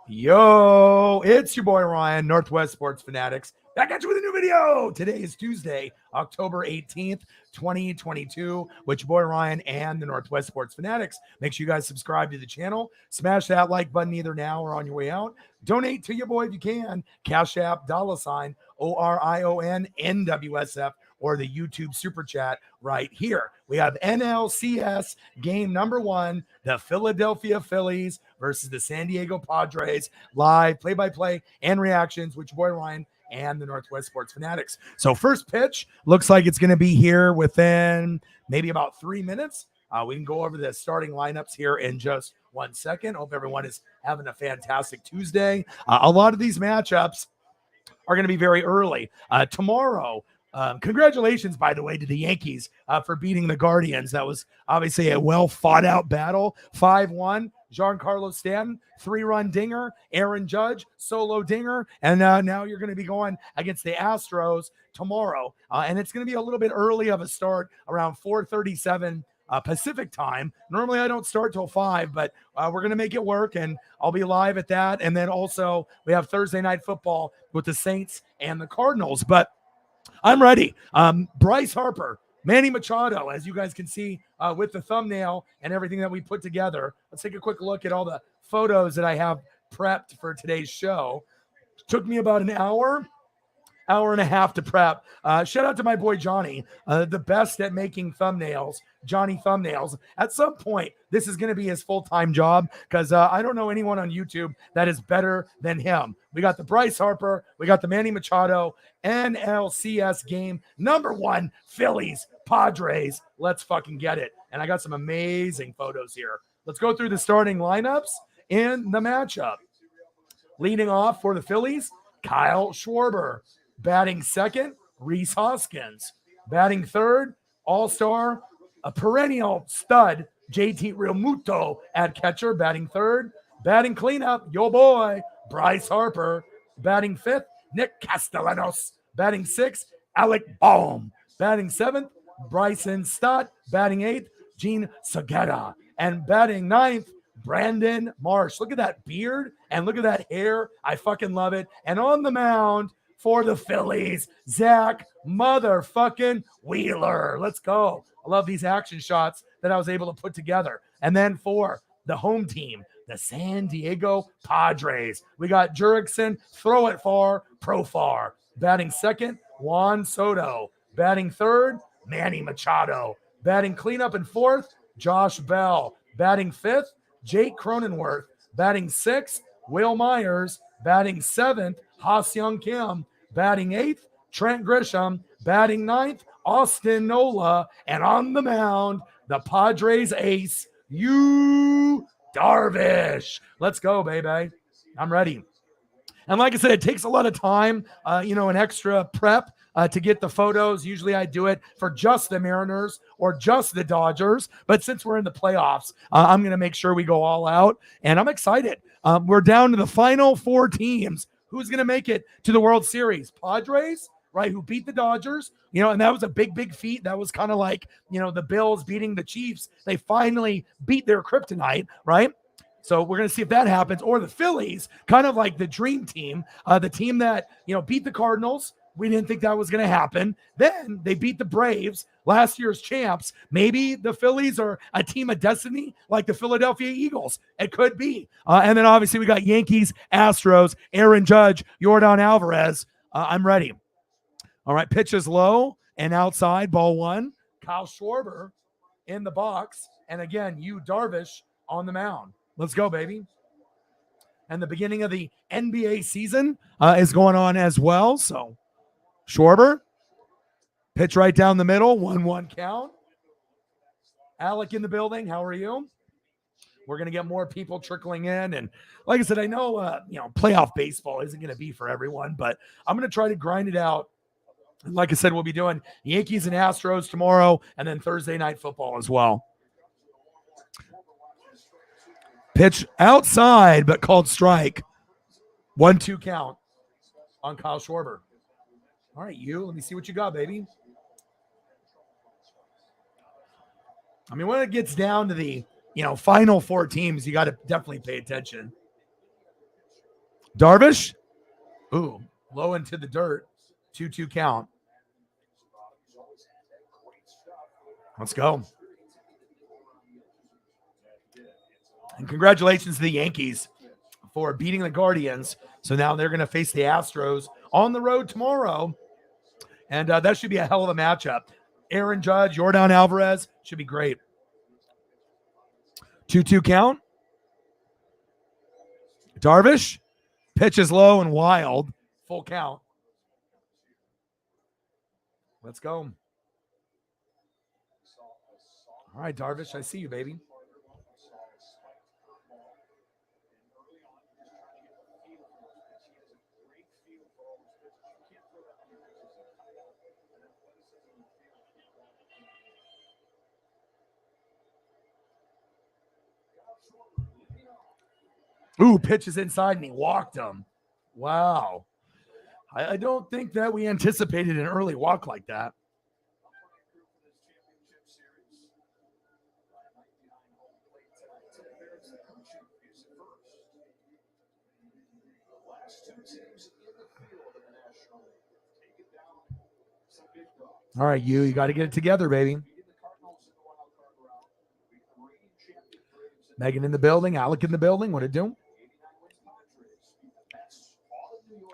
Yo, it's your boy Ryan, Northwest Sports Fanatics, back at you with a new video. Today is Tuesday, October 18th, 2022, with your boy Ryan and the Northwest Sports Fanatics. Make sure you guys subscribe to the channel, smash that like button either now or on your way out. Donate to your boy if you can. Cash App, $ ORION NWSF, or the YouTube super chat right here. We have NLCS game number 1, the Philadelphia Phillies versus the San Diego Padres, live play-by-play and reactions with your boy Ryan and the Northwest Sports Fanatics. So first pitch looks like it's going to be here within maybe about 3 minutes. We can go over the starting lineups here in just 1 second. Hope everyone is having a fantastic Tuesday. A lot of these matchups are going to be very early. Tomorrow, congratulations, by the way, to the Yankees for beating the Guardians. That was obviously a well-fought-out battle. 5-1, Giancarlo Stanton, 3-run dinger, Aaron Judge, solo dinger, and now you're going to be going against the Astros tomorrow. And it's going to be a little bit early of a start, around 4:37 Pacific time. Normally I don't start till 5, but we're going to make it work, and I'll be live at that. And then also we have Thursday night football with the Saints and the Cardinals. But I'm ready. Bryce Harper, Manny Machado, as you guys can see with the thumbnail and everything that we put together. Let's take a quick look at all the photos that I have prepped for today's show. Took me about an hour and a half to prep. Shout out to my boy Johnny, the best at making thumbnails, Johnny Thumbnails. At some point, this is going to be his full-time job because I don't know anyone on YouTube that is better than him. We got the Bryce Harper, we got the Manny Machado NLCS game number 1, Phillies, Padres. Let's fucking get it. And I got some amazing photos here. Let's go through the starting lineups in the matchup. Leading off for the Phillies, Kyle Schwarber. Batting second, Rhys Hoskins. Batting third, all-star, a perennial stud, JT Realmuto at catcher. Batting third. Batting cleanup, yo boy, Bryce Harper. Batting fifth, Nick Castellanos. Batting sixth, Alec Bohm. Batting seventh, Bryson Stott. Batting eighth, Gene Segura. And batting ninth, Brandon Marsh. Look at that beard and look at that hair. I fucking love it. And on the mound for the Phillies, Zach motherfucking Wheeler. Let's go. I love these action shots that I was able to put together. And then for the home team, the San Diego Padres, we got Jurickson, throw it far, Profar. Batting second, Juan Soto. Batting third, Manny Machado. Batting cleanup and fourth, Josh Bell. Batting fifth, Jake Cronenworth. Batting sixth, Will Myers. Batting seventh, Ha-Seong Kim. Batting eighth, Trent Grisham. Batting ninth, Austin Nola. And on the mound, the Padres ace, Yu Darvish. Let's go, baby. I'm ready. And like I said, it takes a lot of time, an extra prep to get the photos. Usually I do it for just the Mariners or just the Dodgers. But since we're in the playoffs, I'm going to make sure we go all out. And I'm excited. We're down to the final 4 teams. Who's going to make it to the World Series? Padres, right, who beat the Dodgers, and that was a big, big feat. That was kind of like, the Bills beating the Chiefs. They finally beat their kryptonite, right? So we're going to see if that happens. Or the Phillies, kind of like the dream team, the team that, beat the Cardinals. We didn't think that was going to happen. Then they beat the Braves, last year's champs. Maybe the Phillies are a team of destiny like the Philadelphia Eagles. It could be. And then obviously we got Yankees, Astros, Aaron Judge, Yordan Alvarez. I'm ready. All right, pitch is low and outside, ball 1. Kyle Schwarber in the box. And again, Yu Darvish on the mound. Let's go, baby. And the beginning of the NBA season is going on as well. So Schwarber, pitch right down the middle, 1-1 count. Alec in the building. How are you? We're going to get more people trickling in. And like I said, I know, playoff baseball isn't going to be for everyone, but I'm going to try to grind it out. Like I said, we'll be doing Yankees and Astros tomorrow and then Thursday night football as well. Pitch outside, but called strike. 1-2 count on Kyle Schwarber. All right, let me see what you got, baby. I mean, when it gets down to the, final 4 teams, you got to definitely pay attention. Darvish. Ooh, low into the dirt. 2-2 count. Let's go. And congratulations to the Yankees for beating the Guardians. So now they're going to face the Astros on the road tomorrow. And that should be a hell of a matchup. Aaron Judge, Yordan Alvarez, should be great. 2-2 count. Darvish, pitches low and wild. Full count. Let's go. All right, Darvish, I see you, baby. Ooh, pitches inside and he walked him. Wow. I don't think that we anticipated an early walk like that. All right, you got to get it together, baby. Megan in the building, Alec in the building. What it do?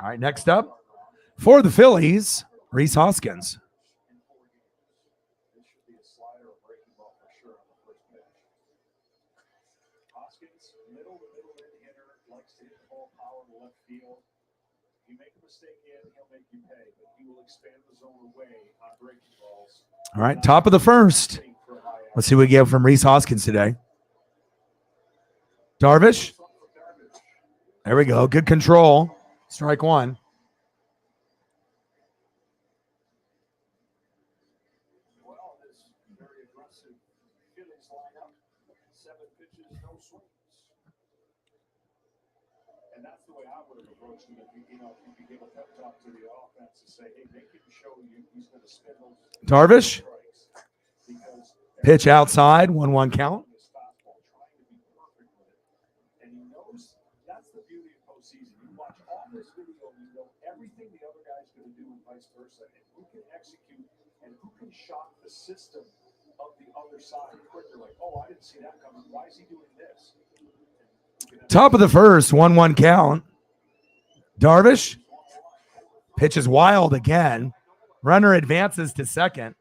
All right, next up for the Phillies, Rhys Hoskins. All right, top of the first. Let's see what we get from Rhys Hoskins today. Darvish. There we go. Good control. Strike one. Darvish. Pitch outside. 1-1 count. Shock the system of the other side quicker. Like, oh, I didn't see that coming. Why is he doing this? Top of the first, 1-1 count. Darvish pitches wild again. Runner advances to second.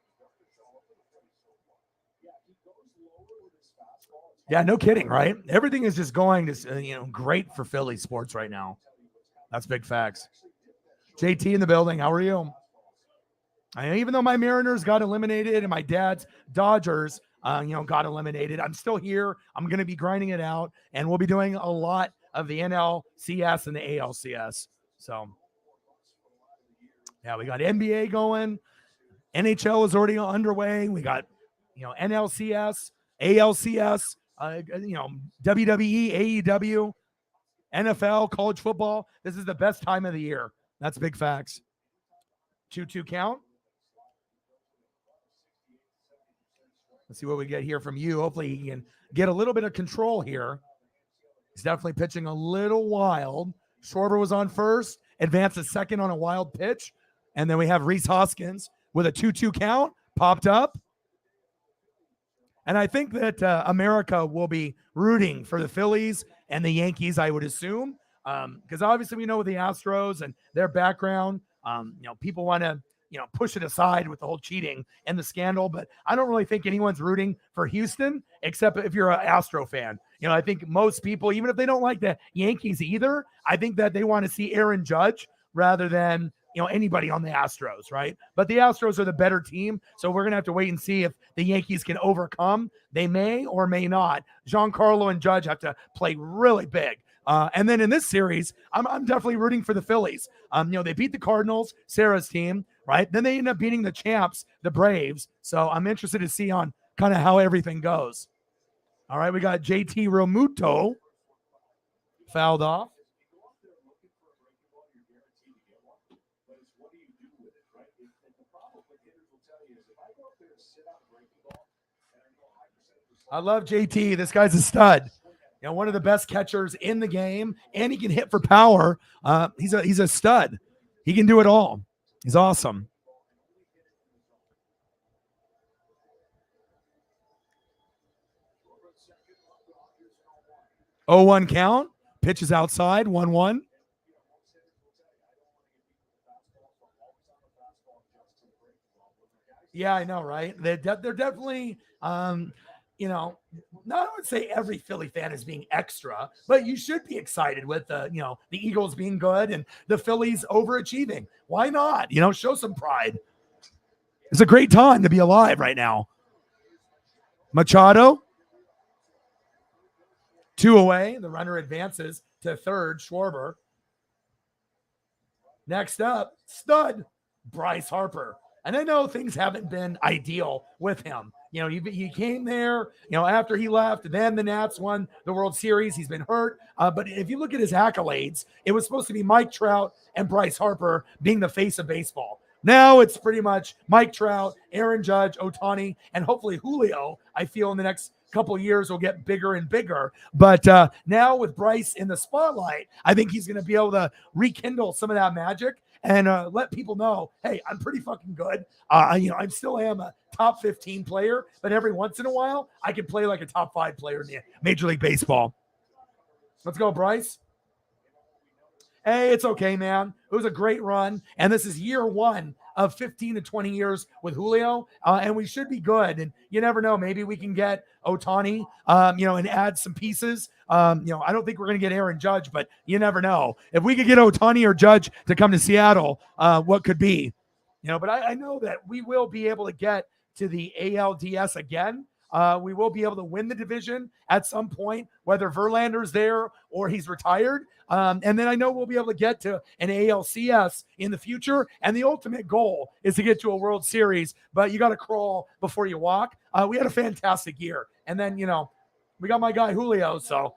Yeah, no kidding, right? Everything is just going to, great for Philly sports right now. That's big facts. JT in the building. How are you? Even though my Mariners got eliminated and my dad's Dodgers, got eliminated, I'm still here. I'm going to be grinding it out, and we'll be doing a lot of the NLCS and the ALCS. So, yeah, we got NBA going. NHL is already underway. We got, NLCS, ALCS, WWE, AEW, NFL, college football. This is the best time of the year. That's big facts. 2-2 count. Let's see what we get here from you. Hopefully he can get a little bit of control here. He's definitely pitching a little wild. Schwarber was on first, advances second on a wild pitch. And then we have Rhys Hoskins with a 2-2 count, popped up. And I think that America will be rooting for the Phillies and the Yankees, I would assume. Because obviously we know with the Astros and their background, people want to, push it aside with the whole cheating and the scandal. But I don't really think anyone's rooting for Houston, except if you're an Astro fan. I think most people, even if they don't like the Yankees either, I think that they want to see Aaron Judge rather than, anybody on the Astros, right? But the Astros are the better team. So we're going to have to wait and see if the Yankees can overcome. They may or may not. Giancarlo and Judge have to play really big. And then in this series, I'm definitely rooting for the Phillies. They beat the Cardinals, Sarah's team, right? Then they end up beating the champs, the Braves. So I'm interested to see on kind of how everything goes. All right, we got JT Romuto fouled off. I love JT. This guy's a stud. You know, one of the best catchers in the game, and he can hit for power. He's a stud. He can do it all. He's awesome. Oh, 1 count. Pitches outside. 1-1. Yeah, I know, right? They're definitely, you know, not I would say every Philly fan is being extra, but you should be excited with the Eagles being good and the Phillies overachieving. Why not? You know, show some pride. It's a great time to be alive right now. Machado, 2 away. The runner advances to third. Schwarber. Next up, stud Bryce Harper. And I know things haven't been ideal with him. You know, he came there, after he left. Then the Nats won the World Series. He's been hurt. But if you look at his accolades, it was supposed to be Mike Trout and Bryce Harper being the face of baseball. Now it's pretty much Mike Trout, Aaron Judge, Ohtani, and hopefully Julio. I feel in the next couple of years will get bigger and bigger. But now with Bryce in the spotlight, I think he's going to be able to rekindle some of that magic and let people know, hey, I'm pretty fucking good. I still am a top 15 player, but every once in a while, I can play like a top 5 player in the Major League Baseball. Let's go, Bryce. Hey, it's okay, man. It was a great run. And this is year 1 of 15 to 20 years with Julio. And we should be good. And you never know. Maybe we can get Ohtani, and add some pieces. I don't think we're going to get Aaron Judge, but you never know. If we could get Ohtani or Judge to come to Seattle, what could be? But I know that we will be able to get to the ALDS again. We will be able to win the division at some point, whether Verlander's there or he's retired. And then I know we'll be able to get to an ALCS in the future. And the ultimate goal is to get to a World Series, but you got to crawl before you walk. We had a fantastic year. And then, we got my guy Julio. So,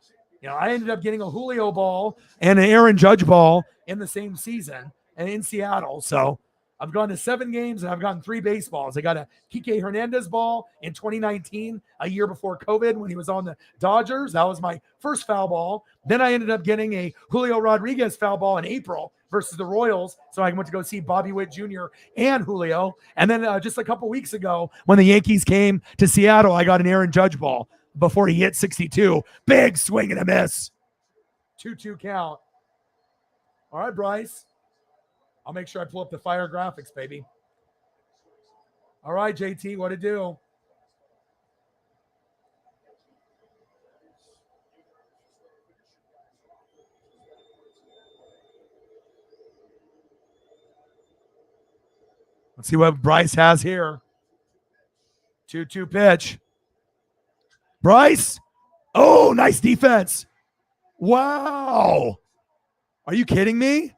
I ended up getting a Julio ball and an Aaron Judge ball in the same season and in Seattle. So I've gone to 7 games and I've gotten 3 baseballs. I got a Kike Hernandez ball in 2019, a year before COVID when he was on the Dodgers. That was my first foul ball. Then I ended up getting a Julio Rodriguez foul ball in April versus the Royals. So I went to go see Bobby Witt Jr. and Julio. And then just a couple weeks ago when the Yankees came to Seattle, I got an Aaron Judge ball before he hit 62. Big swing and a miss. 2-2 count. All right, Bryce. I'll make sure I pull up the fire graphics, baby. All right, JT, what to do? Let's see what Bryce has here. 2-2 pitch. Bryce. Oh, nice defense. Wow. Are you kidding me?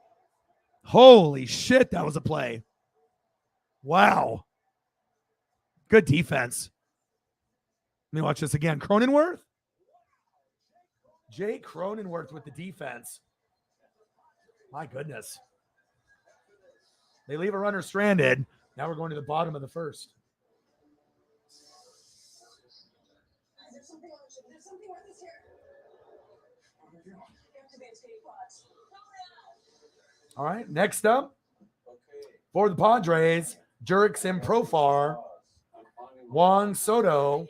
Holy shit, that was a play. Wow. Good defense. Let me watch this again. Cronenworth? Jake Cronenworth with the defense. My goodness. They leave a runner stranded. Now we're going to the bottom of the first. All right, next up for the Padres, Jurickson Profar, Juan Soto,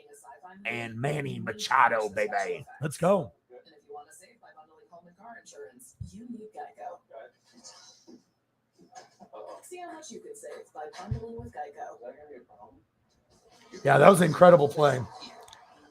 and Manny Machado, baby. Let's go. And if you want to save by bundling home and car insurance, you need Geico. See how much you could save by bundling with Geico. Yeah, that was an incredible play.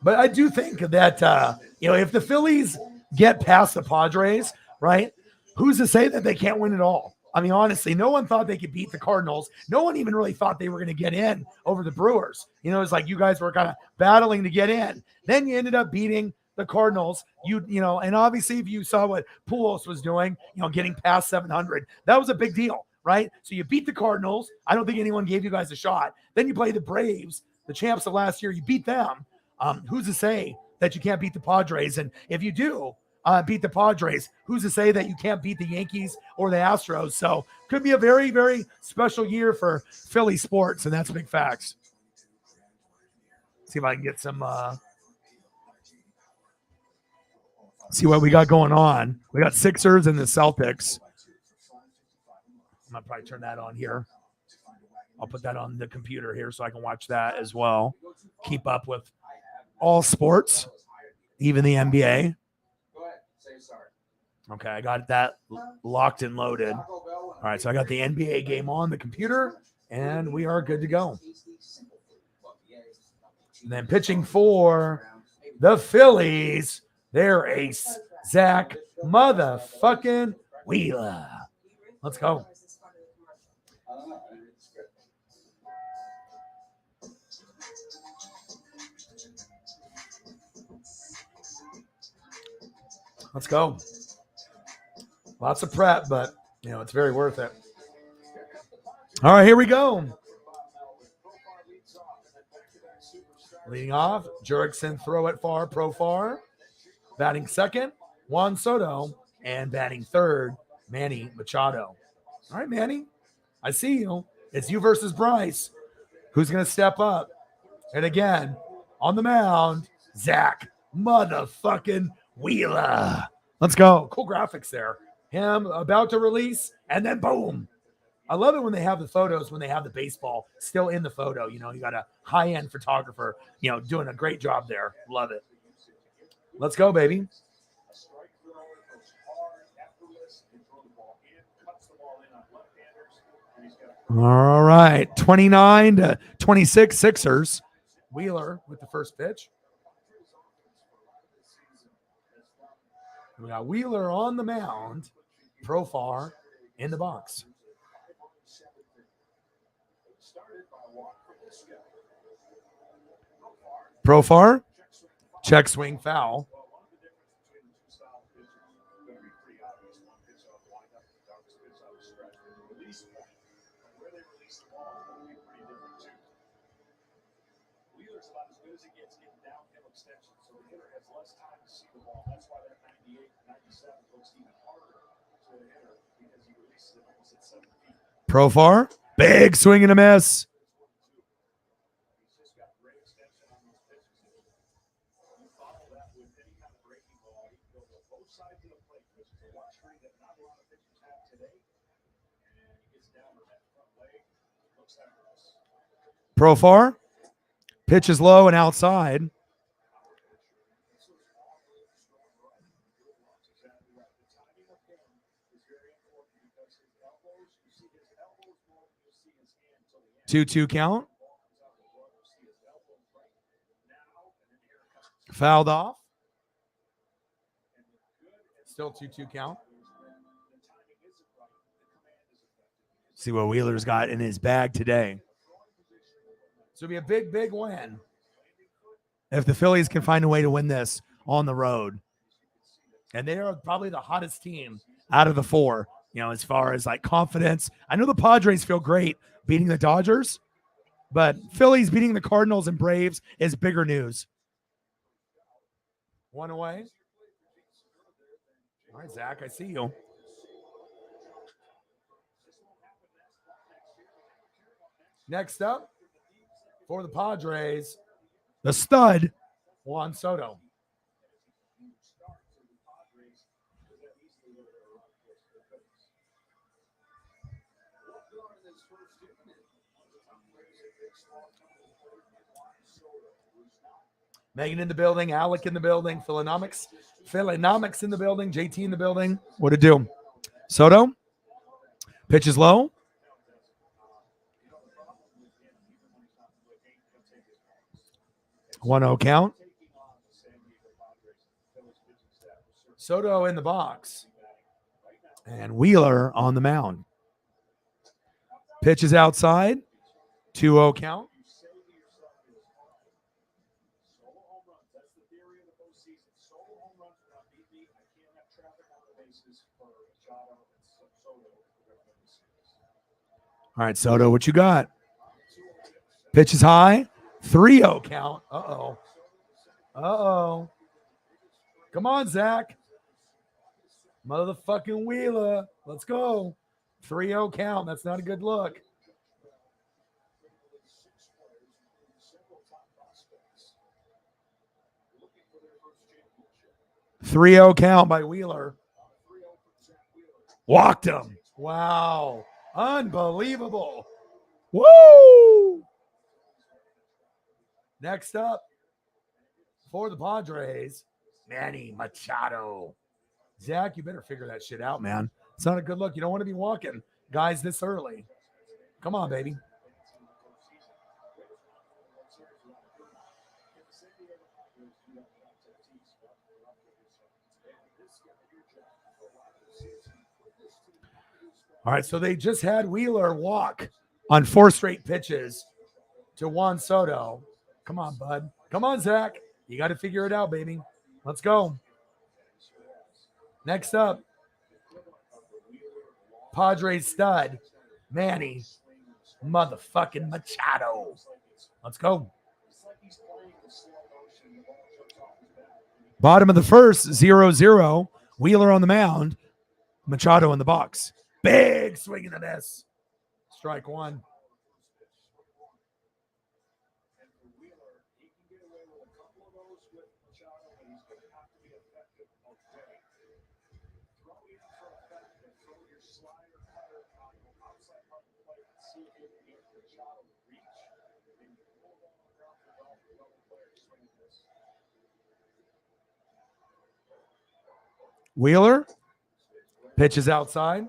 But I do think that, if the Phillies get past the Padres, right, who's to say that they can't win it all? I mean, honestly, no one thought they could beat the Cardinals. No one even really thought they were going to get in over the Brewers. It's like you guys were kind of battling to get in. Then you ended up beating the Cardinals. And obviously if you saw what Pujols was doing, getting past 700, that was a big deal, right? So you beat the Cardinals. I don't think anyone gave you guys a shot. Then you play the Braves, the champs of last year. You beat them. Who's to say that you can't beat the Padres? And if you do beat the Padres, who's to say that you can't beat the Yankees or the Astros? So could be a very, very special year for Philly sports, and that's big facts. See if I can get some See what we got going on. We got Sixers and the Celtics. I'm going to probably turn that on here. I'll put that on the computer here so I can watch that as well. Keep up with all sports, even the NBA. Okay, I got that locked and loaded. All right, so I got the NBA game on the computer, and we are good to go. And then pitching for the Phillies, their ace, Zach motherfucking Wheeler. Let's go. Let's go. Lots of prep, but, it's very worth it. All right, here we go. Leading off, Jurickson, throw it far, Profar. Batting second, Juan Soto. And batting third, Manny Machado. All right, Manny, I see you. It's you versus Bryce. Who's going to step up? And again, on the mound, Zach motherfucking Wheeler. Let's go. Cool graphics there. Him about to release, and then boom. I love it when they have the photos, when they have the baseball still in the photo. You got a high-end photographer, doing a great job there. Love it. Let's go, baby. All right. 29-26 Sixers. Wheeler with the first pitch. We got Wheeler on the mound. Profar in the box. Profar. Check swing foul. Profar. Big swing and a miss. Profar. Pitch is low and outside. Two count. Fouled off. Still 2-2 count. See what Wheeler's got in his bag today. So it'll be a big, big win if the Phillies can find a way to win this on the road. And they are probably the hottest team out of the four, as far as like confidence. I know the Padres feel great beating the Dodgers, but Phillies beating the Cardinals and Braves is bigger news. One away. All right, Zach, I see you. Next up, for the Padres, the stud, Juan Soto. Megan in the building, Alec in the building, Philonomics in the building, JT in the building. What to do? Soto, pitch is low. One 0 count. Soto in the box. And Wheeler on the mound. Pitch is outside. 2-0 count. All right, Soto, what you got? Pitch is high. 3-0 count. Uh-oh. Uh-oh. Come on, Zach. Motherfucking Wheeler. Let's go. 3-0 count. That's not a good look. 3-0 count by Wheeler. Walked him. Wow. Unbelievable. Woo! Next up for the Padres, Manny Machado. Zach, you better figure that shit out, man. It's not a good look. You don't want to be walking guys this early. Come on, baby. All right, so they just had Wheeler walk on 4 straight pitches to Juan Soto. Come on, bud. Come on, Zach. You got to figure it out, baby. Let's go. Next up, Padres stud, Manny motherfucking Machado. Let's go. Bottom of the first, 0-0. Wheeler on the mound. Machado in the box. Big swing and a miss. Strike one. Wheeler pitches outside.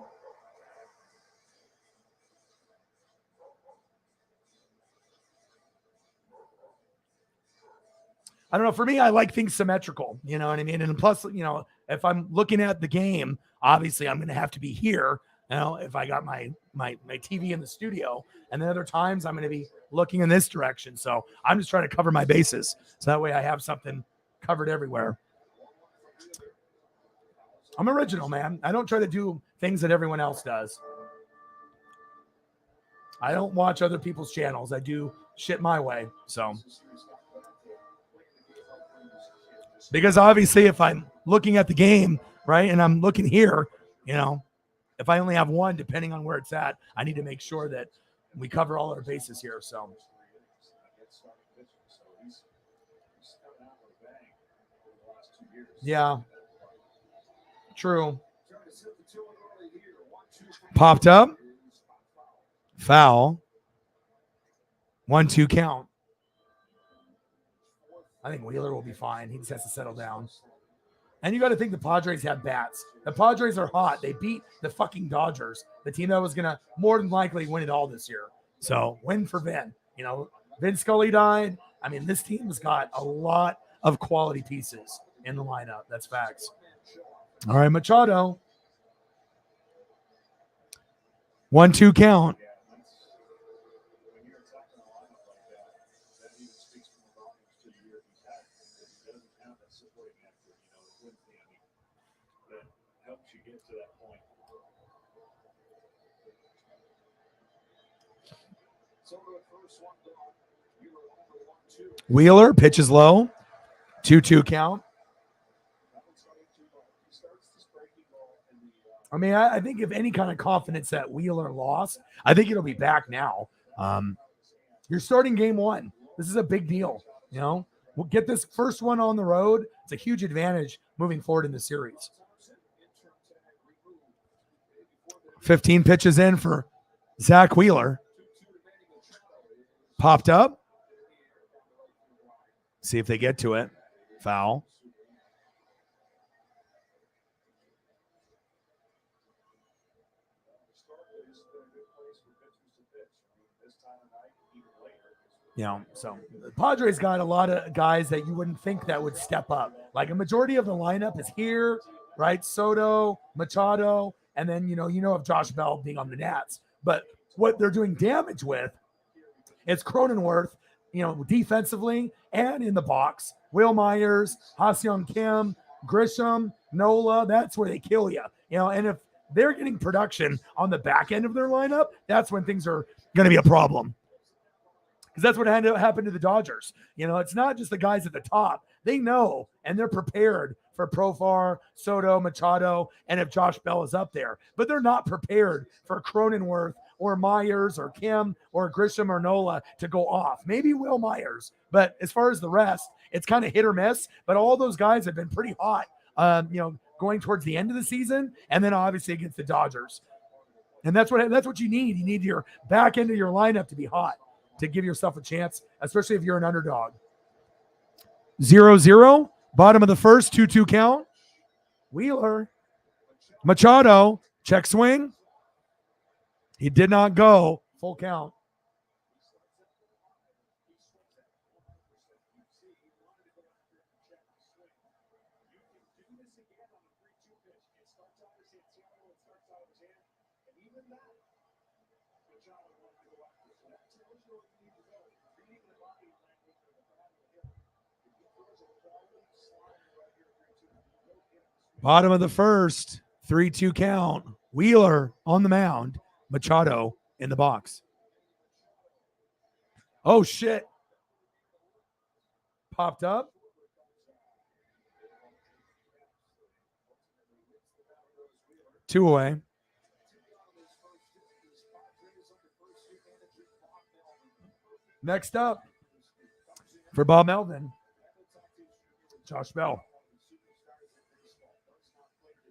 I don't know. For me, I like things symmetrical. You know what I mean? And plus, you know, if I'm looking at the game, obviously I'm going to have to be here. You know, if I got my TV in the studio, and then other times I'm going to be looking in this direction. So I'm just trying to cover my bases. So that way I have something covered everywhere. I'm original, man. I don't try to do things that everyone else does. I don't watch other people's channels. I do shit my way. So, because obviously if I'm looking at the game, right, and I'm looking here, you know, if I only have one, depending on where it's at, I need to make sure that we cover all our bases here. So, yeah. True. Popped up. Foul. 1-2 count. I think Wheeler will be fine. He just has to settle down. And you got to think the Padres have bats. The Padres are hot. They beat the fucking Dodgers, the team that was going to more than likely win it all this year. So win for Vin. You know, Vin Scully died. I mean, this team's got a lot of quality pieces in the lineup. That's facts. All right, Machado. 1-2 count. Wheeler pitches low. 2-2 count. I mean, I think if any kind of confidence that Wheeler lost, I think it'll be back now. You're starting game one. This is a big deal. You know, we'll get this first one on the road. It's a huge advantage moving forward in the series. 15 pitches in for Zach Wheeler. Popped up. See if they get to it. Foul. You know, so the Padres got a lot of guys that you wouldn't think that would step up. Like a majority of the lineup is here, right? Soto, Machado, and then, you know, of Josh Bell being on the Nats. But what they're doing damage with is Cronenworth, you know, defensively and in the box. Will Myers, Ha-Seong Kim, Grisham, Nola, that's where they kill you. You know, and if they're getting production on the back end of their lineup, that's when things are going to be a problem. Because that's what happened to the Dodgers. You know, it's not just the guys at the top. They know, and they're prepared for Profar, Soto, Machado, and if Josh Bell is up there. But they're not prepared for Cronenworth or Myers or Kim or Grisham or Nola to go off. Maybe Will Myers. But as far as the rest, it's kind of hit or miss. But all those guys have been pretty hot going towards the end of the season, and then obviously against the Dodgers. And that's what you need. You need your back end of your lineup to be hot to give yourself a chance, especially if you're an underdog. 0-0, bottom of the first, 2-2 count. Wheeler, Machado, check swing. He did not go. Full count. Bottom of the first, 3-2 count. Wheeler on the mound. Machado in the box. Oh, shit. Popped up. Two away. Next up, for Bob Melvin, Josh Bell.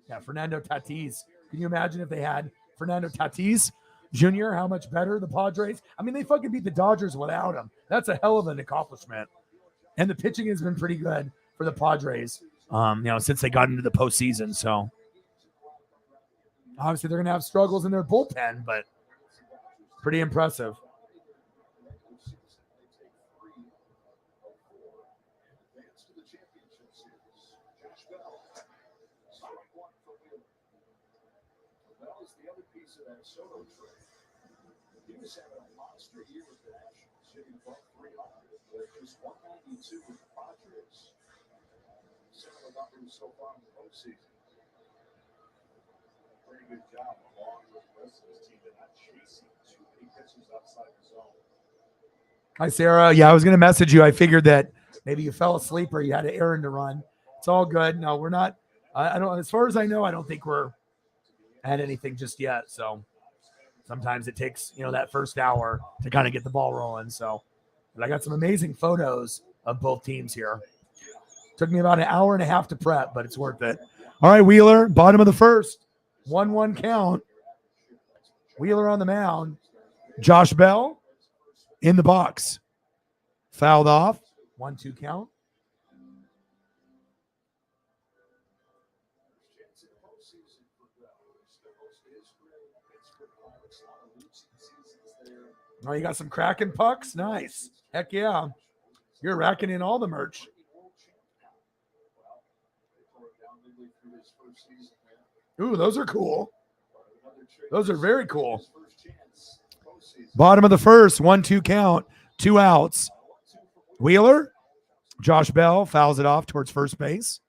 Yeah, Fernando Tatis. Can you imagine if they had Fernando Tatis Jr., how much better the Padres? I mean, they fucking beat the Dodgers without him. That's a hell of an accomplishment. And the pitching has been pretty good for the Padres, since they got into the postseason. So obviously they're going to have struggles in their bullpen, but pretty impressive. He was having a monster year with the Nationals, hitting above 300, but just 192 with the Padres. Similar numbers so far in the postseason. Pretty good job along with the rest of his team. They're not chasing too many pitches outside the zone. Hi, Sarah. Yeah, I was going to message you. I figured that maybe you fell asleep or you had an errand to run. It's all good. No, we're not. I don't. As far as I know, I don't think we're at anything just yet. So sometimes it takes, that first hour to kind of get the ball rolling. So, but I got some amazing photos of both teams here. Took me about an hour and a half to prep, but it's worth it. All right, Wheeler, bottom of the first, 1-1 count. Wheeler on the mound. Josh Bell in the box. Fouled off. 1-2 count. Oh, you got some Kraken pucks? Nice. Heck yeah. You're racking in all the merch. Ooh, those are cool. Those are very cool. Bottom of the first, 1-2 count, 2 outs. Wheeler, Josh Bell fouls it off towards first base.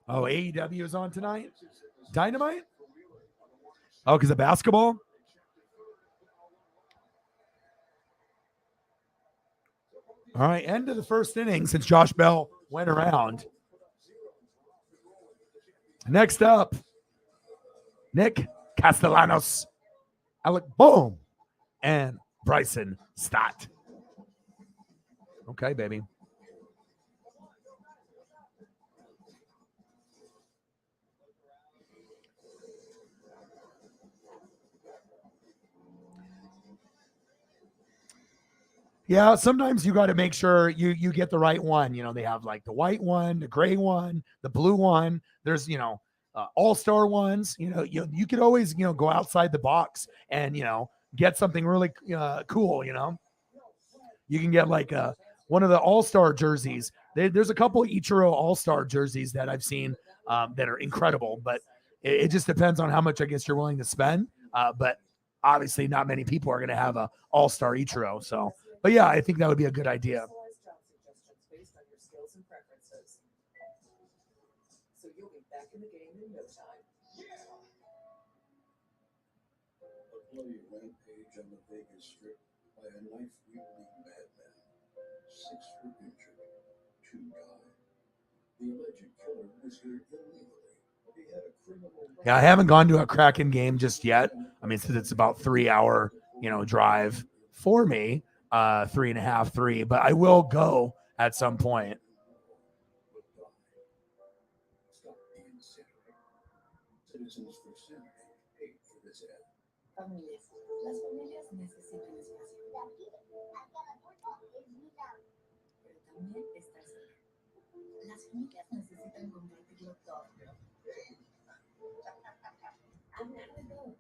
Oh, AEW is on tonight? Dynamite? Oh, because of basketball? All right, end of the first inning since Josh Bell went around. Next up, Nick Castellanos, Alec Bohm, and Bryson Stott. Okay, baby. Yeah, sometimes you got to make sure you get the right one. They have like the white one, the gray one, the blue one. There's all-star ones. You could always go outside the box and get something really cool. You can get like one of the all-star jerseys. There's a couple of Ichiro all-star jerseys that I've seen that are incredible, but it just depends on how much I guess you're willing to spend. But obviously, not many people are going to have a all-star Ichiro. So. But yeah, I think that would be a good idea. So you'll be back in the game in no time. A bloody rampage on the Vegas Strip by a knife-wielding madman. 6 were injured. two died. The alleged killer was here illegally. He had a criminal Yeah, I haven't gone to a Kraken game just yet. I mean, since it's about 3 hour, drive for me, 3.5, 3, but I will go at some point. Stop being insanity. Citizens for Sanity paid for this ad. Familias. Las familias necesitan espacio. Pero también estar cerca. Las familias necesitan compartirlo todo. Hablar de todo.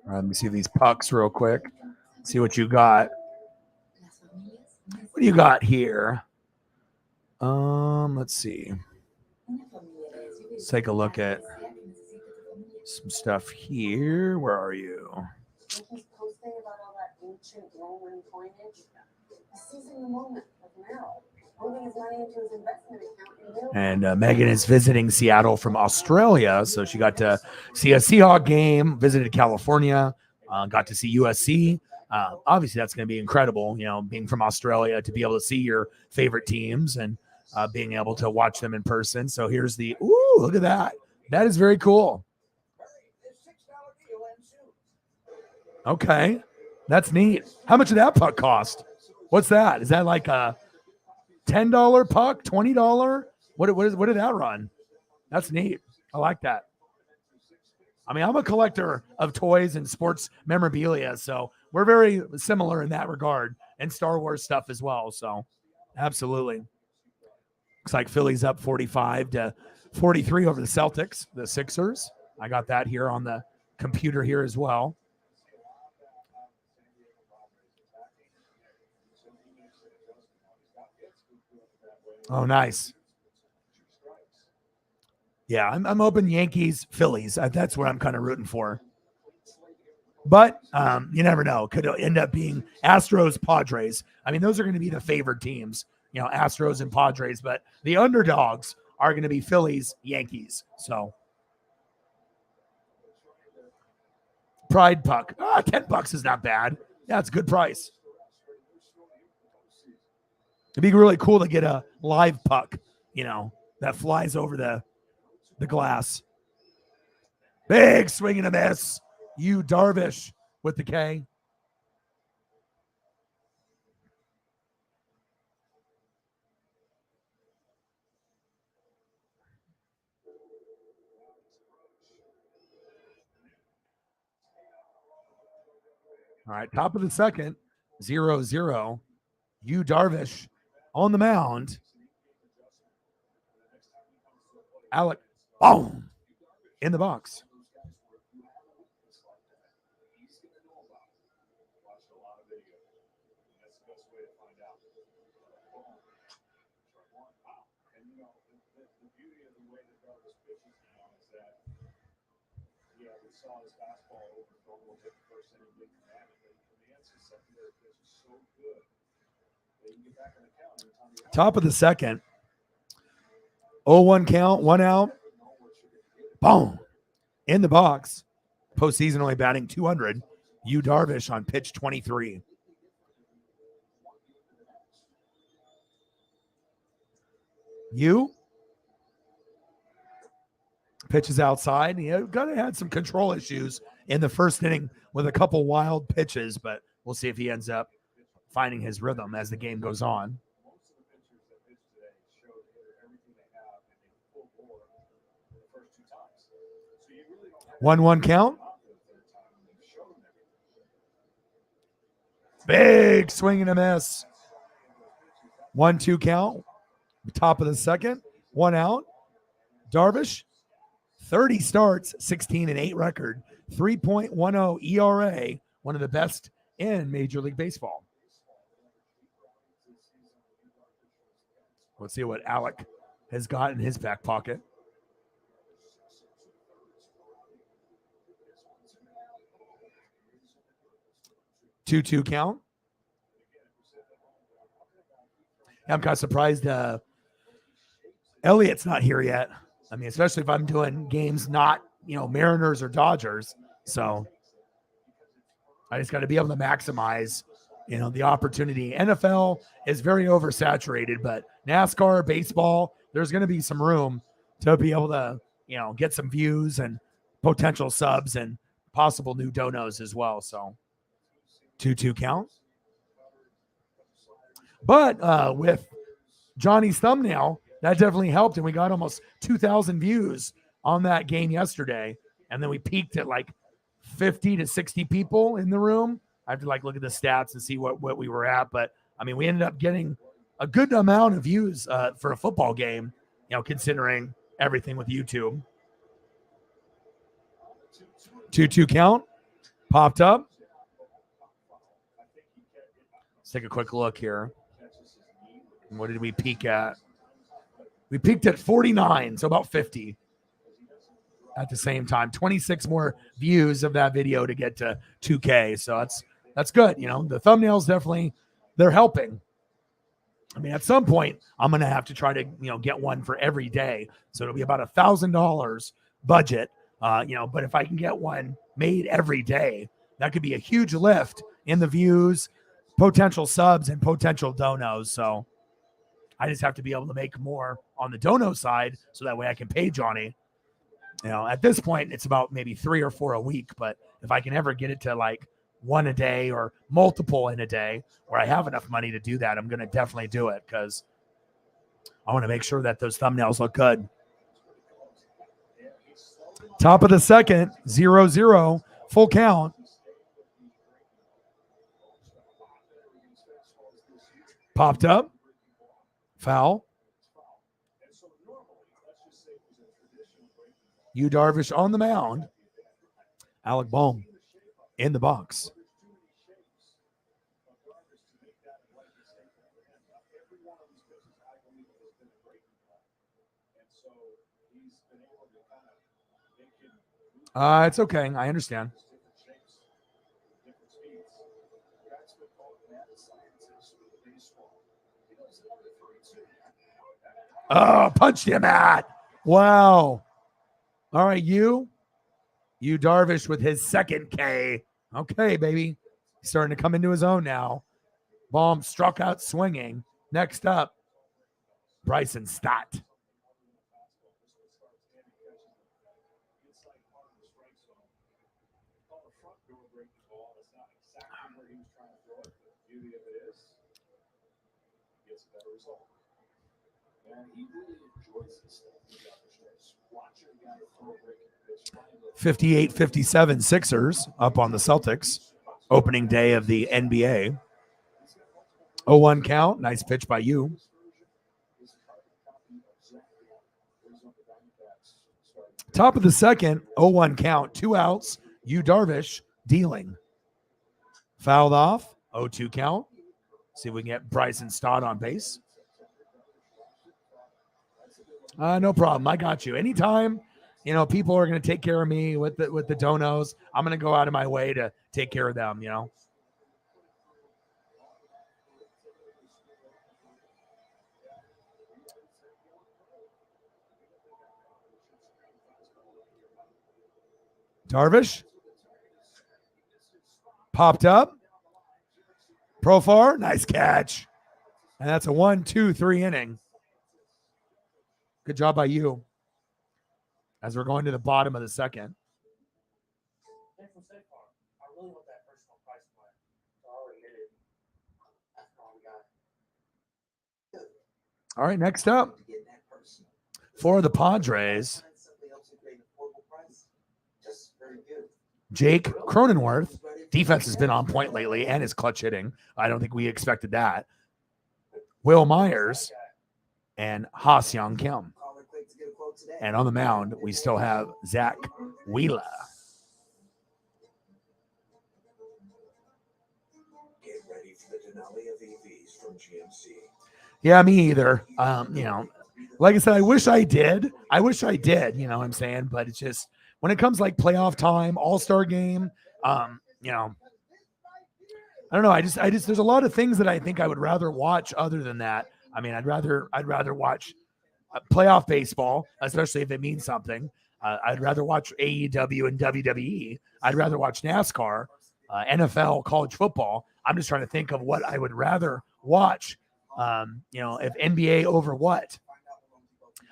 All right, let me see these pucks real quick. See what you got. Las familias What do you got here? Let's see. Una familia debe Let's take a look at sea que necesite tu familia. some stuff here. Where are you? He's posting about all that ancient Roman coinage. He's seizing the moment with Merrill, moving his money into his investment account in real And Megan is visiting Seattle from Australia, so she got to see a Seahawk game, visited California, got to see USC. Obviously, that's going to be incredible, being from Australia, to be able to see your favorite teams and being able to watch them in person. So here's look at that. That is very cool. Okay, that's neat. How much did that puck cost? What's that? Is that like a $10 puck, $20? What did that run? That's neat. I like that. I mean, I'm a collector of toys and sports memorabilia, so we're very similar in that regard, and Star Wars stuff as well. So, absolutely. Looks like Phillies up 45-43 over the Celtics, the Sixers. I got that here on the computer here as well. Oh, nice. Yeah, I'm hoping Yankees, Phillies. That's what I'm kind of rooting for. But you never know. Could end up being Astros, Padres. I mean, those are going to be the favored teams, Astros and Padres. But the underdogs are going to be Phillies, Yankees. So, Pride puck. $10 is not bad. Yeah, it's a good price. It'd be really cool to get a live puck, that flies over the glass. Big swing and a miss. You Darvish with the K. All right, top of the second, 0-0. You Darvish on the mound. Alec, boom, in the box. Top of the second. 0-1 count, 1 out. Boom. In the box. Postseason only batting 200. You Darvish on pitch 23. You pitches outside. He had some control issues in the first inning with a couple wild pitches, but we'll see if he ends up finding his rhythm as the game goes on. 1-1 count. Big swing and a miss. 1-2 count. Top of the second. 1 out. Darvish, 30 starts, 16-8 record, 3.10 ERA, one of the best in Major League Baseball. Let's see what Alec has got in his back pocket. 2-2 count. I'm kind of surprised Elliott's not here yet. I mean, especially if I'm doing games not, Mariners or Dodgers. So I just got to be able to maximize the opportunity. NFL is very oversaturated, but NASCAR, baseball, there's going to be some room to be able to, get some views and potential subs and possible new donos as well. So 2-2 count. But with Johnny's thumbnail, that definitely helped. And we got almost 2,000 views on that game yesterday. And then we peaked at like 50 to 60 people in the room. I have to look at the stats and see what we were at. But I mean, we ended up getting a good amount of views for a football game, considering everything with YouTube. 2-2 count popped up. Let's take a quick look here. And what did we peak at? We peaked at 49, so about 50 at the same time. 26 more views of that video to get to 2K. So that's good. The thumbnails definitely, they're helping. I mean, at some point, I'm going to have to try to, get one for every day. So it'll be about $1,000 budget. But if I can get one made every day, that could be a huge lift in the views, potential subs, and potential donos. So I just have to be able to make more on the dono side so that way I can pay Johnny. At this point, it's about maybe 3 or 4 a week. But if I can ever get it to one a day or multiple in a day where I have enough money to do that, I'm going to definitely do it because I want to make sure that those thumbnails look good. Top of the second, 0-0, full count. Popped up. Foul. Yu Darvish on the mound. Alec Bohm in the box. It's okay. I understand. Oh, punched him at. Wow. All right, Yu Darvish with his second K. Okay, baby. He's starting to come into his own now. Bohm struck out swinging. Next up, Bryson Stott. He really enjoys this stuff. 58-57 Sixers up on the Celtics. Opening day of the NBA. 0-1 count. Nice pitch by Yu. Top of the second, 0-1 count. 2 outs. Yu Darvish dealing. Fouled off. 0-2 count. See if we can get Bryson Stott on base. No problem. I got you. Anytime, people are going to take care of me with the donos, I'm going to go out of my way to take care of them, Darvish popped up. Profar, nice catch. And that's a 1-2-3 inning. Good job by you. As we're going to the bottom of the second. All right, next up for the Padres, Jake Cronenworth. Defense has been on point lately and is clutch hitting. I don't think we expected that. Will Myers and Ha-Seong Kim. And on the mound, we still have Zach Wheeler. Get ready for the finale of EVs from GMC. Yeah, me either. Like I said, I wish I did, you know what I'm saying? But it's just, when it comes playoff time, all-star game, I don't know. I just, there's a lot of things that I think I would rather watch other than that. I mean, I'd rather watch playoff baseball, especially if it means something. I'd rather watch AEW and WWE. I'd rather watch NASCAR. NFL, college football. I'm just trying to think of what I would rather watch. If NBA over what?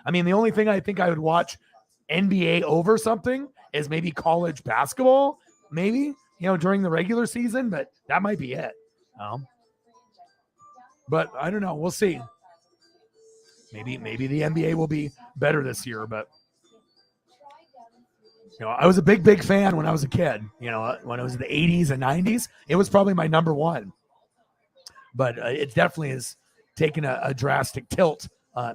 I mean, the only thing I think I would watch NBA over something is maybe college basketball, maybe, during the regular season, but that might be it. But I don't know. We'll see. Maybe the NBA will be better this year, but I was a big fan when I was a kid. When it was the 80s and 90s, it was probably my number one. But it definitely has taken a drastic tilt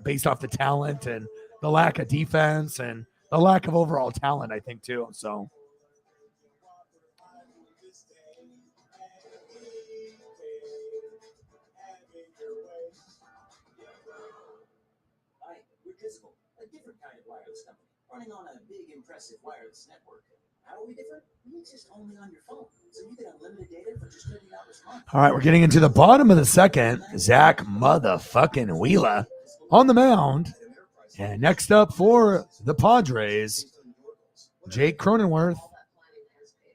based off the talent and the lack of defense and the lack of overall talent, I think, too. So. A different kind of wireless company, running on a big, impressive wireless network. How are we different? We exist only on your phone, so you get unlimited data for just $30 a month. All right, we're getting into the bottom of the second. Zach motherfucking Wheeler on the mound. And next up for the Padres, Jake Cronenworth,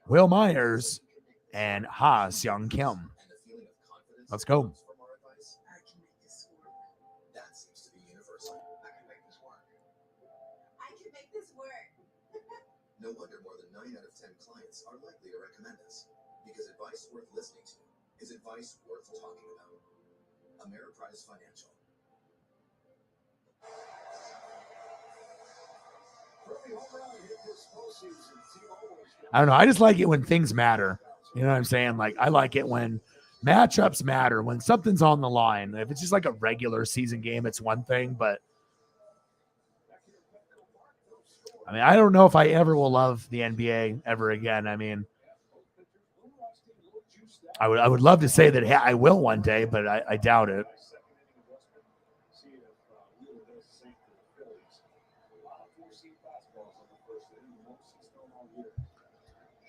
Will Myers, and Ha Seung Kim. Let's go. No wonder more than 9 out of 10 clients are likely to recommend us, because advice worth listening to is advice worth talking about. Ameriprise Financial. I don't know. I just like it when things matter. You know what I'm saying? Like, I like it when matchups matter, when something's on the line. If it's just like a regular season game, it's one thing, but I mean, I don't know if I ever will love the NBA ever again. I mean, I would love to say that I will one day, but I doubt it.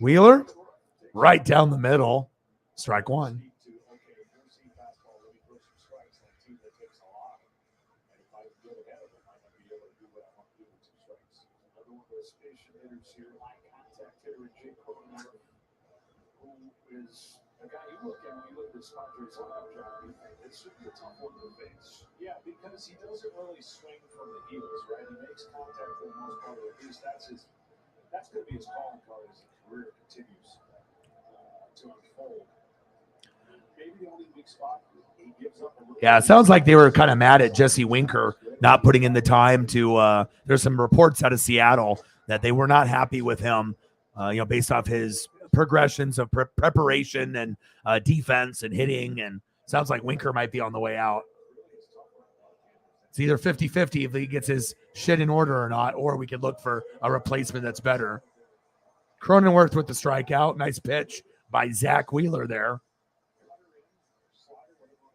Wheeler, right down the middle, strike one. It should be a tough one to face. Yeah, because he doesn't really swing from the heels, right? He makes contact for the most part, or at least that's going to be his calling card as his career continues to unfold. Maybe the only weak spot he gives up. Yeah, it sounds like they were kind of mad at Jesse Winker not putting in the time to. There's some reports out of Seattle that they were not happy with him, based off his progressions of preparation and defense and hitting, and sounds like Winker might be on the way out. It's either 50-50 if he gets his shit in order or not, or we could look for a replacement that's better. Cronenworth with the strikeout. Nice pitch by Zach Wheeler there.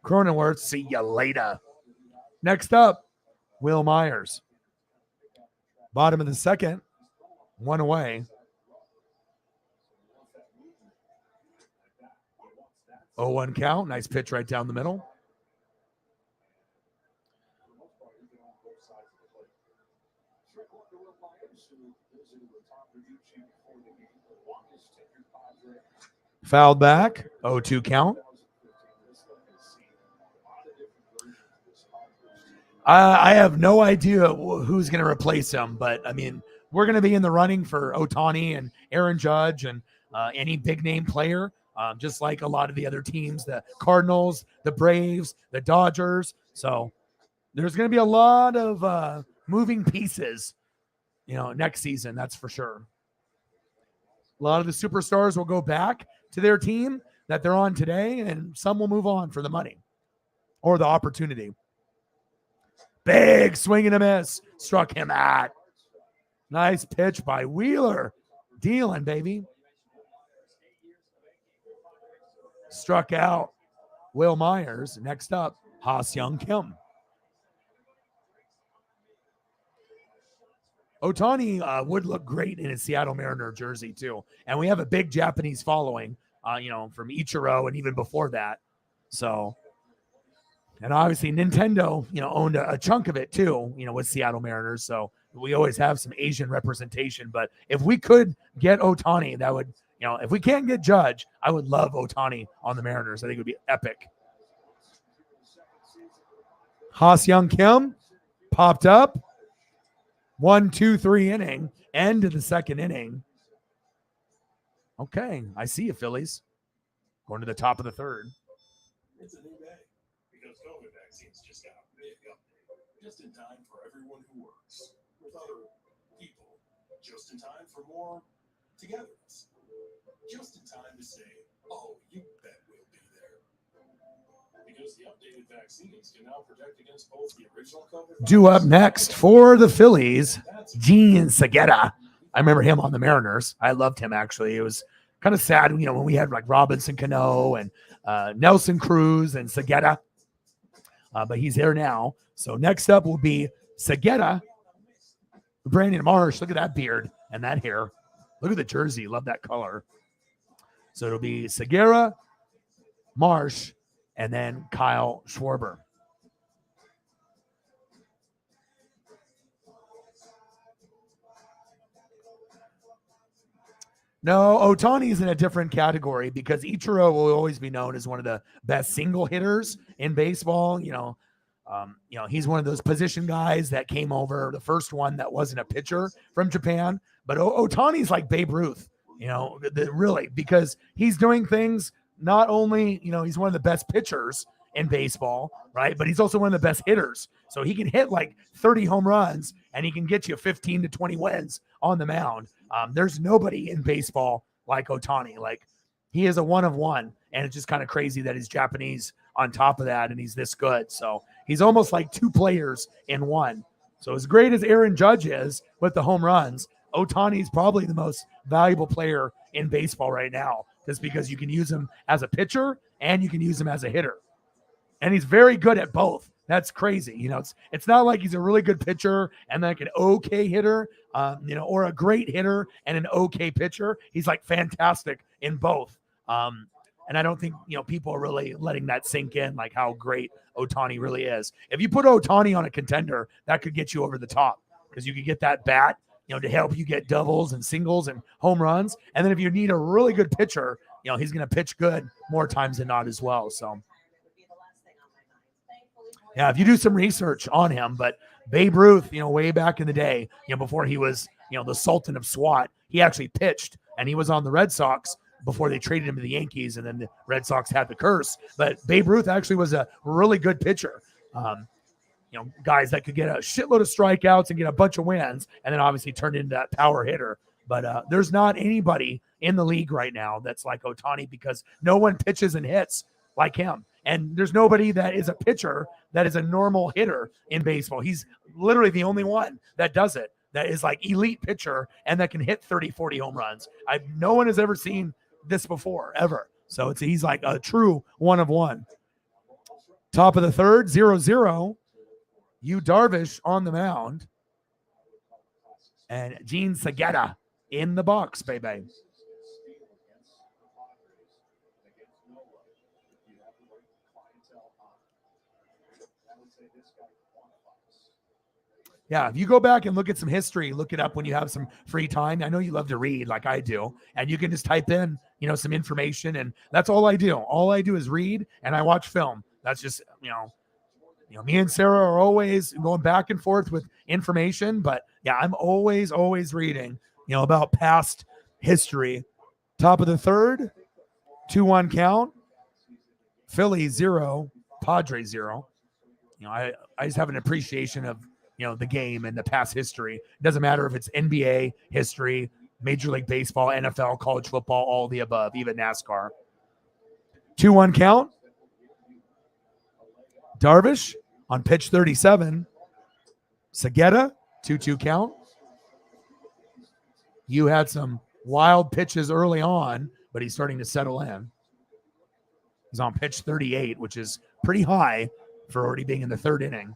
Cronenworth, see you later. Next up, Will Myers. Bottom of the second, one away. 0-1 count. Nice pitch right down the middle. Fouled back. 0-2 count. I have no idea who's going to replace him, but I mean, we're going to be in the running for Ohtani and Aaron Judge and any big name player, just like a lot of the other teams, the Cardinals, the Braves, the Dodgers. So there's going to be a lot of moving pieces, next season. That's for sure. A lot of the superstars will go back to their team that they're on today, and some will move on for the money or the opportunity. Big swing and a miss. Struck him out. Nice pitch by Wheeler. Dealing, baby. Struck out Will Myers. Next up, Ha Seung Kim. Ohtani would look great in a Seattle Mariner jersey, too. And we have a big Japanese following, from Ichiro and even before that. So, and obviously Nintendo, owned a chunk of it, too, with Seattle Mariners. So we always have some Asian representation. But if we could get Ohtani, that would if we can't get Judge, I would love Ohtani on the Mariners. I think it would be epic. Ha-Seong Kim popped up. 1, 2, 3 inning. End of the second inning. Okay, I see you, Phillies. Going to the top of the third. It's a new day because COVID vaccines just got a big update. Just in time for everyone who works with other people. Just in time for more togetherness. Just in time to say, oh, you bet we'll be there. Because the updated vaccines can now protect against both the original COVID. Due up next for the Phillies, Gene Segura. I remember him on the Mariners. I loved him, actually. It was kind of sad, when we had like Robinson Cano and Nelson Cruz and Segura. But he's there now. So next up will be Segura. Brandon Marsh. Look at that beard and that hair. Look at the jersey. Love that color. So it'll be Segura, Marsh, and then Kyle Schwarber. No, Ohtani's in a different category because Ichiro will always be known as one of the best single hitters in baseball. He's one of those position guys that came over, the first one that wasn't a pitcher from Japan. But Ohtani's like Babe Ruth, really, because he's doing things not only, he's one of the best pitchers in baseball, right? But he's also one of the best hitters. So he can hit like 30 home runs and he can get you 15 to 20 wins on the mound. There's nobody in baseball like Ohtani. Like, he is a one of one, and it's just kind of crazy that he's Japanese on top of that, and he's this good. So he's almost like two players in one. So as great as Aaron Judge is with the home runs, Ohtani is probably the most valuable player in baseball right now, just because you can use him as a pitcher and you can use him as a hitter. And he's very good at both. That's crazy. It's not like he's a really good pitcher and like an okay hitter, or a great hitter and an okay pitcher. He's like fantastic in both. And I don't think, people are really letting that sink in, like how great Ohtani really is. If you put Ohtani on a contender, that could get you over the top because you could get that bat, to help you get doubles and singles and home runs. And then if you need a really good pitcher, he's going to pitch good more times than not as well. So, yeah, if you do some research on him, but Babe Ruth, way back in the day, before he was, the Sultan of SWAT, he actually pitched and he was on the Red Sox before they traded him to the Yankees, and then the Red Sox had the curse. But Babe Ruth actually was a really good pitcher. Guys that could get a shitload of strikeouts and get a bunch of wins, and then obviously turned into that power hitter. But there's not anybody in the league right now that's like Ohtani because no one pitches and hits like him. And there's nobody that is a pitcher that is a normal hitter in baseball. He's literally the only one that does it, that is like elite pitcher and that can hit 30, 40 home runs. No one has ever seen this before, ever. So he's like a true one of one. Top of the third, 0-0. Yu Darvish on the mound. And Gene Segura in the box, baby. Yeah, if you go back and look at some history, look it up when you have some free time. I know you love to read like I do, and you can just type in, some information, and that's all I do. All I do is read, and I watch film. That's just, me and Sarah are always going back and forth with information, but yeah, I'm always reading, about past history. Top of the third, 2-1 count. Phillies 0, Padres 0. I just have an appreciation of, the game and the past history. It doesn't matter if it's NBA history, Major League Baseball, NFL, college football, all the above, even NASCAR. 2-1 count. Darvish on pitch 37. Segura, 2-2 count. You had some wild pitches early on, but he's starting to settle in. He's on pitch 38, which is pretty high for already being in the third inning.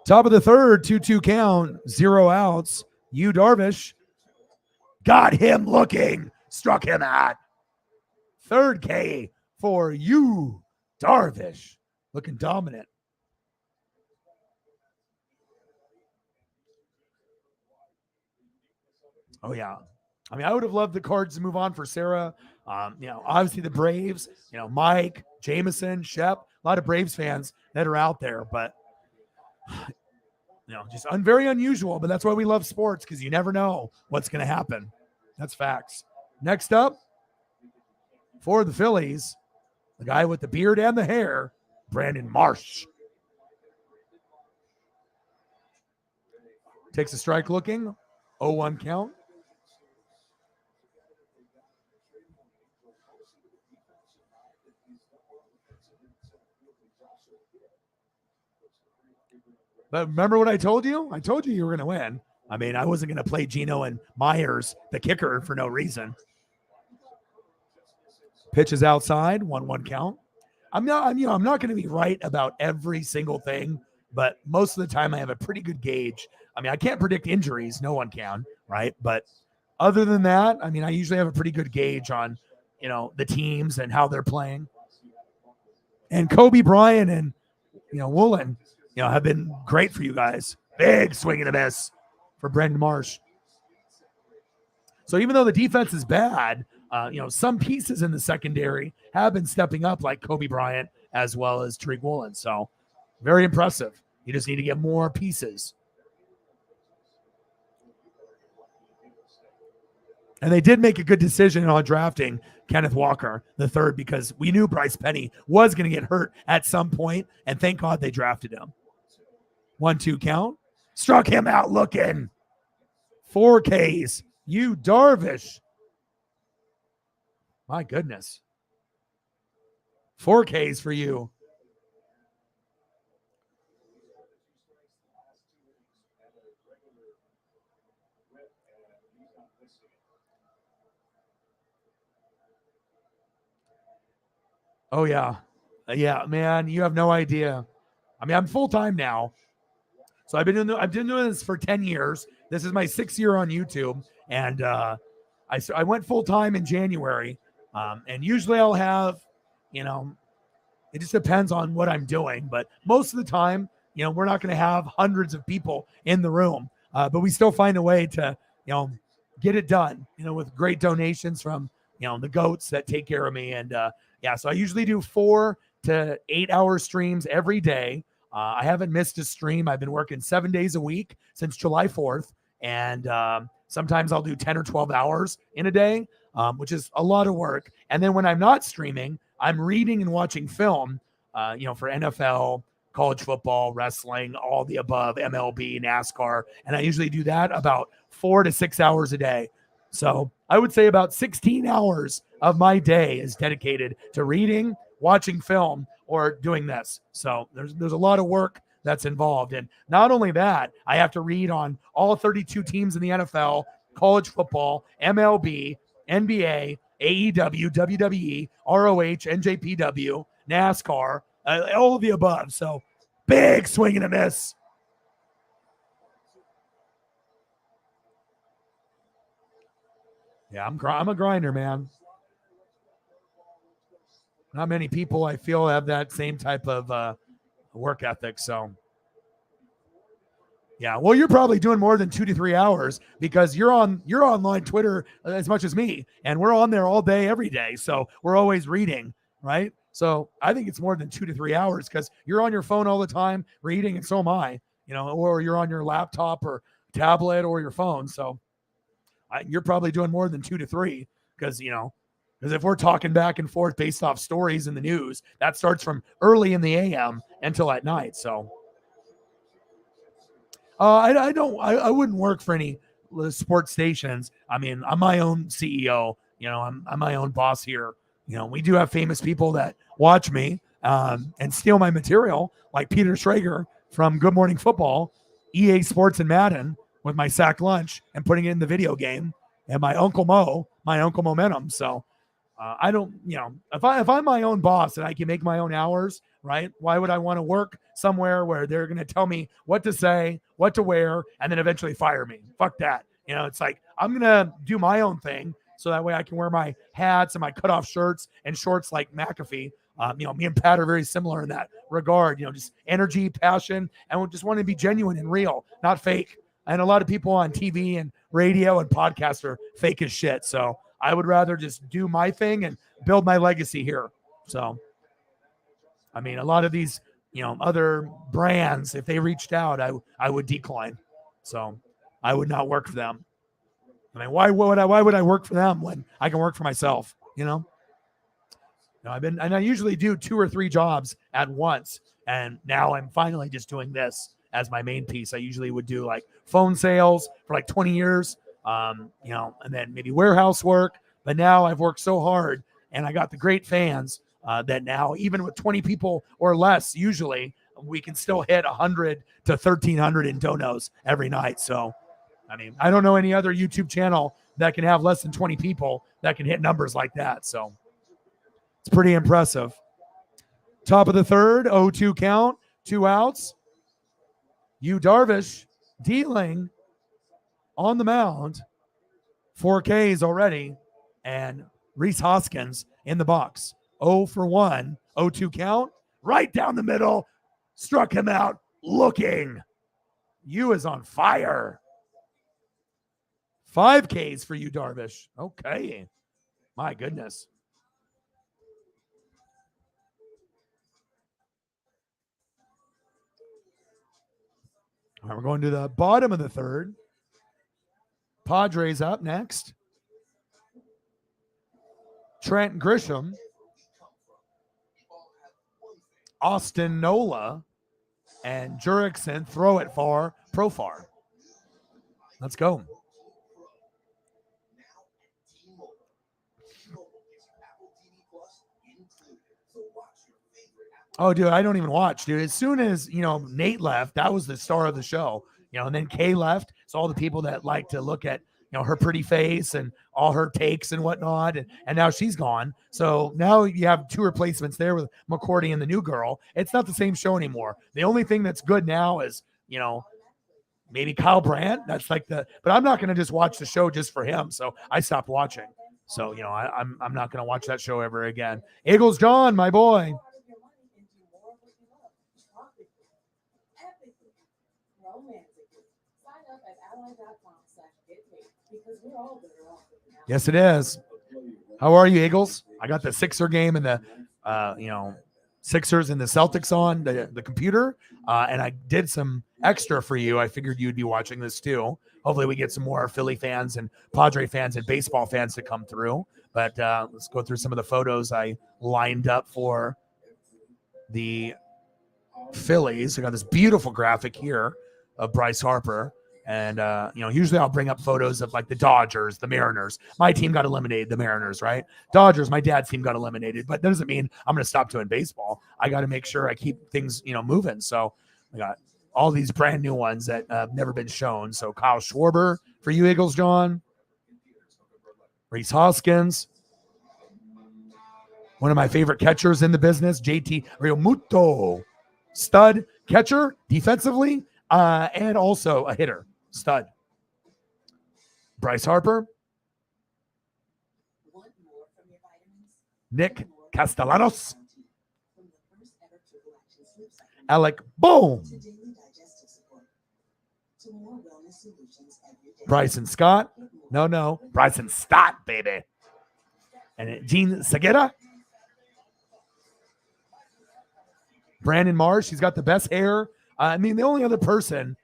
Top of the third, 2-2 count, 0 outs. Yu Darvish got him looking, struck him at Third K for you, Darvish. Looking dominant. Oh, yeah. I mean, I would have loved the Cards to move on for Sarah. Obviously the Braves, Mike, Jameson, Shep, a lot of Braves fans that are out there, but just very unusual. But that's why we love sports, because you never know what's going to happen. That's facts. Next up for the Phillies, the guy with the beard and the hair, Brandon Marsh. Takes a strike looking, 0-1 count. But remember what I told you? I told you were going to win. I mean, I wasn't going to play Gino and Myers, the kicker, for no reason. Pitches outside, 1-1 count. I'm not going to be right about every single thing, but most of the time I have a pretty good gauge. I mean, I can't predict injuries. No one can, right? But other than that, I mean, I usually have a pretty good gauge on, the teams and how they're playing. And Kobe Bryant and, Woolen, have been great for you guys. Big swing and a miss for Brandon Marsh. So even though the defense is bad, some pieces in the secondary have been stepping up, like Kobe Bryant as well as Tariq Woolen. So very impressive. You just need to get more pieces. And they did make a good decision on drafting Kenneth Walker III, because we knew Bryce Penny was going to get hurt at some point, and thank God they drafted him. 1-2 count. Struck him out looking. 4 Ks. You Darvish. My goodness. 4 Ks for you. Oh, yeah. Yeah, man, you have no idea. I mean, I'm full-time now. So I've been doing this for 10 years. This is my 6th year on YouTube. And I went full-time in January. And usually I'll have, it just depends on what I'm doing. But most of the time, we're not going to have hundreds of people in the room. But we still find a way to, get it done, with great donations from, the goats that take care of me. And so I usually do 4 to 8 hour streams every day. I haven't missed a stream. I've been working 7 days a week since July 4th. And sometimes I'll do 10 or 12 hours in a day, which is a lot of work. And then when I'm not streaming, I'm reading and watching film, for NFL, college football, wrestling, all the above, MLB, NASCAR. And I usually do that about 4 to 6 hours a day. So I would say about 16 hours of my day is dedicated to reading, watching film, or doing this. So there's a lot of work that's involved. And not only that, I have to read on all 32 teams in the NFL, college football, MLB, NBA, AEW, WWE, ROH, NJPW, NASCAR, all of the above. So big swing and a miss. Yeah, I'm a grinder, man. Not many people I feel have that same type of work ethic. So, yeah. Well, you're probably doing more than 2 to 3 hours, because you're online Twitter as much as me, and we're on there all day, every day. So we're always reading, right? So I think it's more than 2 to 3 hours, because you're on your phone all the time reading, and so am I. Or you're on your laptop or tablet or your phone. So you're probably doing more than 2 to 3, because if we're talking back and forth based off stories in the news, that starts from early in the AM until at night. So I wouldn't work for any sports stations. I mean, I'm my own CEO. I'm my own boss here. We do have famous people that watch me and steal my material, like Peter Schrager from Good Morning Football, EA Sports and Madden, with my sack lunch and putting it in the video game, and my Uncle Momentum. So I don't, if I'm my own boss and I can make my own hours, right? Why would I want to work somewhere where they're going to tell me what to say, what to wear, and then eventually fire me? Fuck that. It's like, I'm going to do my own thing, so that way I can wear my hats and my cutoff shirts and shorts like McAfee. Me and Pat are very similar in that regard. Just energy, passion, and we just want to be genuine and real, not fake. And a lot of people on TV and radio and podcasts are fake as shit. So I would rather just do my thing and build my legacy here. So, a lot of these, other brands, if they reached out, I would decline. So I would not work for them. Why would I work for them when I can work for myself? I usually do 2 or 3 jobs at once, and now I'm finally just doing this as my main piece. I usually would do like phone sales for like 20 years, and then maybe warehouse work. But now I've worked so hard, and I got the great fans that now, even with 20 people or less, usually we can still hit 100 to 1,300 in donos every night. So, I don't know any other YouTube channel that can have less than 20 people that can hit numbers like that. So it's pretty impressive. Top of the third, 0-2 count, 2 outs. Yu Darvish dealing on the mound, 4 Ks already, and Rhys Hoskins in the box. 0 for 1, 0-2 count, right down the middle, struck him out looking. Yu is on fire. 5 Ks for Yu Darvish. Okay. My goodness. All right, we're going to the bottom of the third. Padres up next. Trent Grisham, Austin Nola, and Jurickson throw it far, Profar. Let's go. Oh, dude, I don't even watch, dude. As soon as, Nate left, that was the star of the show, and then Kay left. So all the people that like to look at, her pretty face and all her takes and whatnot. And now she's gone. So now you have 2 replacements there with McCourty and the new girl. It's not the same show anymore. The only thing that's good now is, maybe Kyle Brandt. That's like but I'm not going to just watch the show just for him. So I stopped watching. So, I'm not going to watch that show ever again. Eagles John, my boy. Yes, it is. How are you, Eagles? I got the Sixer game and the, Sixers and the Celtics on the computer, and I did some extra for you. I figured you'd be watching this too. Hopefully we get some more Philly fans and Padre fans and baseball fans to come through. But let's go through some of the photos I lined up for the Phillies. I got this beautiful graphic here of Bryce Harper. And, usually I'll bring up photos of like the Dodgers, the Mariners. My team got eliminated, the Mariners, right? Dodgers, my dad's team got eliminated. But that doesn't mean I'm going to stop doing baseball. I got to make sure I keep things, moving. So I got all these brand new ones that have never been shown. So Kyle Schwarber for you, Eagles, John. Rhys Hoskins. One of my favorite catchers in the business, JT Realmuto. Stud catcher defensively and also a hitter. Stud. Bryce Harper. Nick Castellanos. Alec Bohm. Bryson Scott. No. Bryson Stott, baby. And Gene Segura. Brandon Marsh. He's got the best hair. The only other person,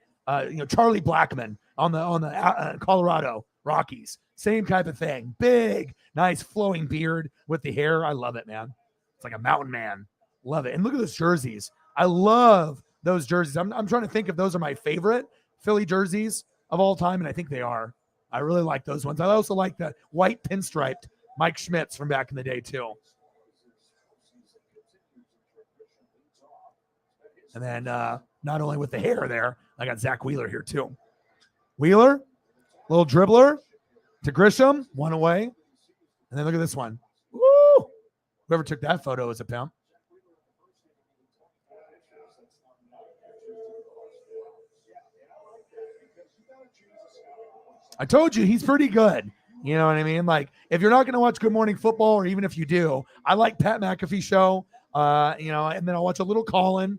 Charlie Blackmon on the Colorado Rockies. Same type of thing. Big, nice flowing beard with the hair. I love it, man. It's like a mountain man. Love it. And look at those jerseys. I love those jerseys. I'm trying to think if those are my favorite Philly jerseys of all time, and I think they are. I really like those ones. I also like the white pinstriped Mike Schmitz from back in the day, too. And then not only with the hair there, I got Zach Wheeler here too. Wheeler, little dribbler to Grisham, one away. And then look at this one. Woo! Whoever took that photo is a pimp. I told you he's pretty good. You know what I mean? Like, if you're not going to watch Good Morning Football, or even if you do, I like Pat McAfee show, and then I'll watch a little Colin,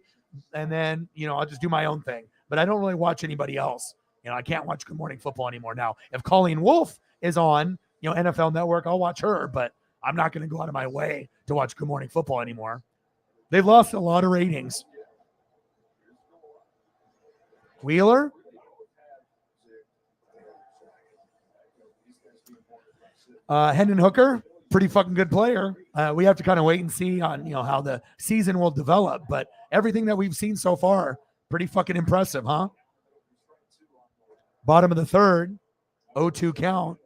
and then, I'll just do my own thing. But I don't really watch anybody else. I can't watch Good Morning Football anymore. Now, if Colleen Wolfe is on, NFL Network, I'll watch her, but I'm not going to go out of my way to watch Good Morning Football anymore. They've lost a lot of ratings. Wheeler? Hendon Hooker, pretty fucking good player. We have to kind of wait and see on, how the season will develop, but everything that we've seen so far, pretty fucking impressive, huh? Bottom of the third, 0-2 count.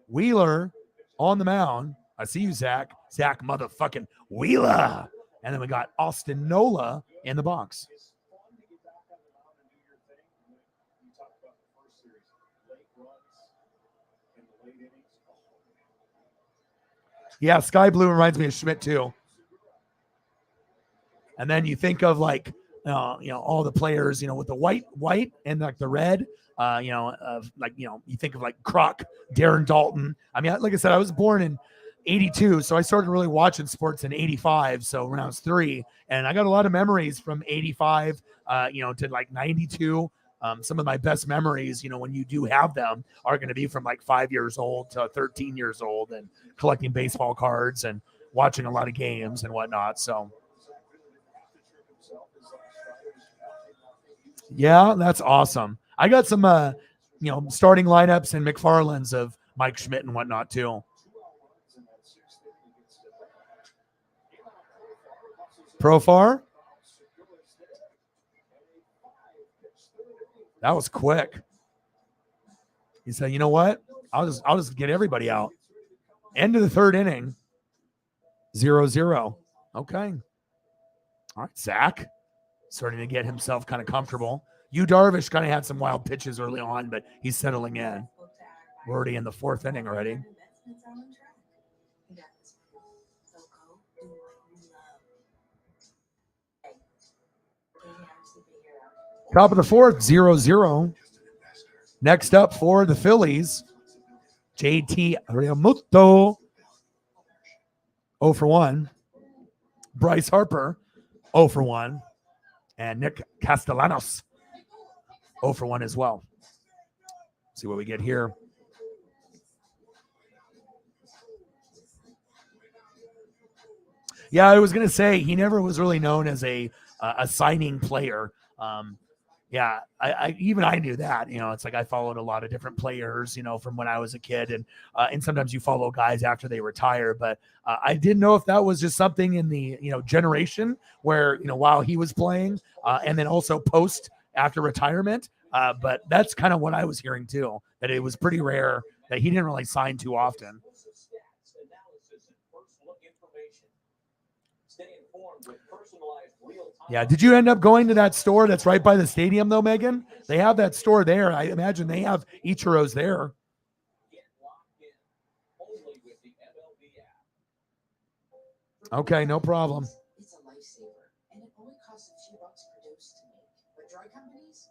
Wheeler on the mound. I see you, Zach. Zach motherfucking Wheeler. And then we got Austin Nola in the box. Yeah, Sky Blue reminds me of Schmidt too. And then you think of like, all the players, with the white and like the red, you think of like Croc, Darren Dalton. I mean, like I said, I was born in 82, so I started really watching sports in 85. So when I was 3, and I got a lot of memories from 85, to like 92. Some of my best memories, when you do have them, are going to be from like 5 years old to 13 years old, and collecting baseball cards and watching a lot of games and whatnot. So, yeah, that's awesome. I got some, starting lineups and McFarland's of Mike Schmidt and whatnot too. Profar. That was quick. He said, "You know what? I'll just get everybody out." End of the third inning. 0-0. Okay. All right, Zach starting to get himself kind of comfortable. Yu Darvish kind of had some wild pitches early on, but he's settling in. We're already in the 4th inning already. Top of the 4th, 0-0. Next up for the Phillies, JT Realmuto, 0 for 1. Bryce Harper, 0 for 1. And Nick Castellanos, 0 for 1 as well. See what we get here. Yeah, I was going to say, he never was really known as a signing player. Yeah, I knew that, it's like I followed a lot of different players, from when I was a kid, and sometimes you follow guys after they retire, but I didn't know if that was just something in the, generation where, while he was playing, and then also post after retirement. But that's kind of what I was hearing too, that it was pretty rare that he didn't really sign too often. Yeah, did you end up going to that store that's right by the stadium though, Megan? They have that store there. I imagine they have Ichiro's there. Okay, no problem. It's a lifesaver, and it only costs a few bucks produced to make. But drug companies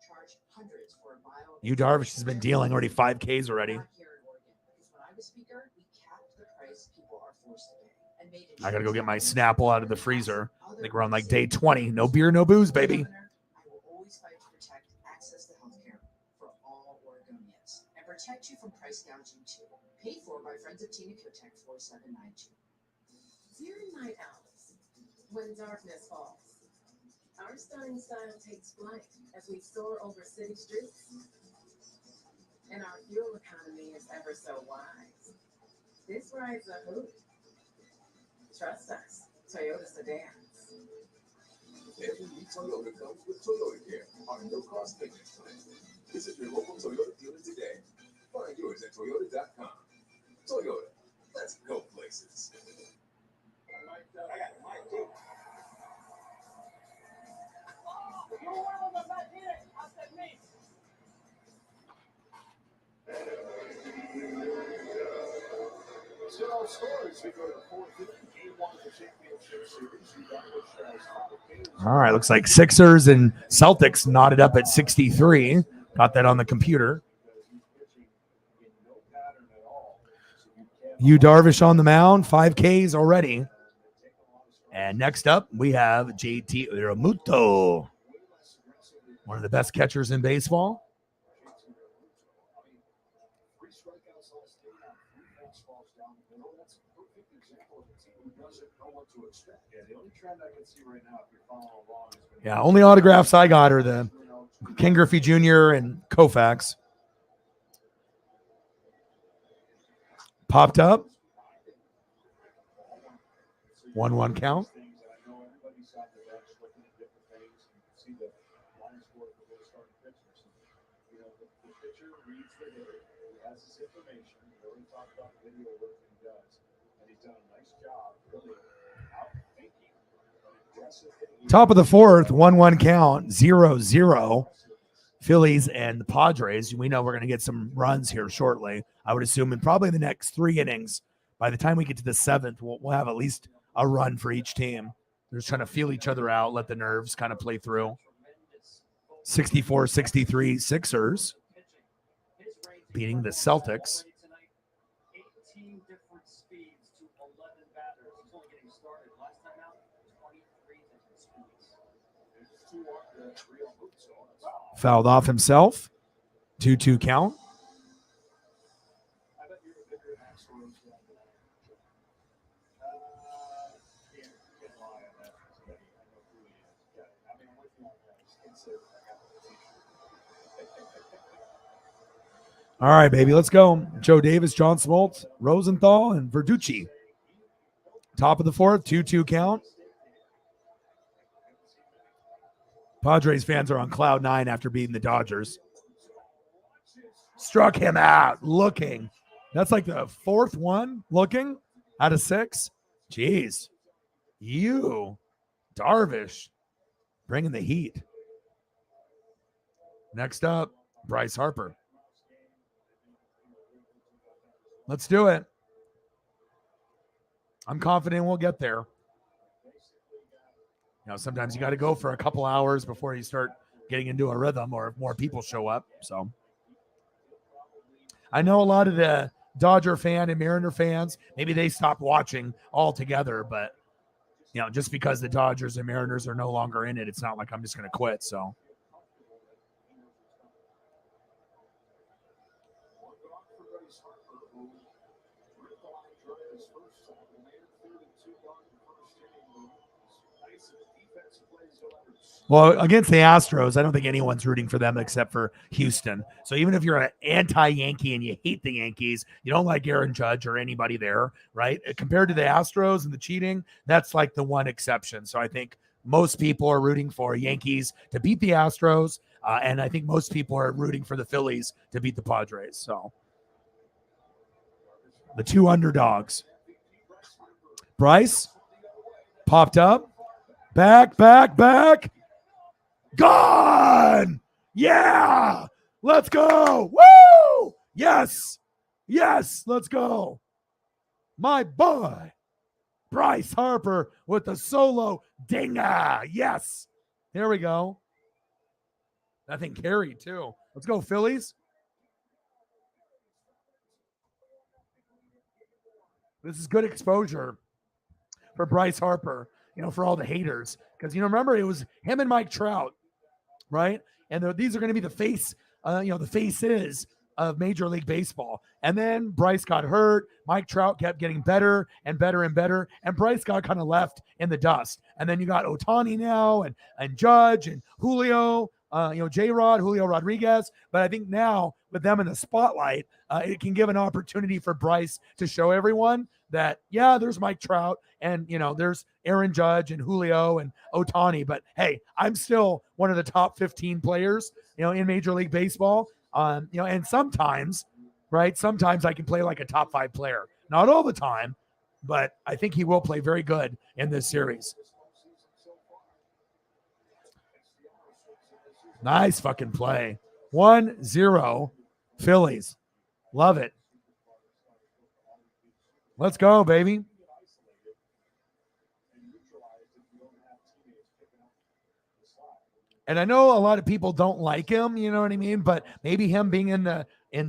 charge hundreds for a vial. Yu Darvish has been dealing already 5Ks already. Here in Oregon, because when I was speaker, we capped the price people are forced to pay and made it. I gotta go get my Snapple out of the freezer. I think we're on like day 20. No beer, no booze, baby. I will always fight to protect access to healthcare for all Oregonians and protect you from price gouging too. Paid for by Friends of Tina Kotek 4792. During night owls, when darkness falls, our stunning style takes flight as we soar over city streets, and our fuel economy is ever so wise. This ride's a hoot. Trust us, Toyota sedans. Every new Toyota comes with Toyota Care, our no-cost maintenance plan. Visit your local Toyota dealer today. Find yours at Toyota.com. Toyota, let's go places. I got it, Mike, too. Zero scores. We go to the 4th inning. Game 1 of the championship series. All right, looks like Sixers and Celtics knotted up at 63. Got that on the computer. Yu Darvish on the mound, 5 Ks already. And next up, we have JT Realmuto, one of the best catchers in baseball. Yeah, only autographs I got are the Ken Griffey Jr. and Koufax. Popped up. 1-1 count. Top of the fourth, 1-1 count, 0-0. Phillies and the Padres. We know we're going to get some runs here shortly. I would assume in probably the next 3 innings. By the time we get to the 7th, we'll have at least a run for each team. They're just trying to feel each other out, let the nerves kind of play through. 64-63 Sixers beating the Celtics. Fouled off himself. 2-2 count. All right, baby, let's go. Joe Davis, John Smoltz, Rosenthal, and Verducci. Top of the fourth, 2-2 count. Padres fans are on cloud 9 after beating the Dodgers. Struck him out, looking. That's like the 4th one, looking, out of 6. Jeez. You, Darvish, bringing the heat. Next up, Bryce Harper. Let's do it. I'm confident we'll get there. You know, sometimes you got to go for a couple hours before you start getting into a rhythm or more people show up. So I know a lot of the Dodger fan and Mariner fans, maybe they stopped watching altogether, but you know, just because the Dodgers and Mariners are no longer in it, it's not like I'm just going to quit. So well, against the Astros, I don't think anyone's rooting for them except for Houston. So even if you're an anti-Yankee and you hate the Yankees, you don't like Aaron Judge or anybody there, right? Compared to the Astros and the cheating, that's like the one exception. So I think most people are rooting for Yankees to beat the Astros, and I think most people are rooting for the Phillies to beat the Padres. So the 2 underdogs. Bryce popped up. Back. Gone! Yeah! Let's go! Woo! Yes! Let's go. My boy, Bryce Harper with the solo dinger. Yes! There we go. That thing carried, too. Let's go, Phillies. This is good exposure for Bryce Harper, you know, for all the haters. Because, you know, remember, it was him and Mike Trout, right? And these are going to be the face, the faces of Major League Baseball. And then Bryce got hurt. Mike Trout kept getting better and better and better. And Bryce got kind of left in the dust. And then you got Ohtani now and Judge and Julio, J-Rod, Julio Rodriguez. But I think now with them in the spotlight, it can give an opportunity for Bryce to show everyone that, yeah, there's Mike Trout and, you know, there's Aaron Judge and Julio and Ohtani. But, hey, I'm still one of the top 15 players, you know, in Major League Baseball. And sometimes I can play like a top 5 player. Not all the time, but I think he will play very good in this series. Nice fucking play. 1-0 Phillies. Love it. Let's go, baby. And I know a lot of people don't like him, you know what I mean? But maybe him being in the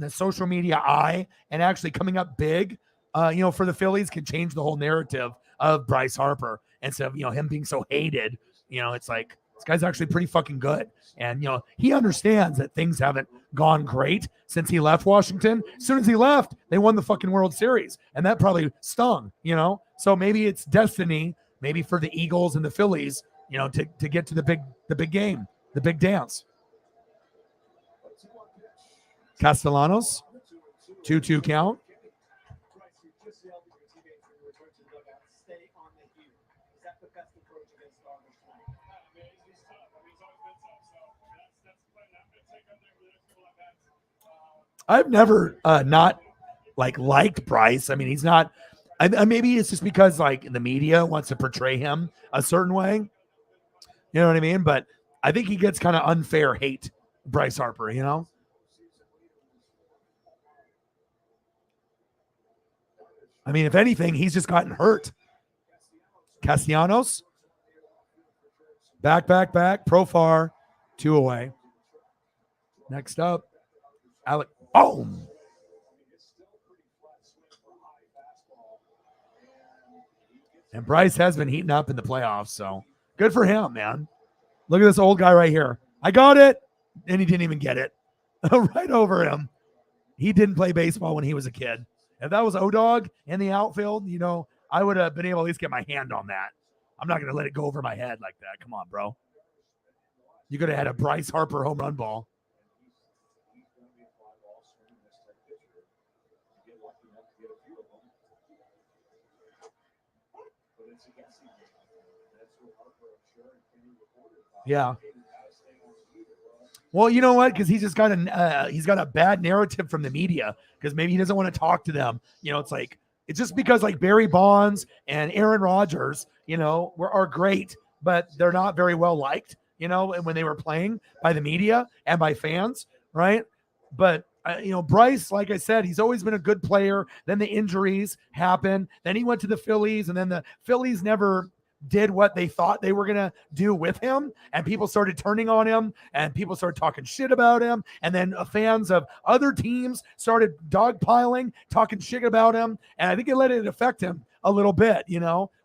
social media eye and actually coming up big, for the Phillies could change the whole narrative of Bryce Harper instead of, him being so hated. It's like, this guy's actually pretty fucking good. And, he understands that things haven't gone great since he left Washington. As soon as he left, they won the fucking World Series. And that probably stung, So maybe it's destiny, maybe for the Eagles and the Phillies, to get to the big game, the big dance. Castellanos, 2-2 count. I've never not liked Bryce. I mean, he's not. Maybe it's just because the media wants to portray him a certain way. You know what I mean? But I think he gets kind of unfair hate, Bryce Harper. I mean, if anything, he's just gotten hurt. Castellanos, back, Profar, 2 away. Next up, Alec. Boom. And Bryce has been heating up in the playoffs, so good for him, man. Look at this old guy right here. I got it, and he didn't even get it. Right over him. He didn't play baseball when he was a kid. If that was O-Dog in the outfield, I would have been able to at least get my hand on that. I'm not going to let it go over my head like that. Come on, bro. You could have had a Bryce Harper home run ball. Yeah. Well, you know what? Because he's just got a bad narrative from the media because maybe he doesn't want to talk to them. It's just because Barry Bonds and Aaron Rodgers, are great, but they're not very well liked, when they were playing by the media and by fans, right? But Bryce, like I said, he's always been a good player. Then the injuries happened. Then he went to the Phillies, and then the Phillies never did what they thought they were going to do with him, and people started turning on him, and people started talking shit about him, and then fans of other teams started dogpiling, talking shit about him, and I think it let it affect him a little bit,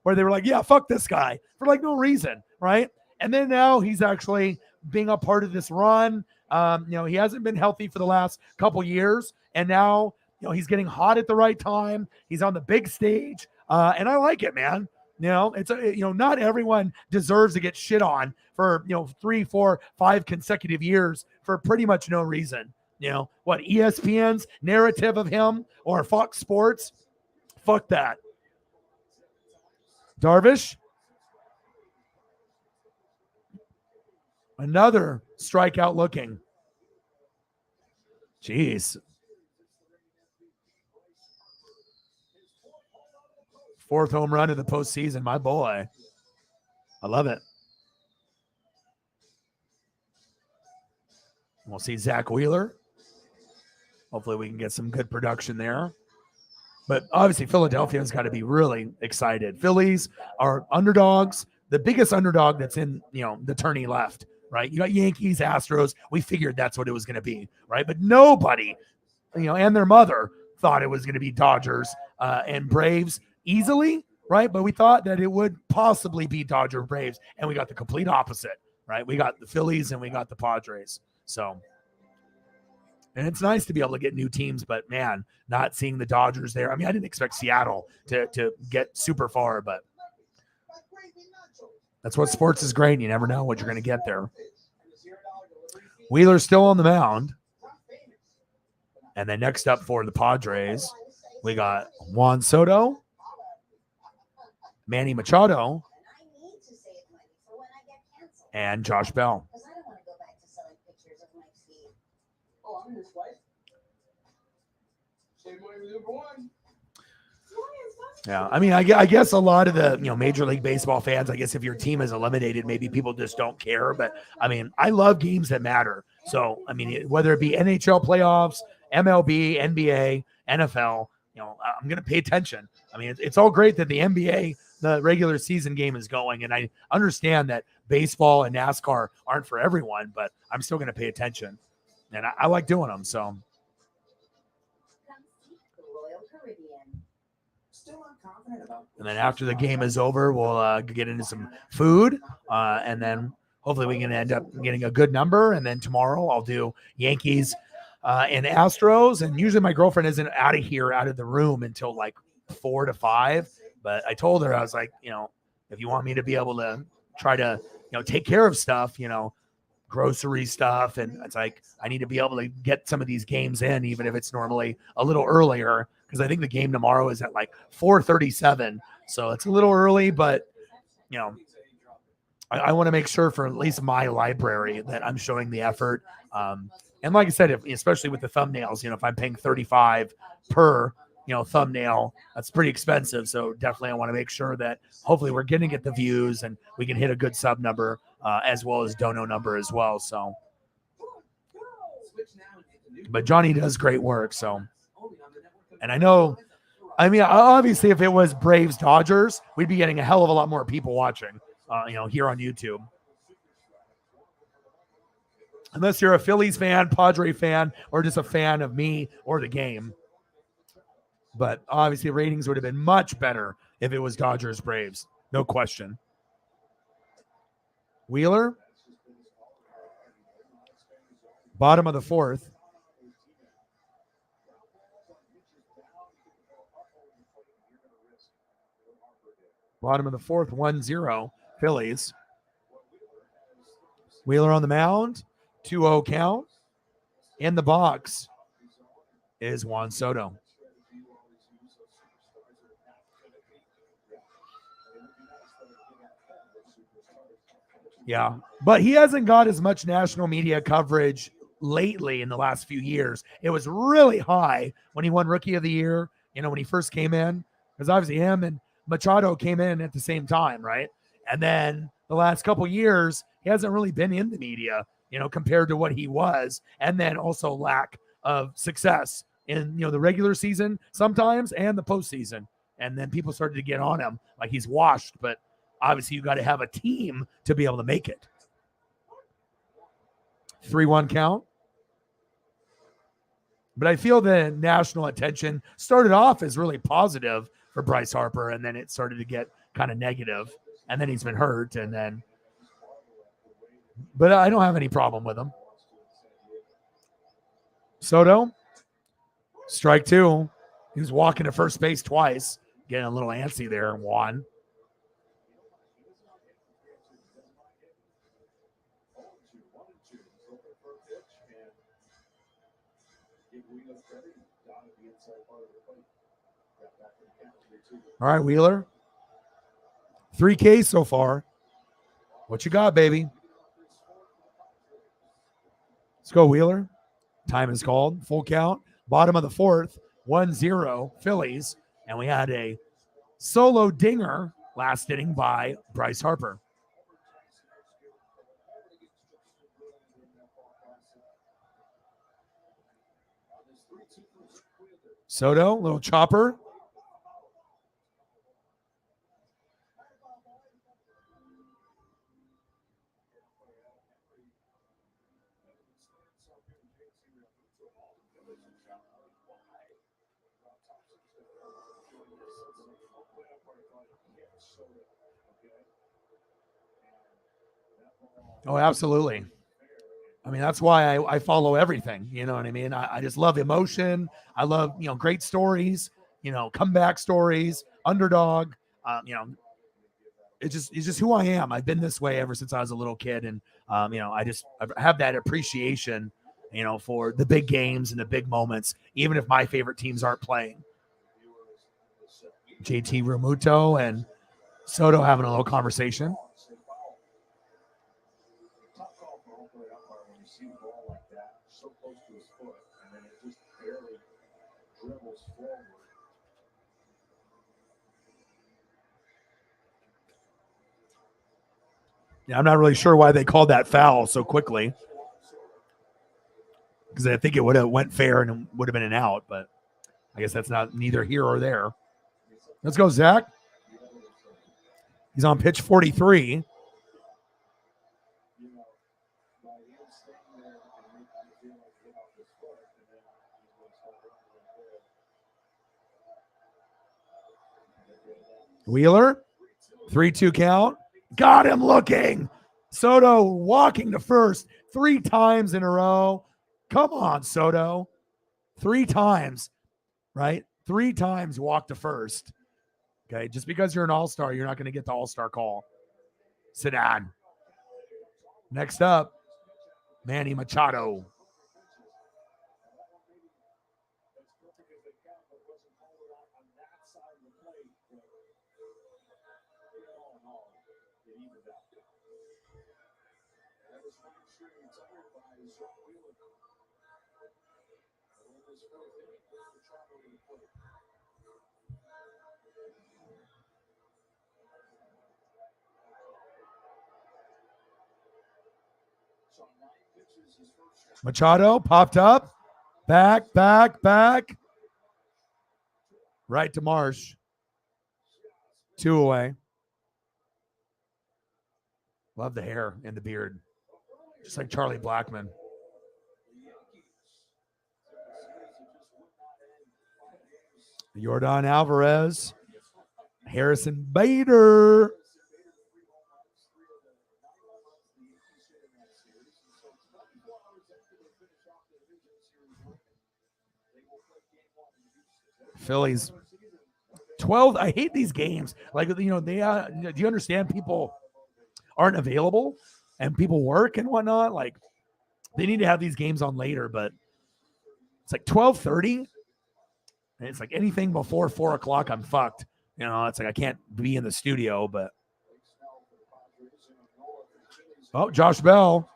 where they were like, yeah, fuck this guy, for no reason, right? And then now he's actually being a part of this run. He hasn't been healthy for the last couple years, and now, he's getting hot at the right time. He's on the big stage, and I like it, man. It's not everyone deserves to get shit on for 3, 4, 5 consecutive years for pretty much no reason. What, ESPN's narrative of him or Fox Sports? Fuck that. Darvish, another strikeout looking. Jeez. 4th home run of the postseason, my boy. I love it. We'll see Zach Wheeler. Hopefully we can get some good production there. But obviously Philadelphia's got to be really excited. Phillies are underdogs, the biggest underdog that's in, the tourney left, right? You got Yankees, Astros. We figured that's what it was going to be, right? But nobody, and their mother thought it was going to be Dodgers and Braves easily, right? But we thought that it would possibly be Dodger Braves, and we got the complete opposite, right? We got the Phillies and we got the Padres. So, and it's nice to be able to get new teams, but man, not seeing the Dodgers there. I mean, I didn't expect Seattle to get super far, but that's what sports is great. You never know what you're going to get there. Wheeler's still on the mound. And then next up for the Padres, we got Juan Soto, Manny Machado, and Josh Bell. Yeah, I mean, I guess a lot of the Major League Baseball fans, I guess if your team is eliminated, maybe people just don't care. But I mean, I love games that matter. So I mean, whether it be NHL playoffs, MLB, NBA, NFL, I'm going to pay attention. I mean, it's all great that the NBA, the regular season game, is going, and I understand that baseball and NASCAR aren't for everyone, but I'm still going to pay attention, and I like doing them. So. Still not confident about. And then after the game is over, we'll get into some food, and then hopefully we can end up getting a good number. And then tomorrow I'll do Yankees and Astros. And usually my girlfriend isn't out of the room until like 4 to 5. But I told her, I was like, if you want me to be able to try to, take care of stuff, grocery stuff. And it's like, I need to be able to get some of these games in, even if it's normally a little earlier, because I think the game tomorrow is at like 4:37. So it's a little early, but I want to make sure for at least my library that I'm showing the effort. And like I said, especially with the thumbnails, if I'm paying 35 per, thumbnail, that's pretty expensive. So definitely I want to make sure that hopefully we're getting at the views and we can hit a good sub number as well as dono number as well. So, but Johnny does great work. So, and I know, obviously if it was Braves Dodgers, we'd be getting a hell of a lot more people watching, here on YouTube. Unless you're a Phillies fan, Padre fan, or just a fan of me or the game. But obviously ratings would have been much better if it was Dodgers Braves. No question. Wheeler. Bottom of the fourth. Bottom of the fourth, 1-0 Phillies. Wheeler on the mound. 2-0 count. In the box is Juan Soto. Yeah, but he hasn't got as much national media coverage lately in the last few years. It was really high when he won Rookie of the Year, when he first came in, because obviously him and Machado came in at the same time, right? And then the last couple years, he hasn't really been in the media, compared to what he was. And then also lack of success in, the regular season sometimes and the postseason. And then people started to get on him like he's washed, but obviously you got to have a team to be able to make it. 3-1 count. But I feel the national attention started off as really positive for Bryce Harper, and then it started to get kind of negative, and then he's been hurt, but I don't have any problem with him. Soto, strike 2. He was walking to first base twice, getting a little antsy there, Juan. All right, Wheeler. 3 Ks so far. What you got, baby? Let's go, Wheeler. Time is called. Full count. Bottom of the fourth. 1-0 Phillies. And we had a solo dinger last inning by Bryce Harper. Soto, little chopper. Oh, absolutely. I mean, that's why I follow everything. You know what I mean? I just love emotion. I love, great stories, comeback stories, underdog. It's just who I am. I've been this way ever since I was a little kid. And, I have that appreciation, for the big games and the big moments, even if my favorite teams aren't playing. JT Realmuto and Soto having a little conversation. Yeah, I'm not really sure why they called that foul so quickly, because I think it would have went fair and it would have been an out, but I guess that's neither here or there. Let's go, Zach. He's on pitch 43. Wheeler, 3-2 count. Got him looking. Soto walking to first 3 times in a row. Come on, Soto. 3 times, right? 3 times walk to first. Okay, just because you're an all-star, you're not going to get the all-star call. Sit down. Next up, Manny Machado. Machado popped up. Back. Right to Marsh. 2 away. Love the hair and the beard. Just like Charlie Blackmon. Yordan Alvarez. Harrison Bader. Phillies 12. I hate these games. Like, they do you understand people aren't available and people work and whatnot? Like, they need to have these games on later, but it's like 12:30. And it's like anything before 4 o'clock, I'm fucked. It's like I can't be in the studio, but Josh Bell.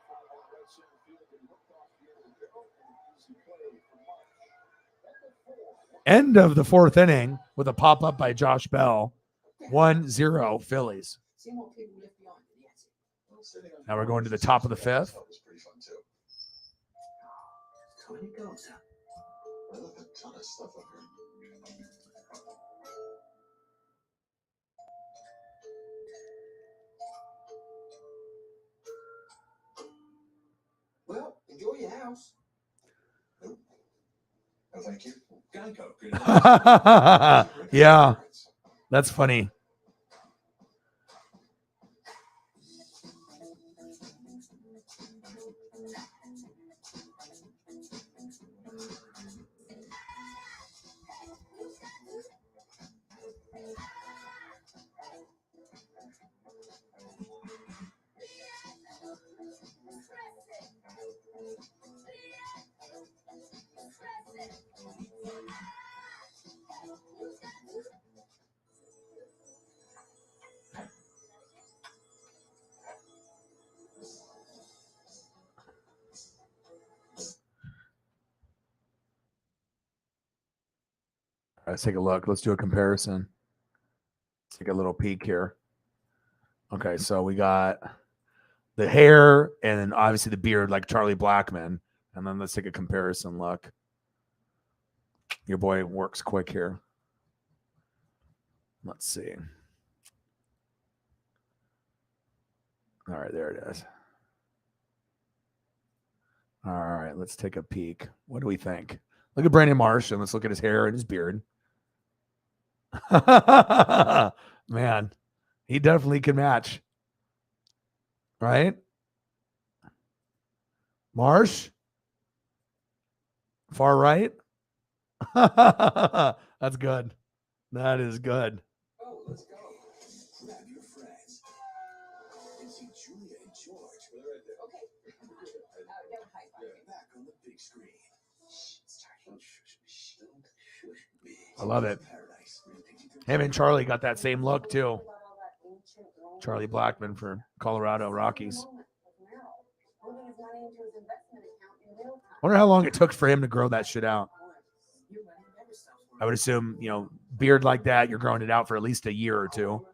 End of the 4th inning with a pop-up by Josh Bell. 1-0 Phillies. Now we're going to the top of the 5th. Well, enjoy your house. No, thank you. Geico. Yeah, that's funny. Let's take a look. Let's do a comparison. Let's take a little peek here. Okay, so we got the hair and then obviously the beard like Charlie Blackmon. And then let's take a comparison look. Your boy works quick here. Let's see. All right, there it is. All right, let's take a peek. What do we think? Look at Brandon Marsh and let's look at his hair and his beard. Man, he definitely can match. Right? Marsh? Far right? That's good. That is good. Oh, let's go. Grab your friends. And see Julia and George. They're right there. Okay. Don't hype on me. Back on the big screen. Don't shush me. I love it. Paradise. Him and Charlie got that same look too. Charlie Blackmon for Colorado Rockies. Wonder how long it took for him to grow that shit out. I would assume, beard like that, you're growing it out for at least a year or two.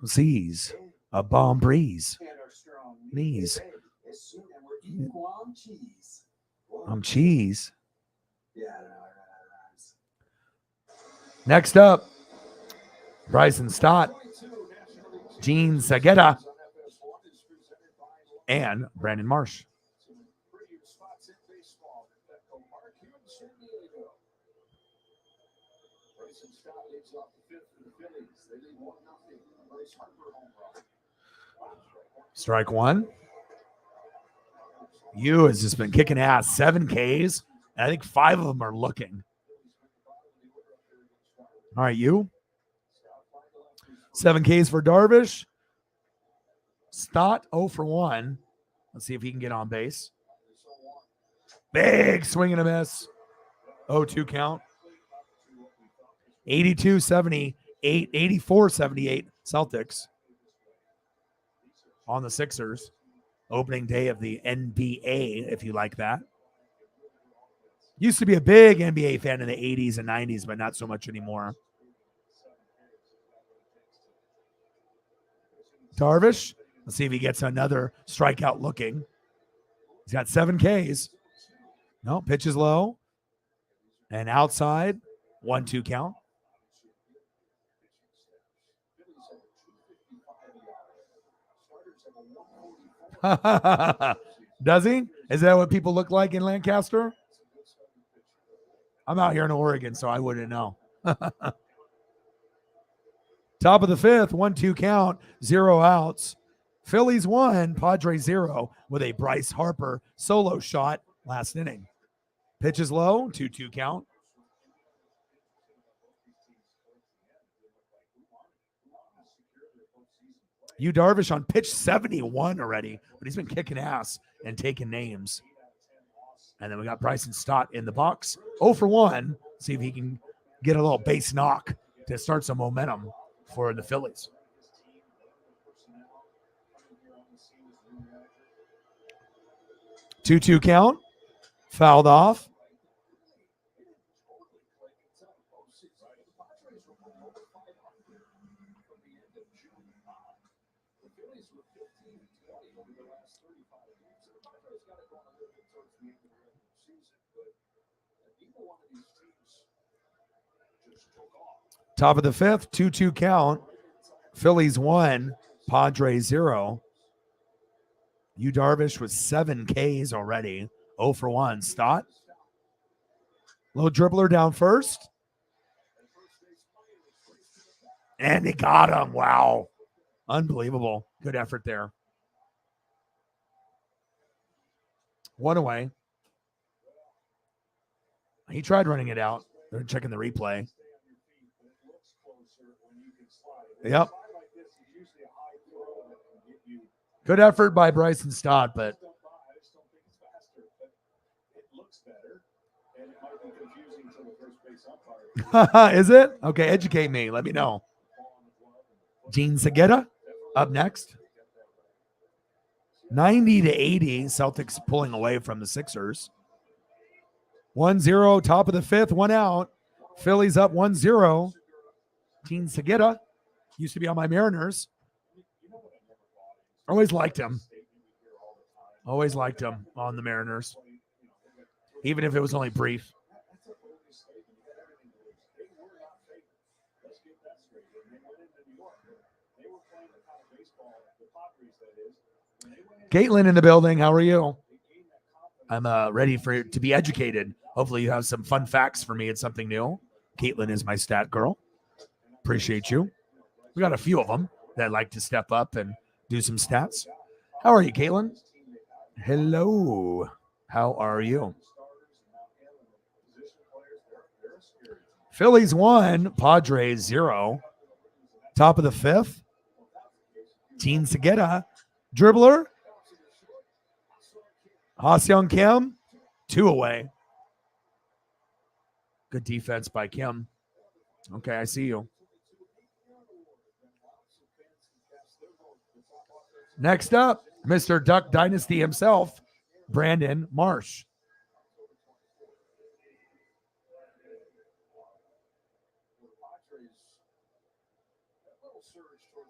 Seas, a bomb breeze. Knees. I'm cheese. Next up, Bryson Stott, Gene Sagetta, and Brandon Marsh. Bryson Stott leads off the fifth for the Phillies. They lead 1-0. Bryce Harper home run. Strike one. You has just been kicking ass. 7 Ks. And I think 5 of them are looking. All right, you. 7 Ks for Darvish. Stott 0 for 1. Let's see if he can get on base. Big swing and a miss. 0-2 count. 82-78, 84-78 Celtics on the Sixers. Opening day of the NBA, if you like that. Used to be a big NBA fan in the 80s and 90s, but not so much anymore. Darvish, let's see if he gets another strikeout looking. He's got 7 Ks. No, pitch is low. And outside, 1-2 count. Does he? Is that what people look like in Lancaster? I'm out here in Oregon, so I wouldn't know. Top of the fifth, 1-2 count, 0 outs. Phillies 1, Padres 0 with a Bryce Harper solo shot last inning. Pitch is low, 2-2 count. Yu Darvish on pitch 71 already, but he's been kicking ass and taking names. And then we got Bryson Stott in the box. 0 for 1. See if he can get a little base knock to start some momentum for the Phillies. Two count. Fouled off. Top of the fifth, 2-2 count. Phillies 1, Padres 0. Yu Darvish with 7 Ks already. 0 for 1. Stott. Little dribbler down first. And he got him. Wow. Unbelievable. Good effort there. 1 away. He tried running it out. They're checking the replay. Yep. Good effort by Bryson Stott, but is it? Okay, educate me. Let me know. Gene Segura up next. 90-80, Celtics pulling away from the Sixers. 1-0, top of the fifth, 1 out. Phillies up 1-0. Gene Segura used to be on my Mariners. Always liked him. Always liked him on the Mariners. Even if it was only brief. Caitlin in the building. How are you? I'm ready for to be educated. Hopefully you have some fun facts for me and something new. Caitlin is my stat girl. Appreciate you. We got a few of them that like to step up and do some stats. How are you, Caitlin? Hello. How are you? Phillies 1, Padres 0. Top of the fifth. Gene Segura. Dribbler. Ha-Seong Kim. 2 away. Good defense by Kim. Okay, I see you. Next up, Mr. Duck Dynasty himself, Brandon Marsh.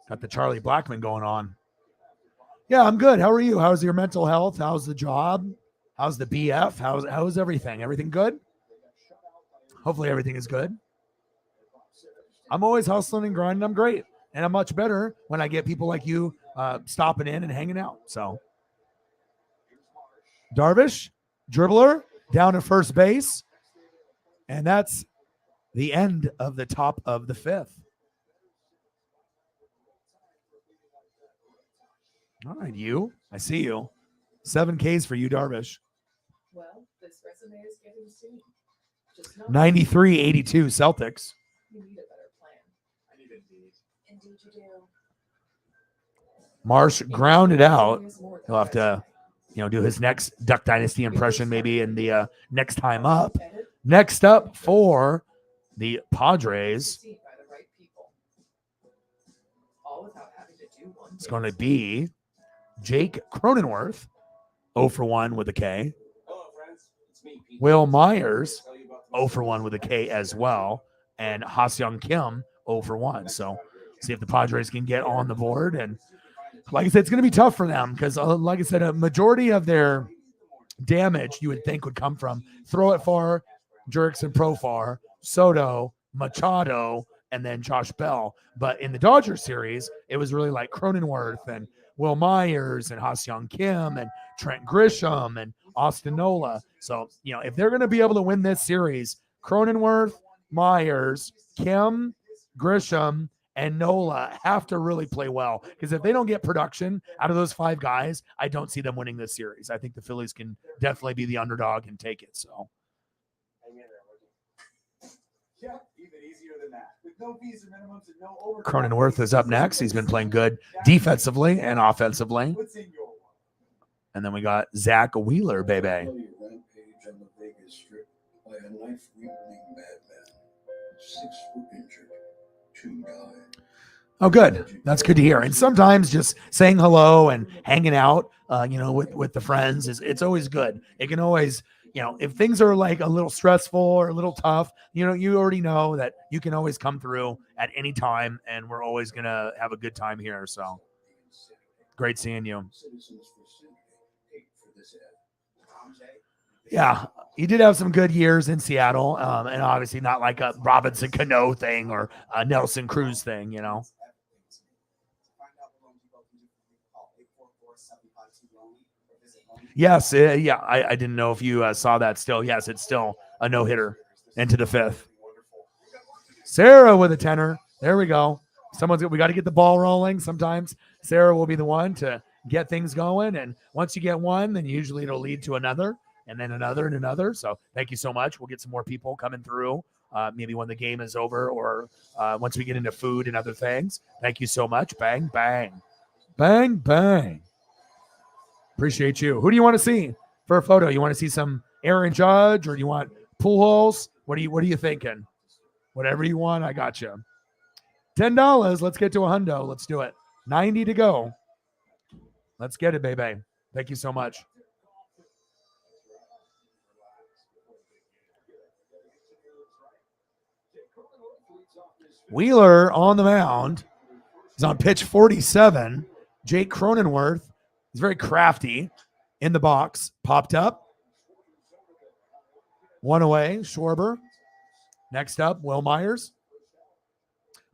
Got the Charlie Blackmon going on. Yeah, I'm good. How are you? How's your mental health? How's the job? How's the BF? How's everything? Everything good? Hopefully everything is good. I'm always hustling and grinding. I'm great. And I'm much better when I get people like you stopping in and hanging out. So Darvish, dribbler, down to first base. And that's the end of the top of the fifth. All right, you. I see you. 7 Ks for you, Darvish. Well, this resume is getting seen. Just know 93-82 Celtics. you need a better plan. I need Indeed. Indeed you do. Marsh grounded out. There's more than He'll have to, do his next Duck Dynasty impression maybe in the next time up. Edit, Next up for the Padres, seen by the right people. All without having to do one it's thing. going to be Jake Cronenworth, 0 for 1 with a K. Hello, friends. It's me, Pete. Will Myers, Tell you about the 0 for 1 with a K as well. And Ha-Seong Kim, 0 for 1. So see if the Padres can get on the board. And like I said, it's going to be tough for them because, like I said, a majority of their damage you would think would come from throw it far, Jurickson Profar, Soto, Machado, and then Josh Bell. But in the Dodgers series, it was really like Cronenworth and Will Myers and Ha-Seong Kim and Trent Grisham and Austin Nola. So, if they're going to be able to win this series, Cronenworth, Myers, Kim, Grisham, and Nola have to really play well. Because if they don't get production out of those 5 guys, I don't see them winning this series. I think the Phillies can definitely be the underdog and take it. So, Yeah, even easier than that. With no fees or minimums and no over. Cronenworth is up next. He's been playing good defensively and offensively. What's in your one? And then we got Zach Wheeler, baby. Rampage on the Vegas Strip by a knife-wielding madman. 6 were injured, 2 died. Oh, good. That's good to hear. And sometimes just saying hello and hanging out, with the friends it's always good. It can always, if things are like a little stressful or a little tough, you already know that you can always come through at any time, and we're always going to have a good time here. So great seeing you. Citizens for Saturday paid for this ad. Yeah, he did have some good years in Seattle, and obviously not like a Robinson Cano thing or a Nelson Cruz thing, Yes, I didn't know if you saw that still. Yes, it's still a no-hitter into the 5th. Sarah with a tenor. There we go. We got to get the ball rolling. Sometimes Sarah will be the one to get things going, and once you get one, then usually it'll lead to another, and then another and another. So thank you so much. We'll get some more people coming through, maybe when the game is over or once we get into food and other things. Thank you so much. Bang, bang. Bang, bang. Appreciate you. Who do you want to see for a photo? You want to see some Aaron Judge, or do you want Pujols? What are you thinking? Whatever you want, I got you. $10. Let's get to a hundo. Let's do it. 90 to go. Let's get it, baby. Thank you so much. Wheeler on the mound. He's on pitch 47. Jake Cronenworth. He's very crafty in the box. Popped up. 1 away. Schwarber. Next up, Will Myers.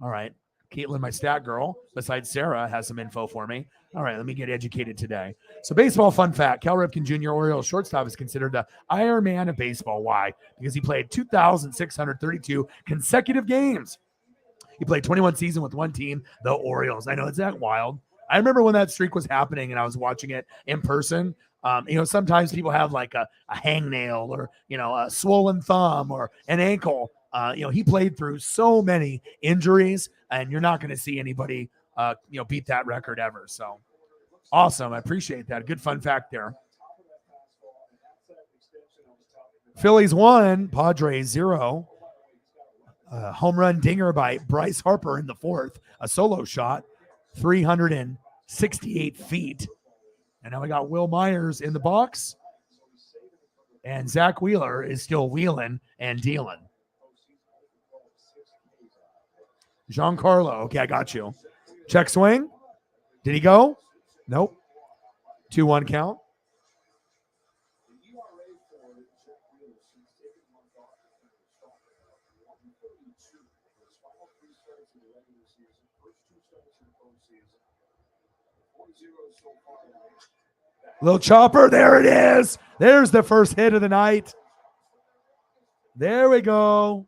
All right. Caitlin, my stat girl, besides Sarah, has some info for me. All right, let me get educated today. So baseball fun fact, Cal Ripken Jr. Orioles shortstop is considered the Iron Man of baseball. Why? Because he played 2,632 consecutive games. He played 21 seasons with one team, the Orioles. I know, it's that wild. I remember when that streak was happening and I was watching it in person. Sometimes people have like a hangnail or, a swollen thumb or an ankle. He played through so many injuries, and you're not going to see anybody, beat that record ever. So awesome. I appreciate that. Good fun fact there. Phillies 1, Padres 0. Home run dinger by Bryce Harper in the 4th. A solo shot, 368 feet. And now we got Will Myers in the box. And Zach Wheeler is still wheeling and dealing. Giancarlo. Okay, I got you. Check swing. Did he go? Nope. 2-1 count. Little chopper. There it is. There's the first hit of the night. There we go.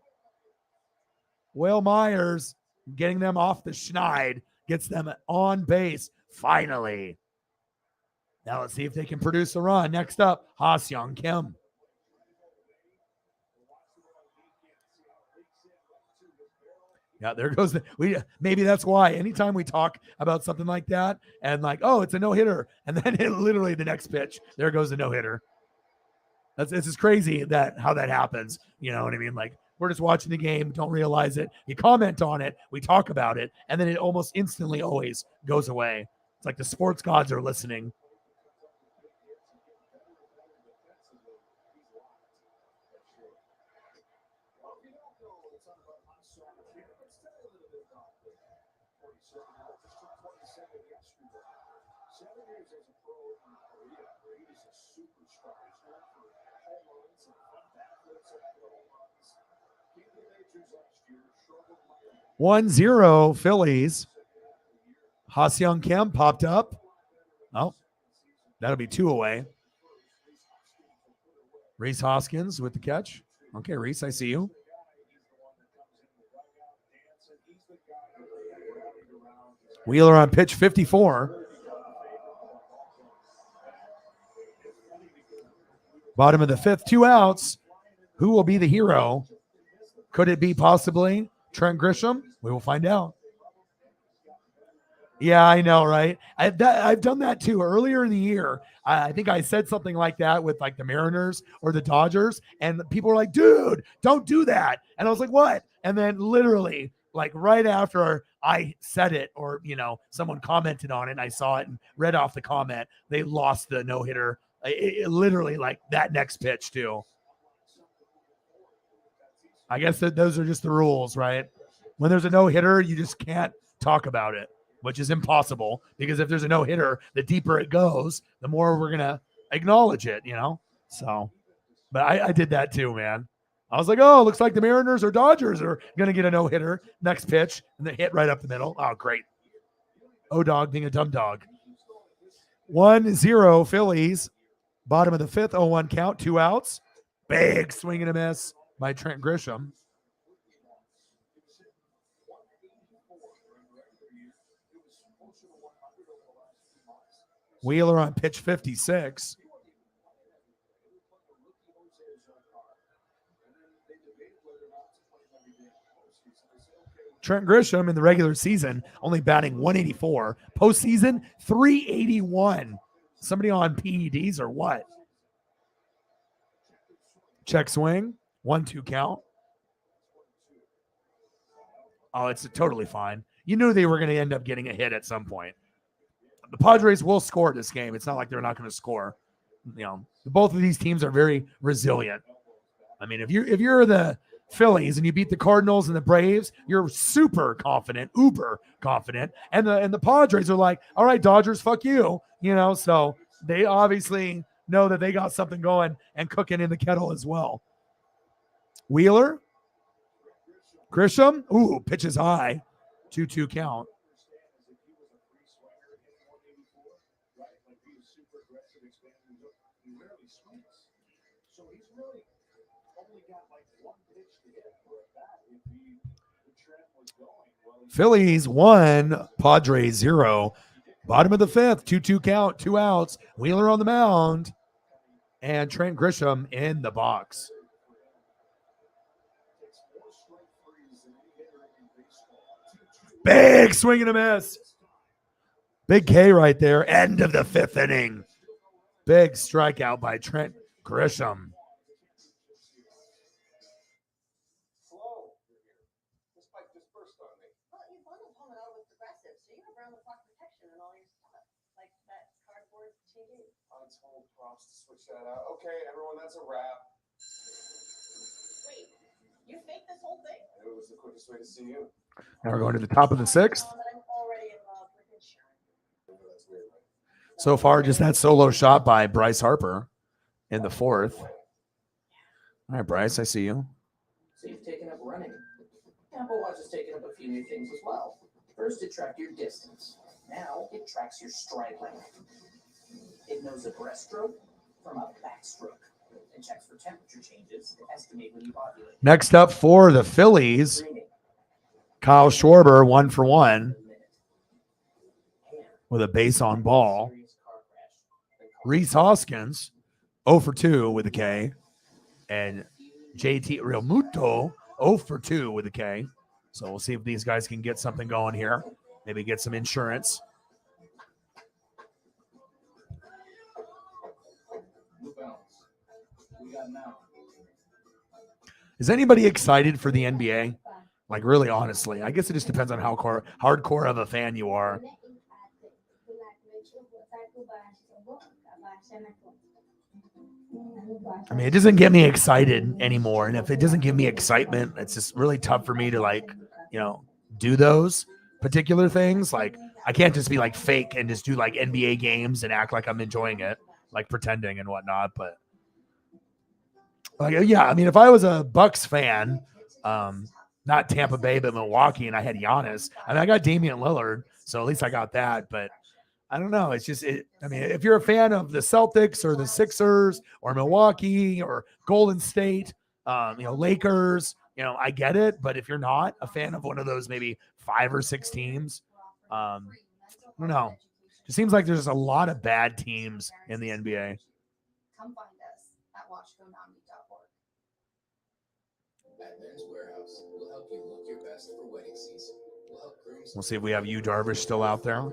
Will Myers getting them off the schneid, gets them on base finally. Now let's see if they can produce a run. Next up, Ha-Seong Kim. Yeah, there goes maybe that's why anytime we talk about something like that and like, oh, it's a no-hitter, and then literally the next pitch, there goes a no-hitter. It's just crazy that how that happens. You know what I mean? Like, we're just watching the game, don't realize it. You comment on it, we talk about it, and then it almost instantly always goes away. It's like the sports gods are listening. One 0 Phillies. Ha-Seong Kim popped up. Oh, that'll be 2 away. Rhys Hoskins with the catch. Okay, Rhys, I see you. Wheeler on pitch 54. Bottom of the 5th, 2 outs. Who will be the hero? Could it be possibly Trent Grisham? We will find out. Yeah, I know, right? I've done that too. Earlier in the year, I think I said something like that with like the Mariners or the Dodgers, and people were like, dude, don't do that. And I was like, what? And then literally, like right after I said it, or, you know, someone commented on it and I saw it and read off the comment, they lost the no-hitter. It literally like that next pitch too. I guess that those are just the rules, right? When there's a no-hitter, you just can't talk about it, which is impossible, because if there's a no-hitter, the deeper it goes, the more we're going to acknowledge it, you know? So, but I did that too, man. I was like, oh, looks like the Mariners or Dodgers are going to get a no-hitter next pitch, and they hit right up the middle. Oh, great. O-Dog being a dumb dog. 1-0 Phillies. Bottom of the 5th, 0-1 count, 2 outs. Big swing and a miss by Trent Grisham. Wheeler on pitch 56. Trent Grisham in the regular season only batting 184. Postseason, 381. Somebody on PEDs or what? Check swing. 1-2 count. Oh, it's totally fine. You knew they were going to end up getting a hit at some point. The Padres will score this game. It's not like they're not going to score. You know, both of these teams are very resilient. I mean, if you're the Phillies and you beat the Cardinals and the Braves, you're super confident, uber confident. And the Padres are like, all right, Dodgers, fuck you. You know, so they obviously know that they got something going and cooking in the kettle as well. Wheeler. Grisham. Ooh, pitches high. 2-2 count. Phillies 1, Padres 0. Bottom of the 5th, 2-2 count, 2 outs. Wheeler on the mound. And Trent Grisham in the box. Big swing and a miss. Big K right there. End of the 5th inning. Big strikeout by Trent Grisham. Switch that out. Okay, everyone, that's a wrap. Wait, you faked this whole thing? It was the quickest way to see you. Now we're going to the top of the 6th. I'm already in love with insurance. That's weird, right? So far, just that solo shot by Bryce Harper in the 4th. All right, Bryce, I see you. So you've taken up running. Apple Watch has taken up a few new things as well. First, it tracked your distance. Now, it tracks your stride length. It knows a breaststroke from a backstroke and checks for temperature changes to estimate when you ovulate. Next up for the Phillies, Kyle Schwarber 1 for 1 with a base on ball. Rhys Hoskins 0 for 2 with a K. And JT Realmuto 0 for 2 with a K. So we'll see if these guys can get something going here. Maybe get some insurance. Is anybody excited for the NBA? Like, really, honestly, I guess it just depends on how hardcore of a fan you are. I mean, it doesn't get me excited anymore. And if it doesn't give me excitement, it's just really tough for me to, like, you know, do those particular things. Like, I can't just be like fake and just do like NBA games and act like I'm enjoying it, like pretending and whatnot. But like, yeah, I mean, if I was a Bucks fan, not Tampa Bay, but Milwaukee, and I had Giannis, I mean, I got Damian Lillard, so at least I got that. But I don't know. It's just, I mean, if you're a fan of the Celtics or the Sixers or Milwaukee or Golden State, you know, Lakers, you know, I get it. But if you're not a fan of one of those maybe 5 or 6 teams, I don't know. It seems like there's a lot of bad teams in the NBA. Come find us at watchgonami.org. At Men's Warehouse, we'll help you look your best for wedding season. We'll see if we have Yu Darvish still out there.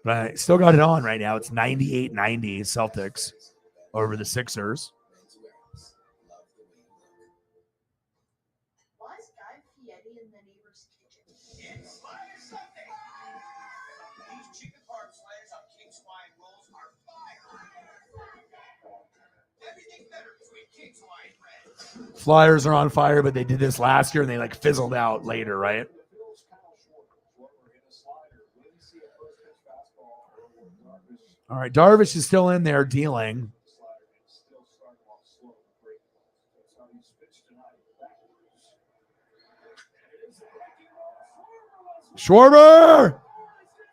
But I still got it on right now. It's 98-90 Celtics over the Sixers. Why is Guy Fieri in the neighbor's kitchen? It's Fire Sunday. These chicken parm sliders on King's Hawaiian rolls are fire. Everything better between King's Hawaiian bread. Flyers are on fire, but they did this last year and they like fizzled out later, right? All right, Darvish is still in there dealing. Schwarber!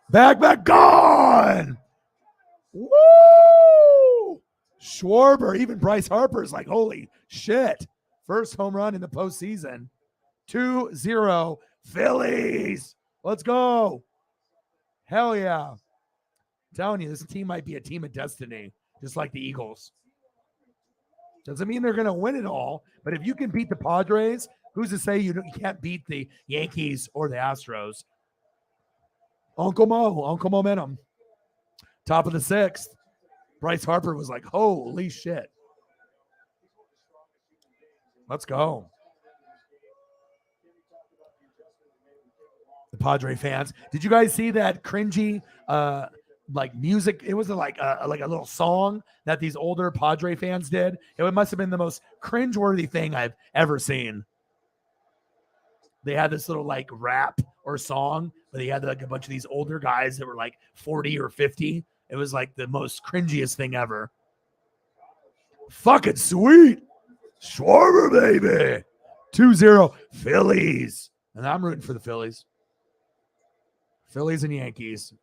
Back, gone! Woo! Schwarber, even Bryce Harper's like, holy shit. First home run in the postseason. 2-0 Phillies. Let's go. Hell yeah. I'm telling you, this team might be a team of destiny, just like the Eagles. Doesn't mean they're going to win it all, but if you can beat the Padres, who's to say you can't beat the Yankees or the Astros? Uncle Momentum. Top of the 6th. Bryce Harper was like, holy shit. Let's go. The Padre fans. Did you guys see that cringy like music? It was like a little song that these older Padre fans did. It must have been the most cringeworthy thing I've ever seen. They had this little like rap or song, but they had like a bunch of these older guys that were like 40 or 50. It was like the most cringiest thing ever. Fucking sweet. Schwarber, baby. 2-0 Phillies. And I'm rooting for the Phillies. Phillies and Yankees.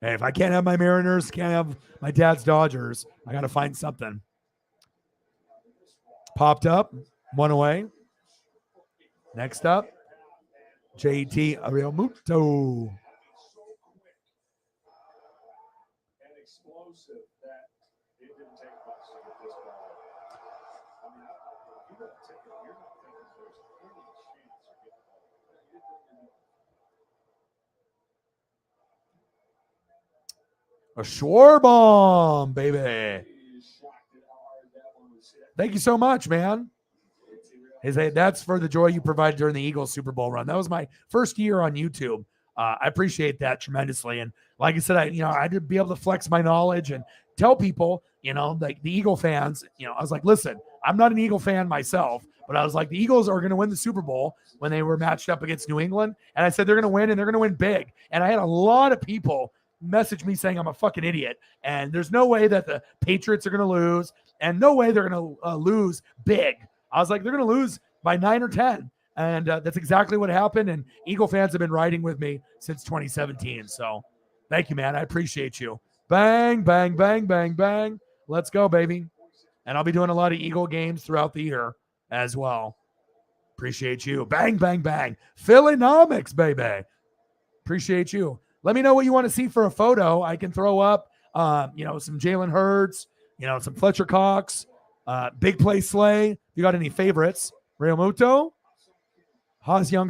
Hey, if I can't have my Mariners, can't have my dad's Dodgers, I got to find something. Popped up. One away. Next up, JT Realmuto. And explosive that it didn't take much to get this ball. I mean, you got to take it. You're not thinking there's any chance of getting the ball. A Schwar bomb, baby. Thank you so much, man. That's for the joy you provided during the Eagles Super Bowl run. That was my first year on YouTube. I appreciate that tremendously. And like I said, I had to be able to flex my knowledge and tell people, like the Eagle fans, I was like, listen, I'm not an Eagle fan myself, but I was like, the Eagles are going to win the Super Bowl when they were matched up against New England. And I said, they're going to win and they're going to win big. And I had a lot of people message me saying I'm a fucking idiot. And there's no way that the Patriots are going to lose and no way they're going to lose big. I was like, they're going to lose by 9 or 10. And that's exactly what happened. And Eagle fans have been riding with me since 2017. So thank you, man. I appreciate you. Bang, bang, bang, bang, bang. Let's go, baby. And I'll be doing a lot of Eagle games throughout the year as well. Appreciate you. Bang, bang, bang. Phillynomics, baby. Appreciate you. Let me know what you want to see for a photo. I can throw up, some Jalen Hurts, some Fletcher Cox, Big Play Slay. If you got any favorites? Real Muto, Haas Young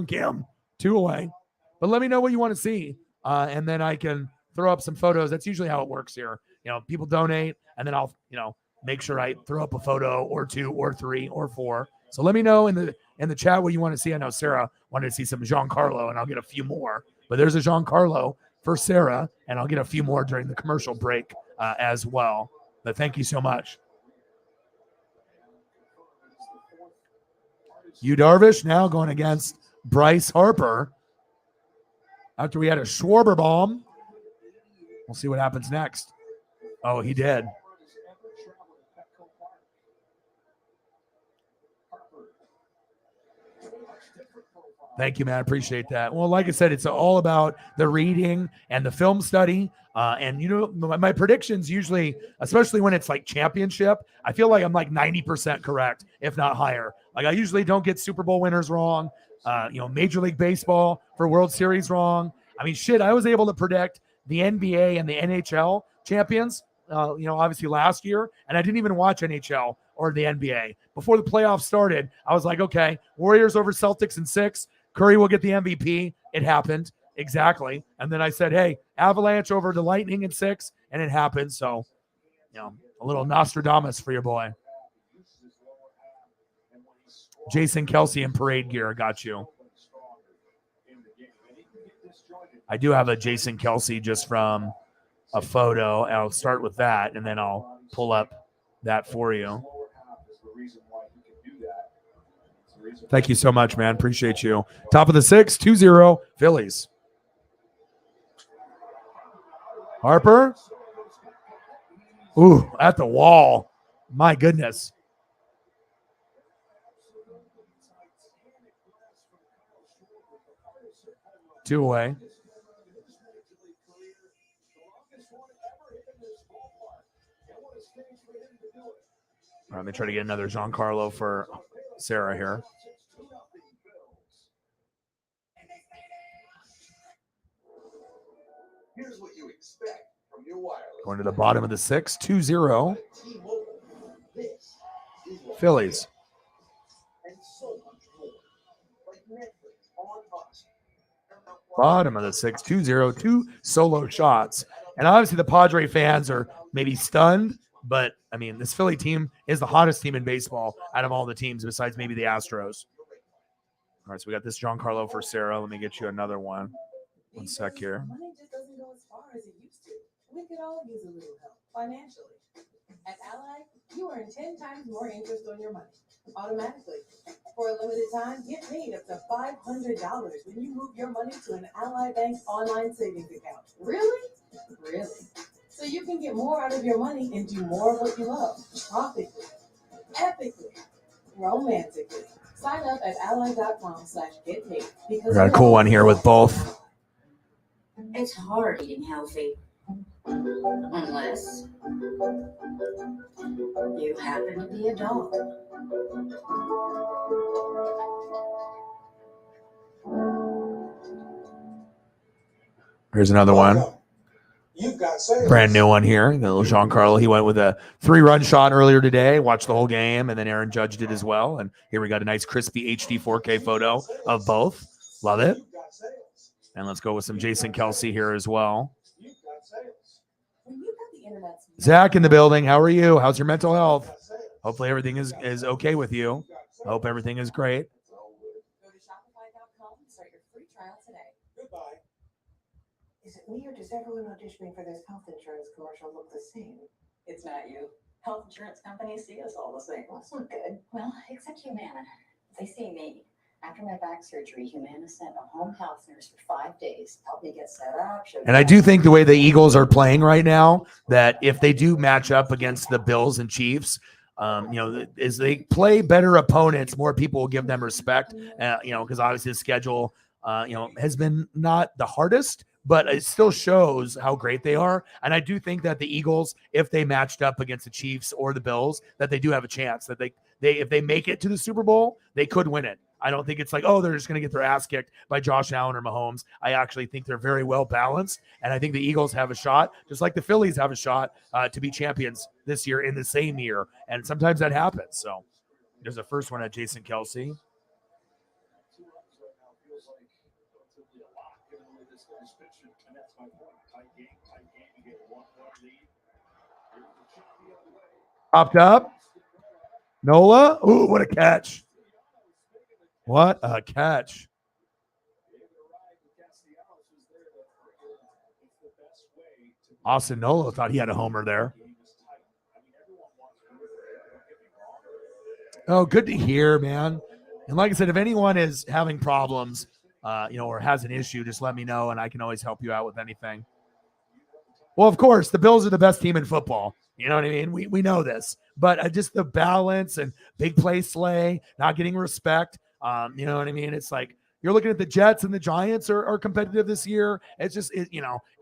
Kim, 2 away. But let me know what you want to see, and then I can throw up some photos. That's usually how it works here. People donate, and then I'll, make sure I throw up a photo or 2 or 3 or 4. So let me know in the chat what you want to see. I know Sarah wanted to see some Giancarlo, and I'll get a few more. But there's a Giancarlo for Sarah, and I'll get a few more during the commercial break as well. But thank you so much. Yu Darvish now going against Bryce Harper. After we had a Schwarber bomb, we'll see what happens next. Oh, he did. Thank you, man. I appreciate that. Well, like I said, it's all about the reading and the film study. And my predictions usually, especially when it's like championship, I feel like I'm like 90% correct, if not higher. Like I usually don't get Super Bowl winners wrong. Major League Baseball for World Series wrong. I mean, shit, I was able to predict the NBA and the NHL champions, obviously last year, and I didn't even watch NHL or the NBA. Before the playoffs started, I was like, okay, Warriors over Celtics in 6. Curry will get the MVP. It happened. Exactly. And then I said, hey, Avalanche over the Lightning in 6, and it happened. So, a little Nostradamus for your boy. Jason Kelsey in parade gear. Got you. I do have a Jason Kelsey just from a photo. I'll start with that, and then I'll pull up that for you. Thank you so much, man. Appreciate you. Top of the 6, 2-0, Phillies. Harper. Ooh, at the wall. My goodness. Two away. All right, let me try to get another Giancarlo for Sarah here. Here's what you expect from your wireless. Going to the bottom of the 6, 2-0. Phillies. And so much more. Like Netflix on us. Bottom of the 6, 2-0, 2 solo shots. And obviously the Padre fans are maybe stunned, but I mean, this Philly team is the hottest team in baseball out of all the teams besides maybe the Astros. All right, so we got this Giancarlo for Sarah. Let me get you another one. One sec here. Money just doesn't go as far as it used to. We could all use a little help financially. At Ally, you earn 10 times more interest on your money automatically. For a limited time, get paid up to $500 when you move your money to an Ally Bank online savings account. Really? Really. So you can get more out of your money and do more of what you love. Tropically, epically, romantically. Sign up at ally.com/getpaid. We got a cool one here with both. It's hard eating healthy. Unless you happen to be a dog. Here's another one. Brand new one here. The little Giancarlo. He went with a 3-run shot earlier today. Watched the whole game, and then Aaron Judge did as well. And here we got a nice crispy HD 4K photo of both. Love it. And let's go with some Jason Kelsey here as well. Zach in the building. How are you? How's your mental health? Hopefully everything is okay with you. I hope everything is great. Go to Shopify.com and start your free trial today. Goodbye. Is it me or does everyone auditioning for this health insurance commercial look the same? It's not you. Health insurance companies see us all the same. That's not good. Well, except Humana. They see me. After my back surgery, Humana sent a home health nurse for 5 days, helped me get set up. And I do think the way the Eagles are playing right now, that if they do match up against the Bills and Chiefs, as they play better opponents, more people will give them respect. Because obviously the schedule, has been not the hardest, but it still shows how great they are. And I do think that the Eagles, if they matched up against the Chiefs or the Bills, that they do have a chance, that if they make it to the Super Bowl, they could win it. I don't think it's like, oh, they're just going to get their ass kicked by Josh Allen or Mahomes. I actually think they're very well balanced, and I think the Eagles have a shot, just like the Phillies have a shot to be champions this year in the same year, and sometimes that happens. So there's a first one at Jason Kelsey. 2 runs right now feels like relatively a lot given the way this guy's pitching, and that's my point. Tight game, you get a 1-1 lead. Here's the chop the other way. Popped up. Nola. Ooh, what a catch. What a catch. Austin Nola thought he had a homer there. Oh, good to hear, man. And like I said, if anyone is having problems, or has an issue, just let me know, and I can always help you out with anything. Well, of course, the Bills are the best team in football. You know what I mean? We know this, but just the balance and big play slay, not getting respect. You know what I mean? It's like you're looking at the Jets and the Giants are competitive this year. It's just,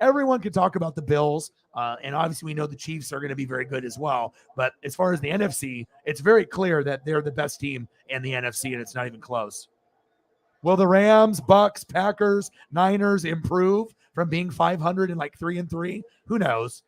everyone can talk about the Bills. And obviously we know the Chiefs are going to be very good as well. But as far as the NFC, it's very clear that they're the best team in the NFC, and it's not even close. Will the Rams, Bucks, Packers, Niners improve from being 500 and like 3-3? Who knows?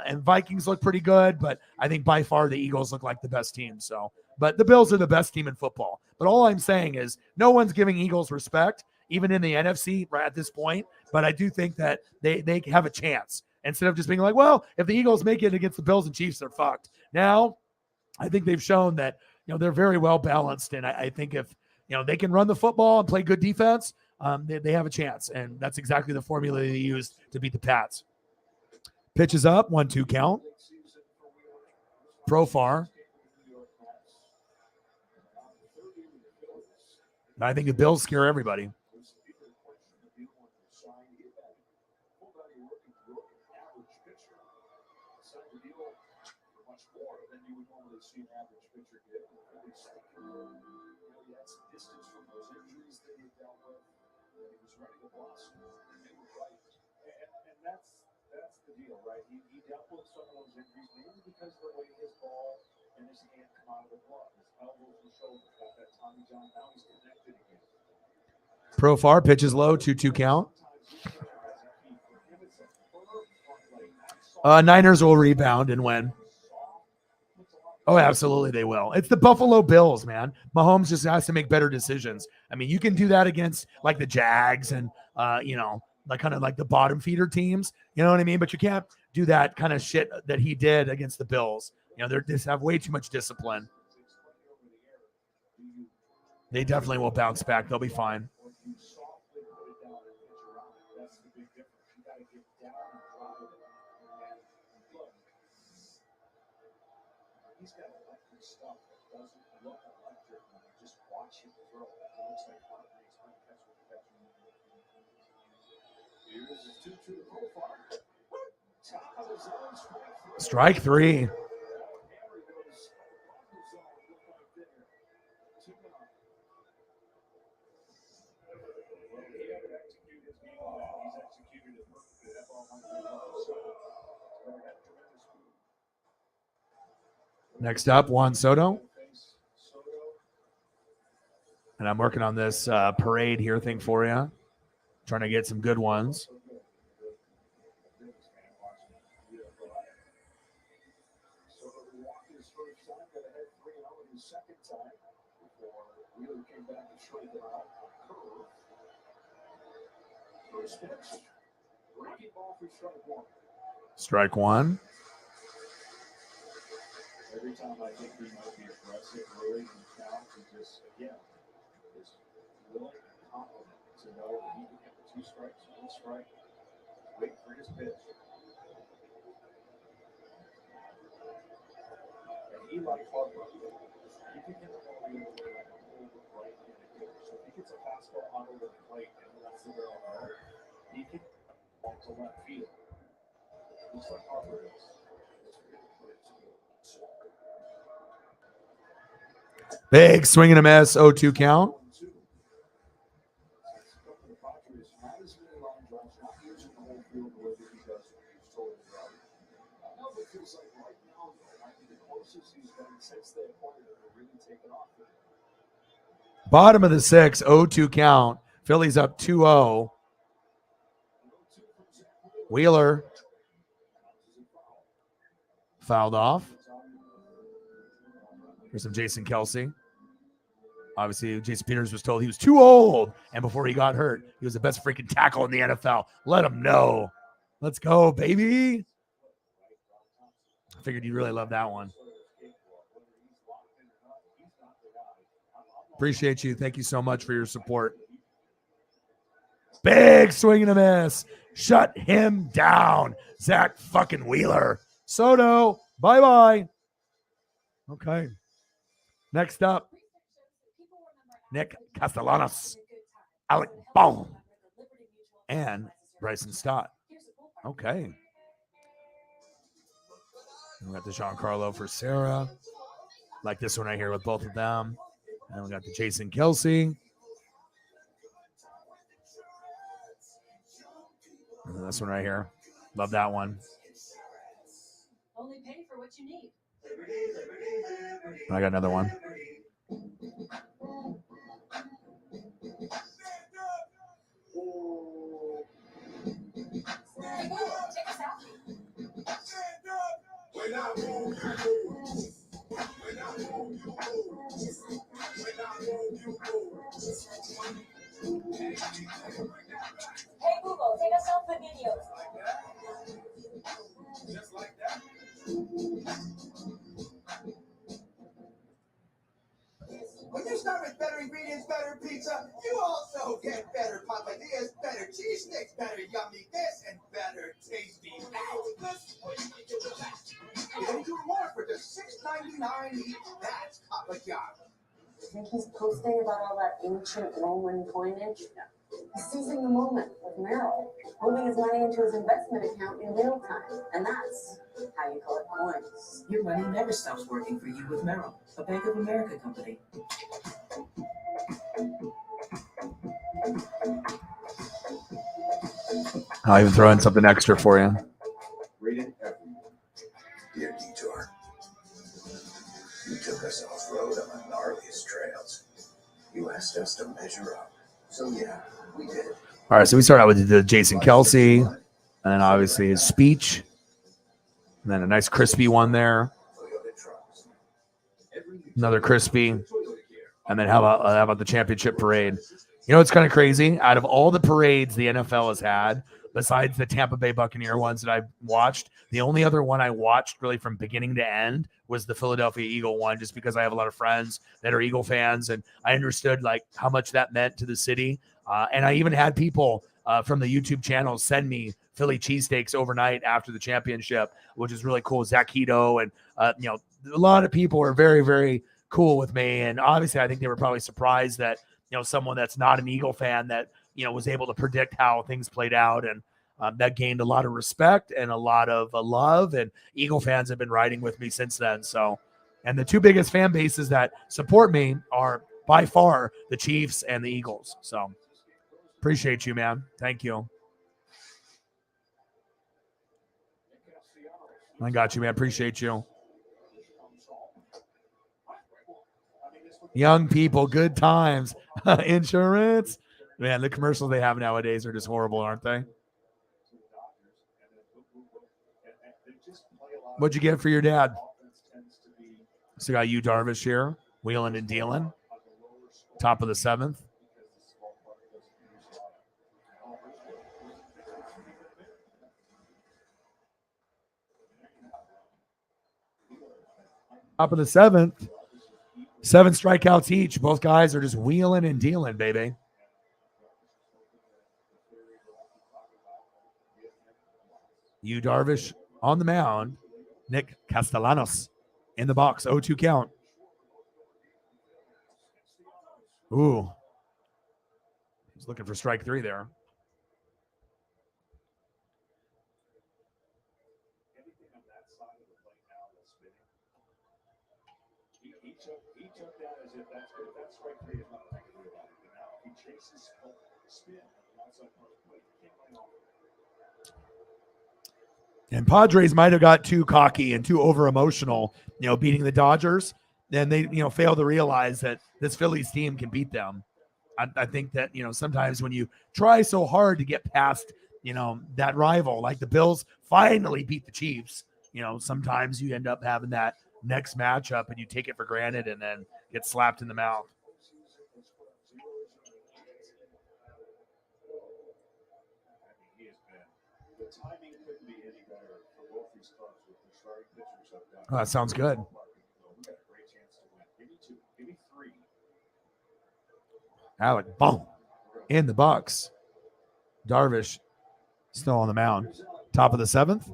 And Vikings look pretty good, but I think by far the Eagles look like the best team. So, but the Bills are the best team in football. But all I'm saying is no one's giving Eagles respect, even in the NFC right at this point. But I do think that they have a chance instead of just being like, well, if the Eagles make it against the Bills and Chiefs, they're fucked. Now, I think they've shown that, they're very well balanced. And I think if, they can run the football and play good defense, they have a chance. And that's exactly the formula they used to beat the Pats. Pitches up, 1-2 count. Profar. I think the Bills scare everybody. That's the deal, right? He dealt with some of those injuries mainly because of the way his ball and his hand come out of the glove. His elbows and shoulders got that Tommy John. Now he's connected again. Profar pitches low, 2-2 count. Niners will rebound and win. Oh, absolutely they will. It's the Buffalo Bills, man. Mahomes just has to make better decisions. I mean, you can do that against like the Jags and like kind of like the bottom feeder teams. You know what I mean? But you can't do that kind of shit that he did against the Bills. They just have way too much discipline. They definitely will bounce back. They'll be fine. He's got electric stuff that doesn't look electric when you just watch him throw. It looks like heart rate's going to catch what the catch. Here's his 2-2 profile. Top of the zone, Strike three. Next up, Juan Soto. And I'm working on this parade here thing for you. Trying to get some good ones. Strike one. Every time I think he might be aggressive early in the count, he just, again, is willing and confident to know that he can get the 2 strikes, 1 strike, wait for his pitch. And he, like Harper, he can hit the ball the other way like a whole right-handed hitter. So if he gets a fastball under the plate and lets the barrel go, he can walk to left field. Looks like Harper does. Big swing and a miss, 0-2 count. Bottom of the 6, 0-2 count. Phillies up 2-0. Wheeler fouled off. Here's some Jason Kelsey. Obviously, Jason Peters was told he was too old, and before he got hurt, he was the best freaking tackle in the NFL. Let him know. Let's go, baby. I figured you'd really love that one. Appreciate you. Thank you so much for your support. Big swing and a miss. Shut him down. Zach fucking Wheeler. Soto, bye-bye. Okay. Next up, Nick Castellanos, Alec Bohm, and Bryson Stott. Okay. We got the Giancarlo for Sarah. Like this one right here with both of them. And we got the Jason Kelsey. And this one right here. Love that one. Only pay for what you need. I got another one. Hey Google, take us off the videos. Just like that. When you start with better ingredients, better pizza, you also get better papadillas, better cheese sticks, better yummy this, and better tasty that. You do more for just $6.99 each. That's Papa John. Think he's posting about all that ancient Roman coinage? He's seizing the moment with Merrill, moving his money into his investment account in real time. And that's how you collect coins. Your money never stops working for you with Merrill, a Bank of America company. I'll even throw in something extra for you. Rated everyone. Dear Detour, you took us off-road on the gnarliest trails. You asked us to measure up. So yeah, we did. All right, so we start out with the Jason Kelsey, and then obviously his speech, and then a nice crispy one there. Another crispy, and then how about the championship parade? You know, it's kind of crazy. Out of all the parades the NFL has had, besides the Tampa Bay Buccaneer ones that I watched, the only other one I watched really from beginning to end was the Philadelphia Eagle one, just because I have a lot of friends that are Eagle fans, and I understood like how much that meant to the city. And I even had people from the YouTube channel send me Philly cheesesteaks overnight after the championship, which is really cool. Zach Hito and you know, a lot of people are very, very cool with me, and obviously I think they were probably surprised that, you know, someone that's not an Eagle fan that, you know, was able to predict how things played out, and that gained a lot of respect and a lot of love, and Eagle fans have been riding with me since then. So, and the two biggest fan bases that support me are by far the Chiefs and the Eagles. So appreciate you, man. Thank you. I got you, man. Appreciate you. Young people, good times. Insurance. Man, the commercials they have nowadays are just horrible, aren't they? What'd you get for your dad? So got you, Darvish, here. Wheeling and dealing. Top of the 7th. Top of the 7th. 7 strikeouts each. Both guys are just wheeling and dealing, baby. You, Darvish, on the mound. Nick Castellanos in the box. 0-2 count. Ooh. He's looking for strike 3 there. He took that as if that's strike 3 is not a thing to do about it. But now he chases spin on the outside part of the plate. He can't lay off it. And Padres might have got too cocky and too over emotional, you know, beating the Dodgers. and they, fail to realize that this Phillies team can beat them. I think that, sometimes when you try so hard to get past, that rival, like the Bills finally beat the Chiefs, sometimes you end up having that next matchup and you take it for granted and then get slapped in the mouth. Oh, that sounds good. Alec, boom, in the box. Darvish still on the mound. Top of the 7th.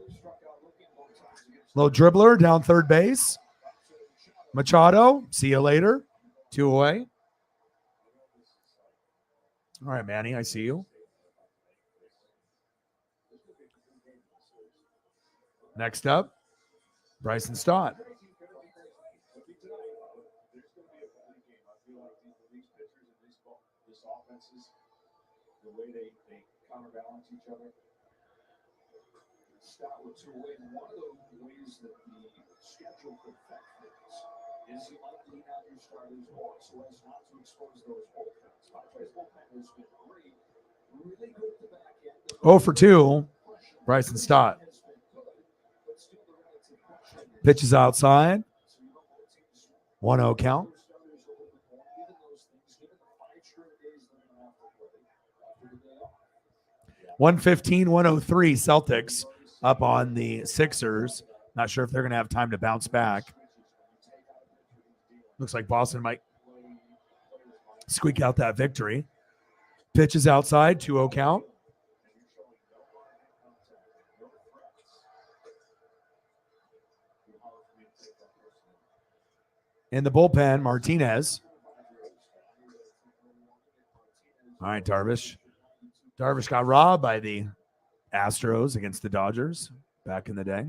Little dribbler down third base. Machado, see you later. 2 away. All right, Manny, I see you. Next up, Bryson Stott. The way they counterbalance each other. Stott with 2 away. One of the ways that the schedule could affect things is you might lean out your starters more so as not to expose those bullpens. Padres bullpen has been great, really good at the back end. 0 for 2, Bryson Stott. Pitches outside. 1-0 count. 115, 103 Celtics up on the Sixers. Not sure if they're going to have time to bounce back. Looks like Boston might squeak out that victory. Pitches outside, 2-0 count. In the bullpen, Martinez. All right, Darvish. Darvish got robbed by the Astros against the Dodgers back in the day.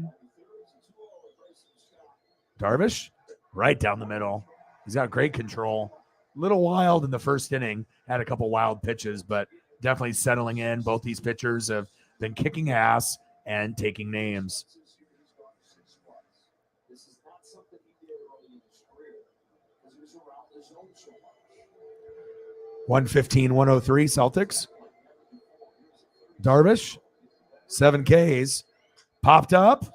Darvish, right down the middle. He's got great control. Little wild in the first inning. Had a couple wild pitches, but definitely settling in. Both these pitchers have been kicking ass and taking names. 115, 103 Celtics. Darvish, 7 Ks, popped up.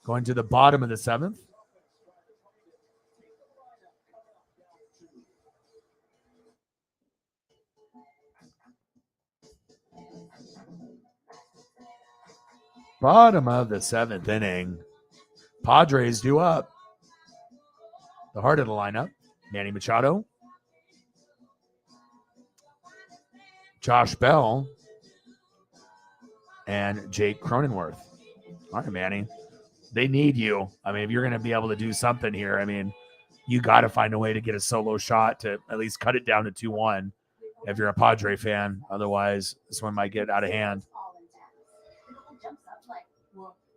Going to the bottom of the 7th. Bottom of the 7th inning. Padres due up. The heart of the lineup, Manny Machado, Josh Bell, and Jake Cronenworth. All right, Manny. They need you. I mean, if you're going to be able to do something here, I mean, you got to find a way to get a solo shot to at least cut it down to 2-1 if you're a Padre fan. Otherwise, this one might get out of hand.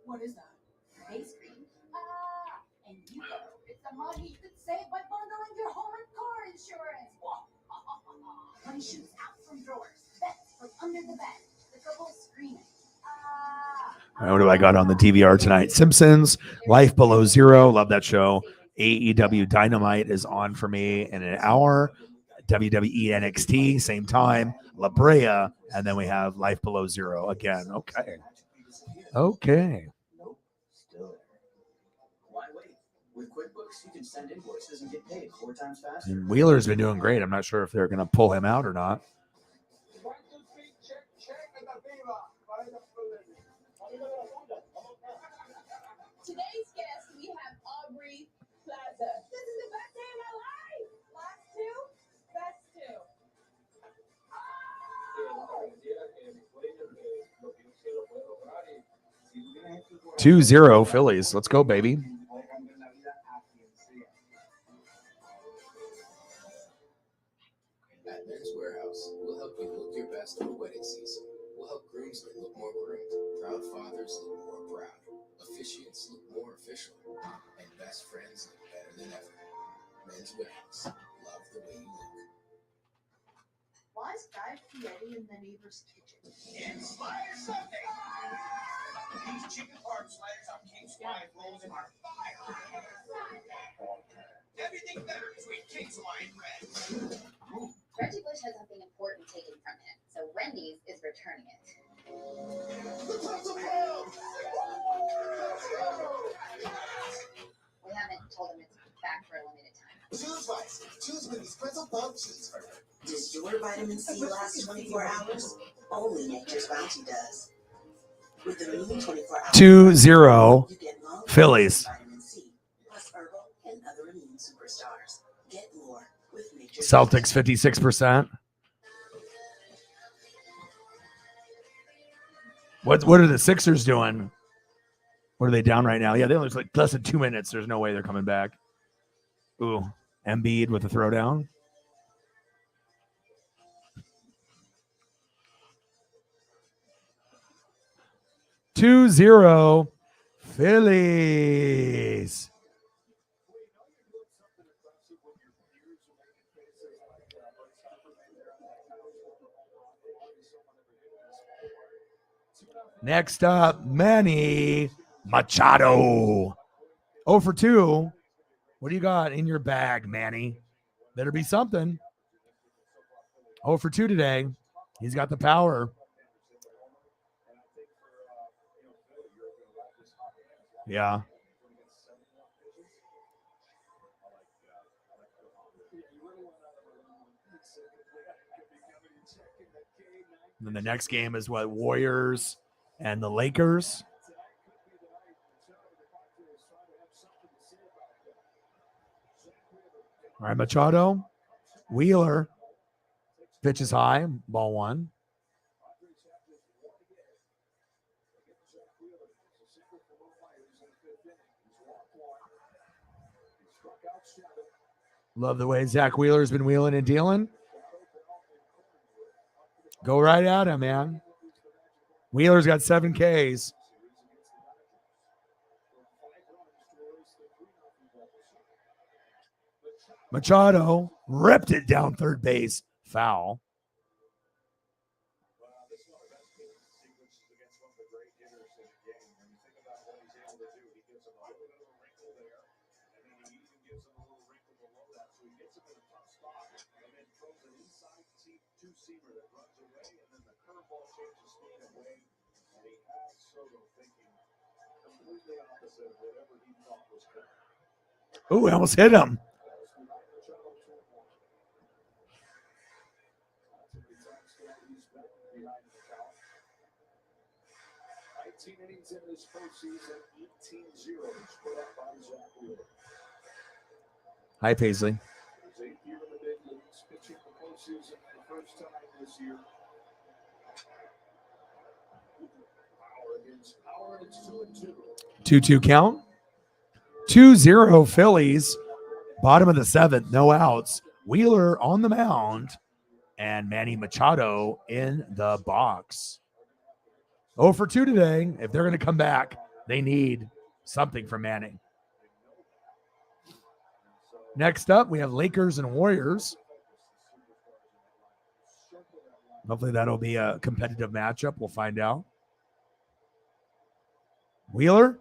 What is that? Base cream. And you go. It's the mug you could save by bundling your home and car insurance. Money shoots out from drawers. Bets from under the bed. The couple screaming. All right, what do I got on the DVR tonight? Simpsons, Life Below Zero. Love that show. AEW Dynamite is on for me in an hour. WWE NXT, same time. La Brea, and then we have Life Below Zero again. Okay. Okay. Why wait? With QuickBooks, you can send invoices and get paid 4 times faster. And Wheeler's been doing great. I'm not sure if they're going to pull him out or not. Today's guest, we have Aubrey Plaza. This is the best day of my life. Last 2-0 Phillies. Let's go, baby. At Men's Warehouse, we'll help you look your best for wedding season. We'll help groomsmen look more groomed, proud fathers look more proud, officiants look more official, and best friends look better than ever. Men's Warehouse, love the way you look. Why fried spaghetti in the neighbor's kitchen? It's Slider Sunday. These chicken parm sliders on King's Hawaiian rolls are fire. Everything better between King's Hawaiian bread. Reggie Bush had something important taken from him, so Wendy's is returning it. The pretzel world. We haven't told him it's back for a limited time. Choose wisely. Choose Wendy's pretzel bug cheeseburger. Does your vitamin C last 24 hours? Only Nature's Bounty does. With the new 24-hour 2-0 you get long Phillies. vitamin C, plus herbal and other immune superstars. Get more with Nature's Celtics 56%. What are the Sixers doing? What are they down right now? Yeah, they only like less than 2 minutes. There's no way they're coming back. Ooh, Embiid with a throwdown. Two zero Phillies. Next up, Manny Machado. 0 for 2. What do you got in your bag, Manny? Better be something. 0 for 2 today. He's got the power. Yeah. And then the next game is what? Warriors and the Lakers. All right, Machado. Wheeler. Pitch is high. Ball 1. Love the way Zach Wheeler's been wheeling and dealing. Go right at him, man. Wheeler's got 7 Ks. Machado ripped it down third base. Foul. Ooh, I almost hit him. Hi, Paisley. Two count. 2-0 Phillies. Bottom of the 7th. No outs. Wheeler on the mound. And Manny Machado in the box. 0 for 2 today. If they're going to come back, they need something from Manny. Next up, we have Lakers and Warriors. Hopefully that'll be a competitive matchup. We'll find out. Wheeler.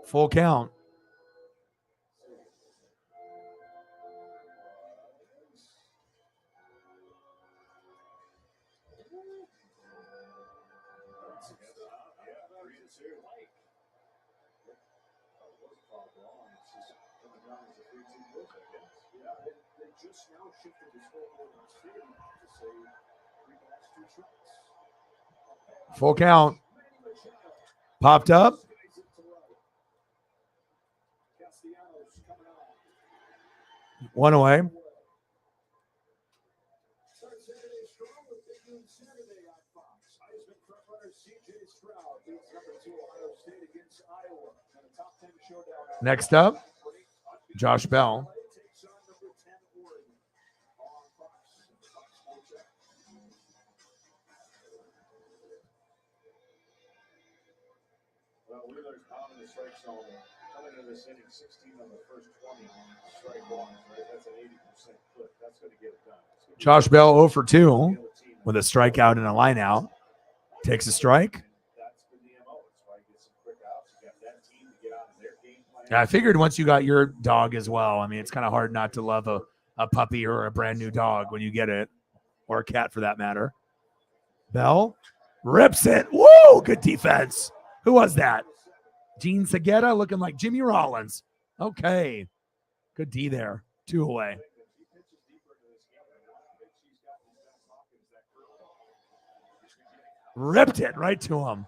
Full count. Full count. Popped up. One away. Next up, Josh Bell. Coming into this inning, 16 on the first 20 strike ones, right? That's an 80% clip. That's going to get it done. Josh Bell 0 for 2 with a strikeout and a line out. Takes a strike. That's been the MO. That's why you get some quick outs. You got that team to get out of their game plan. Yeah, I figured once you got your dog as well. I mean, it's kind of hard not to love a puppy or a brand new dog when you get it, or a cat for that matter. Bell rips it. Whoa, good defense. Who was that? Gene Segura looking like Jimmy Rollins. Okay, good D there. 2 away. Ripped it right to him.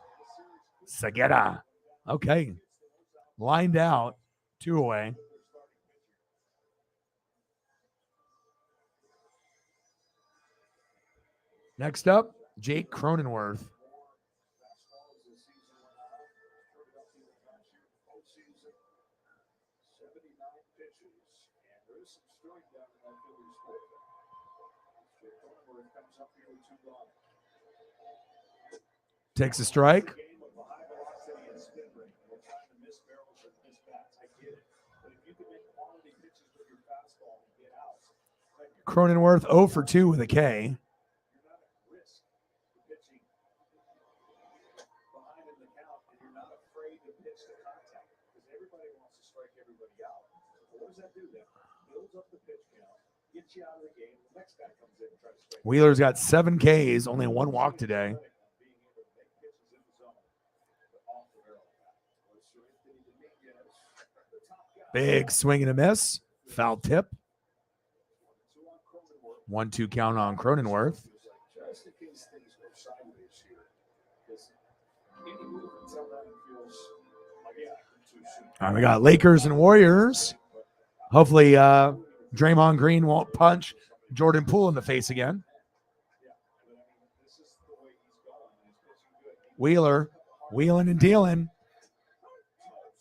Segura. Okay. Lined out. 2 away. Next up, Jake Cronenworth. Takes a strike. Cronenworth 0 for 2 with a K. Wheeler's got 7 Ks, only 1 walk today. Big swing and a miss. Foul tip. 1-2 count on Cronenworth. All right, we got Lakers and Warriors. Hopefully, Draymond Green won't punch Jordan Poole in the face again. Wheeler, wheeling and dealing.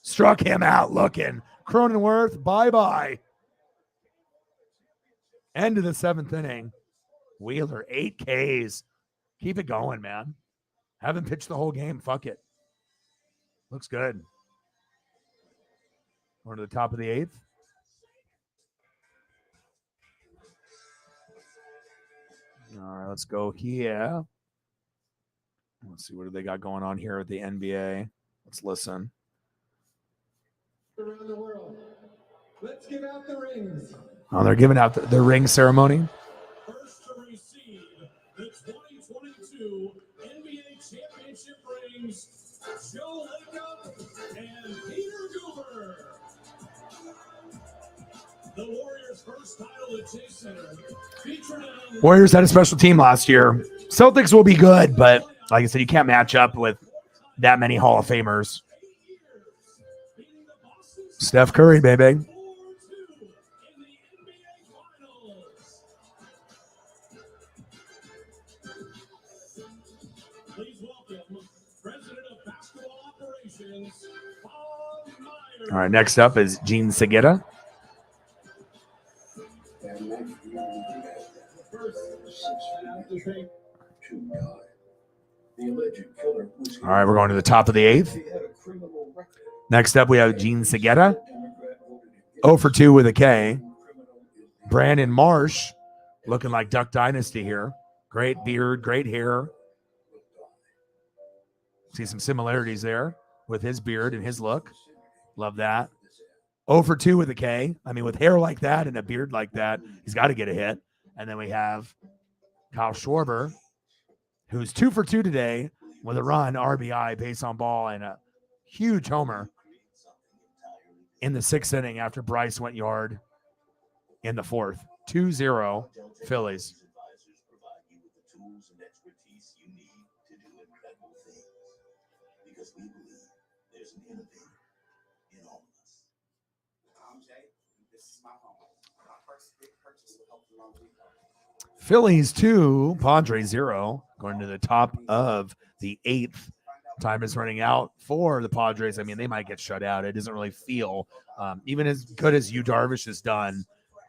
Struck him out looking. Cronenworth, bye-bye. End of the 7th inning. Wheeler, 8 Ks. Keep it going, man. Haven't pitched the whole game. Fuck it. Looks good. We're to the top of the 8th. All right, let's go here. Let's see, what do they got going on here at the NBA? Let's listen. Around the world. Let's give out the rings. Oh, they're giving out the ring ceremony. First to receive the 2022 NBA championship rings, Joe Lacob and Peter Goober. The Warriors' first title at Chase Center. Warriors had a special team last year. Celtics will be good, but like I said, you can't match up with that many Hall of Famers. Steph Curry, baby. All right, next up is Gene Segura. All right, we're going to the top of the 8th. Next up, we have Gene Segura. 0 for 2 with a K. Brandon Marsh, looking like Duck Dynasty here. Great beard, great hair. See some similarities there with his beard and his look. Love that. 0 for 2 with a K. I mean, with hair like that and a beard like that, he's got to get a hit. And then we have Kyle Schwarber, who's 2 for 2 today with a run, RBI, base on ball, and a huge homer in the 6th inning after Bryce went yard in the 4th. 2-0 Phillies. Phillies 2, Padres 0, going to the top of the 8th. Time is running out for the Padres. I mean, they might get shut out. It doesn't really feel, even as good as Yu Darvish has done,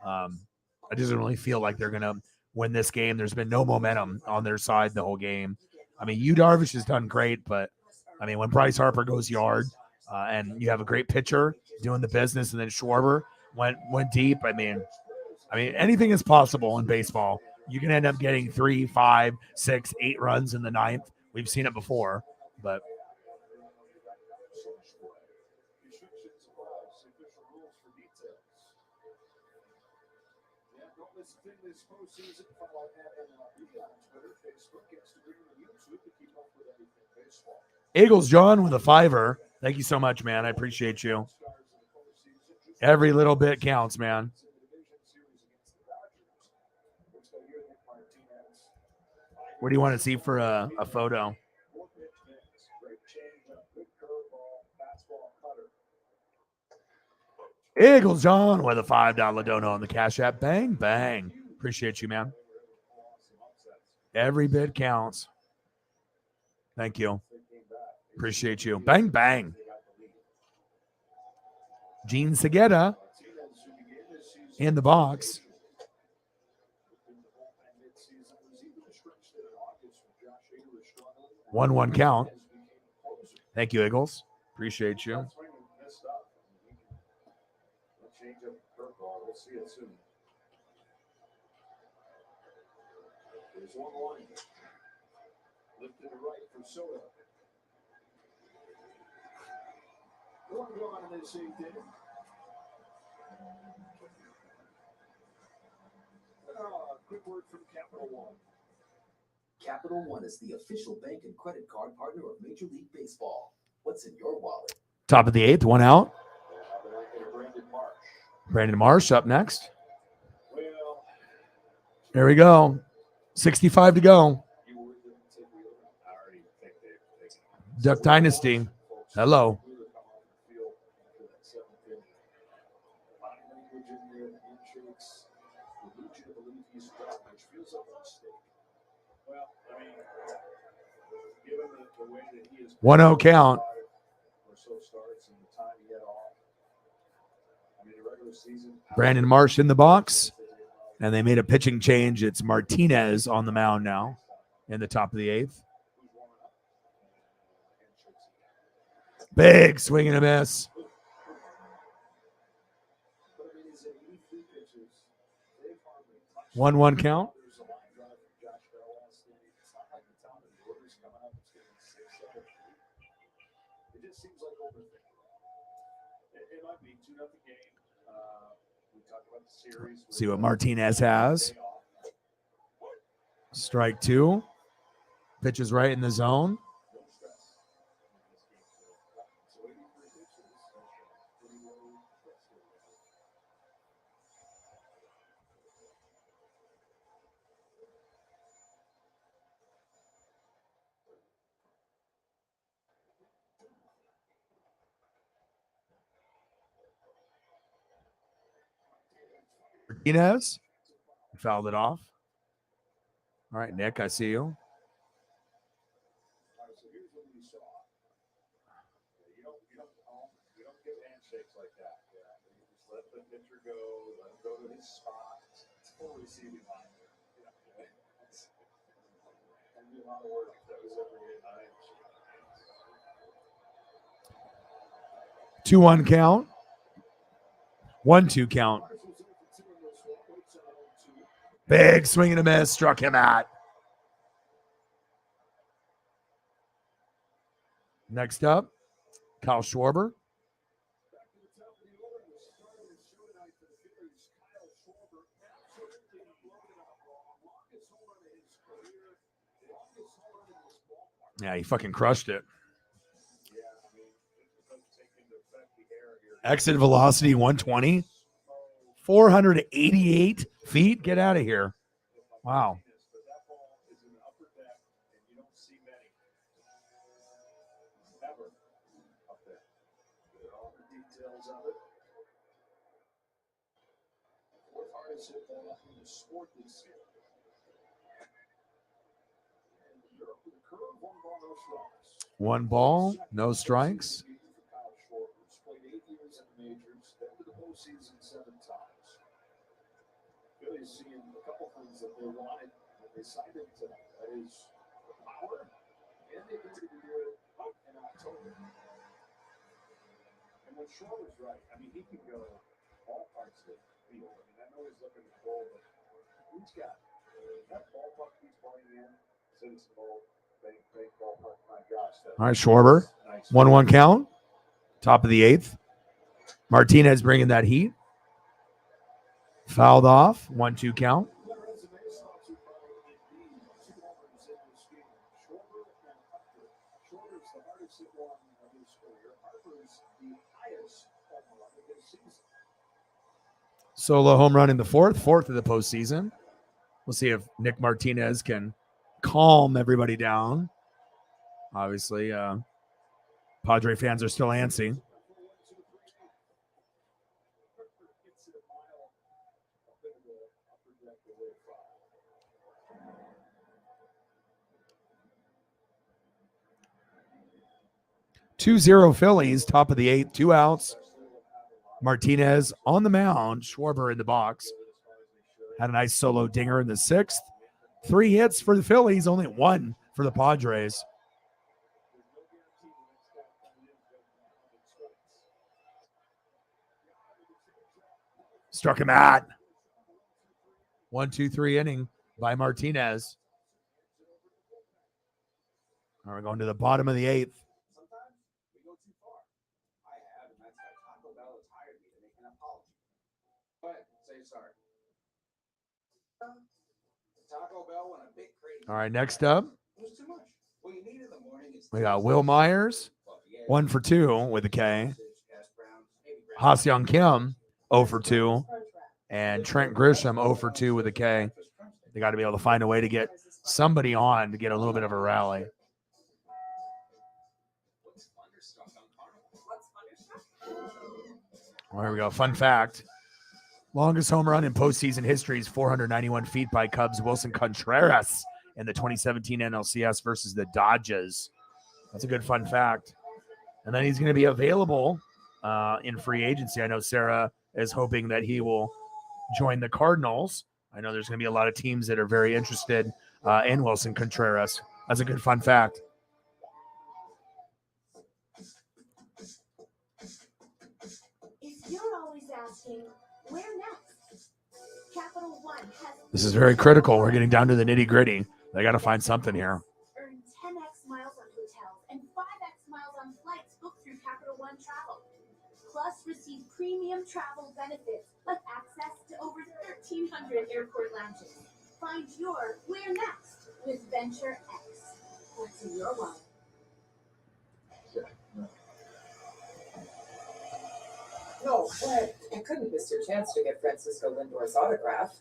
it doesn't really feel like they're going to win this game. There's been no momentum on their side the whole game. I mean, Yu Darvish has done great, but, I mean, when Bryce Harper goes yard, and you have a great pitcher doing the business, and then Schwarber went deep. I mean, anything is possible in baseball. You can end up getting 3, 5, 6, 8 runs in the ninth. We've seen it before, but Yeah, don't miss a thing this postseason. Follow NLB on Twitter, Facebook, Instagram, and YouTube to keep up with everything baseball. Eagles John with a $5. Thank you so much, man. I appreciate you. Every little bit counts, man. What do you want to see for a photo? Eagles John with a $5 dono on the Cash App. Bang, bang. Appreciate you, man. Every bit counts. Thank you. Appreciate you. Bang, bang. Gene Segura in the box. 1-1 count. Thank you, Eagles. Appreciate you. We'll see it soon. There's one line. Lifted to right for Soto. One gone in this 8th inning. Quick word from Capital One. Capital One is the official bank and credit card partner of Major League Baseball. What's in your wallet? Top of the 8th, 1 out. Brandon Marsh up next. There we go. 65 to go. Duck Dynasty. Hello. One 0 count. Brandon Marsh in the box, and they made a pitching change. It's Martinez on the mound now in the top of the 8th. Big swing and a miss. One 1 count. It just seems like overthinking. It might be 2-0 game. We talked about the series. See what Martinez has. Strike 2. Pitches right in the zone. Martinez fouled it off. All right, Nick, I see you. So here's what we saw. You don't give handshakes like that. You just let the pitcher go, let him go to his spot. It's full receiving line there. And be a lot of work if that was ever in 2-1 count. 1-2 count. Big swing and a miss. Struck him out. Next up, Kyle Schwarber. Yeah, he fucking crushed it. Exit velocity 120. 488 feet. Get out of here. Wow. One ball, no strikes. Postseason 7 times. Phillies seeing a couple things that they wanted when they signed him tonight. That is the power and the ability to do it in October. But Schwarber's right. I mean, he can go all parts of the field. I mean, I know he's looking to goal, but he's got that ballpark he's playing in, Citizen Bowl, bank ballpark. My gosh. All right, Schwarber, 1-1 count, top of the 8th. Martinez bringing that heat. Fouled off, 1-2 count. Solo home run in the fourth of the postseason. We'll see if Nick Martinez can calm everybody down. Obviously, Padre fans are still antsy. Two-zero Phillies, top of the 8th, 2 outs. Martinez on the mound, Schwarber in the box. Had a nice solo dinger in the 6th. 3 hits for the Phillies, only 1 for the Padres. Struck him out. 1-2-3 inning by Martinez. All right, we're going to the bottom of the 8th. Sometimes we go too far. I have, and that's why Taco Bell has hired me to make an apology. Go ahead, say sorry. Taco Bell went a bit crazy. All right, next up, It was too much. What you need in the morning is we got Will Myers, 1 for 2 with a K. Ha-Seong Kim, 0 for 2. And Trent Grisham, 0 for 2 with a K. They got to be able to find a way to get somebody on to get a little bit of a rally. Well, here we go. Fun fact. Longest home run in postseason history is 491 feet by Cubs Wilson Contreras in the 2017 NLCS versus the Dodgers. That's a good fun fact. And then he's going to be available in free agency. I know Sarah is hoping that he will join the Cardinals. I know there's going to be a lot of teams that are very interested in Wilson Contreras. That's a good fun fact. If you're always asking, where next? Capital One has This is very critical. We're getting down to the nitty gritty. They got to find something here. earn 10x miles on hotels and 5x miles on flights booked through Capital One Travel. Plus, receive premium travel benefits like access to over 1,300 airport lounges. Find your where next with Venture X. What's in your wallet? No way. You couldn't miss your chance to get Francisco Lindor's autograph.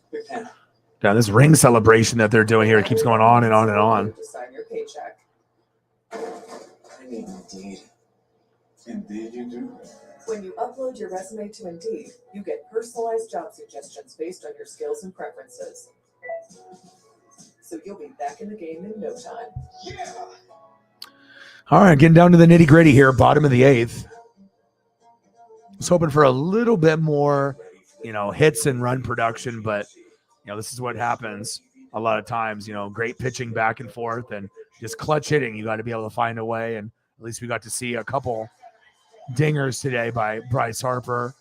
Now, this ring celebration that they're doing here keeps going on and on and on. To sign your paycheck. I mean, Indeed. Indeed you do. When you upload your resume to Indeed, you get personalized job suggestions based on your skills and preferences. So you'll be back in the game in no time. Yeah. All right, getting down to the nitty gritty here, bottom of the 8th. Was hoping for a little bit more, hits and run production, but this is what happens a lot of times. Great pitching back and forth and just clutch hitting. You got to be able to find a way, and at least we got to see a couple dingers today by Bryce Harper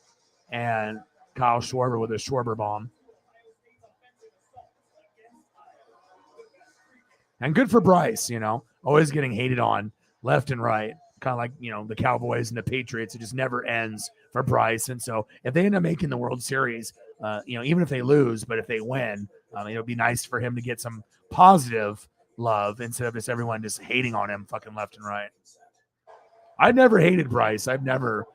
and Kyle Schwarber with a Schwarber bomb. And good for Bryce, always getting hated on left and right. Kind of like, the Cowboys and the Patriots. It just never ends for Bryce. And so if they end up making the World Series, even if they lose, but if they win, it'll be nice for him to get some positive love instead of just everyone just hating on him fucking left and right. I've never hated Bryce. I've never,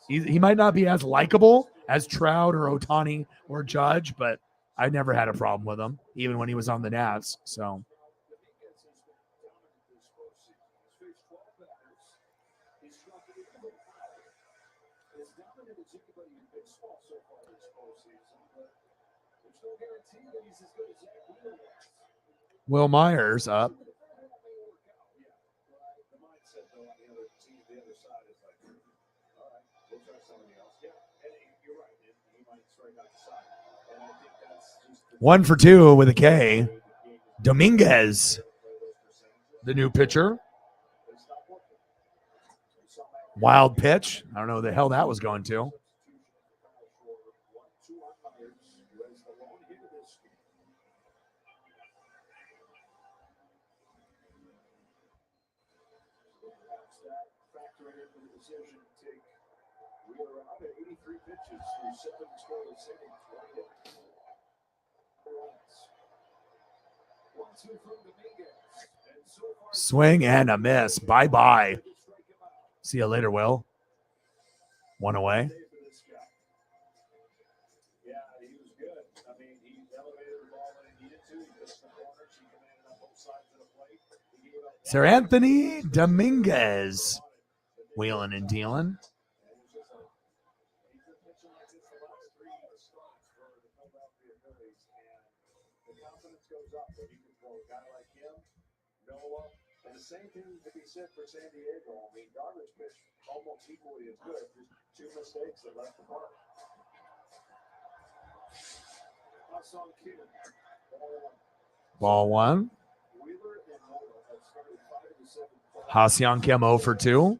he might not be as likable as Trout or Ohtani or Judge, but I never had a problem with him, even when he was on the Nats. So. Will Myers up. One for 2 with a K. Dominguez, the new pitcher. Wild pitch. I don't know who the hell that was going to. Swing and a miss. Bye-bye. See you later, Will. One away. Sir Anthony Dominguez wheeling and dealing. And the same thing to be said for San Diego. I mean, Darvish pitched almost equally as good. Just two mistakes that left the park. Ball one. Ha-Seong Kim 0 for 2.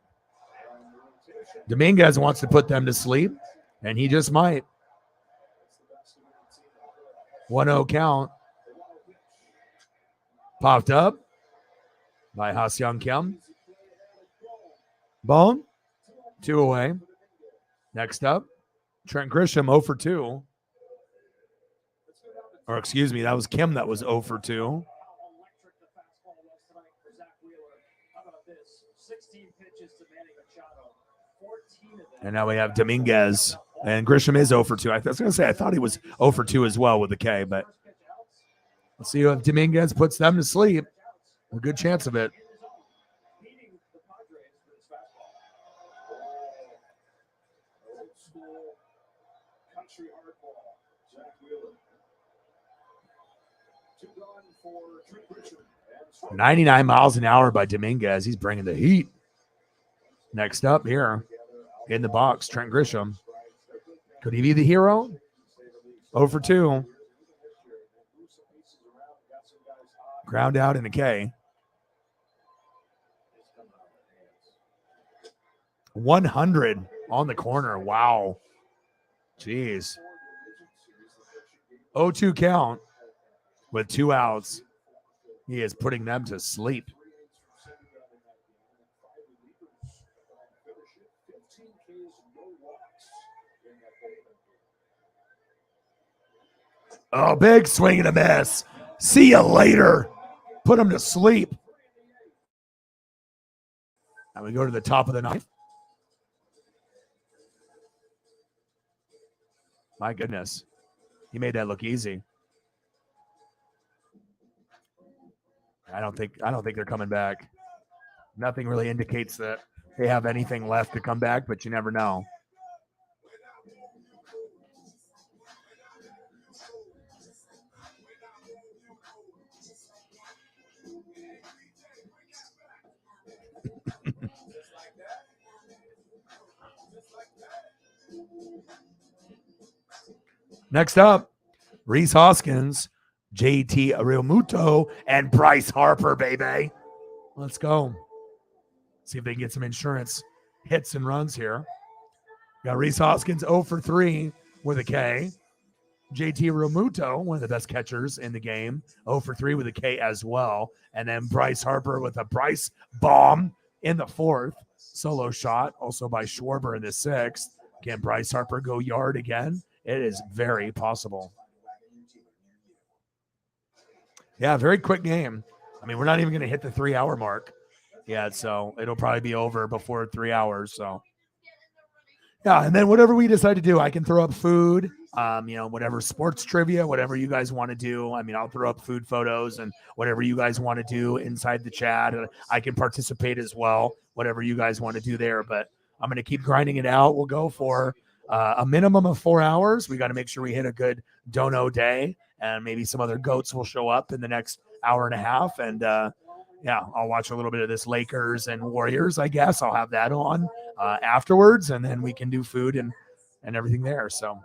Dominguez wants to put them to sleep, and he just might. 1-0 count. Popped up by Ha-Seong Kim. Bone. 2 away. Next up, Trent Grisham 0 for 2. Or excuse me, that was Kim that was 0 for 2. And now we have Dominguez. And Grisham is 0 for 2. I was going to say, I thought he was 0 for 2 as well with the K, but let's see if Dominguez puts them to sleep. A good chance of it. Country hardball, Zach Wheeler. 2 gone for Trent Grisham. 99 miles an hour by Dominguez. He's bringing the heat. Next up here in the box, Trent Grisham. Could he be the hero? 0 for 2. Ground out in a K. 100 on the corner. Wow. Jeez. 0-2 count with 2 outs. He is putting them to sleep. Oh, big swing and a miss. See you later. Put him to sleep. Now we go to the top of the ninth. My goodness. He made that look easy. I don't think they're coming back. Nothing really indicates that they have anything left to come back, but you never know. Next up, Rhys Hoskins, JT Realmuto, and Bryce Harper, baby. Let's go. See if they can get some insurance hits and runs here. Got Rhys Hoskins 0 for 3 with a K. JT Realmuto, one of the best catchers in the game, 0 for 3 with a K as well. And then Bryce Harper with a Bryce bomb in the 4th. Solo shot also by Schwarber in the 6th. Can Bryce Harper go yard again? It is very possible. Yeah, very quick game. I mean, we're not even going to hit the 3-hour mark yet, so it'll probably be over before 3 hours. So, yeah, and then whatever we decide to do, I can throw up food, whatever sports trivia, whatever you guys want to do. I mean, I'll throw up food photos and whatever you guys want to do inside the chat. I can participate as well, whatever you guys want to do there. But I'm going to keep grinding it out. We'll go for a minimum of 4 hours. We got to make sure we hit a good dono day, and maybe some other goats will show up in the next hour and a half. And I'll watch a little bit of this Lakers and Warriors, I guess. I'll have that on afterwards, and then we can do food and everything there. So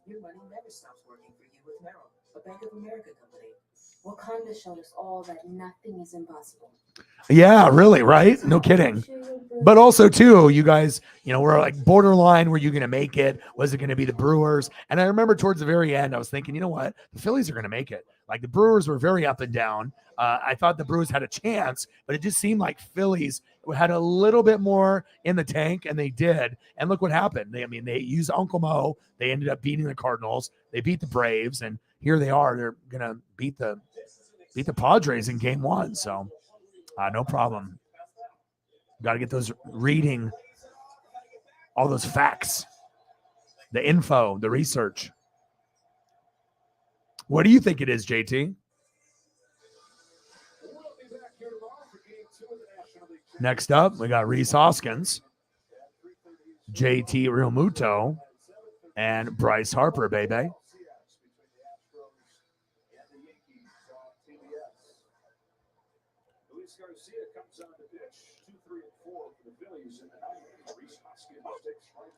Your money never stops working for you with Merrill, a Bank of America company. Wakanda showed us all that nothing is impossible. Yeah, really, right? No kidding. But also, too, you guys, we're like borderline. Were you going to make it? Was it going to be the Brewers? And I remember towards the very end, I was thinking, you know what? The Phillies are going to make it. Like the Brewers were very up and down. I thought the Brewers had a chance, but it just seemed like Phillies had a little bit more in the tank, and they did. And look what happened. They used Uncle Mo. They ended up beating the Cardinals. They beat the Braves, and here they are. They're going to beat the Padres in Game 1. So no problem. Got to get those reading, all those facts, the info, the research. What do you think it is, JT? Next up, we got Reese Hoskins, JT Realmuto, and Bryce Harper, baby.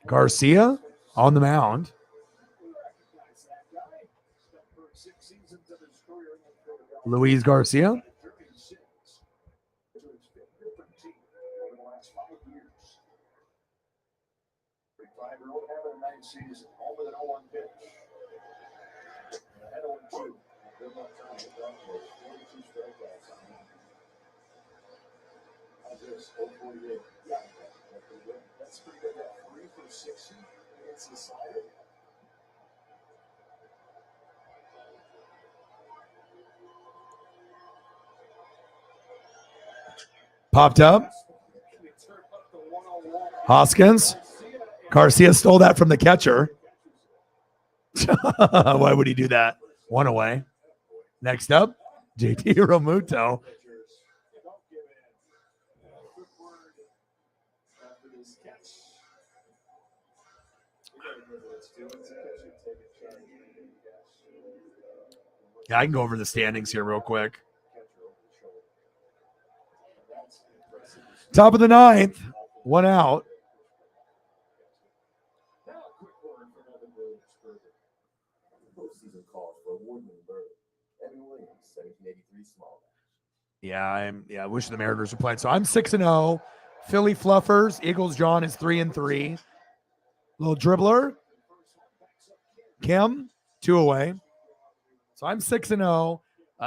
Garcia on the mound. Luis Garcia. That's pretty good. 3 for 60 against the slider. Popped up. Hoskins. Garcia stole that from the catcher. Why would he do that? One away. Next up, JT Realmuto. Yeah, I can go over the standings here real quick. Top of the ninth, one out. Yeah, I wish the Mariners were playing. So I'm 6-0. Philly Fluffers. Eagles John is 3-3. Little dribbler. Kim, 2 away. So I'm 6-0.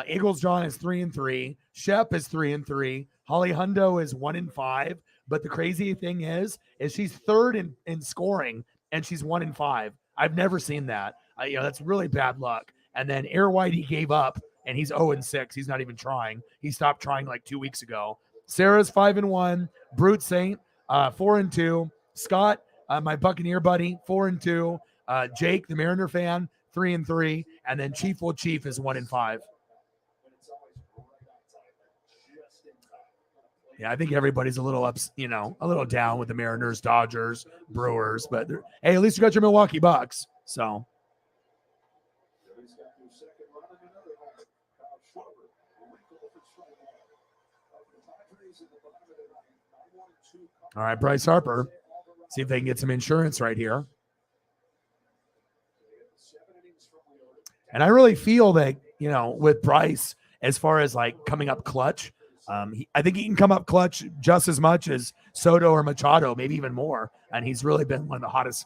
Eagles John is 3-3. Shep is 3-3. Holly Hundo is 1-5. But the crazy thing is she's third in scoring, and she's 1-5. I've never seen that. That's really bad luck. And then Air Whitey gave up, and he's 0-6. He's not even trying. He stopped trying like 2 weeks ago. Sarah's 5-1. Brute Saint, 4-2. Scott, my Buccaneer buddy, 4-2. Jake, the Mariner fan, 3-3. And then Chief Will Chief is 1-5. Yeah, I think everybody's a little a little down with the Mariners, Dodgers, Brewers, but hey, at least you got your Milwaukee Bucks. So all right, Bryce Harper. See if they can get some insurance right here. And I really feel that, with Bryce, as far as like coming up clutch, I think he can come up clutch just as much as Soto or Machado, maybe even more. And he's really been one of the hottest,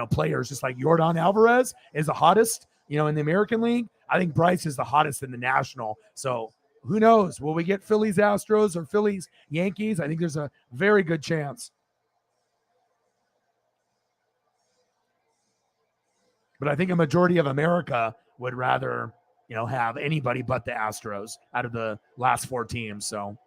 players, just like Yordan Alvarez is the hottest, in the American League. I think Bryce is the hottest in the National. So who knows? Will we get Phillies Astros or Phillies Yankees? I think there's a very good chance. But I think a majority of America would rather, have anybody but the Astros out of the last 4 teams. So.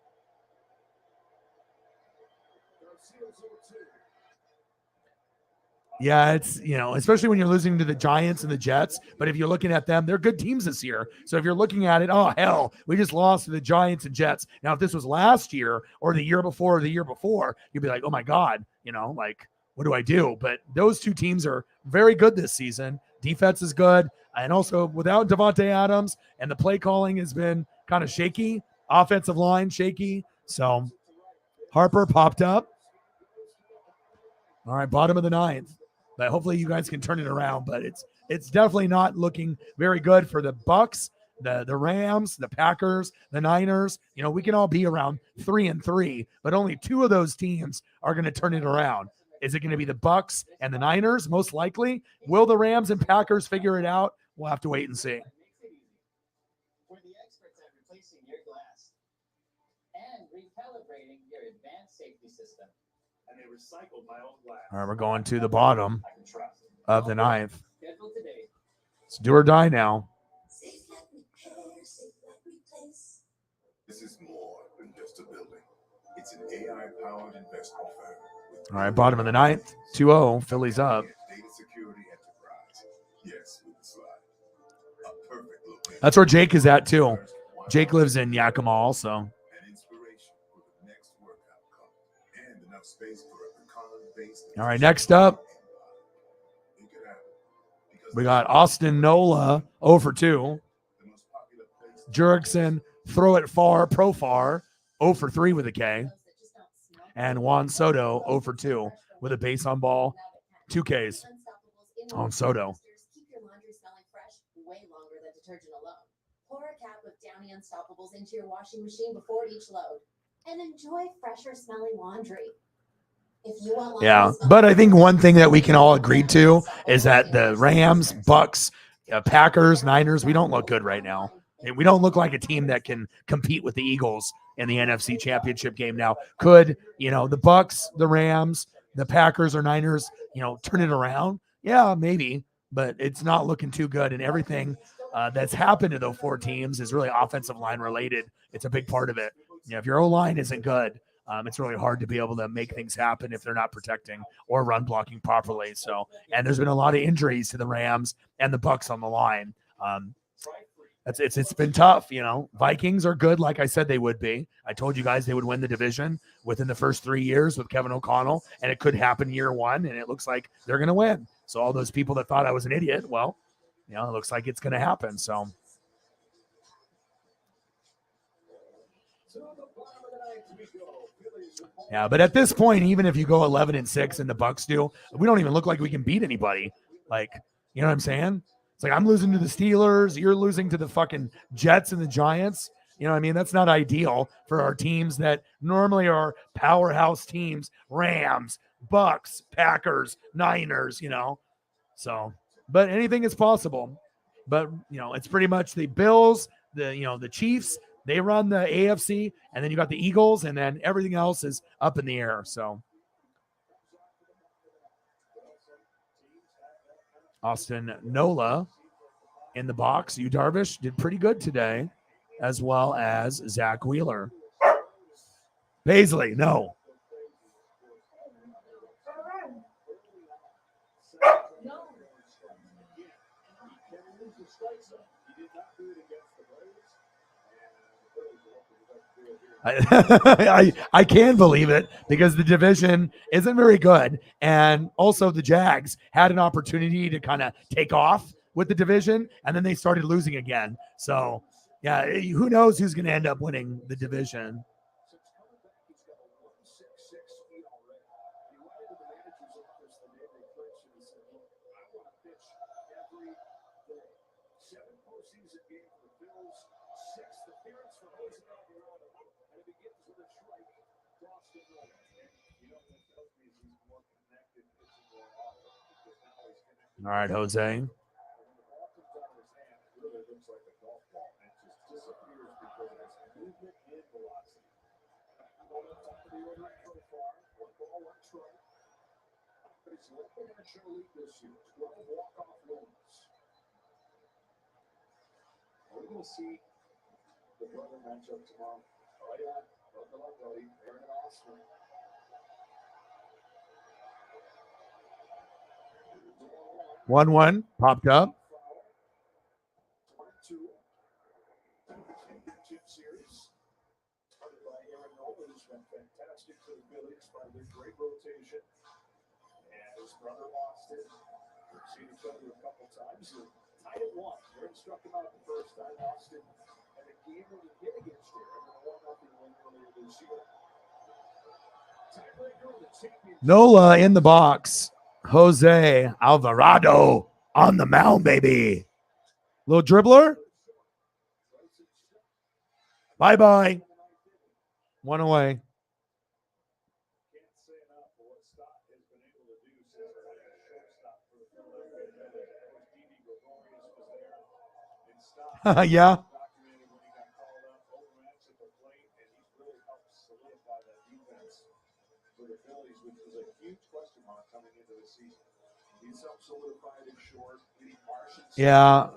Yeah, it's, especially when you're losing to the Giants and the Jets. But if you're looking at them, they're good teams this year. So if you're looking at it, oh, hell, we just lost to the Giants and Jets. Now, if this was last year or the year before, you'd be like, oh, my God, what do I do? But those 2 teams are very good this season. Defense is good. And also without Devontae Adams, and the play calling has been kind of shaky. Offensive line shaky. So Harper popped up. All right, bottom of the 9th. But hopefully you guys can turn it around. But it's definitely not looking very good for the Bucks. the Rams, the Packers, the Niners, we can all be around 3-3, but only 2 of those teams are going to turn it around. Is it going to be the Bucks and the Niners? Most likely. Will the Rams and Packers figure it out? We'll have to wait and see. We're the experts at replacing your glass and recalibrating your advanced safety system. And they recycled my own glass. All right, we're going to the bottom I can trust. of the ninth. Scheduled today. It's do or die now. This is more than just a building. It's an AI-powered investment firm. All right, bottom of the ninth. 2-0. Phillies up. Data security enterprise. Yes, with the slide. A perfect location. That's where Jake is at, too. Jake lives in Yakima also. An inspiration for the next workout club. And enough space for a pecan-based. All right, next up, we got Austin Nola 0 for 2. Jurickson, throw it far, profar, 0 for 3 with a K. And Juan Soto 0 for 2 with a base on ball, 2 Ks on Soto. Keep your laundry smelling fresh way longer than detergent alone. Pour a cap of Downy Unstoppables into your washing machine before each load, and enjoy fresher smelling laundry. If you want laundry Yeah, smelling but I think one thing that we can all agree to is that the Rams, Bucks, Packers, Niners, we don't look good right now. And we don't look like a team that can compete with the Eagles in the NFC Championship game now. Could, the Bucks, the Rams, the Packers or Niners, turn it around? Yeah, maybe, but it's not looking too good. And everything that's happened to those 4 teams is really offensive line related. It's a big part of it. If your O-line isn't good, it's really hard to be able to make things happen if they're not protecting or run blocking properly. So, and there's been a lot of injuries to the Rams and the Bucks on the line. It's been tough, Vikings are good, like I said they would be. I told you guys they would win the division within the first 3 years with Kevin O'Connell, and it could happen year 1, and it looks like they're going to win. So all those people that thought I was an idiot, well, it looks like it's going to happen. So. Yeah, but at this point, even if you go 11-6 and the Bucks do, we don't even look like we can beat anybody. Like, you know what I'm saying? It's like I'm losing to the Steelers, you're losing to the fucking Jets and the Giants. That's not ideal for our teams that normally are powerhouse teams, Rams, Bucks, Packers, Niners, So, but anything is possible. But, it's pretty much the Bills, the Chiefs, they run the AFC, and then you got the Eagles, and then everything else is up in the air. So, Austin Nola in the box. Yu Darvish did pretty good today, as well as Zach Wheeler. Paisley, no. I can believe it because the division isn't very good. And also the Jags had an opportunity to kind of take off with the division, and then they started losing again. So, yeah, who knows who's going to end up winning the division. All right, Jose. We're going to see the brother matchup tomorrow. Oh, yeah. Buckle up, buddy. Aaron and Austin. 1-1 popped up. 22. Championship series. Started by Aaron Nola, who's been fantastic for the Phillies by the great rotation. And his brother Austin. We've seen each other a couple times. Tied at 1. Aaron struck him out the first time. Austin had a game when he hit against Aaron and a 1-0 win earlier this year. Tiebreaker of the championship. Nola in the box. Jose Alvarado on the mound, baby. Little dribbler. Bye-bye. One away. Yeah. For the Phillies, which was a huge question mark coming into the season. He's helped solidify it short. Yeah.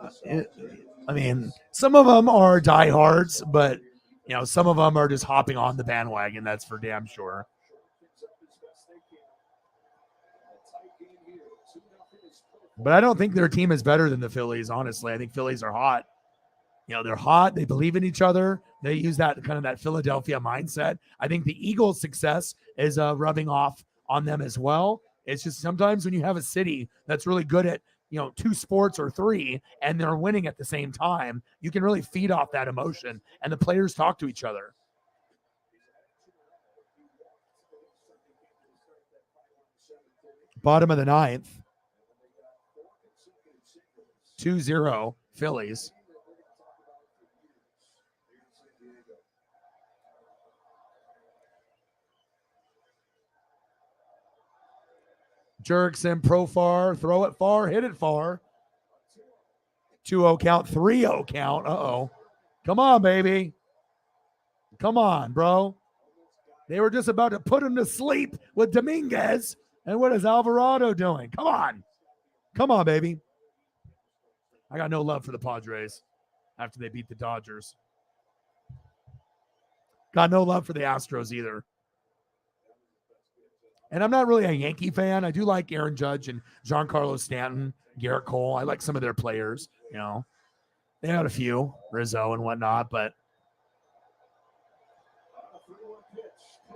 I mean, some of them are diehards, but, you know, some of them are just hopping on the bandwagon. That's for damn sure. But I don't think their team is better than the Phillies, honestly. I think Phillies are hot. You know, they're hot. They believe in each other. They use that kind of that Philadelphia mindset. I think the Eagles' success is rubbing off on them as well. It's just sometimes when you have a city that's really good at, you know, 2 sports or 3, and they're winning at the same time, you can really feed off that emotion, and the players talk to each other. Bottom of the 9th. 2-0 Phillies. Jurickson, Profar, throw it far, hit it far. 2-0 count, 3-0 count. Uh-oh. Come on, baby. Come on, bro. They were just about to put him to sleep with Dominguez. And what is Alvarado doing? Come on. Come on, baby. I got no love for the Padres after they beat the Dodgers. Got no love for the Astros either. And I'm not really a Yankee fan. I do like Aaron Judge and Giancarlo Stanton, Garrett Cole. I like some of their players, you know. They had a few, Rizzo and whatnot, but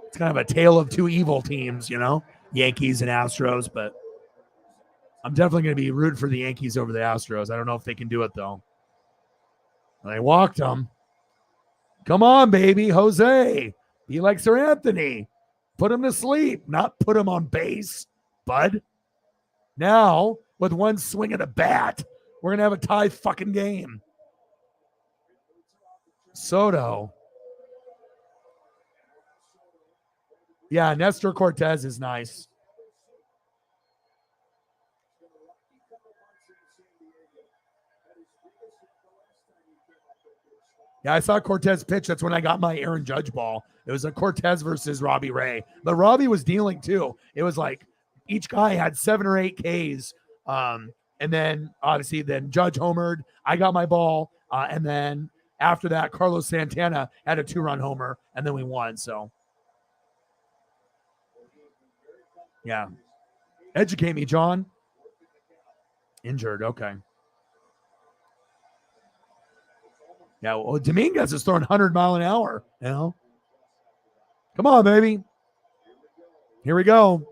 it's kind of a tale of 2 evil teams, you know, Yankees and Astros. But I'm definitely going to be rooting for the Yankees over the Astros. I don't know if they can do it, though. They walked them. Come on, baby. Jose. Be like Sir Anthony. Put him to sleep, not put him on base, bud. Now, with one swing of the bat, we're going to have a tie fucking game. Soto. Yeah, Nestor Cortez is nice. Yeah, I saw Cortez pitch. That's when I got my Aaron Judge ball. It was a Cortez versus Robbie Ray. But Robbie was dealing too. It was like each guy had 7 or 8 Ks. And then obviously then Judge homered. I got my ball. And then after that, Carlos Santana had a 2-run homer. And then we won. So, yeah. Educate me, John. Injured. Okay. Yeah, well, Dominguez is throwing 100 mile an hour, you know. Come on, baby. Here we go.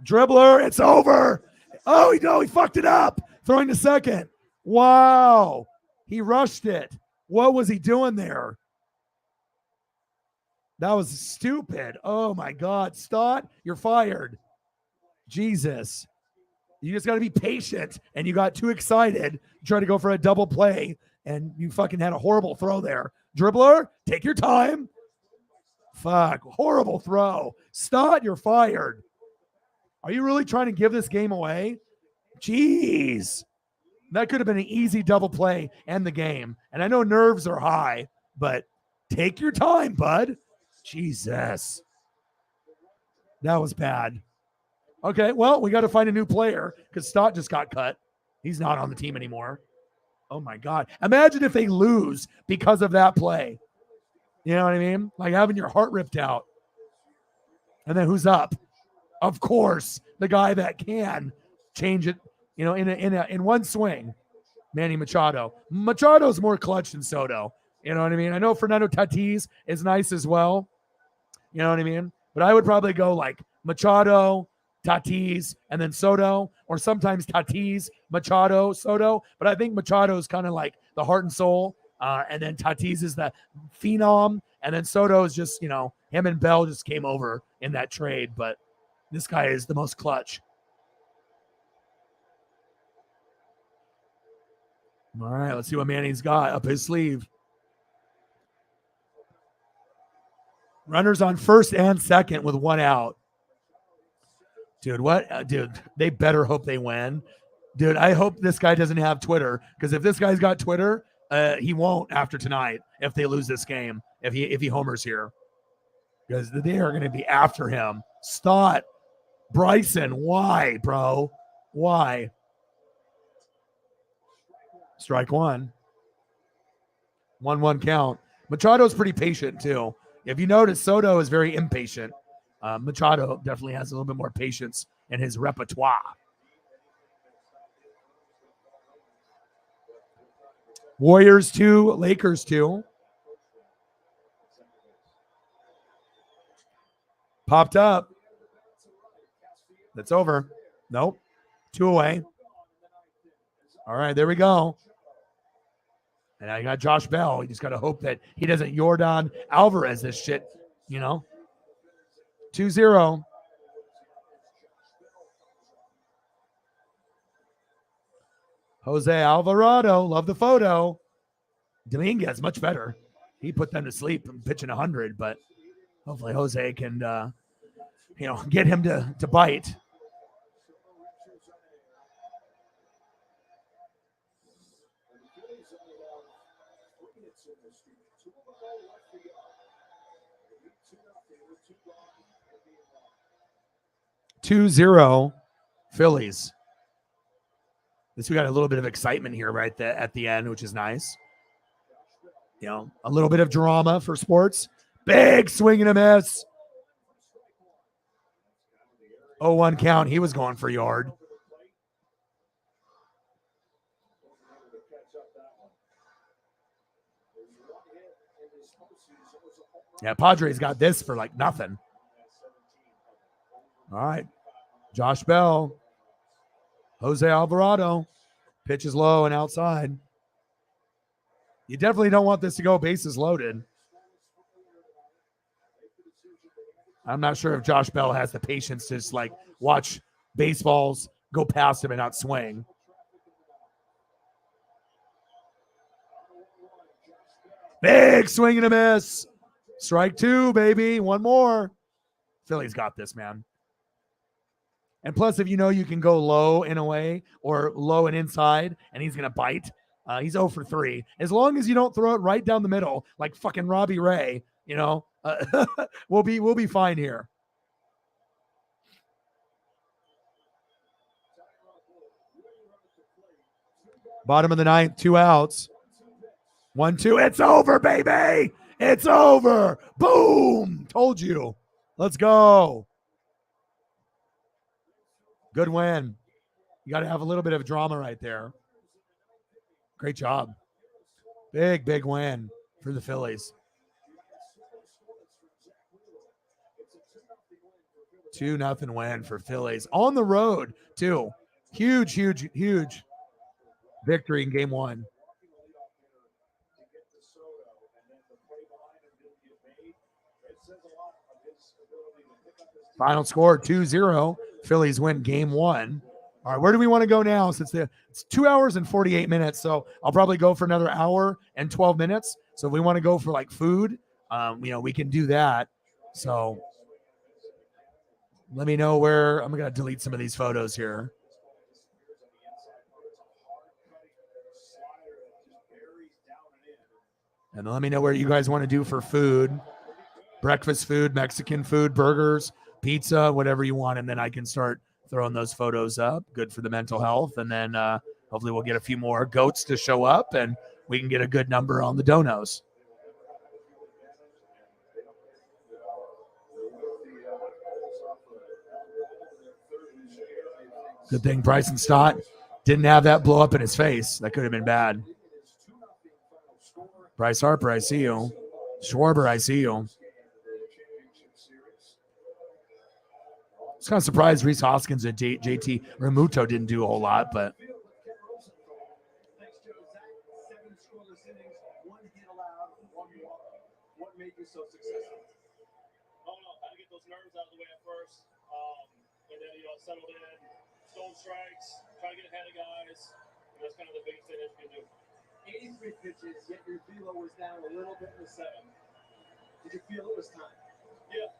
Dribbler, it's over. Oh, he fucked it up. Throwing to second. Wow. He rushed it. What was he doing there? That was stupid. Oh, my God. Stott, you're fired. Jesus. You just got to be patient, and you got too excited, trying to go for a double play, and you fucking had a horrible throw there. Dribbler, take your time. Fuck, horrible throw. Stott, you're fired. Are you really trying to give this game away? Jeez. That could have been an easy double play and the game. And I know nerves are high, but take your time, bud. Jesus. That was bad. Okay, well, we got to find a new player because Stott just got cut. He's not on the team anymore. Oh, my God. Imagine if they lose because of that play. You know what I mean? Like having your heart ripped out. And then who's up? Of course, the guy that can change it, you know, in one swing, Manny Machado. Machado's more clutch than Soto. You know what I mean? I know Fernando Tatis is nice as well. You know what I mean? But I would probably go like Machado, Tatis, and then Soto, or sometimes Tatis, Machado, Soto. But I think Machado is kind of like the heart and soul, and then Tatis is the phenom, and then Soto is just, you know, him and Bell just came over in that trade, but this guy is the most clutch. All right, let's see what Manning's got up his sleeve. Runners on first and second with one out. Dude, what? Dude, they better hope they win. Dude, I hope this guy doesn't have Twitter, because if this guy's got Twitter, he won't after tonight if they lose this game, if he homers here. Because they are going to be after him. Stott, Bryson, why, bro? Why? Strike one. 1-1 count. Machado's pretty patient, too. If you notice, Soto is very impatient. Machado definitely has a little bit more patience in his repertoire. Warriors 2, Lakers 2. Popped up. That's over. Nope. 2 away. All right, there we go. And now you got Josh Bell. You just got to hope that he doesn't Yordan Alvarez this shit, 2-0. Jose Alvarado, love the photo. Dominguez, much better. He put them to sleep and pitching 100, but hopefully Jose can, get him to bite. (2-0) Phillies. This we got a little bit of excitement here right at the end, which is nice. A little bit of drama for sports. Big swing and a miss. 0-1 count. He was going for a yard. Yeah, Padres got this for like nothing. All right. Josh Bell. Jose Alvarado. Pitches low and outside. You definitely don't want this to go bases loaded. I'm not sure if Josh Bell has the patience to just watch baseballs go past him and not swing. Big swing and a miss. Strike 2, baby. One more. Philly's got this, man. And plus, if you can go low in a way or low and inside, and he's going to bite, he's 0 for 3. As long as you don't throw it right down the middle like fucking Robbie Ray, we'll be fine here. Bottom of the ninth, 2 outs. 1-2. It's over, baby. It's over. Boom. Told you. Let's go. Good win. You got to have a little bit of drama right there. Great job. Big win for the Phillies. 2-0 win for Phillies. On the road, too. Huge victory in game 1. Final score 2-0. Phillies win game 1. All right, where do we want to go now? Since it's 2 hours and 48 minutes, so I'll probably go for another hour and 12 minutes. So if we want to go for food, we can do that. So let me know where. I'm going to delete some of these photos here. And let me know where you guys want to do for food. Breakfast food, Mexican food, burgers, pizza, whatever you want. And then I can start throwing those photos up. Good for the mental health. And then hopefully we'll get a few more goats to show up and we can get a good number on the donos. Good thing Bryson Stott didn't have that blow up in his face. That could have been bad. Bryce Harper, I see you. Schwarber, I see you. I was kind of surprised Reese Hoskins and JT Realmuto didn't do a whole lot, but What made you so successful? Oh no, I had to get those nerves out of the way at first, and then settled in, stole strikes, try to get ahead of guys. That's kind of the biggest thing that you can do. 83 pitches, yet your velo was down a little bit in the 7th. Did you feel it was time? Yeah,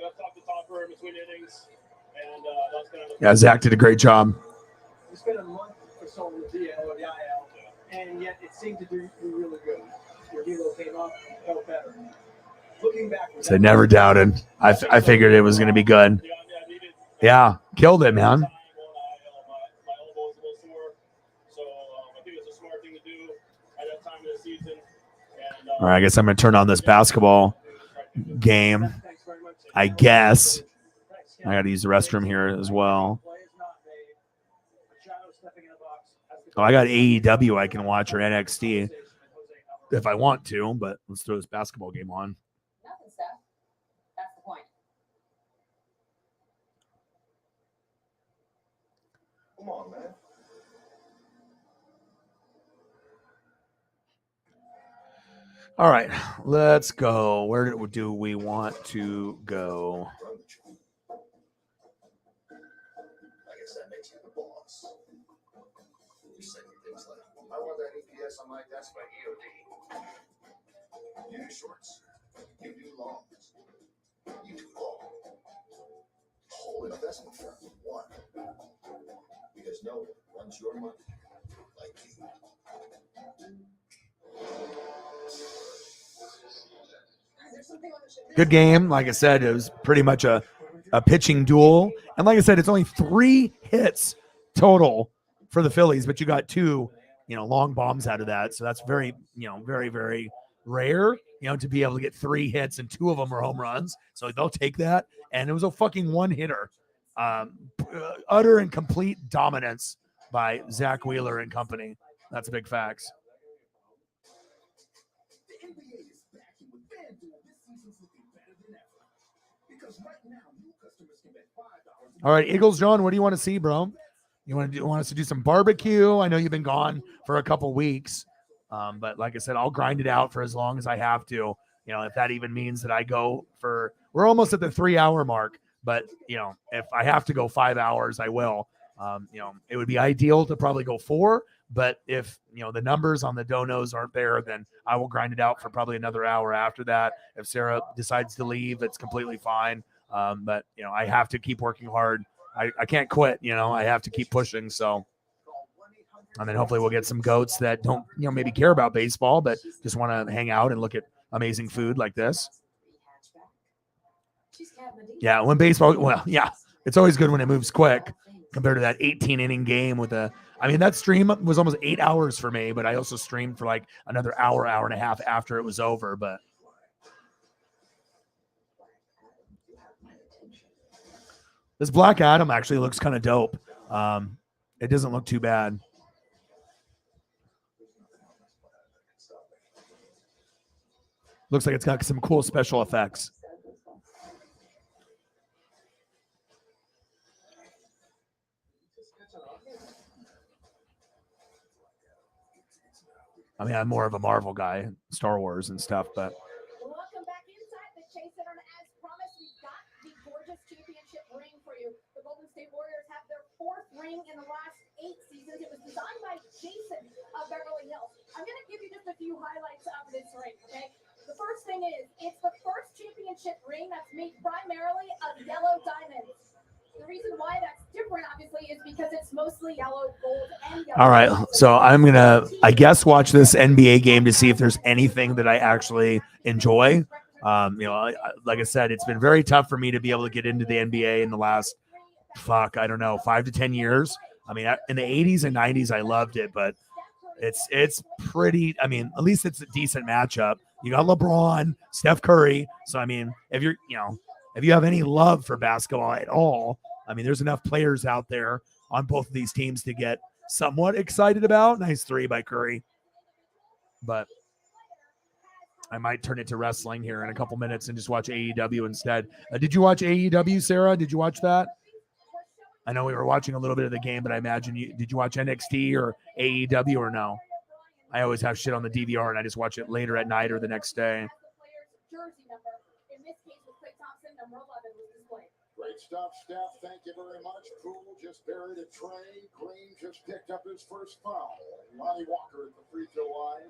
that's top to topper in between innings, and that's kind of. Yeah, Zach did a great job. You spent a month or so on the DL or the IL, and yet it seemed to do really good. Your velo came up, felt better. Looking back, So I never doubted. I figured it was going to be good. Yeah, killed it, man. My elbow was a little sore, so I think it's a smart thing to do at that time of the season. And, All right, I guess I'm going to turn on this basketball game. I guess. I got to use the restroom here as well. Oh, I got AEW I can watch or NXT if I want to, but let's throw this basketball game on. Nothing, Steph. That's the point. Come on, man. All right, let's go. Where do we want to go? I guess that makes you the boss. You say things like, I want that EPS on my desk by EOD. You do shorts. You do longs. You do all. Whole investment firm, one. Because no one runs your money like you. Good game. Like I said, it was pretty much a pitching duel. And like I said, it's only 3 hits total for the Phillies, but you got 2, long bombs out of that. So that's very, very, very rare, to be able to get 3 hits and 2 of them are home runs. So they'll take that. And it was a fucking one-hitter. Utter and complete dominance by Zach Wheeler and company. That's big facts. The NBA is backing with FanDuel. This season's looking better than ever. Because right now, new customers can bet $5. All right, Eagles, John, what do you want to see, bro? You want us to do some barbecue? I know you've been gone for a couple weeks, but like I said, I'll grind it out for as long as I have to. If that even means that I go for, we're almost at the 3-hour mark, but if I have to go 5 hours, I will. It would be ideal to probably go 4, but if the numbers on the donos aren't there, then I will grind it out for probably another hour after that. If Sarah decides to leave, it's completely fine. But I have to keep working hard. I can't quit. I have to keep pushing. So, and then hopefully we'll get some goats that don't maybe care about baseball, but just want to hang out and look at amazing food like this. Yeah, when baseball, well, yeah, it's always good when it moves quick compared to that 18-inning game with that stream was almost 8 hours for me, but I also streamed for like another hour and a half after it was over. But this Black Adam actually looks kind of dope. It doesn't look too bad. Looks like it's got some cool special effects. I mean, I'm more of a Marvel guy, Star Wars and stuff, but. Welcome back inside the Chase Center. As promised, we've got the gorgeous championship ring for you. The Golden State Warriors have their 4th ring in the last 8 seasons. It was designed by Jason of Beverly Hills. I'm going to give you just a few highlights of this ring, okay? The first thing is, it's the first championship ring that's made primarily of yellow diamonds. The reason why that's different, obviously, is because it's mostly yellow, gold, and yellow. All right, so I'm going to, I guess, watch this NBA game to see if there's anything that I actually enjoy. Like I said, it's been very tough for me to be able to get into the NBA in the last, 5 to 10 years. I mean, in the 80s and 90s, I loved it, but it's pretty, I mean, at least it's a decent matchup. You got LeBron, Steph Curry. So, I mean, if you have any love for basketball at all, I mean, there's enough players out there on both of these teams to get somewhat excited about. Nice 3 by Curry. But I might turn it to wrestling here in a couple minutes and just watch AEW instead. Did you watch AEW, Sarah? Did you watch that? I know we were watching a little bit of the game, but I imagine did you watch NXT or AEW or no? I always have shit on the DVR and I just watch it later at night or the next day. Jersey number. In this case, with Klay Thompson, number 11 was displayed. Great stuff, Steph. Thank you very much. Poole just buried a tray. Green just picked up his first foul. Lonnie Walker at the free throw line.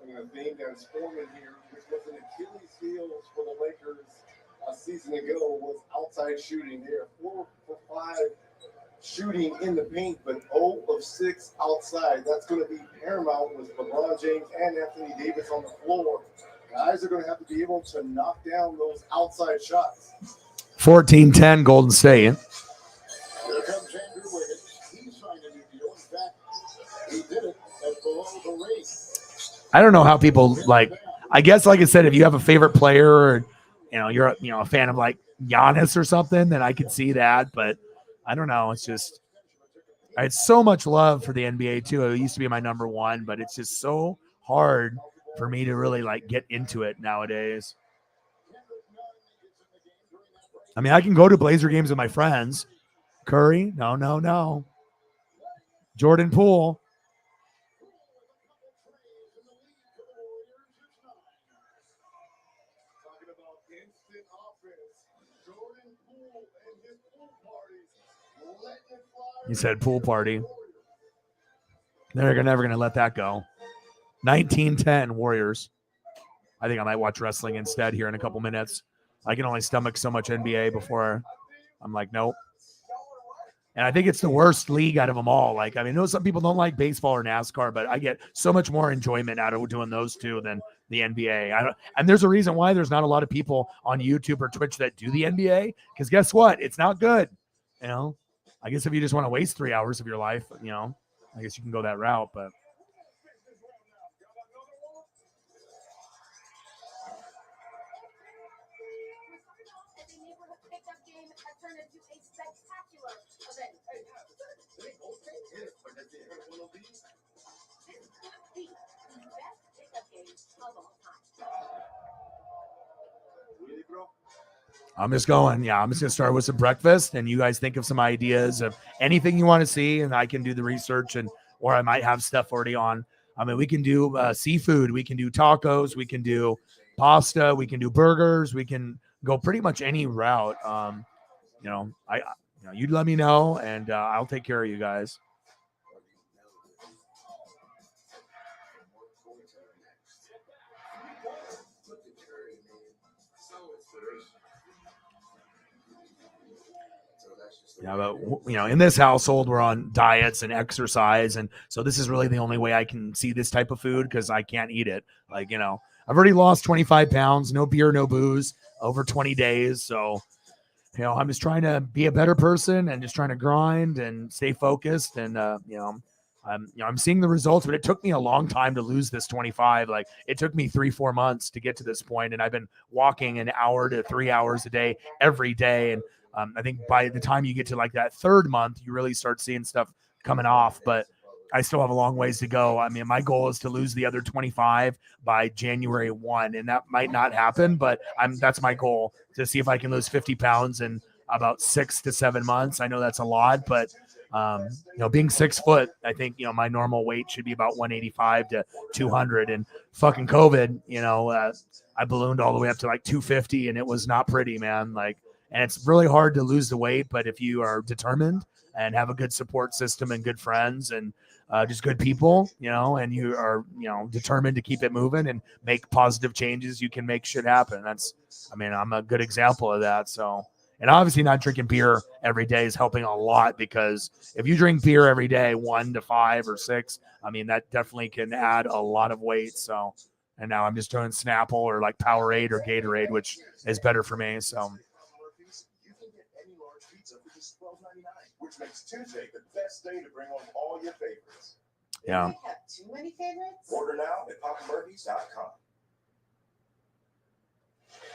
And a thing that's forming here, which was an Achilles heel for the Lakers a season ago, was outside shooting. They are 4 for 5 shooting in the paint, but 0 of 6 outside. That's going to be paramount with LeBron James and Anthony Davis on the floor. Guys are going to have to be able to knock down those outside shots. 14-10 Golden State. Here comes Andrew Wiggins. He signed a new deal. In fact, he did it at below the rate. I don't know how people like. I guess, like I said, if you have a favorite player, or you're a fan of like Giannis or something, then I could see that. But I don't know. It's just I had so much love for the NBA too. It used to be my number one, but it's just so hard for me to really like get into it nowadays. I mean, I can go to Blazer games with my friends. Curry, no. Jordan Poole. He said pool party. They're never going to let that go. 19-10 Warriors. I think I might watch wrestling instead here in a couple minutes. I can only stomach so much NBA before I'm like, nope. And I think it's the worst league out of them all. Like, I mean, I know some people don't like baseball or NASCAR, but I get so much more enjoyment out of doing those two than the NBA. And there's a reason why there's not a lot of people on YouTube or Twitch that do the NBA, because guess what? It's not good. I guess if you just want to waste 3 hours of your life, I guess you can go that route, but. I'm just going. Yeah, I'm just going to start with some breakfast, and you guys think of some ideas of anything you want to see, and I can do the research, or I might have stuff already on. I mean, we can do seafood. We can do tacos. We can do pasta. We can do burgers. We can go pretty much any route. You'd let me know, and I'll take care of you guys. Yeah, but in this household, we're on diets and exercise, and so this is really the only way I can see this type of food because I can't eat it. Like, I've already lost 25 pounds, no beer, no booze, over 20 days. So, I'm just trying to be a better person and just trying to grind and stay focused. And I'm seeing the results, but it took me a long time to lose this 25. Like, it took me 3-4 months to get to this point, and I've been walking an hour to 3 hours a day every day. And I think by the time you get to like that third month, you really start seeing stuff coming off, but I still have a long ways to go. I mean, my goal is to lose the other 25 by January 1, and that might not happen, but that's my goal, to see if I can lose 50 pounds in about 6 to 7 months. I know that's a lot, but being 6 foot, I think, my normal weight should be about 185 to 200, and fucking COVID, I ballooned all the way up to like 250, and it was not pretty, man. Like, and it's really hard to lose the weight, but if you are determined and have a good support system and good friends and just good people, and you are, determined to keep it moving and make positive changes, you can make shit happen. I'm a good example of that. So, and obviously not drinking beer every day is helping a lot, because if you drink beer every day, 1 to 5 or 6, that definitely can add a lot of weight. So, and now I'm just doing Snapple or like Powerade or Gatorade, which is better for me. So. Which makes Tuesday the best day to bring home all your favorites. Yeah. You have too many favorites? Order now at PapaMurphy's.com.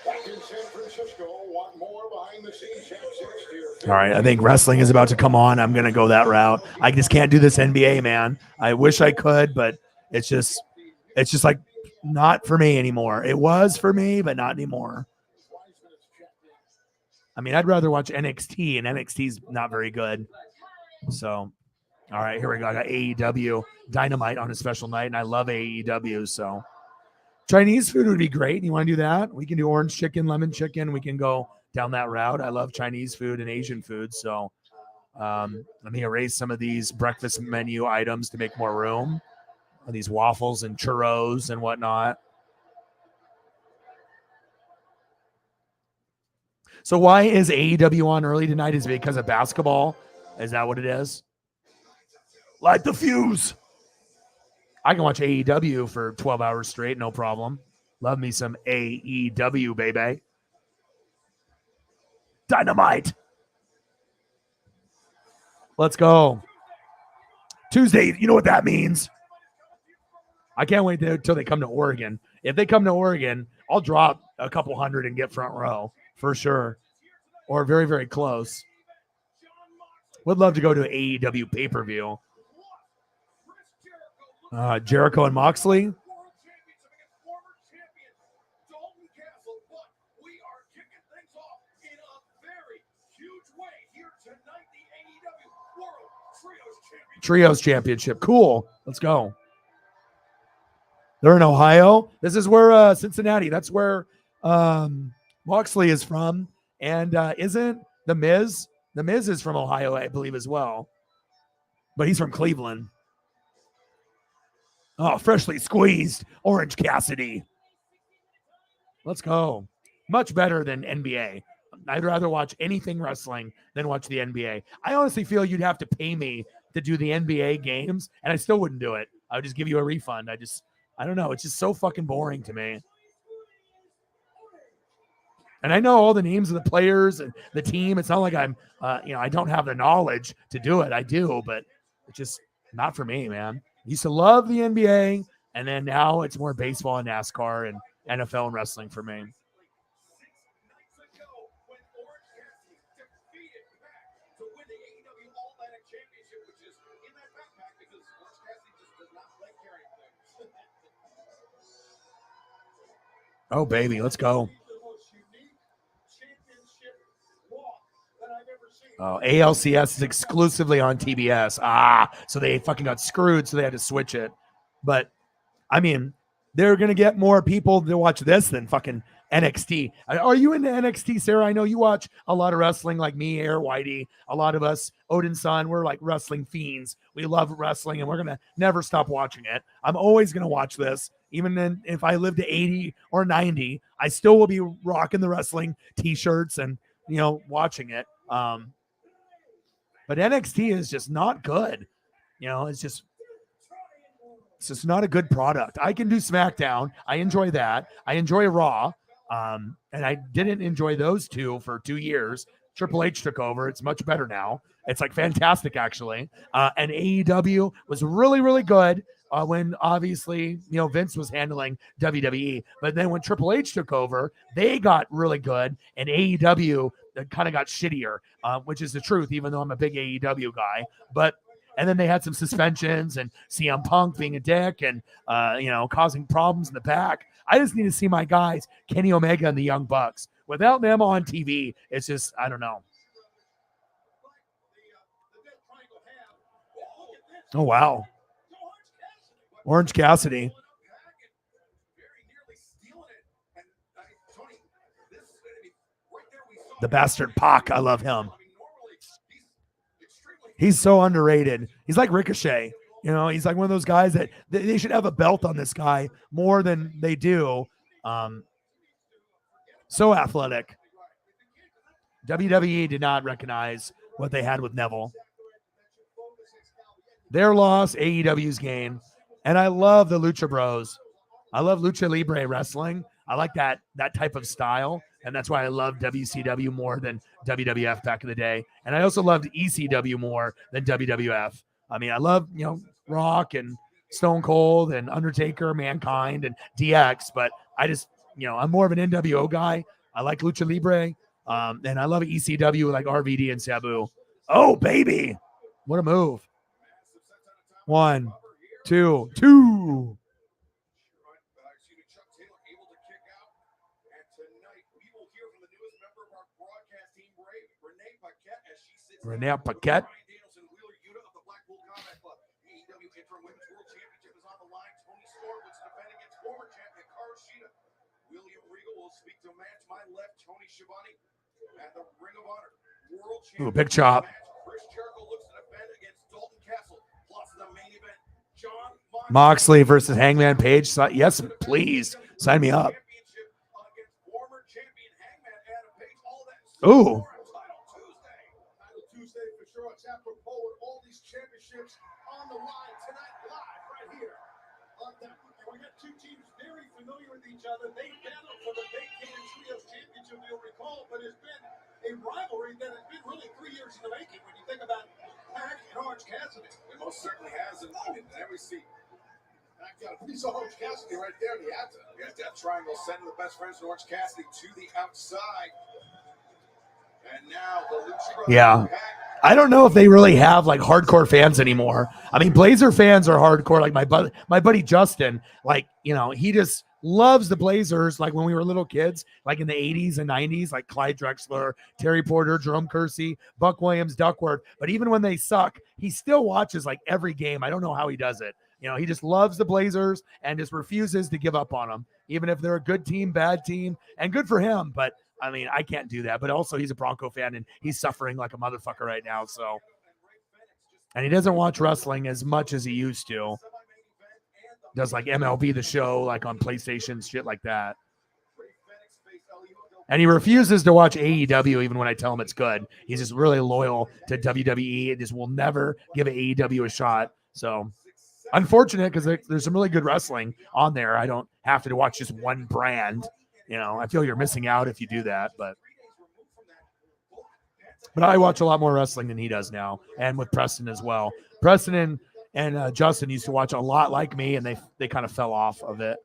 Back in San Francisco, want more behind the scenes access to your All right, I think wrestling is about to come on. I'm going to go that route. I just can't do this NBA, man. I wish I could, but it's just like not for me anymore. It was for me, but not anymore. I mean, I'd rather watch NXT, and NXT's not very good. So, all right, here we go. I got AEW Dynamite on a special night, and I love AEW. So, Chinese food would be great. You want to do that? We can do orange chicken, lemon chicken. We can go down that route. I love Chinese food and Asian food. So let me erase some of these breakfast menu items to make more room. These waffles and churros and whatnot. So why is AEW on early tonight? Is it because of basketball? Is that what it is? Light the fuse. I can watch AEW for 12 hours straight, no problem. Love me some AEW, baby. Dynamite. Let's go. Tuesday, you know what that means? I can't wait until they come to Oregon. If they come to Oregon, I'll drop a couple hundred and get front row for sure. Or very, very close. Would love to go to an AEW pay-per-view. Jericho and Moxley. Trios Championship. Cool. Let's go. They're in Ohio. This is where Cincinnati. That's where Moxley is from. And isn't The Miz? The Miz is from Ohio, I believe, as well. But he's from Cleveland. Oh, freshly squeezed Orange Cassidy. Let's go. Much better than NBA. I'd rather watch anything wrestling than watch the NBA. I honestly feel you'd have to pay me to do the NBA games, and I still wouldn't do it. I would just give you a refund. I don't know. It's just so fucking boring to me. And I know all the names of the players and the team. It's not like I'm, I don't have the knowledge to do it. I do, but it's just not for me, man. I used to love the NBA, and then now it's more baseball and NASCAR and NFL and wrestling for me. Oh, baby, let's go. Oh, ALCS is exclusively on TBS. So they fucking got screwed, so they had to switch it. But, I mean, they're going to get more people to watch this than fucking NXT. Are you into NXT, Sarah? I know you watch a lot of wrestling like me, Air Whitey. A lot of us, Odin's son, we're like wrestling fiends. We love wrestling, and we're going to never stop watching it. I'm always going to watch this. Even if I live to 80 or 90, I still will be rocking the wrestling T-shirts and, watching it. But NXT is just not good. It's just not a good product. I can do SmackDown. I enjoy that. I enjoy Raw. And I didn't enjoy those two for 2 years. Triple H took over. It's much better now. It's like fantastic, actually. And AEW was really, really good when obviously, Vince was handling WWE. But then when Triple H took over, they got really good. And AEW kind of got shittier, which is the truth, even though I'm a big AEW guy. And then they had some suspensions and CM Punk being a dick and, causing problems in the back. I just need to see my guys, Kenny Omega and the Young Bucks. Without them on TV, it's just, I don't know. Oh, wow. Orange Cassidy. The bastard Pac. I love him. He's so underrated. He's like Ricochet. He's like one of those guys that they should have a belt on this guy more than they do. So athletic. WWE did not recognize what they had with Neville. Their loss, AEW's gain. And I love the Lucha Bros. I love Lucha Libre wrestling. I like that type of style. And that's why I love WCW more than WWF back in the day. And I also loved ECW more than WWF. I mean, I love, Rock and Stone Cold and Undertaker, Mankind, and DX. But I just, I'm more of an NWO guy. I like Lucha Libre. And I love ECW like RVD and Sabu. Oh, baby. What a move. 1, 2, 2. Renee Paquette. at the Ring of Honor World Ooh, big chop. Match, Chris Jericho looks to defend against Dalton Castle. Plus the main event, John Moxley versus Hangman Page. Yes, please. Sign me up. Championship against former champion Hangman Adam Page. All that Ooh. Title Tuesday for sure. It's apropos with all these championships on the line tonight, live right here on that one. And we got two teams very familiar with each other. They battled for the Big Can Trios Championship, you'll recall, but it's been a rivalry that has been really 3 years in the making when you think about Pac and Orange Cassidy. It most certainly has in every seat. I got a piece of Orange Cassidy right there, and he had to. We got Death Triangle sending the best friends from Orange Cassidy to the outside. And now the Lucha Brothers. Yeah. I don't know if they really have like hardcore fans anymore. I mean, Blazer fans are hardcore. Like my buddy Justin, like, you know, he just loves the Blazers. Like when we were little kids, like in the 80s and 90s, like Clyde Drexler, Terry Porter, Jerome Kersey, Buck Williams, Duckworth. But even when they suck, he still watches like every game. I don't know how he does it. You know, he just loves the Blazers and just refuses to give up on them, even if they're a good team, bad team, and good for him. But I mean, I can't do that. But also he's a Bronco fan and he's suffering like a motherfucker right now. So, and he doesn't watch wrestling as much as he used to. Does like MLB The Show, like on PlayStation, shit like that. And he refuses to watch AEW even when I tell him it's good. He's just really loyal to WWE and just will never give AEW a shot. So unfortunate, because there's some really good wrestling on there. I don't have to watch just one brand. You know, I feel you're missing out if you do that, but I watch a lot more wrestling than he does now, and with Preston as well. Preston and Justin used to watch a lot like me, and they kind of fell off of it.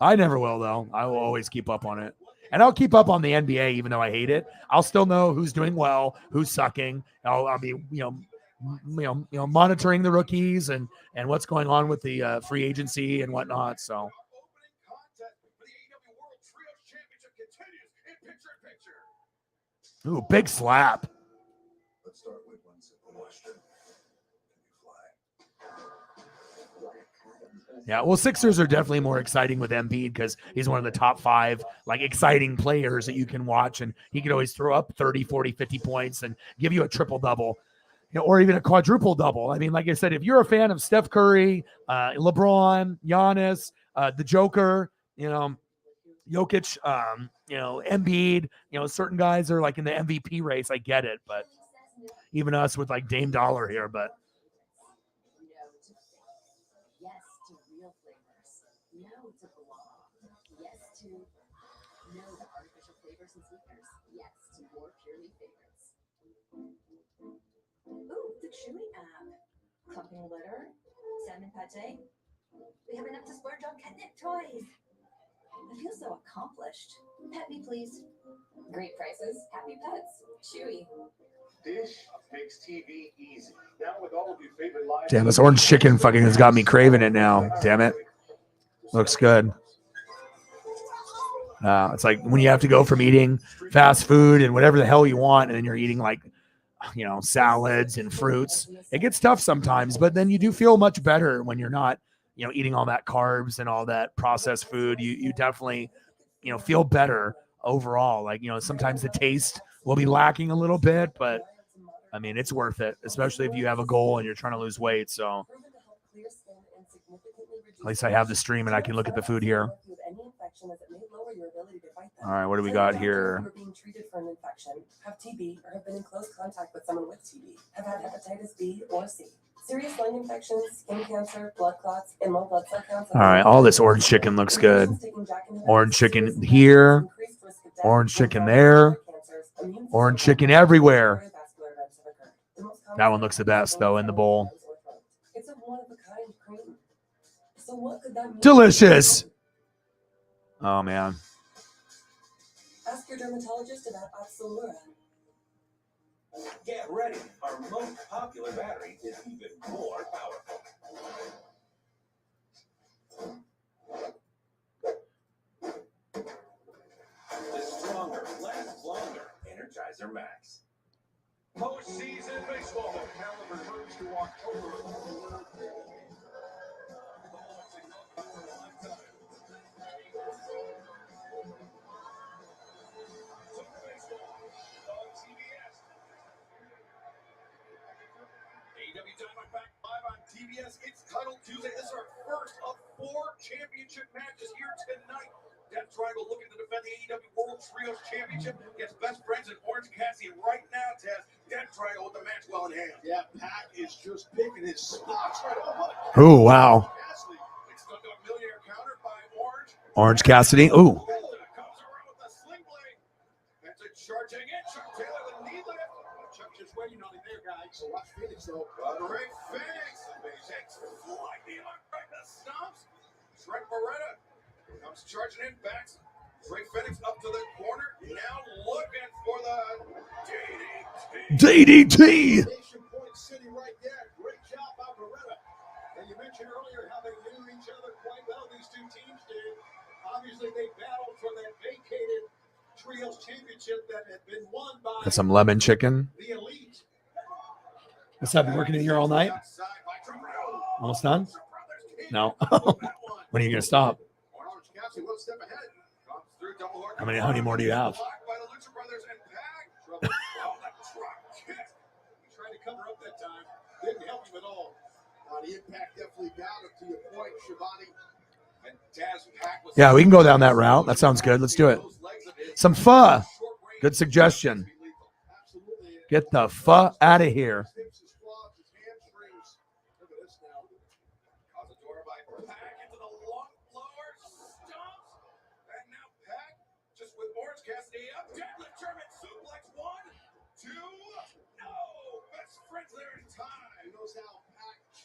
I never will, though. I will always keep up on it, and I'll keep up on the NBA, even though I hate it. I'll still know who's doing well, who's sucking. I'll be monitoring the rookies and what's going on with the free agency and whatnot. So. Ooh, big slap. Let's start with one simple question. Yeah, well, Sixers are definitely more exciting with Embiid because he's one of the top 5 like exciting players that you can watch, and he can always throw up 30, 40, 50 points and give you a triple-double, you know, or even a quadruple-double. I mean, like I said, if you're a fan of Steph Curry, LeBron, Giannis, the Joker, you know, Jokic, Embiid, certain guys are like in the MVP race. I get it, but even us with like Dame Dollar here, but Yes to real flavors. No to blah. Yes to no to artificial flavors and sweeteners. Yes to more purely favorites. Ooh, the Chewy app. Clumping litter, salmon pate. We have enough to splurge on catnip toys. I feel so accomplished. Pet me, please. Great prices, happy pets. Chewy. Dish makes TV easy. Now with all of your favorite live. damn, this orange chicken fucking has got me craving it now. Damn it. Looks good. It's like when you have to go from eating fast food and whatever the hell you want, and then you're eating like, salads and fruits. It gets tough sometimes, but then you do feel much better when you're not, eating all that carbs and all that processed food. You definitely, feel better overall. Like, sometimes the taste will be lacking a little bit, but I mean, it's worth it, especially if you have a goal and you're trying to lose weight. So at least I have the stream and I can look at the food here. All right, what do we got here? You're being treated for an infection, have TB, or have been in close contact with someone with TB, have had hepatitis B or C, serious lung infections, skin cancer, blood clots, and low blood cell counts. All right, all this orange chicken looks good. Orange chicken here, orange chicken there, orange chicken everywhere. That one looks the best, though, in the bowl. It's a one-of-a-kind cream. So what could that mean? Delicious. Oh, man. Ask your dermatologist about Opzelura. Get ready. Our most popular battery is even more powerful. The stronger, lasts longer. Energizer Max. Postseason baseball. The calendar moves to October. CBS, it's Title Tuesday. This is our first of 4 championship matches here tonight. Death Triangle looking to defend the AEW World Trios Championship against Best Friends in Orange Cassidy. Right now, Taz, Death Triangle with the match well in hand. Yeah, Pac is just picking his spots right. Oh, wow. Cassidy, big Stun-Dog Millionaire countered by Orange. Orange Cassidy. Ooh. Comes around with the sling blade. That's it, charging in. Chuck Taylor with knee lift. Chuck just waiting on him there, guys. So watch Phoenix, though. Great Phoenix. Takes flight. The arm right the stomps. Trent Beretta comes charging in, backs. Drake Phoenix up to the corner. Now looking for the DDT. Nation Point City right there. Great job by Beretta. And you mentioned earlier how they knew each other quite well, these two teams did. Obviously, they battled for that vacated Trios Championship that had been won by Got some lemon chicken. the Elite. What's up? You working in here all night? Almost done? No. When are you gonna stop? Orange Cassidy one step ahead. Comes through double hook. How many more do you have? Blocked by the Lucha Brothers and Pac. Trouble. Oh, that drop kick. He tried to cover up that time. Didn't help him at all. The impact definitely got him, to your point, Shivani. And Taz Pac was Yeah, we can go down that route. That sounds good. Let's do it. Some pho. Good suggestion. Get the pho out of here.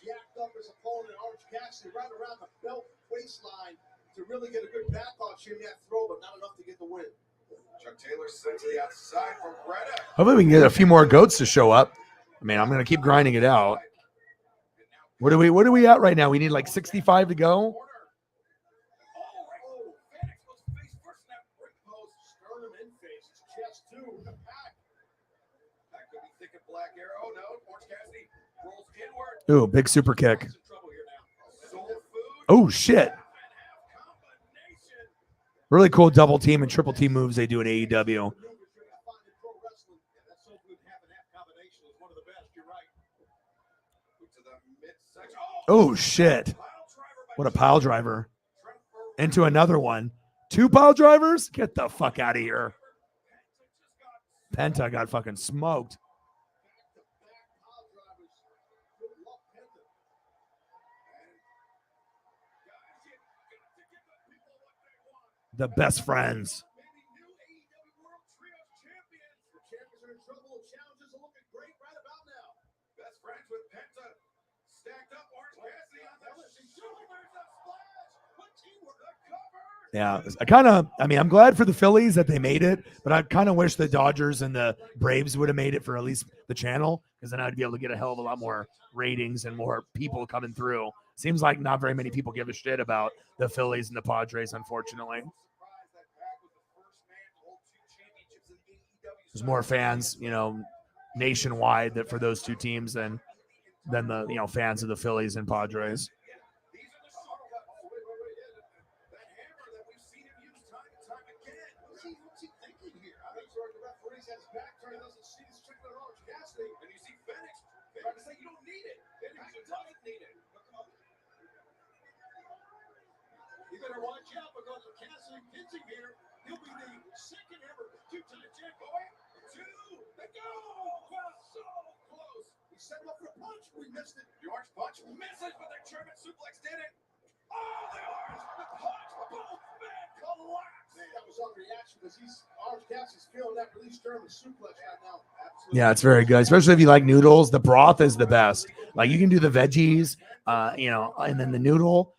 Jacked up his opponent, Orange Cassidy, right around the belt waistline to really get a good back on him that throw, but not enough to get the win. Chuck Taylor sent to the outside from Beretta. Hopefully we can get a few more goats to show up. I mean, I'm gonna keep grinding it out. What are we at right now? We need like 65 to go. Ooh, big super kick. Oh shit. Really cool double team and triple team moves they do in AEW. Oh shit. What a pile driver. Into another one. 2 pile drivers? Get the fuck out of here. Penta got fucking smoked. The best friends. Yeah, I'm glad for the Phillies that they made it, but I kind of wish the Dodgers and the Braves would have made it for at least the channel, because then I'd be able to get a hell of a lot more ratings and more people coming through. Seems like not very many people give a shit about the Phillies and the Padres, unfortunately. There's more fans, nationwide that for those two teams than the fans of the Phillies and Padres. You better watch out, because if Cassidy gets him here, he'll be the second ever 2-time champ. Going 2 to go. Well, so close. He set him up for a punch. We missed it. The orange punch misses, but the German suplex did it. Oh, the orange, the punch, both men collapse. Man, that was on reaction, because Orange Cassidy's feeling that release German suplex right now. Absolutely. Yeah, it's very good, especially if you like noodles. The broth is the best. Like, you can do the veggies, and then the noodle.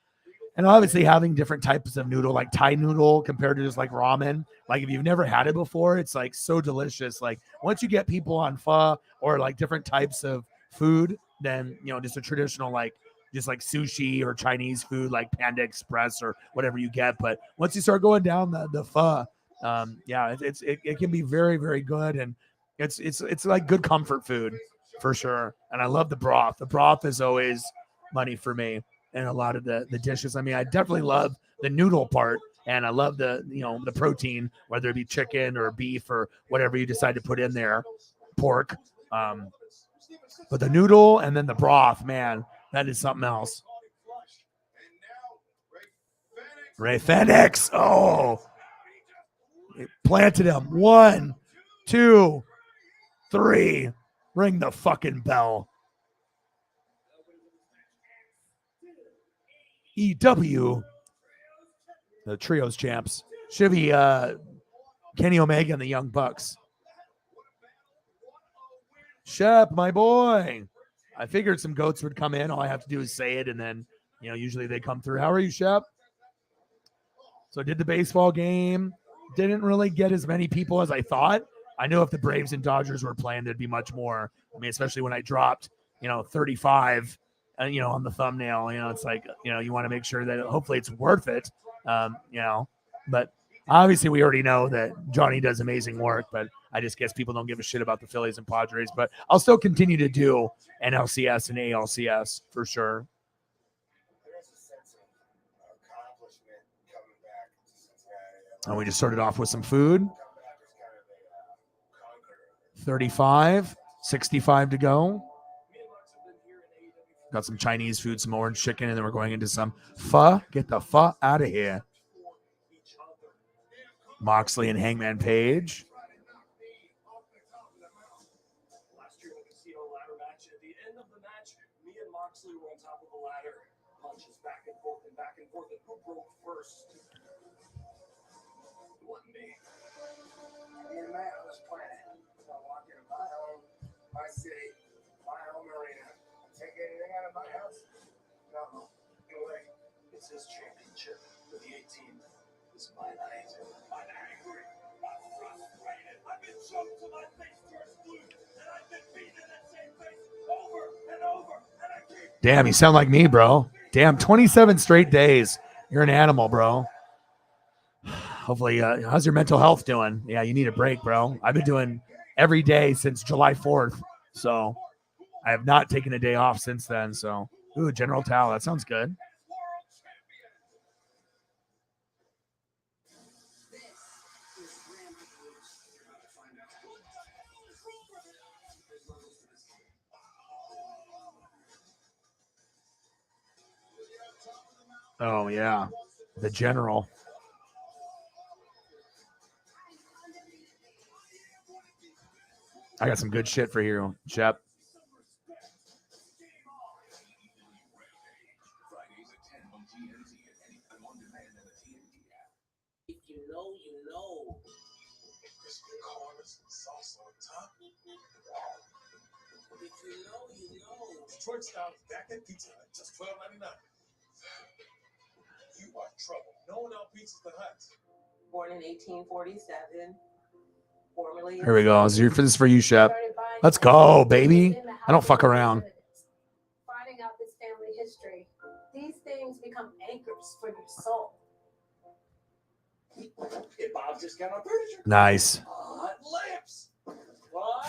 And obviously having different types of noodle, like Thai noodle compared to just like ramen. Like, if you've never had it before, it's like so delicious. Like, once you get people on pho or like different types of food, then, just a traditional, like just like sushi or Chinese food, like Panda Express or whatever you get. But once you start going down the pho, it can be very, very good. And it's like good comfort food for sure. And I love the broth. The broth is always money for me. And a lot of the dishes. I mean, I definitely love the noodle part, and I love the protein, whether it be chicken or beef or whatever you decide to put in there, pork. But the noodle and then the broth, man, That is something else. Ray Fenix. Oh, it planted him. 1, 2, 3. Ring the fucking bell. EW, the trios champs. Should be Kenny Omega and the Young Bucks. Shep, my boy. I figured some goats would come in. All I have to do is say it, and then, usually they come through. How are you, Shep? So did the baseball game. Didn't really get as many people as I thought. I knew if the Braves and Dodgers were playing, there'd be much more. I mean, especially when I dropped, 35, on the thumbnail. It's like, you want to make sure that hopefully it's worth it. But obviously we already know that Johnny does amazing work, but I just guess people don't give a shit about the Phillies and Padres. But I'll still continue to do NLCS and ALCS for sure. And we just started off with some food. 35, 65 to go. Got some Chinese food, some orange chicken, and then we're going into some pho. Get the pho out of here. Moxley and Hangman Page. Last year, the casino ladder match. At the end of the match, me and Moxley were on top of the ladder. Punches back and forth, and who broke first? It wasn't me. In my house planet. So I walk into my home, my city, my home arena. Take anything out of my house? No. No way. It's his championship for the 18th. It's my night. I'm angry. I'm frustrated. I've been choked till my face turns blue. And I've been beaten in that same face over and over. And I keep... Damn, you sound like me, bro. Damn, 27 straight days. You're an animal, bro. Hopefully, how's your mental health doing? Yeah, you need a break, bro. I've been doing every day since July 4th. So I have not taken a day off since then. So, ooh, General Tao, that sounds good. Oh, yeah. The General. I got some good shit for you, Shep. If you know, you know. Crispy corners and sauce on top. If you know, you know. Detroit style bacon pizza at just $12.99. You are trouble. No one out Pizza's the Hut. Born in 1847. Formerly. Here we go. This is for you, Shep. Let's go, baby. I don't fuck around. Finding out this family history, these things become anchors for your soul. Get Bob's discount on furniture. Nice. Hot lamps.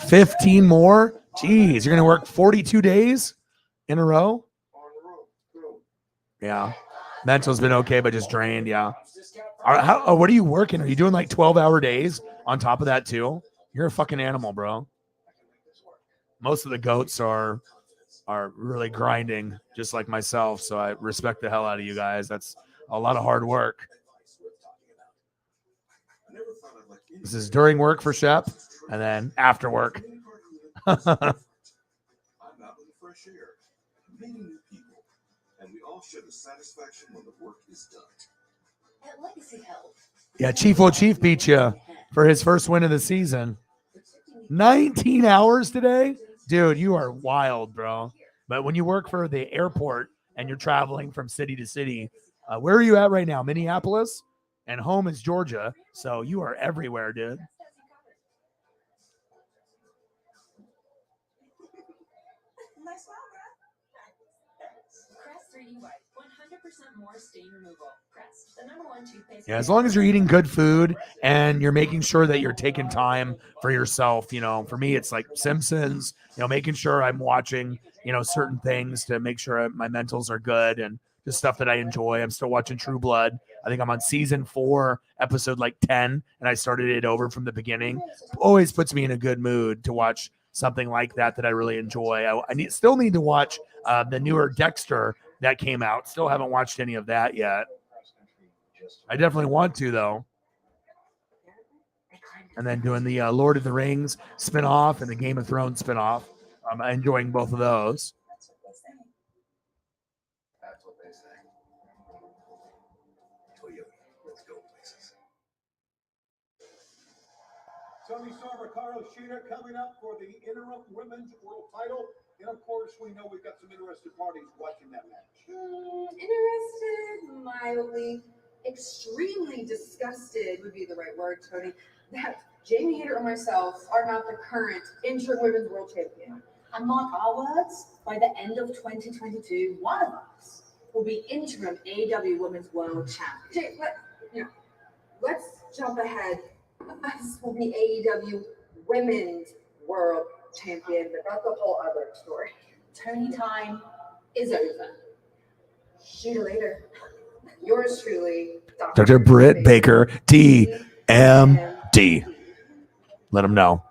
15 more? Jeez, you're going to work 42 days in a row? Yeah. Mental's been okay, but just drained, yeah. What are you working? Are you doing like 12-hour days on top of that too? You're a fucking animal, bro. Most of the goats are really grinding, just like myself, so I respect the hell out of you guys. That's a lot of hard work. This is during work for Shep, and then after work. I'm out in the fresh air, meeting new people, and we all share the satisfaction when the work is done. At Legacy Health. Yeah, Chief O'Chief beat you for his first win of the season. 19 hours today? Dude, you are wild, bro. But when you work for the airport and you're traveling from city to city, where are you at right now? Minneapolis? And home is Georgia. So you are everywhere, dude. Nice smile, Crest 3D White, 100% more stain removal. Crest, the #1 toothpaste. Yeah, as long as you're eating good food and you're making sure that you're taking time for yourself, for me, it's like Simpsons, making sure I'm watching, certain things to make sure my mentals are good and just stuff that I enjoy. I'm still watching True Blood. I think I'm on season 4, episode 10, and I started it over from the beginning. Always puts me in a good mood to watch something like that I really enjoy. I still need to watch the newer Dexter that came out. Still haven't watched any of that yet. I definitely want to, though. And then doing the Lord of the Rings spinoff and the Game of Thrones spinoff. I'm enjoying both of those. That's what they say. Toyota, let's go places. Tony Storm, Ricardo Sheeter coming up for the interim women's world title. And of course, we know we've got some interested parties watching that match. Interested, mildly, extremely disgusted would be the right word, Tony, that Jamie Hayter or myself are not the current interim women's world champion. And mark our words, by the end of 2022, one of us will be interim AEW Women's World Champion. Let's jump ahead. Us will be AEW Women's World Champion, but that's a whole other story. Tony time is over. See you later. Yours truly, Dr. Britt Baker, TMD. Let them know.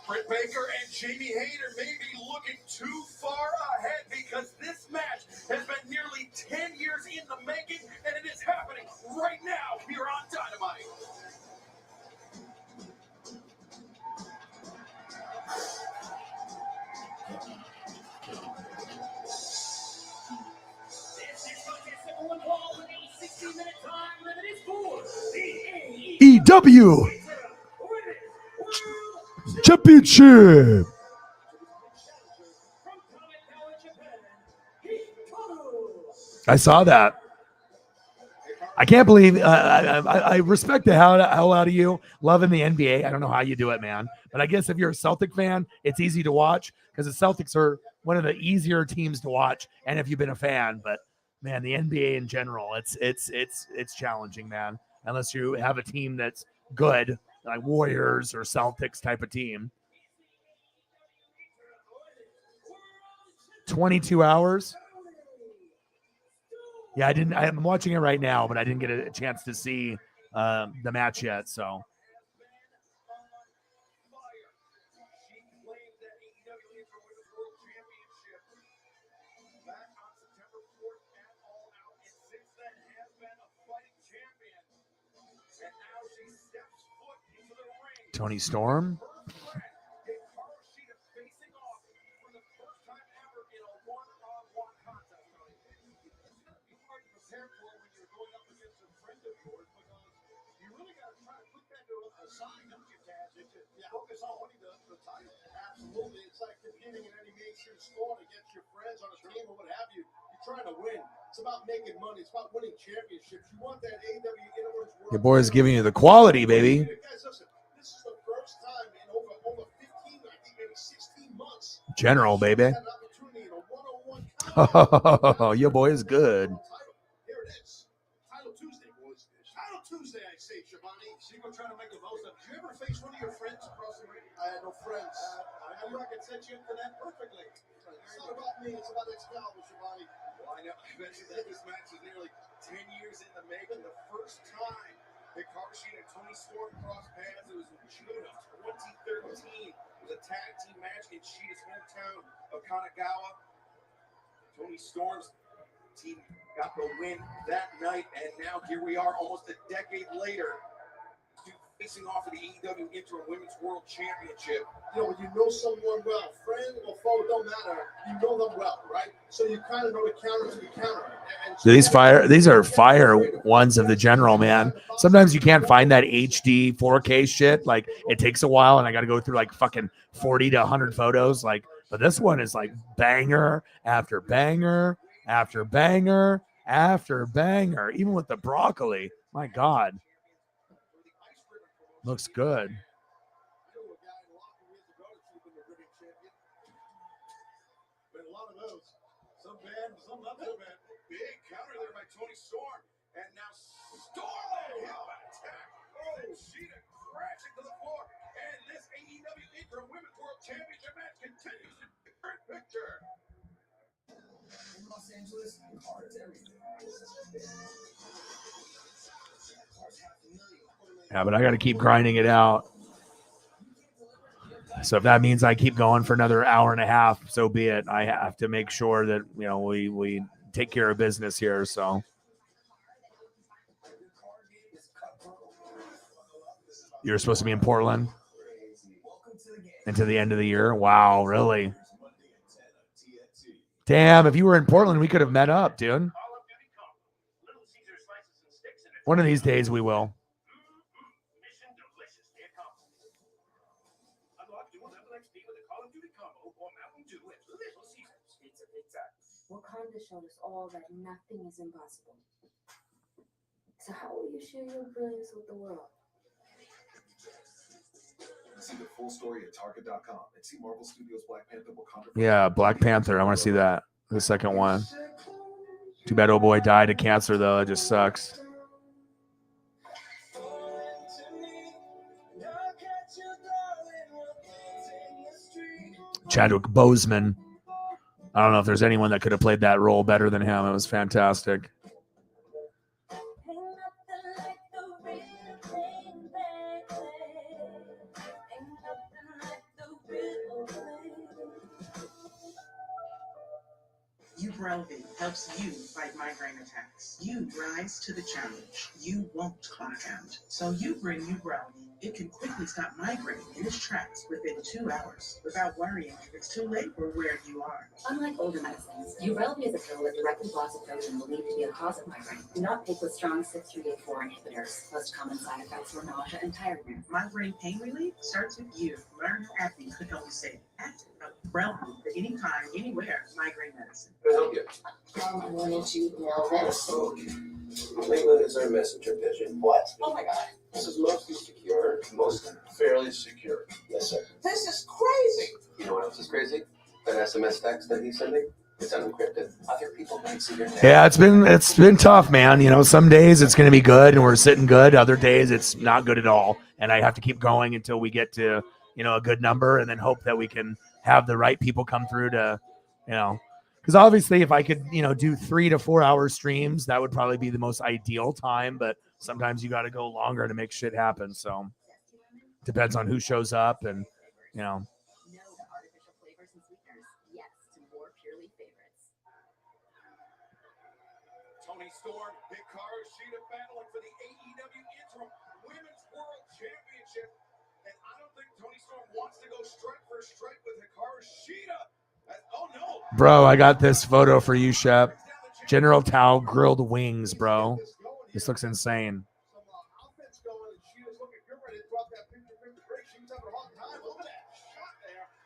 Britt Baker and Jamie Hayter may be looking too far ahead because this match has been nearly 10 years in the making, and it is happening right now here on Dynamite. EW Championship. I saw that. I can't believe I respect the hell out of you loving the NBA. I don't know how you do it, man. But I guess if you're a Celtic fan, it's easy to watch because the Celtics are one of the easier teams to watch. And if you've been a fan, but man, the NBA in general, it's challenging, man. Unless you have a team that's good, like Warriors or Celtics type of team. 22 hours. Yeah, I'm watching it right now, but I didn't get a chance to see the match yet. So. Tony Storm. Focus on winning the title. Absolutely. It's like competing in any mainstream sport against your friends on a team or what have you. You're trying to win. It's about making money. It's about winning championships. You want that AEW Universe World. Your boy is giving you the quality, baby. Guys, listen. This is the first time in over 15, I think maybe 16 months. General, baby. Oh, your boy is good. Here it is. Title Tuesday, boys. Title Tuesday, I say, Shabani. See, we're trying to make the most of it. Did you ever face one of your friends across the ring? I had no friends. I knew I could set you up for that perfectly. It's not about me. It's about Excalibur, Shabani. Well, I know. I mentioned that this match is nearly 10 years in the making. The first time that Hikaru and Tony Storm crossed paths, it was in June of 2013. It was a tag team match in Shida's hometown of Kanagawa. Tony Storm's team got the win that night, and now here we are almost a decade later, facing off of the AEW Interim Women's World Championship. You know, when you know someone well, friend or foe, don't matter. You know them well, right? So you kind of know the counter to the counter. These are fire ones of the General, man. Sometimes you can't find that HD 4K shit. Like, it takes a while, and I got to go through like fucking 40 to 100 photos. Like, but this one is like banger after banger after banger after banger. Even with the broccoli, my God, looks good. Been a lot of those. Some bad, some not so bad. Big counter there by Tony Storm. And now Storm attack. Oh, Shida crashing to the floor. And this AEW Interim Women's World Championship match continues to be a picture. In Los Angeles, car is everything. Yeah, but I got to keep grinding it out. So if that means I keep going for another hour and a half, so be it. I have to make sure that, you know, we take care of business here. So you're supposed to be in Portland until the end of the year. Wow, really? Damn, if you were in Portland, we could have met up, dude. One of these days we will. Wakanda showed us all that nothing is impossible. So how will you share your brilliance with the world? See the full story at Target.com and see Marvel Studios Black Panther Wakanda. Yeah, Black Panther. I want to see that. The second one. Too bad old boy died of cancer, though. It just sucks. Chadwick Boseman. I don't know if there's anyone that could have played that role better than him. It was fantastic. Ubrelvy helps you fight migraine attacks. You rise to the challenge. You won't clock out. So you bring Ubrelvy. It can quickly stop migraine in its tracks within 2 hours without worrying if it's too late or where you are. Unlike older medicines, Ubrelvy is a pill that directly blocks a protein believed to be the cause of migraine. Do not take with strong 6-3-8-4 inhibitors. Most common side effects were nausea and tiredness. Migraine pain relief starts with you. Learn how acne could help you save. Active Ubrelvy for anytime, anywhere migraine medicine. Can I help you? I wanted you to know this. Layla is our messenger pigeon. What? Oh my god. This is mostly secure. Most fairly secure. Yes, sir. This is crazy. You know what else is crazy? That SMS text that he's sending? It's unencrypted. Other people might see your text. Yeah, it's been tough, man. You know, some days it's going to be good and we're sitting good. Other days it's not good at all. And I have to keep going until we get to, you know, a good number and then hope that we can have the right people come through to, you know, because obviously if I could, you know, do 3 to 4 hour streams, that would probably be the most ideal time. But sometimes you got to go longer to make shit happen. So depends on who shows up and, you know. No to artificial flavors and sweeteners. Yes to more purely favorites. Tony Storm, Hikaru Shida battling for the AEW Interim Women's World Championship. And I don't think Tony Storm wants to go strike for strike with Hikaru Shida. Oh no. Bro, I got this photo for you, Shep. General Tao grilled wings, bro. This looks insane.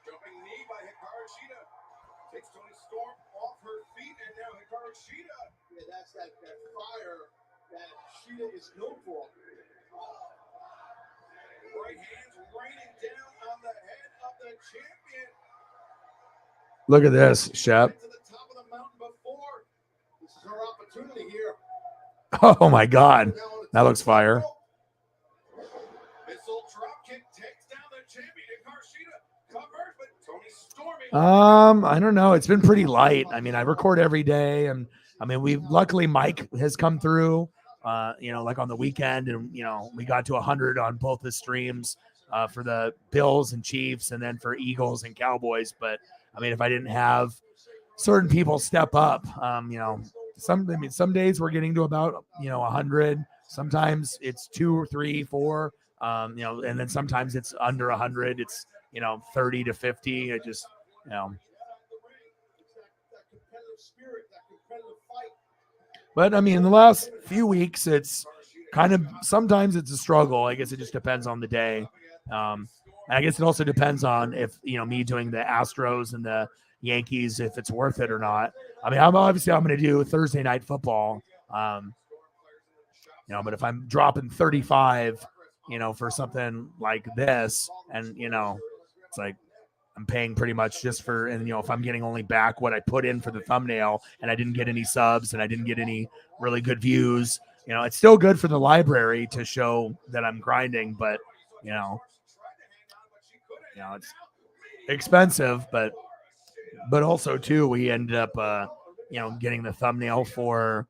Jumping knee by Hikaru Shida. Takes Tony Storm off her feet, and now Hikaru Shida. Yeah, that's that fire that Shida is known for. Right hands raining down on the head of the champion. Look at this, Shep. To the top of the mountain before. This is our opportunity here. Oh my God, that looks fire. Missile drop kick takes down the champion. Hikaru Shida covers, but Tony Storm. I don't know. It's been pretty light. I mean, I record every day, and I mean, luckily Mike has come through. You know, like on the weekend, and you know, we got to 100 on both the streams for the Bills and Chiefs, and then for Eagles and Cowboys. But I mean, if I didn't have certain people step up, you know, some days we're getting to about 100. Sometimes it's 2 or 3, 4. You know, and then sometimes it's under 100. It's 30 to 50. It just But I mean, in the last few weeks, it's kind of sometimes it's a struggle. I guess it just depends on the day. And I guess it also depends on if me doing the Astros and the Yankees, if it's worth it or not. I mean, I'm going to do Thursday night football. But if I'm dropping 35, for something like this, and it's like I'm paying pretty much just for, and if I'm getting only back what I put in for the thumbnail, and I didn't get any subs, and I didn't get any really good views, it's still good for the library to show that I'm grinding, but it's expensive, but also too, we ended up, getting the thumbnail for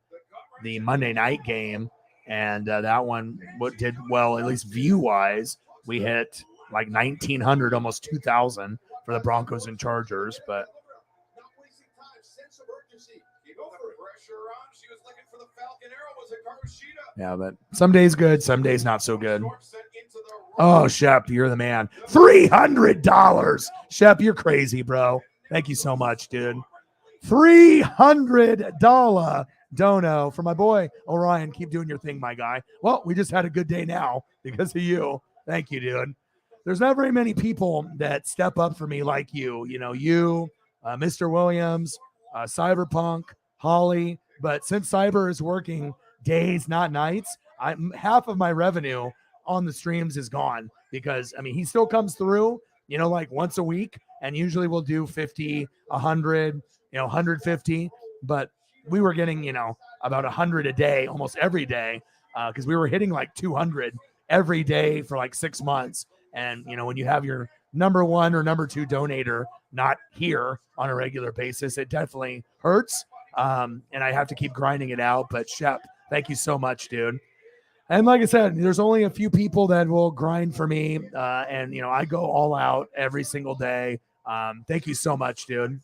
the Monday night game, and that one did well, at least view wise. We hit like 1,900, almost 2,000 for the Broncos and Chargers. But Not wasting time. Sense of urgency. Keep the pressure on. She was looking for the Falcon Arrow. Was it Karushita? yeah, but some days good, some days not so good. Oh, Shep, you're the man. $300. Shep, you're crazy, bro. Thank you so much, dude. $300 dono for my boy Orion. Keep doing your thing, my guy. Well, we just had a good day now because of you. Thank you, dude. There's not very many people that step up for me like you. You know, you, Mr. Williams, Cyberpunk, Holly. But since Cyber is working days, not nights, half of my revenue on the streams is gone because, I mean, he still comes through, you know, like once a week, and usually we'll do 50, 100, 150, but we were getting, about 100 a day, almost every day, because we were hitting like 200 every day for like 6 months. And, when you have your number one or number two donator not here on a regular basis, it definitely hurts. And I have to keep grinding it out. But Shep, thank you so much, dude. And like I said, there's only a few people that will grind for me. And I go all out every single day. Thank you so much, dude.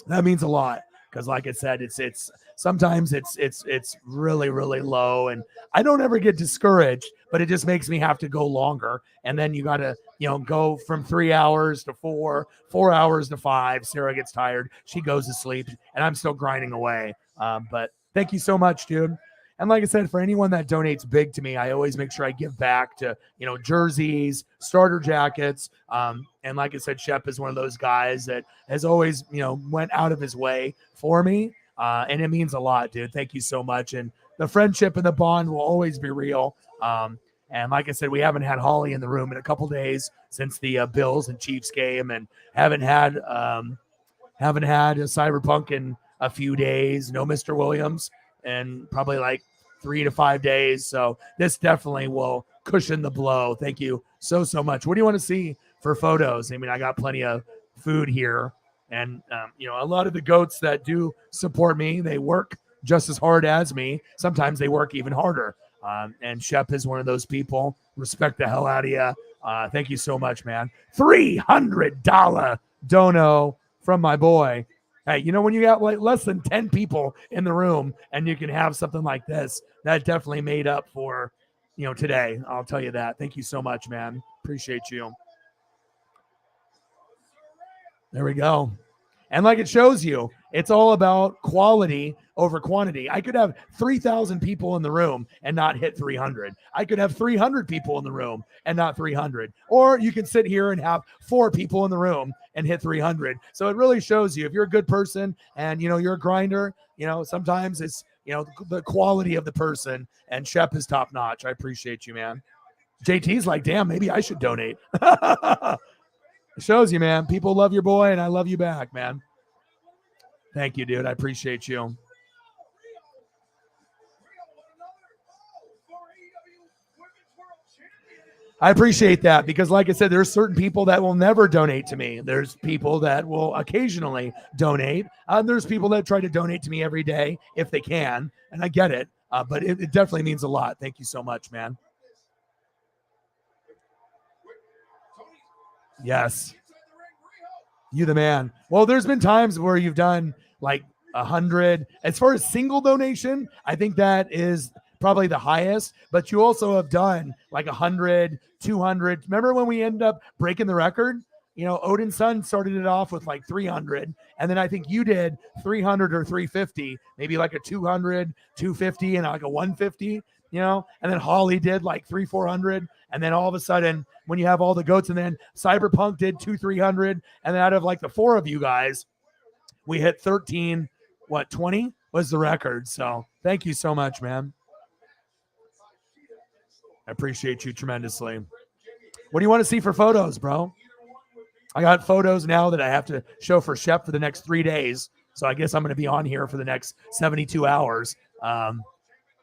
That means a lot. Because like I said, it's sometimes it's really, really low. And I don't ever get discouraged, but it just makes me have to go longer. And then you got to, go from 3 hours to 4 hours to 5. Sarah gets tired. She goes to sleep and I'm still grinding away. But thank you so much, dude. And like I said, for anyone that donates big to me, I always make sure I give back to, jerseys, starter jackets. And like I said, Shep is one of those guys that has always, went out of his way for me. And it means a lot, dude. Thank you so much. And the friendship and the bond will always be real. And like I said, we haven't had Holly in the room in a couple days since the Bills and Chiefs game, and haven't had a Cyberpunk in a few days. No Mr. Williams. And probably like 3 to 5 days. So this definitely will cushion the blow. Thank you so much. What do you want to see for photos? I mean, I got plenty of food here. And, a lot of the goats that do support me, they work just as hard as me. Sometimes they work even harder. And Shep is one of those people. Respect the hell out of you. Thank you so much, man. $300 dono from my boy. Hey, when you got like less than 10 people in the room and you can have something like this, that definitely made up for, today. I'll tell you that. Thank you so much, man. Appreciate you. There we go. And like it shows you, it's all about quality over quantity. I could have 3,000 people in the room and not hit 300. I could have 300 people in the room and not 300. Or you can sit here and have 4 people in the room and hit 300. So it really shows you if you're a good person and, you're a grinder, sometimes it's, the quality of the person, and Shep is top notch. I appreciate you, man. JT's like, damn, maybe I should donate. It shows you, man. People love your boy, and I love you back, man. Thank you, dude. I appreciate you. I appreciate that because, like I said, there's certain people that will never donate to me. There's people that will occasionally donate. There's people that try to donate to me every day if they can, and I get it. But it definitely means a lot. Thank you so much, man. Yes. You the man. Well, there's been times where you've done like 100. As far as single donation, I think that is probably the highest, but you also have done like 100, 200. Remember when we ended up breaking the record? Odin's son started it off with like 300. And then I think you did 300 or 350, maybe like a 200, 250 and like a 150, and then Holly did like 300-400. And then all of a sudden, when you have all the goats, and then Cyberpunk did 200-300. And then out of like the 4 of you guys, we hit 13, 20 was the record. So thank you so much, man. I appreciate you tremendously. What do you want to see for photos, bro? I got photos now that I have to show for Shep for the next 3 days. So I guess I'm going to be on here for the next 72 hours.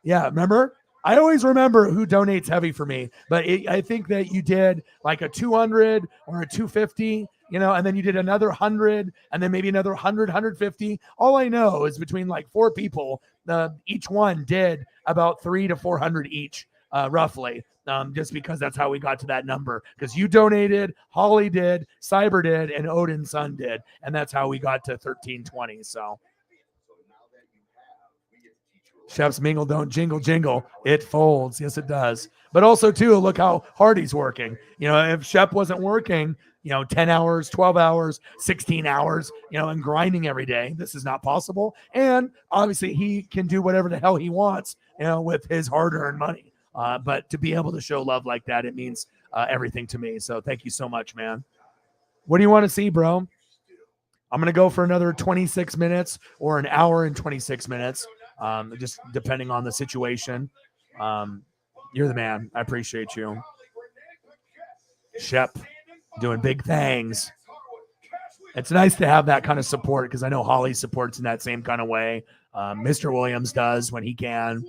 Yeah, remember? I always remember who donates heavy for me, but I think that you did like a 200 or a 250, and then you did another 100 and then maybe another 100, 150. All I know is between like 4 people, each one did about 300 to 400 each. roughly. Just because that's how we got to that number. Because you donated, Holly did, Cyber did, and Odin's son did, and that's how we got to 1320. So, Chef's mingle, don't jingle, jingle. It folds. Yes, it does. But also, too, look how hard he's working. You know, if Shep wasn't working, 10 hours, 12 hours, 16 hours, and grinding every day, this is not possible. And obviously, he can do whatever the hell he wants, with his hard-earned money. But to be able to show love like that, it means everything to me. So thank you so much, man. What do you want to see, bro? I'm going to go for another 26 minutes or an hour and 26 minutes, just depending on the situation. You're the man. I appreciate you. Shep, doing big things. It's nice to have that kind of support because I know Holly supports in that same kind of way. Mr. Williams does when he can.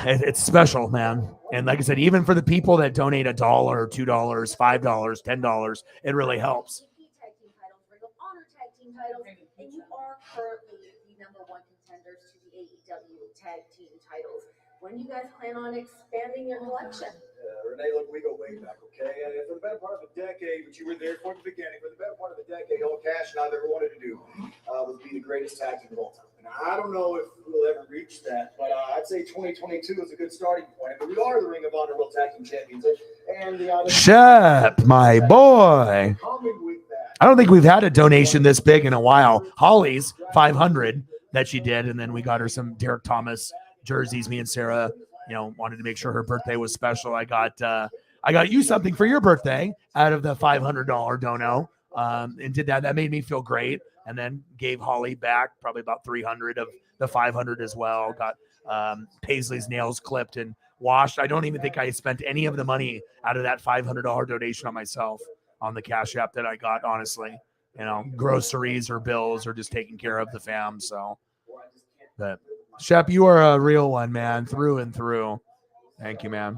It's special, man. And like I said, even for the people that donate $1, $2, $5, $10, it really helps. Tag team titles, Ring of Honor tag team titles, and you are currently the #1 contenders to the AEW tag team titles. When do you guys plan on expanding your collection? Renee, look, we go way back, okay? And for the better part of a decade, but you were there for the beginning, for the better part of a decade, all Cash and I ever wanted to do was be the greatest tag team of all time. And I don't know if we'll ever reach that, but I'd say 2022 is a good starting point. But we are the Ring of Honor World Tag Team Champions. And the Shep, my boy. I don't think we've had a donation this big in a while. Holly's 500 that she did, and then we got her some Derek Thomas jerseys. Me and Sarah, wanted to make sure her birthday was special. I got you something for your birthday out of the $500 dono, and did that. That made me feel great. And then gave Holly back probably about 300 of the 500 as well. Got Paisley's nails clipped and washed. I don't even think I spent any of the money out of that $500 donation on myself on the Cash App that I got, honestly. Groceries or bills or just taking care of the fam. So, but Shep, you are a real one, man, through and through. Thank you, man.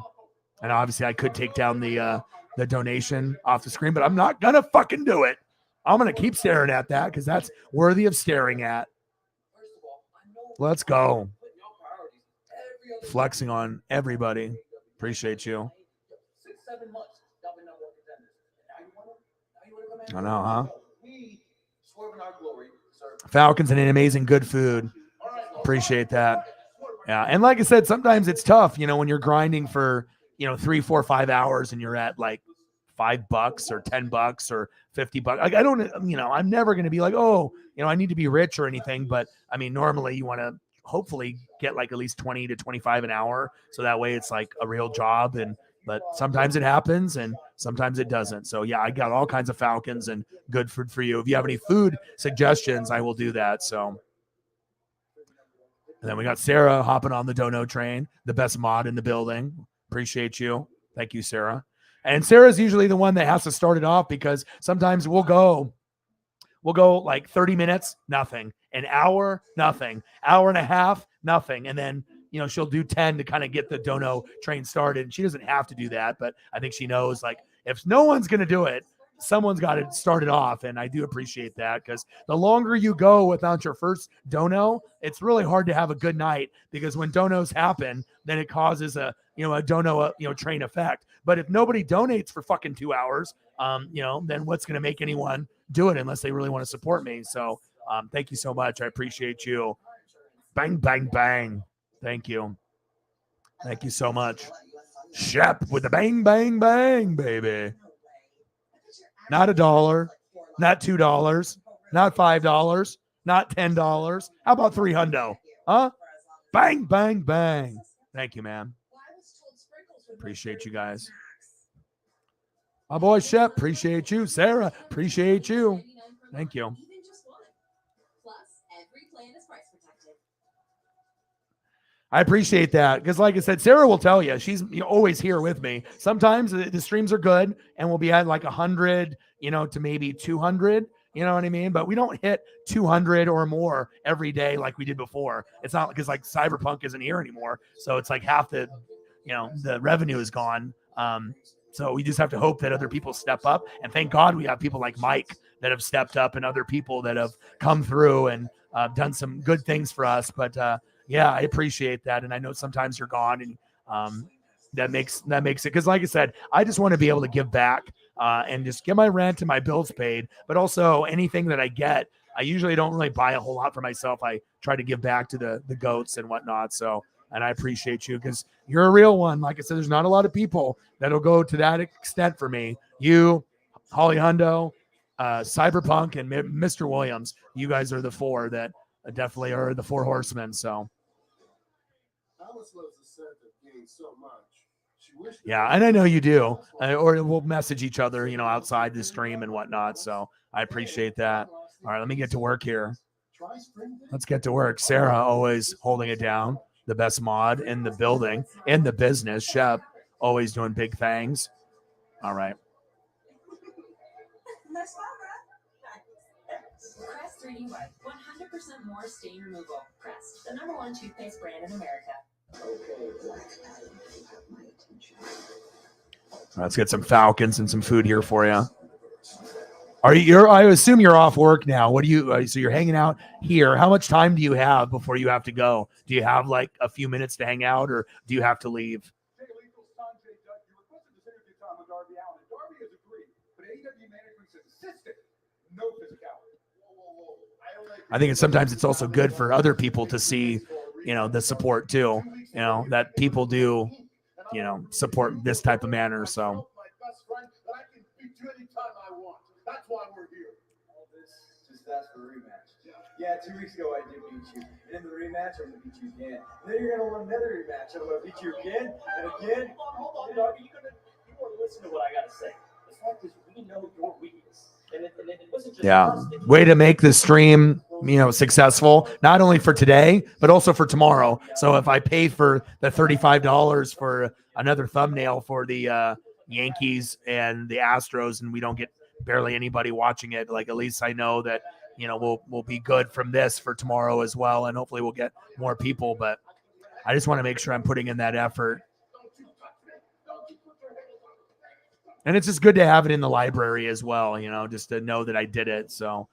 And obviously I could take down the donation off the screen, but I'm not going to fucking do it. I'm going to keep staring at that because that's worthy of staring at. Let's go. Flexing on everybody. Appreciate you. 6-7 months, I know, huh? We swerve in our glory, sir. Falcons and amazing good food. Appreciate that. Yeah. And like I said, sometimes it's tough, when you're grinding for, 3, 4, 5 hours and you're at like $5 or $10 or $50. Like, I don't, I'm never going to be like, oh, I need to be rich or anything. But I mean, normally you want to hopefully get like at least 20 to 25 an hour. So that way it's like a real job. But sometimes it happens and sometimes it doesn't. So yeah, I got all kinds of Falcons and good food for you. If you have any food suggestions, I will do that. So, and then we got Sarah hopping on the dono train, the best mod in the building. Appreciate you. Thank you, Sarah. And Sarah's usually the one that has to start it off because sometimes we'll go like 30 minutes, nothing. An hour, nothing. Hour and a half, nothing. And then, she'll do 10 to kind of get the dono train started. And she doesn't have to do that, but I think she knows, like, if no one's going to do it, someone's got to start it off. And I do appreciate that because the longer you go without your first dono, it's really hard to have a good night because when donos happen, then it causes a dono, train effect. But if nobody donates for fucking 2 hours, then what's going to make anyone do it unless they really want to support me? So thank you so much. I appreciate you. Bang, bang, bang. Thank you. Thank you so much. Shep with the bang, bang, bang, baby. Not $1, not $2, not $5, not $10. How about $300? Huh? Bang, bang, bang. Thank you, man. Appreciate you guys. My boy Shep, appreciate you. Sarah, appreciate you. Thank you. I appreciate that because, like I said, Sarah will tell you she's always here with me. Sometimes the streams are good and we'll be at like 100, to maybe 200. You know what I mean? But we don't hit 200 or more every day like we did before. It's not because like Cyberpunk isn't here anymore, so it's like half the, the revenue is gone. So we just have to hope that other people step up. And thank God we have people like Mike that have stepped up and other people that have come through and done some good things for us. But Yeah, I appreciate that. And I know sometimes you're gone, and that makes it, because like I said, I just want to be able to give back and just get my rent and my bills paid, but also anything that I get, I usually don't really buy a whole lot for myself. I try to give back to the goats and whatnot. So, and I appreciate you because you're a real one. Like I said, there's not a lot of people that'll go to that extent for me. You, Holly Hundo, Cyberpunk, and Mr. Williams. You guys are the four that definitely are the four horsemen. So. Alice loves the scent of game so much. She wished Yeah, and I know you do. Or we'll message each other, outside the stream and whatnot. So I appreciate that. All right, let me get to work here. Let's get to work. Sarah always holding it down. The best mod in the building, in the business. Shep always doing big things. All right. Crest 3D White, 100% more stain removal. Crest, the #1 toothpaste brand in America. Let's get some Falcons and some food here for you. I assume you're off work now. What do you? So you're hanging out here. How much time do you have before you have to go? Do you have like a few minutes to hang out, or do you have to leave? I think sometimes it's also good for other people to see, the support too. That people do, support this type of manner. So. That's why we're here. All this just asked for a rematch. Yeah, 2 weeks ago I did beat you. And in the rematch, I'm going to beat you again. And then you're going to want another rematch. I'm going to beat you again and again. Hold on, Darby. You want to listen to what I got to say. The fact is, we know your weakness. And it wasn't just us. Way to make the stream, successful, not only for today, but also for tomorrow. So if I pay for the $35 for another thumbnail for the Yankees and the Astros, and we don't get barely anybody watching it, like at least I know that, we'll be good from this for tomorrow as well. And hopefully we'll get more people, but I just want to make sure I'm putting in that effort. And it's just good to have it in the library as well, just to know that I did it. So.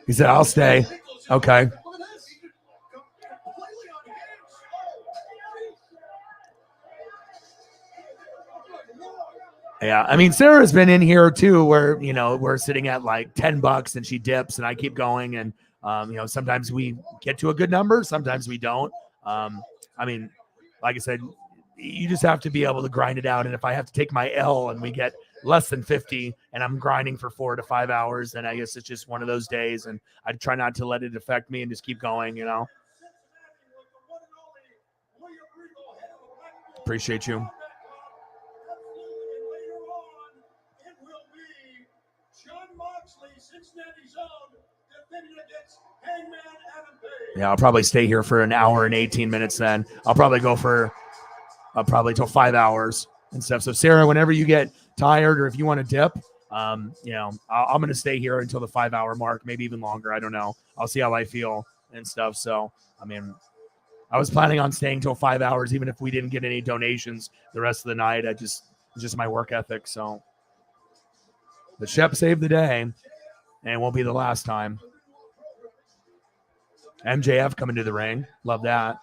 He said, I'll stay. Okay. Yeah, I mean, Sarah's been in here too, where we're sitting at like $10 and she dips, and I keep going, and sometimes we get to a good number, sometimes we don't. I mean, like I said, you just have to be able to grind it out, and if I have to take my L and we get less than 50, and I'm grinding for 4 to 5 hours, then I guess it's just one of those days, and I try not to let it affect me and just keep going. Appreciate you. Yeah, I'll probably stay here for an hour and 18 minutes then. I'll probably go for till 5 hours and stuff. So Sarah, whenever you get tired or if you want to dip, I'm going to stay here until the 5 hour mark, maybe even longer. I don't know. I'll see how I feel and stuff. So, I mean, I was planning on staying till 5 hours, even if we didn't get any donations the rest of the night. It's just my work ethic. So the Shep saved the day, and it won't be the last time. MJF coming to the ring. Love that.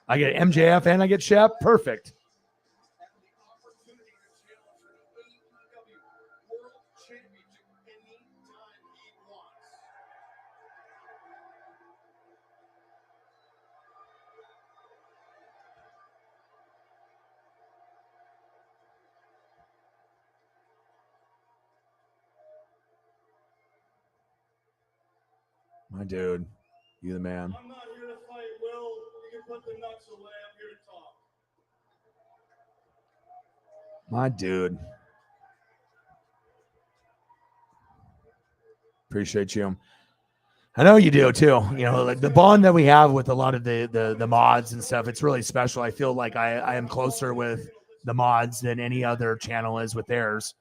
I get MJF and I get Shep. Perfect. My dude, you the man. I'm not here to fight, Will. You can put the nuts away. I'm here to talk. My dude. Appreciate you. I know you do too. You know, like the bond that we have with a lot of the mods and stuff, it's really special. I feel like I am closer with the mods than any other channel is with theirs.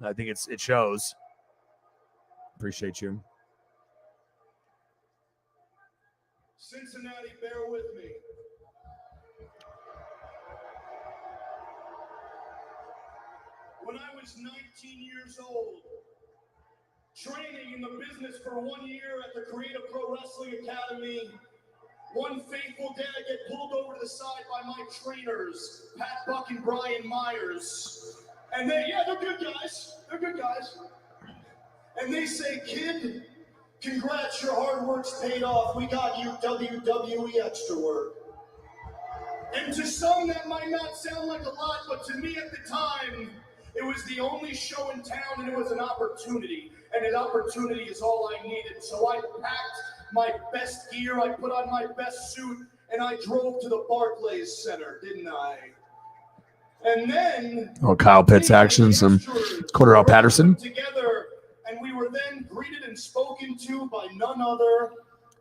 I think it shows. Appreciate you. Cincinnati, bear with me. When I was 19 years old, training in the business for 1 year at the Creative Pro Wrestling Academy, one fateful day I get pulled over to the side by my trainers, Pat Buck and Brian Myers. And they're good guys. They're good guys. And they say, kid, congrats, your hard work's paid off. We got you WWE extra work. And to some that might not sound like a lot, but to me at the time, it was the only show in town and it was an opportunity. And an opportunity is all I needed. So I packed my best gear, I put on my best suit, and I drove to the Barclays Center, didn't I? And then Kyle Pitts action, some Cordell Patterson. Together, and we were then greeted and spoken to by none other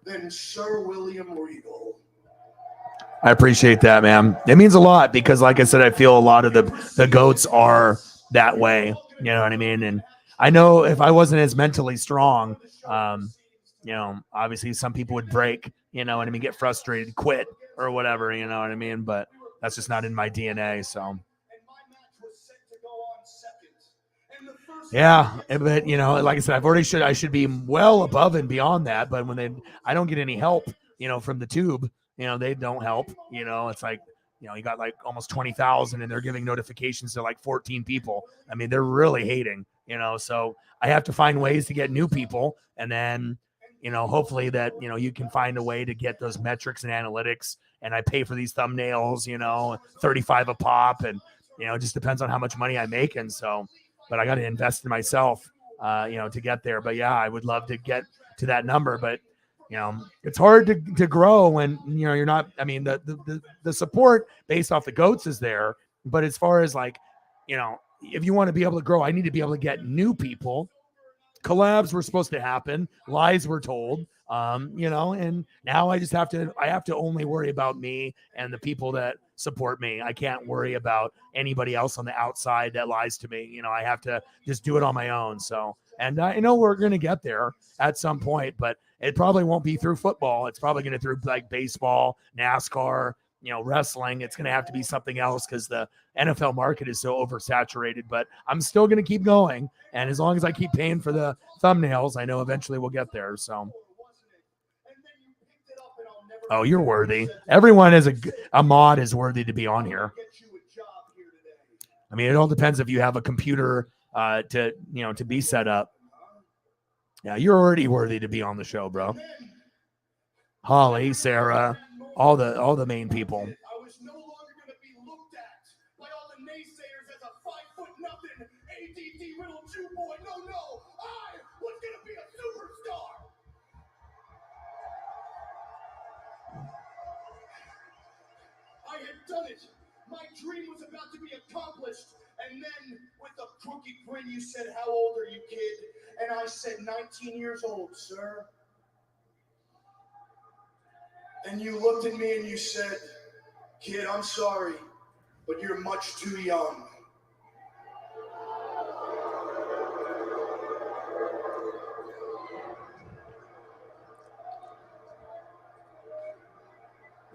than Sir William Regal. I appreciate that, man. It means a lot because, like I said, I feel a lot of the GOATs are that way. You know what I mean? And I know if I wasn't as mentally strong, obviously some people would break, you know what I mean, get frustrated, quit or whatever, you know what I mean? But that's just not in my DNA. So, yeah, but like I said, I should be well above and beyond that. But when I don't get any help, from the tube, they don't help. It's like, you got like almost 20,000 and they're giving notifications to like 14 people. I mean, they're really hating, so I have to find ways to get new people. And then, hopefully that, you can find a way to get those metrics and analytics. And I pay for these thumbnails, 35 a pop. And, it just depends on how much money I make. And so, but I got to invest in myself, to get there. But yeah, I would love to get to that number, but it's hard to grow when, you're not, I mean, the support based off the GOATs is there, but as far as like, if you want to be able to grow, I need to be able to get new people. Collabs were supposed to happen. Lies were told, and now I have to only worry about me and the people that support me. I can't worry about anybody else on the outside that lies to me. I have to just do it on my own. So, and I know we're going to get there at some point, but it probably won't be through football. It's probably going to through like baseball, NASCAR, wrestling. It's going to have to be something else because the NFL market is so oversaturated, but I'm still going to keep going. And as long as I keep paying for the thumbnails, I know eventually we'll get there. So, oh, you're worthy. Everyone is a mod is worthy to be on here. I mean, it all depends if you have a computer to be set up. Yeah, you're already worthy to be on the show, bro. Holly, Sarah, all the main people. I was no longer going to be looked at by all the naysayers as a 5'0" ADD riddle Jew boy. No, I was going to be a superstar. I had done it. My dream was about to be accomplished. And then, with a crooked grin, you said, "How old are you, kid?" And I said, 19 years old, sir. And you looked at me and you said, "Kid, I'm sorry, but you're much too young."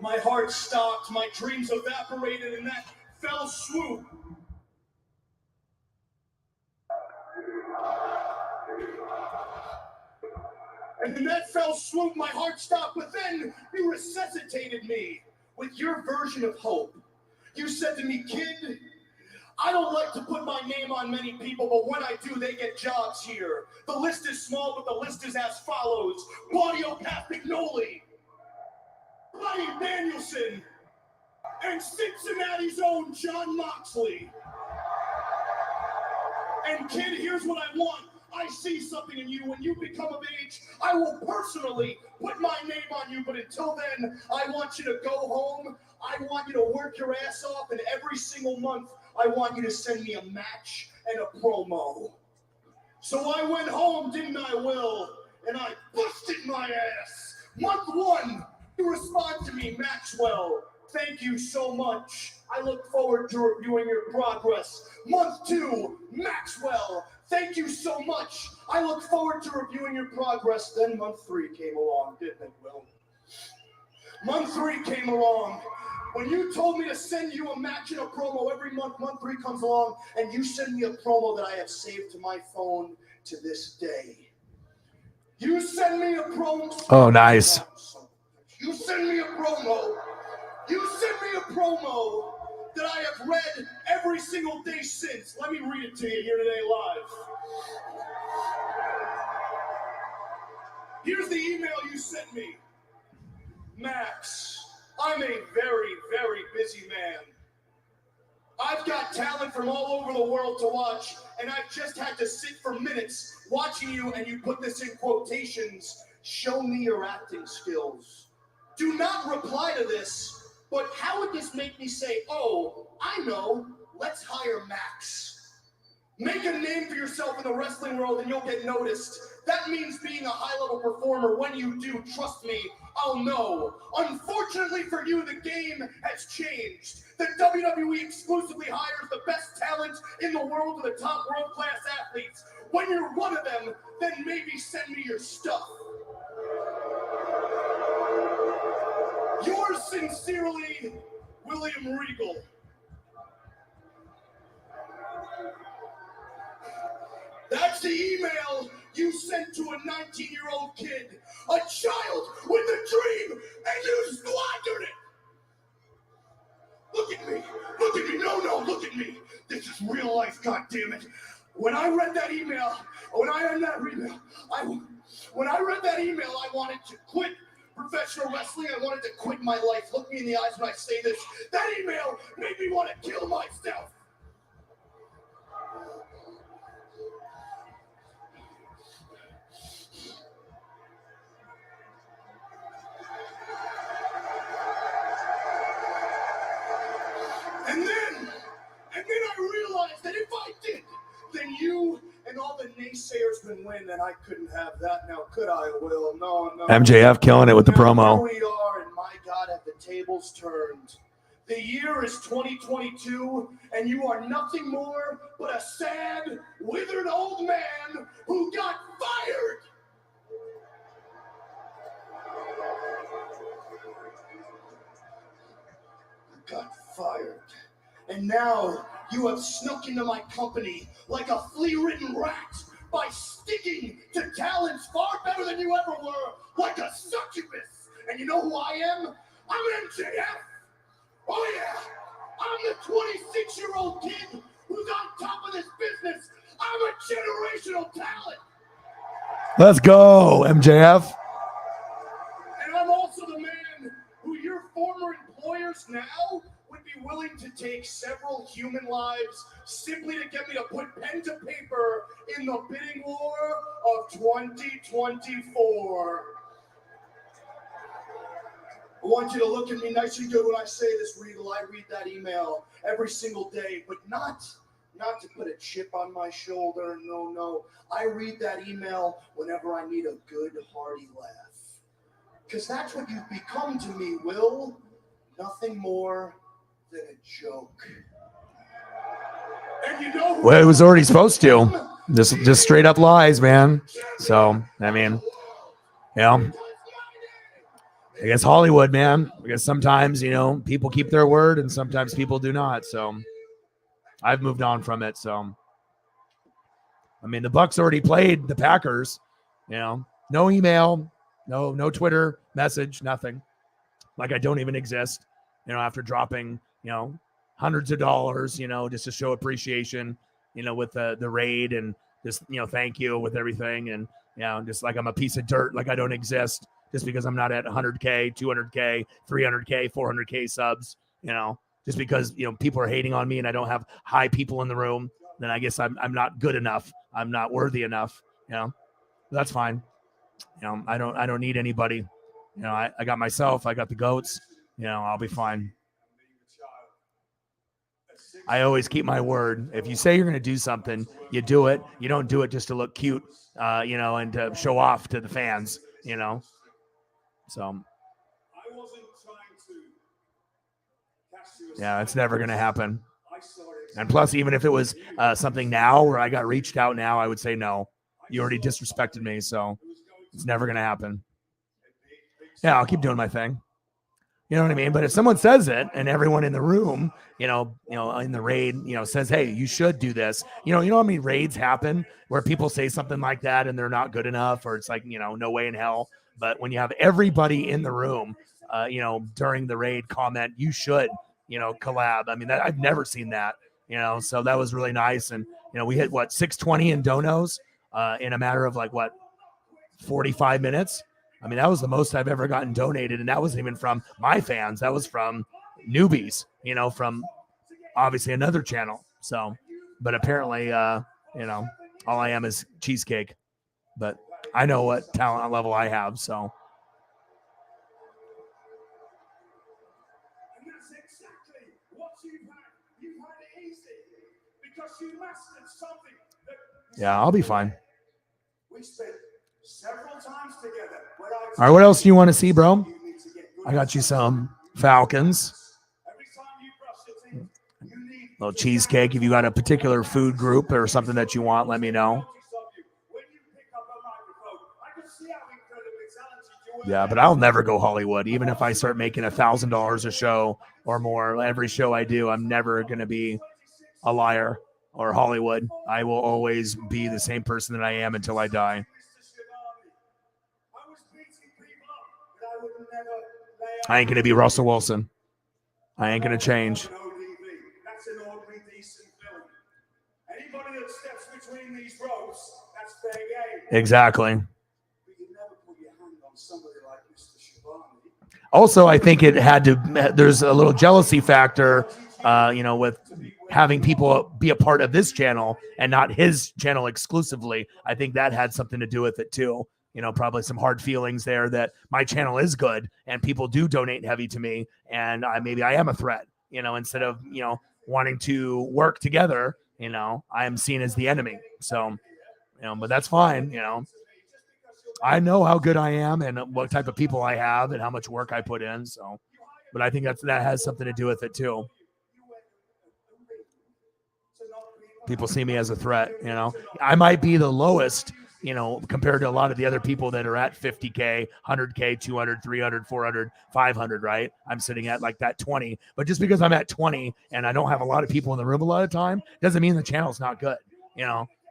My heart stopped, my dreams evaporated in that fell swoop. And in that fell swoop, my heart stopped, but then you resuscitated me with your version of hope. You said to me, "Kid, I don't like to put my name on many people, but when I do, they get jobs here. The list is small, but the list is as follows: Claudio Castagnoli, Brian Danielson, and Cincinnati's own John Moxley. And kid, here's what I want. I see something in you. When you become of age, I will personally put my name on you. But until then, I want you to go home. I want you to work your ass off. And every single month, I want you to send me a match and a promo." So I went home, didn't I, Will? and I busted my ass. Month 1, you respond to me, Maxwell. Thank you so much. I look forward to reviewing your progress. Month 2, Maxwell. Thank you so much. I look forward to reviewing your progress. Then month 3 came along, didn't it, Will? Month 3 came along. When you told me to send you a match and a promo every month, month 3 comes along, and you send me a promo that I have saved to my phone to this day. You send me a promo. Oh, nice. You send me a promo. You send me a promo that I have read every single day since. Let me read it to you here today live. Here's the email you sent me. Max, I'm a very, very busy man. I've got talent from all over the world to watch, and I've just had to sit for minutes watching you, and you put this in quotations, show me your acting skills. Do not reply to this, but how would this make me say, oh, I know, let's hire Max. Make a name for yourself in the wrestling world and you'll get noticed. That means being a high-level performer. When you do, trust me, I'll know. Unfortunately for you, the game has changed. The WWE exclusively hires the best talent in the world to the top world-class athletes. When you're one of them, then maybe send me your stuff. Yours sincerely, William Regal. That's the email you sent to a 19-year-old kid, a child with a dream, and you squandered it. Look at me, no, look at me. This is real life, goddammit. When I read that email, I wanted to quit professional wrestling. I wanted to quit my life. Look me in the eyes when I say this. That email made me want to kill myself. And then I realized that if I did, then you and all the naysayers would win, and I couldn't have that now, could I, Will? No. MJF killing it with the Now promo. Here we are, and my God, have the tables turned. The year is 2022, and you are nothing more but a sad, withered old man who got fired. Got fired. And now you have snuck into my company like a flea-ridden rat by sticking to talents far better than you ever were, like a succubus. And you know who I am? I'm MJF. Oh yeah, I'm the 26-year-old kid who's on top of this business. I'm a generational talent. Let's go, MJF. And I'm also the man who your former employers now would be willing to take several human lives simply to get me to put pen to paper in the bidding war of 2024. I want you to look at me nice and good when I say this, Regal. I read that email every single day, but not to put a chip on my shoulder. No. I read that email whenever I need a good, hearty laugh. Because that's what you've become to me, Will. Nothing more than a joke. And you know Well, it was already supposed to. Just straight up lies, man. So, I mean, I guess Hollywood, man. Because sometimes, people keep their word and sometimes people do not. So I've moved on from it. So, I mean, the Bucks already played the Packers, no email, no Twitter message, nothing. Like I don't even exist, after dropping, hundreds of dollars, just to show appreciation, with the raid and just, thank you with everything. And, just like I'm a piece of dirt, like I don't exist just because I'm not at 100K, 200K, 300K, 400K subs, just because, people are hating on me and I don't have high people in the room, then I guess I'm not good enough. I'm not worthy enough, that's fine. I don't need anybody. I got myself, I got the goats, I'll be fine. I always keep my word. If you say you're going to do something, you do it. You don't do it just to look cute, and to show off to the fans, So, yeah, it's never going to happen. And plus, even if it was something now where I got reached out now, I would say no. You already disrespected me, so it's never going to happen. Yeah, I'll keep doing my thing. You know what I mean? But if someone says it and everyone in the room, in the raid, says, hey, you should do this. You know how many raids happen where people say something like that and they're not good enough, or it's like, no way in hell. But when you have everybody in the room, during the raid comment, you should, collab. I mean, I've never seen that, so that was really nice. And, we hit 620 in donos in a matter of 45 minutes. I mean, that was the most I've ever gotten donated, and that wasn't even from my fans. That was from newbies, from obviously another channel. So, but apparently, all I am is cheesecake. But I know what talent level I have, so. And that's exactly what you've had. You've had it easy because you mastered something that. Yeah, I'll be fine. We spent several times together. All right, what else do you want to see, bro? I got you some Falcons. Little cheesecake. If you got a particular food group or something that you want, let me know. Yeah, but I'll never go Hollywood. Even if I start making $1,000 a show or more, every show I do, I'm never going to be a liar or Hollywood. I will always be the same person that I am until I die. I ain't going to be Russell Wilson. I ain't going to change. That's an ordinary, decent villain. Anybody that steps between these ropes, that's fair game. Exactly. But you never put your hand on somebody like Mr. Shabani. Also, I think it had to, there's a little jealousy factor, with having people be a part of this channel and not his channel exclusively. I think that had something to do with it too. Probably some hard feelings there that my channel is good and people do donate heavy to me. And maybe I am a threat, instead of, wanting to work together, I am seen as the enemy. So, but that's fine. I know how good I am and what type of people I have and how much work I put in. So, but I think that has something to do with it too. People see me as a threat. I might be the lowest, compared to a lot of the other people that are at 50K, 100K, 200, 300, 400, 500, right? I'm sitting at that 20. But just because I'm at 20 and I don't have a lot of people in the room a lot of time, doesn't mean the channel's not good.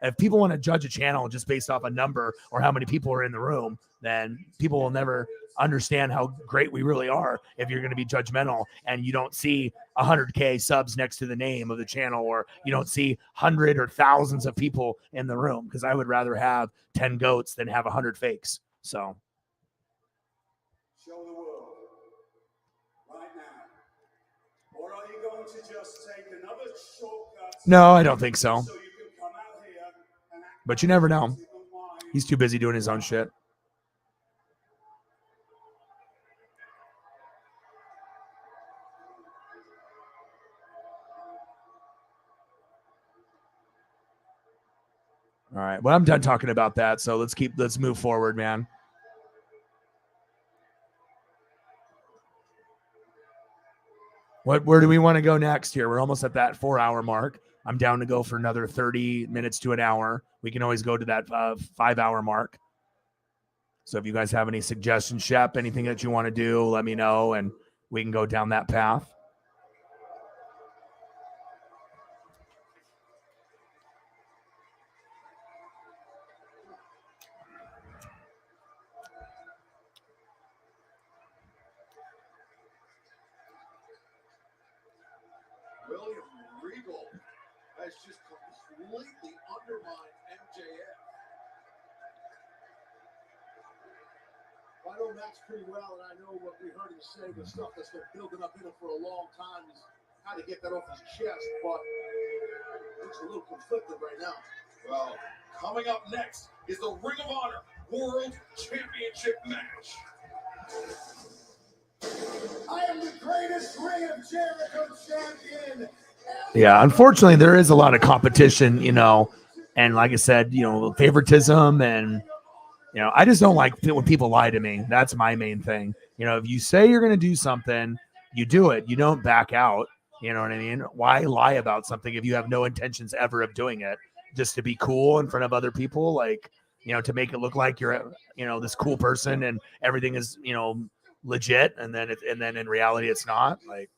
If people want to judge a channel just based off a number or how many people are in the room, then people will never understand how great we really are if you're going to be judgmental and you don't see 100K subs next to the name of the channel, or you don't see hundreds or thousands of people in the room, because I would rather have 10 goats than have 100 fakes. So Show the world right now. Or are you going to just take another shortcut? No, I don't think so. So you can come out here and act But you never know. He's too busy doing his own shit. All right. Well, I'm done talking about that. So let's move forward, man. Where do we want to go next here? We're almost at that 4-hour mark. I'm down to go for another 30 minutes to an hour. We can always go to that 5-hour mark. So if you guys have any suggestions, Shep, anything that you want to do, let me know, and we can go down that path. William Regal has just completely undermined MJF. I know Max pretty well, and I know what we heard him say, the stuff that's been building up in him for a long time is how to get that off his chest, but it's a little conflicted right now. Well, coming up next is the Ring of Honor World Championship match. I am the greatest Ring of Jericho champion Yeah, unfortunately, there is a lot of competition, and like I said, favoritism, and I just don't like when people lie to me. That's my main thing. If you say you're going to do something, you do it. You don't back out. You know what I mean? Why lie about something if you have no intentions ever of doing it, just to be cool in front of other people, like, to make it look like you're, this cool person and everything is, legit, and then in reality it's not. Like,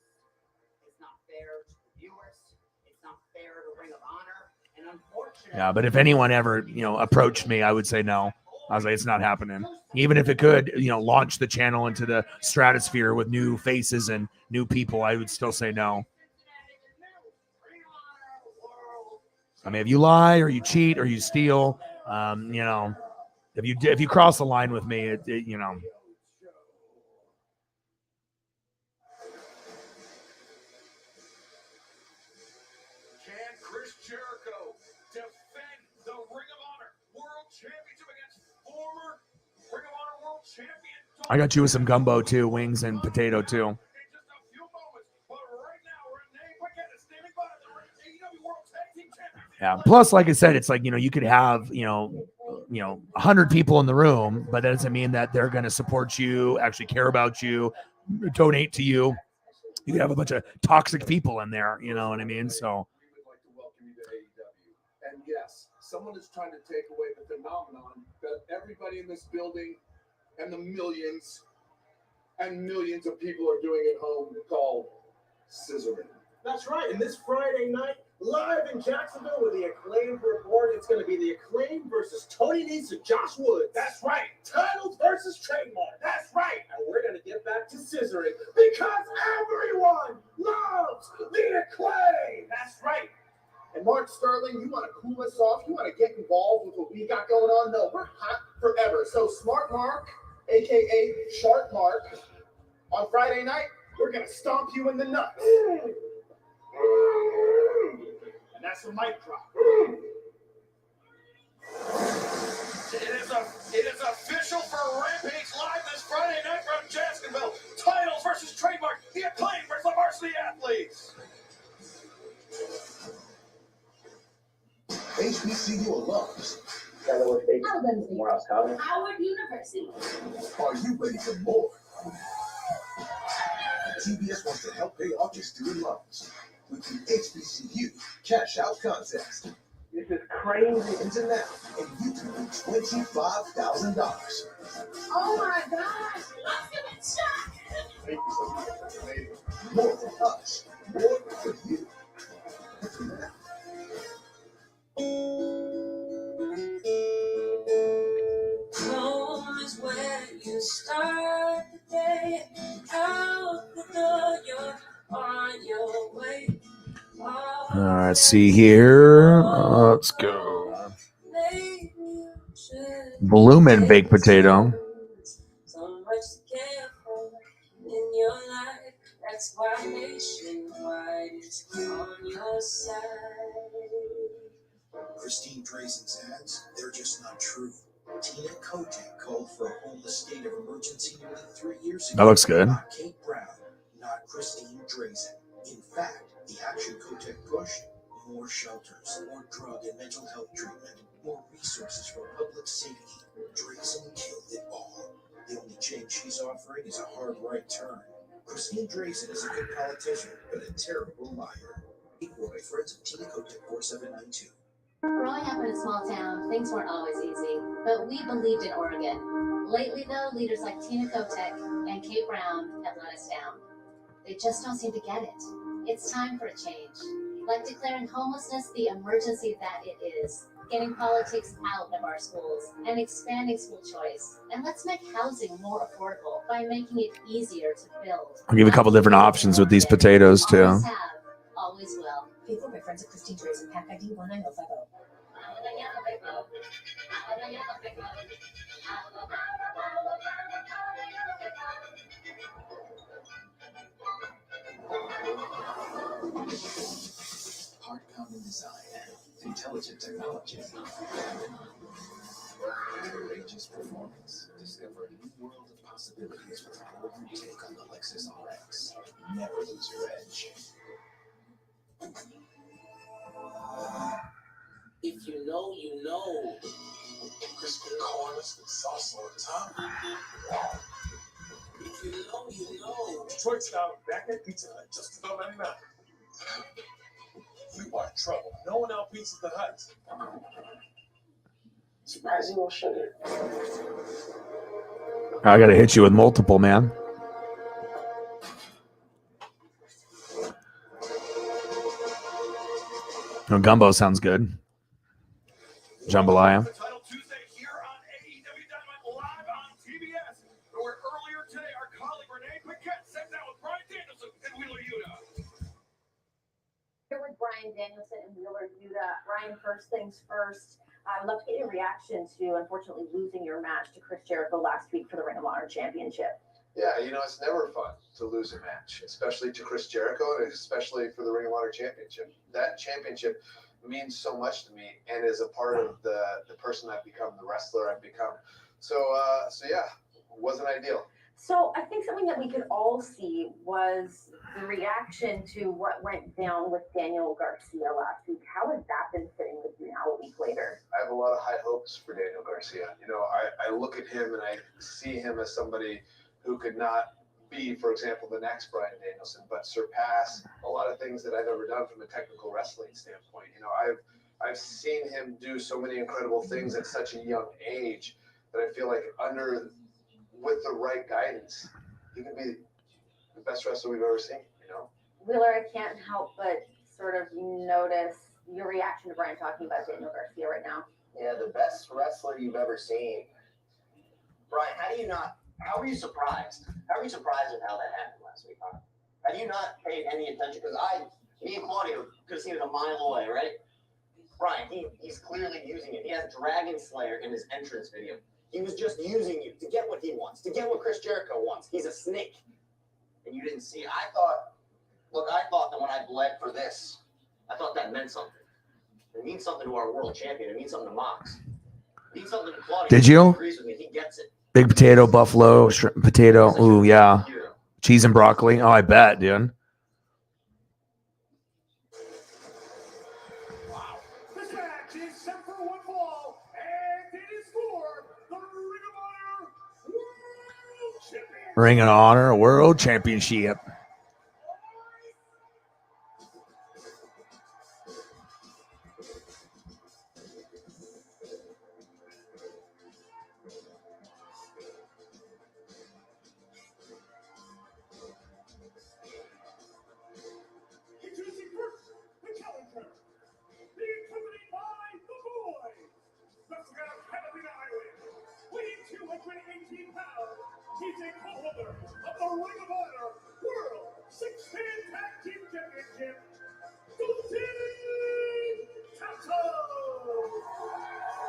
yeah, but if anyone ever, approached me, I would say no. I was like, it's not happening. Even if it could, launch the channel into the stratosphere with new faces and new people, I would still say no. I mean, if you lie or you cheat or you steal, if you cross the line with me, Can Chris Jericho defend the Ring of Honor World Championship against former Ring of Honor World Champion? I got you with some gumbo too, wings and potato too. Yeah. Plus, like I said, it's like, you could have, 100 people in the room, but that doesn't mean that they're going to support you, actually care about you, donate to you. You could have a bunch of toxic people in there. You know what I mean? So. And yes, someone is trying to take away the phenomenon that everybody in this building and the millions and millions of people are doing at home called scissoring. That's right. And this Friday night, live in Jacksonville with the Acclaimed report, it's going to be the Acclaimed versus Tony Nese and Josh Woods. That's right. Titles versus trademark. That's right. And we're going to get back to scissoring because everyone loves the Acclaimed. That's right. And Mark Sterling, you want to cool us off? You want to get involved with what we got going on? No, we're hot forever. So Smart Mark, a.k.a. Sharp Mark, on Friday night, we're going to stomp you in the nuts. And that's a mic drop. It is official for Rampage Live this Friday night from Jacksonville. Titles versus trademark. The Acclaimed versus the Varsity Athletes. HBCU alums. Morehouse College. Howard University. Are you ready for more? TBS wants to help pay off your student loans with the HBCU Cash Out Contest. This is crazy. Enter now, and you can win $25,000. Oh my gosh. I'm gonna shock. More for us, more for you. Enter now. Home is where you start the day. Out the door, you're on your way. Let's see here. Let's go. Bloomin' baked potato. So much to care for in your life. That's why Nationwide is on your side. Christine Drazen's ads, they're just not true. Tina Kotek called for a homeless state of emergency nearly 3 years ago. That looks good. Not Kate Brown, not Christine Drazen. In fact, the action Kotek pushed, more shelters, more drug and mental health treatment, more resources for public safety. Drazen killed it all. The only change she's offering is a hard right turn. Christine Drazen is a good politician, but a terrible liar. Equal by friends of Tina Kotek 4792. Growing up in a small town, things weren't always easy, but we believed in Oregon. Lately, though, leaders like Tina Kotek and Kate Brown have let us down. They just don't seem to get it. It's time for a change. Like declaring homelessness the emergency that it is, getting politics out of our schools, and expanding school choice. And let's make housing more affordable by making it easier to build. I'll give you a couple different options with these potatoes too. Always have, always will. Paid for by friends of Christine Drazen. Pack ID 19050. Heart-pounding design, intelligent technology, courageous performance. Discover a new world of possibilities with a bold new take on the Lexus RX. Never lose your edge. If you know, you know. Crispy corners with sauce on top. If you know, you know. Detroit style back at Pizza Hut, just $12.99. You are in trouble. No one out pizzas the Hut. Surprising no sugar. I gotta hit you with multiple, man. Oh, gumbo sounds good. Jambalaya. Title Tuesday here on AEW Dynamite live on TBS, where earlier today our colleague Renee Paquette sat down with Brian Danielson and Wheeler Yuta. Here with Brian Danielson and Wheeler Yuta. Brian, first things first, I'd love to get your reaction to unfortunately losing your match to Chris Jericho last week for the Ring of Honor Championship. Yeah, you know, it's never fun to lose a match, especially to Chris Jericho and especially for the Ring of Honor Championship. That championship means so much to me and is a part of the person I've become, the wrestler I've become. So yeah, it wasn't ideal. So I think something that we could all see was the reaction to what went down with Daniel Garcia last week. How has that been sitting with you now a week later? I have a lot of high hopes for Daniel Garcia. You know, I look at him and I see him as somebody who could not be, for example, the next Brian Danielson, but surpass a lot of things that I've ever done from a technical wrestling standpoint. You know, I've seen him do so many incredible things at such a young age that I feel like with the right guidance, he can be the best wrestler we've ever seen, you know? Wheeler, I can't help but sort of notice your reaction to Brian talking about Daniel Garcia right now. Yeah, the best wrestler you've ever seen. Brian, how were you surprised? How were you surprised at how that happened last week, huh? Had you not paid any attention? Because me and Claudio could have seen it a mile away, right? Brian, he's clearly using it. He has Dragon Slayer in his entrance video. He was just using you to get what he wants, to get what Chris Jericho wants. He's a snake. And you didn't see it. I thought that when I bled for this, I thought that meant something. It means something to our world champion. It means something to Mox. It means something to Claudio. Did you? He agrees with me. He gets it. Big potato, buffalo, shrimp, potato. Ooh, yeah. Cheese and broccoli. Oh, I bet, dude. This match is set for one fall, and it is for the Ring of Honor World Championship. Ring of Honor World Championship. Introducing first, the challenger, being accompanied by the boys, wrestling out of Catalina Island, weighing 218 pounds, he's a co-holder of the Ring of Honor World Six-Man Tag Team Championship, the Team Tasso.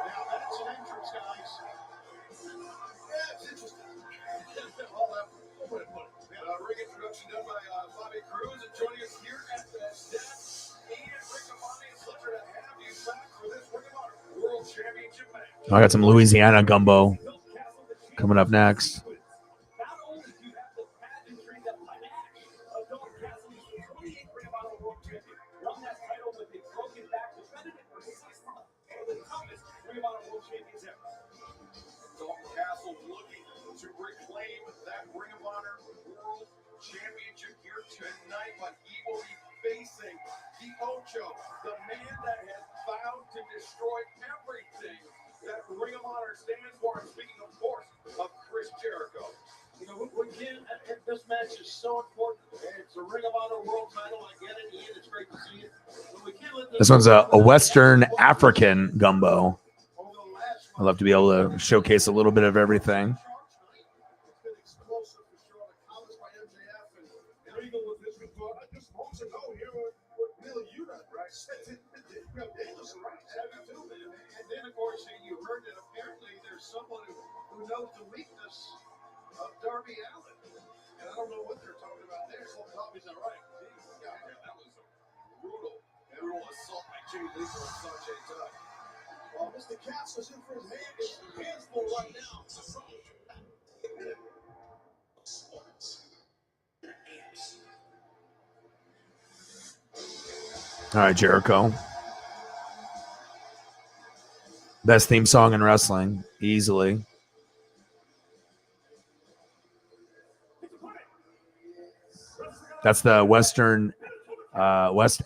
Now that's an entrance, guys. Yeah, it's interesting. All that, what would it put it? We had a ring introduction done by Bobby Cruz, and joining us here at the stats and Ring of Honor. It's a pleasure to have you back for this Ring of Honor World Championship match. I got some Louisiana gumbo coming up next. Not only do you have the pageantry, the panache of Don Cassidy's 28th Ring of Honor World Champion, won that title with a broken back, defended it for 6 months, one of the toughest Ring of Honor World Champions ever. Dalton Castle looking to reclaim that Ring of Honor World Championship here tonight, but he will be facing the Ocho, the man that has vowed to destroy everything that Ring of Honor stands for. And speaking, of course, of Chris Jericho. You know, again, this match is so important. It's a Ring of Honor World title. I get it, Ian. It's great to see it. But we can't let This one's a Western African gumbo. I love to be able to showcase a little bit of everything. It's been explosive for sure. The comments by MJF and Regal with this report. Just moments ago here with Wheeler Yuta, right? Danielson, right? And then, of course, you heard that apparently there's someone who knows the weakness of Darby Allin. And I don't know what they're talking about there. So Darby's not right. Yeah, that was brutal. Brutal assault by Jay Lethal and Sanjay Dutt. Well, Mr. Castle's in for his hands full right now. All right, Jericho. Best theme song in wrestling, easily. That's the West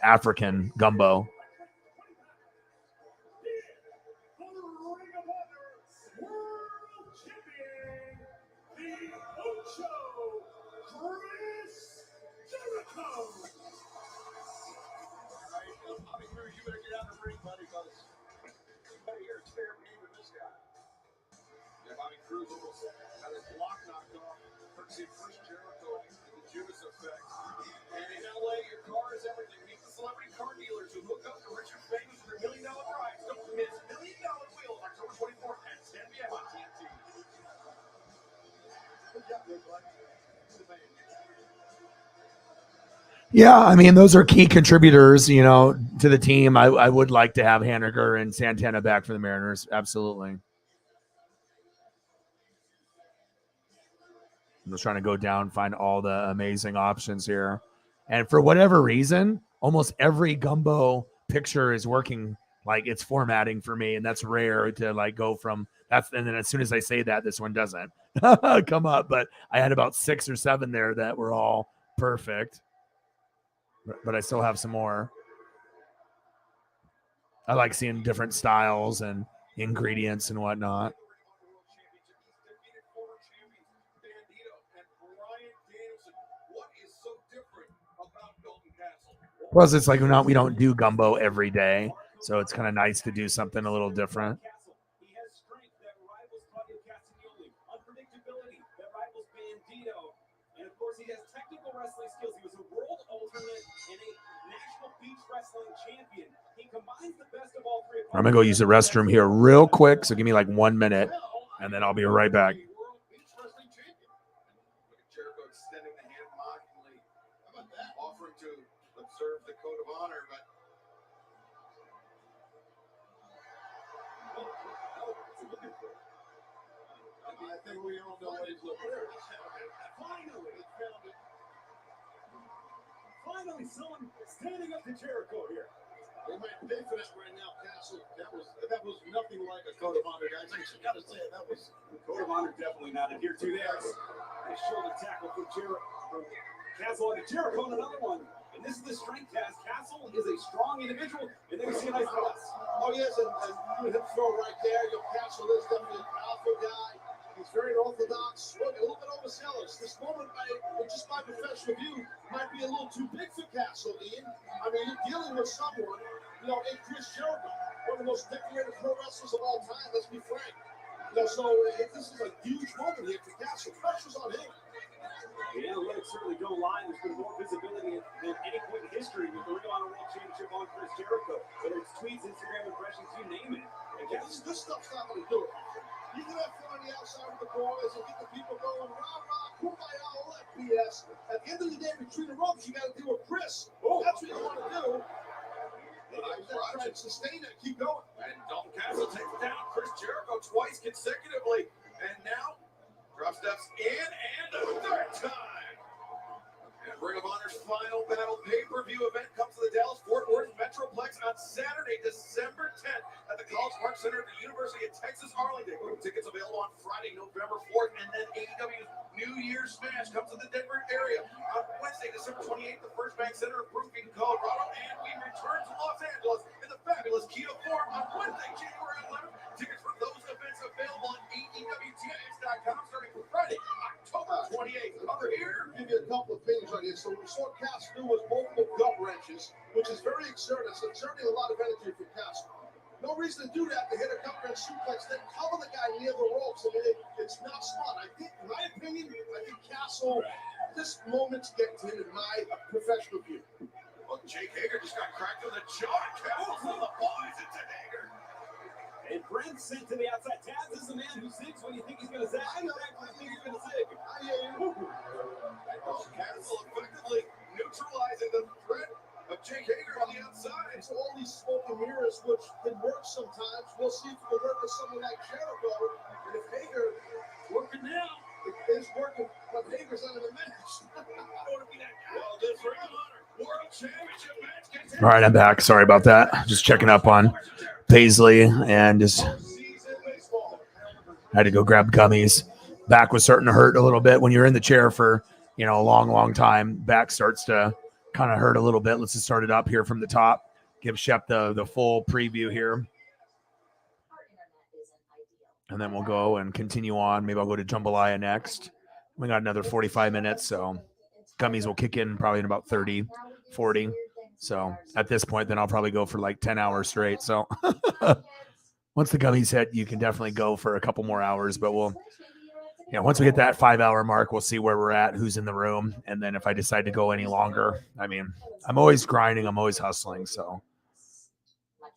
African gumbo. Bobby Cruz almost got his block knocked off. Courtesy of Chris Jericho and the Judas effect. And in LA, your car is everything. Meet the celebrity car dealers who hook up to Richard Famous for their $1 million rides. Don't miss $1 Million Wheels October 24th at 10 p.m. on TNT. Good job, Nick. Yeah, I mean, those are key contributors, you know, to the team. I would like to have Haniger and Santana back for the Mariners. Absolutely. I'm just trying to go down, find all the amazing options here. And for whatever reason, almost every gumbo picture is working like it's formatting for me. And that's rare to like go from that's. And then as soon as I say that, this one doesn't come up. But I had about 6 or 7 there that were all perfect. But I still have some more. I like seeing different styles and ingredients and whatnot. Plus, it's like we don't do gumbo every day, so it's kind of nice to do something a little different. He has strength that rivals Claudio Castagnoli, unpredictability that rivals Bandito, and of course he has technical wrestling skills. He was a world alternate and a national beach wrestling champion. He combines the best of all three. I'm gonna go use the restroom here real quick, so give me like 1 minute, and then I'll be right back. Jericho extending the hand mockingly. How about that? Offering to observe the code of honor, but I think we all know what he's looking for. Finally, someone standing up to Jericho here. They might pay for that right now, Castle. That was nothing like a code of honor, guys. I just got to say that was code of honor. Definitely not adhered to there. Nice shoulder tackle from Castle onto Jericho, and another one. And this is the strength test. Castle is a strong individual, and then we see a nice pass. Oh yes, and you hit throw right there. Your Castle is definitely an alpha guy. He's very orthodox. Look, a little bit overzealous. This moment, just by professional view, might be a little too big for Castle, Ian. I mean, you're dealing with someone, you know, in Chris Jericho, one of the most decorated pro wrestlers of all time. Let's be frank. You know, so this is a huge moment here for Castle. Pressure's on him. The analytics certainly don't lie. There's been more visibility than any point in history with the Ring of Honor World Championship on Chris Jericho. Whether it's tweets, Instagram impressions, you name it. And this stuff's not going to do it. You can have fun on the outside of the boys and get the people going, rah, rah, kumbaya, all that BS. At the end of the day, between the ropes, you got to deal with Chris. Oh. That's what you want to do. Try to sustain it, keep going. And Dalton Castle takes down Chris Jericho twice consecutively. And now, drop steps in and a third time. And Ring of Honor's final battle pay-per-view event comes to the Dallas-Fort Worth Metroplex on Saturday, December 10th at the College Park Center at the University of Texas, Arlington. Tickets available on Friday, November 4th, and then AEW's New Year's Smash comes to the Denver area on Wednesday, December 28th, the First Bank Center of Brookings, Colorado, and we return to Los Angeles in the fabulous Kia Forum on Wednesday, January 11th. Tickets for those events available on AEWTX.com starting Friday, October 28th. Over here, give you a couple of things on this. So we saw Cass do with multiple gut wrenches, which is very exerting. It's exerting a lot of energy for Cass. No reason to do that, to hit a gut wrench suplex, then cover the guy near the ropes. I mean, it's not smart. I think, in my opinion, Castle, this moment's getting to him in my professional view. Well, Jake Hager just got cracked in the jaw. Castle from the boys into Hager. And Brent sent to the outside. Taz is the man who zigs when you think he's going to zag. I know when you think he's going to zig. I hear you. Castle effectively neutralizing the threat of Jake Hager on the outside. It's all these smoke and mirrors, which can work sometimes. We'll see if it can work with someone like Jericho. And if Hager working now, it is working, but Hager's under the match. I want to be that guy. Well, this Ring of Honor World All right, I'm back. Sorry about that. Just checking up on Paisley and just had to go grab gummies. Back was starting to hurt a little bit when you're in the chair for, a long time. Back starts to kind of hurt a little bit. Let's just start it up here from the top. Give Shep the full preview here. And then we'll go and continue on. Maybe I'll go to jambalaya next. We got another 45 minutes, so gummies will kick in probably in about 30, 40. So at this point, then I'll probably go for like 10 hours straight. So once the gummies hit, you can definitely go for a couple more hours. But we'll, once we hit that 5-hour mark, we'll see where we're at, who's in the room. And then if I decide to go any longer, I mean, I'm always grinding. I'm always hustling. So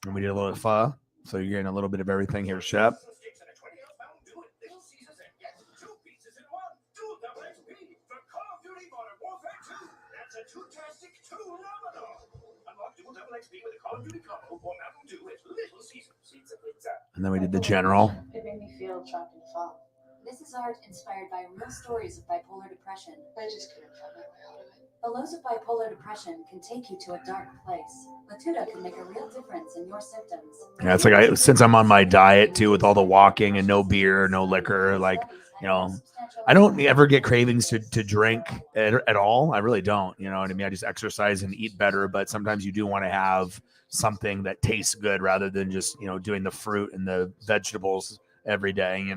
and we did a little pho. So you're getting a little bit of everything here, Shep. And then we did the general. It made me feel trapped in fog. This is art inspired by real stories of bipolar depression. I just couldn't find my way out of it. The lows of bipolar depression can take you to a dark place. Latuda can make a real difference in your symptoms. Yeah, it's like since I'm on my diet too, with all the walking and no beer, no liquor, like, I don't ever get cravings to drink at all. I really don't. You know what I mean? I just exercise and eat better, but sometimes you do want to have something that tastes good rather than just, doing the fruit and the vegetables every day,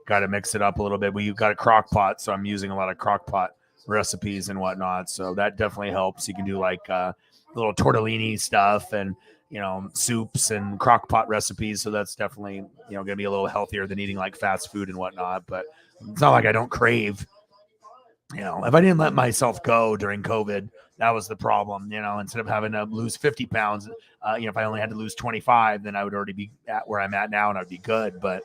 got to mix it up a little bit. We've got a crock pot, so I'm using a lot of crock pot recipes and whatnot. So that definitely helps. You can do like little tortellini stuff and, soups and crock pot recipes. So that's definitely, going to be a little healthier than eating like fast food and whatnot. But it's not like I don't crave, if I didn't let myself go during COVID, that was the problem. Instead of having to lose 50 pounds, if I only had to lose 25, then I would already be at where I'm at now and I'd be good. But,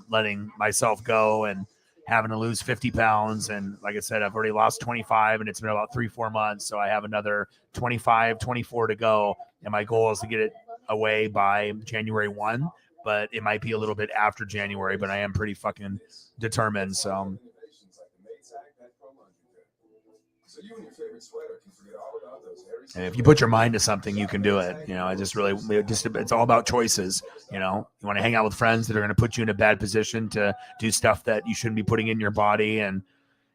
letting myself go and having to lose 50 pounds. And like I said, I've already lost 25 and it's been about 3-4 months. So I have another 25, 24 to go. And my goal is to get it away by January 1, but it might be a little bit after January, but I am pretty fucking determined. So and if you put your mind to something, you can do it. It's all about choices. You want to hang out with friends that are going to put you in a bad position to do stuff that you shouldn't be putting in your body and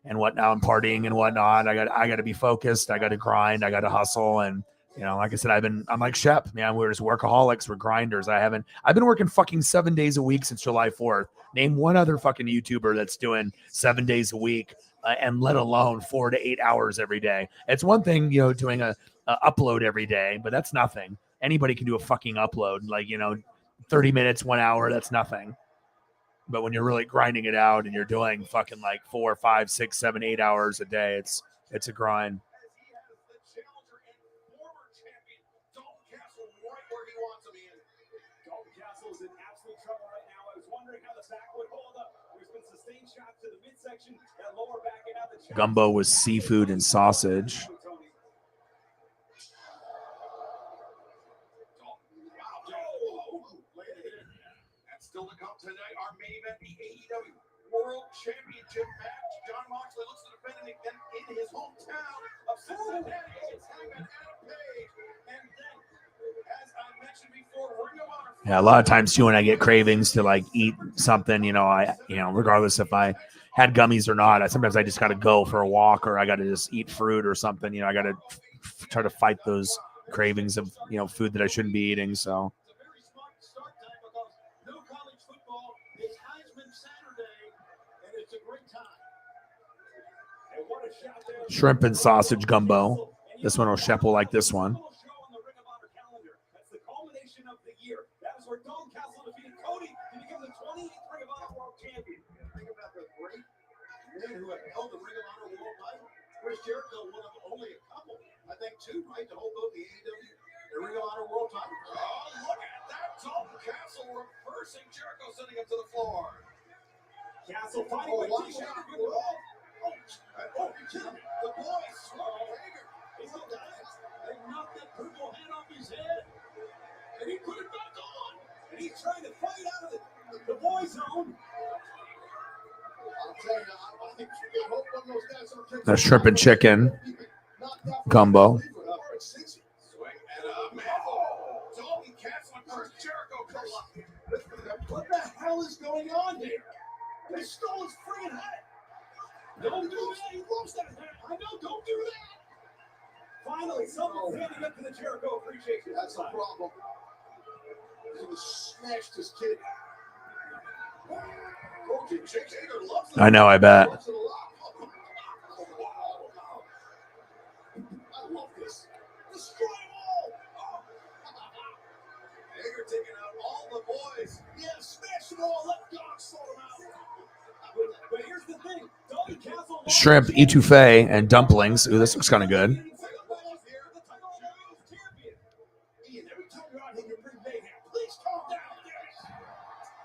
whatnot, and partying and whatnot. I got to be focused. I got to grind. I got to hustle. And, like I said, I'm like Shep, man, we're just workaholics. We're grinders. I've been working fucking 7 days a week since July 4th. Name one other fucking YouTuber that's doing 7 days a week. And let alone 4 to 8 hours every day. It's one thing, doing a upload every day, but that's nothing. Anybody can do a fucking upload, like, 30 minutes, 1 hour, that's nothing. But when you're really grinding it out and you're doing fucking like 4, 5, 6, 7, 8 hours a day, it's a grind. Gumbo with seafood and sausage. That's still to come today. Our main event, the AEW World Championship match. John Moxley looks to defend it again in his hometown of Cincinnati. It's Hangman Adam Page. And then, as I mentioned before, Ring of Honor. Yeah, a lot of times too, when I get cravings to like eat something, regardless if I had gummies or not, sometimes I just got to go for a walk or I got to just eat fruit or something. I got to try to fight those cravings of, food that I shouldn't be eating. So. Shrimp and sausage gumbo. This one Shep will like this one. Who have held the Ring of Honor World title. Chris Jericho, one of only a couple, I think two, right, to hold both the AEW and Ring of Honor World title. Oh, look at that. Dalton Castle reversing Jericho, sending him to the floor. Castle fighting with Jericho. Oh, you kidding me? The boys, Swerve Hager. He's on the dance. They knocked that purple hat off his head, and he put it back on. And he's trying to fight out of the boy zone. The shrimp and chicken gumbo. hell is going on here? They stole his friggin' hat. Don't do that. He loves that hat. I know. Don't do that. Finally, someone's standing up to the Jericho appreciation. That's the problem. He was smashed this kid. I know, I bet. I love this. Destroy them all. Hager taking out all the boys. Yeah, smash them all. Let God sort them out. But here's the thing. Dalton Castle. Shrimp, etouffee, and dumplings. Ooh, this looks kind of good. Ian, every time you're out here, you bring mayhem. Please calm down.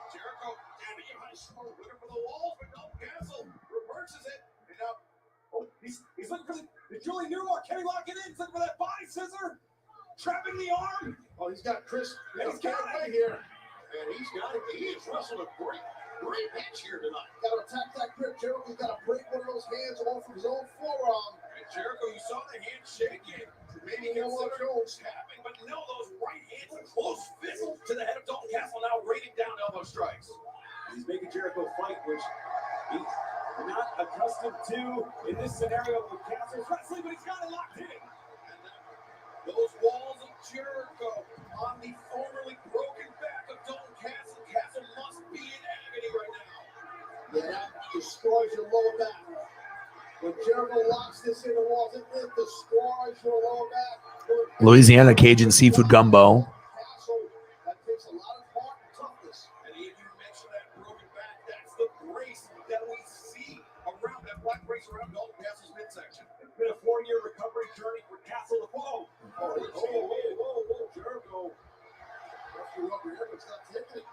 Jericho, damn it, you high score. Looking for the walls, but Dalton Castle reverses it. And now, he's looking for the Julie Newmar. Can he lock it in? He's looking for that body scissor. Trapping the arm. Oh, he's got Chris. He's got it right here. And he's got it. He has wrestled a great match here tonight. Got to attack that grip. Jericho's got to break one of those hands off of his own forearm. And Jericho, you saw the hand shaking. Maybe consider tapping, but no, those right hands, a close fist to the head of Dalton Castle, now raining down elbow strikes. He's making Jericho fight, which he's not accustomed to in this scenario with Castle's wrestling, but he's got it locked in. Those walls of Jericho on the formerly broken back of Dalton Castle. Castle must be in agony right now. Yeah, that destroys your lower back. When Jericho locks this in the walls, it destroys your lower back. Louisiana Cajun seafood gumbo. That takes a lot of heart and toughness. And you mentioned that broken back. That's the brace that we see around that black brace around Dalton Castle's midsection. It's been a 4-year recovery journey for Castle. Whoa, Jericho. It's not taking it.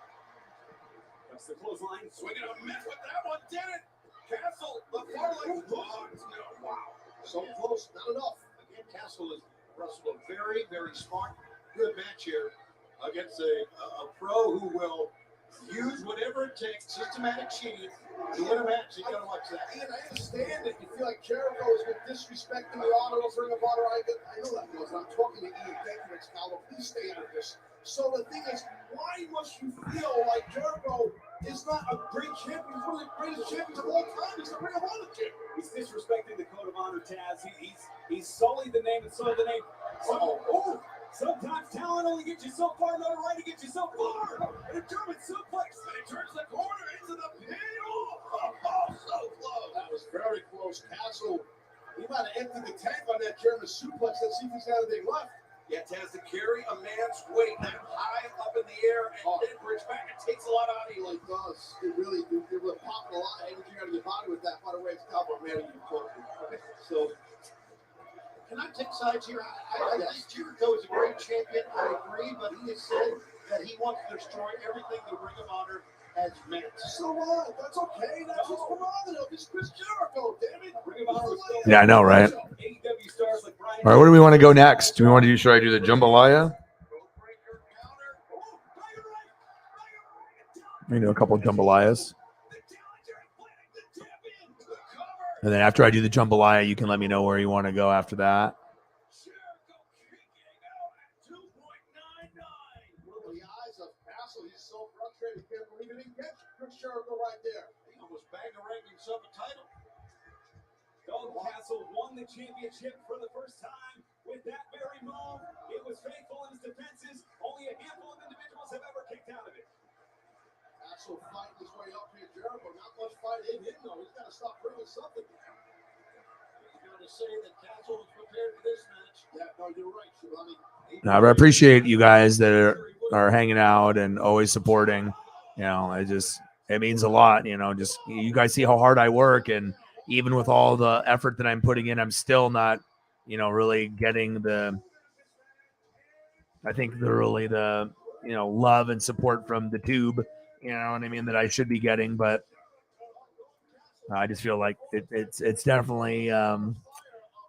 That's the clothesline. Swinging a miss with that one. Did it. Castle, the far leg blocked. Wow. So close, not enough. Again, Castle has wrestled a very, very smart, good match here against a pro who will use whatever it takes, systematic cheating, to win a match. You gotta watch that. Ian, I understand that you feel like Jericho has been disrespecting the honor of Ring of Honor. I know that because I'm talking to Ian. Thank you, Excalibur. Please stay out of this. So the thing is, why must you feel like Jericho is not a great champion? He's one of the greatest champions of all time. He's the Ring of Honor champion. He's disrespecting the Code of Honor, Taz. He's sullied the name and soiled the name. Sometimes talent only gets you so far, notoriety gets you so far. And a German suplex, and it turns the corner into the pin. Oh, so close. That was very close. Castle, he might have emptied the tank on that German suplex. Let's see if he's got anything left. Yeah, Taz, to carry a man's weight that high up in the air and then bridge back, it takes a lot out of you. It does. It really do. It will pop a lot of energy out of your body with that. By the way, it's Cowboy Man you talking. So, can I take sides here? I think Jericho is a great champion. I agree, but he has said that he wants to destroy everything the Ring of Honor has meant. So what? That's okay. That's his prerogative. It's Chris Jericho, damn it. Ring of Honor is still Yeah, I know, right? All right, where do we want to go next? Do we want to do? Should I do the jambalaya? We do a couple of jambalayas, and then after I do the jambalaya, you can let me know where you want to go after that. The eyes of Castle, he's so frustrated, he can't believe he didn't get Chris Jericho right there. He almost bagged a rank himself a title. Dalton Castle won the championship for the first time with that very move. It was faithful in his defenses. Only a handful of individuals have ever kicked out of it. Castle fighting his way up here. Jericho, not much fight in him, though. He's got to stop bringing something. He's got to say that Castle was prepared for this match. Yeah, no, you're right, Shivani. I appreciate you guys that are hanging out and always supporting. You know, it means a lot. You know, just you guys see how hard I work, and even with all the effort that I'm putting in, I'm still not, you know, really getting the love and support from the tube. You know what I mean? That I should be getting, but I just feel like it's definitely a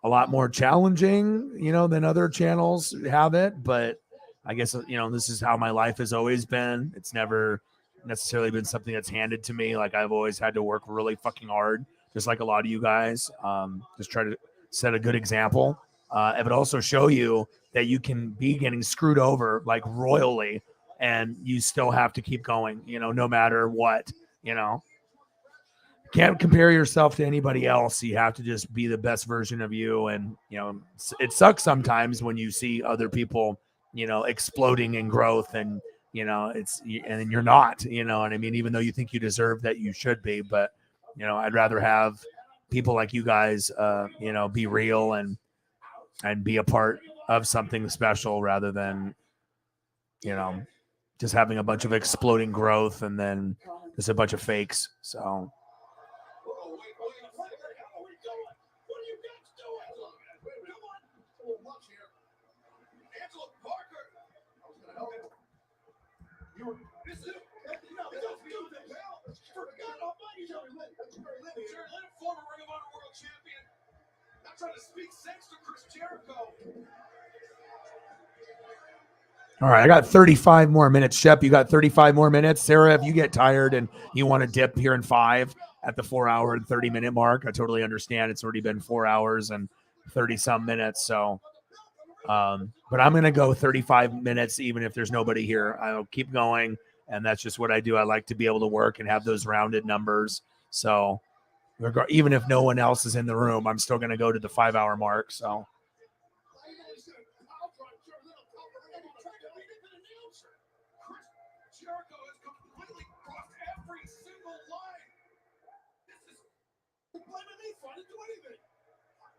lot more challenging, you know, than other channels have it. But I guess, you know, this is how my life has always been. It's never necessarily been something that's handed to me. Like I've always had to work really fucking hard, just like a lot of you guys. Just try to set a good example, but also show you that you can be getting screwed over like royally and you still have to keep going, no matter what, Can't compare yourself to anybody else. You have to just be the best version of you. And, it sucks sometimes when you see other people, exploding in growth and, and you're not, what I mean? Even though you think you deserve that, you should be, but, I'd rather have people like you guys, be real and be a part of something special rather than, just having a bunch of exploding growth and then just a bunch of fakes. So, Former Ring of Honor World Champion. Not trying to speak sense to Chris Jericho. all right, I got 35 more minutes. Shep, you got 35 more minutes. Sarah, if you get tired and you want to dip here in 5 at the 4 hour and 30 minute mark, I totally understand. It's already been 4 hours and 30 some minutes. So, but I'm going to go 35 minutes, even if there's nobody here. I'll keep going. And that's just what I do. I like to be able to work and have those rounded numbers. So even if no one else is in the room, I'm still going to go to the 5 hour mark. So, Jericho has completely crossed every single line. This is blaming me for I didn't do anything.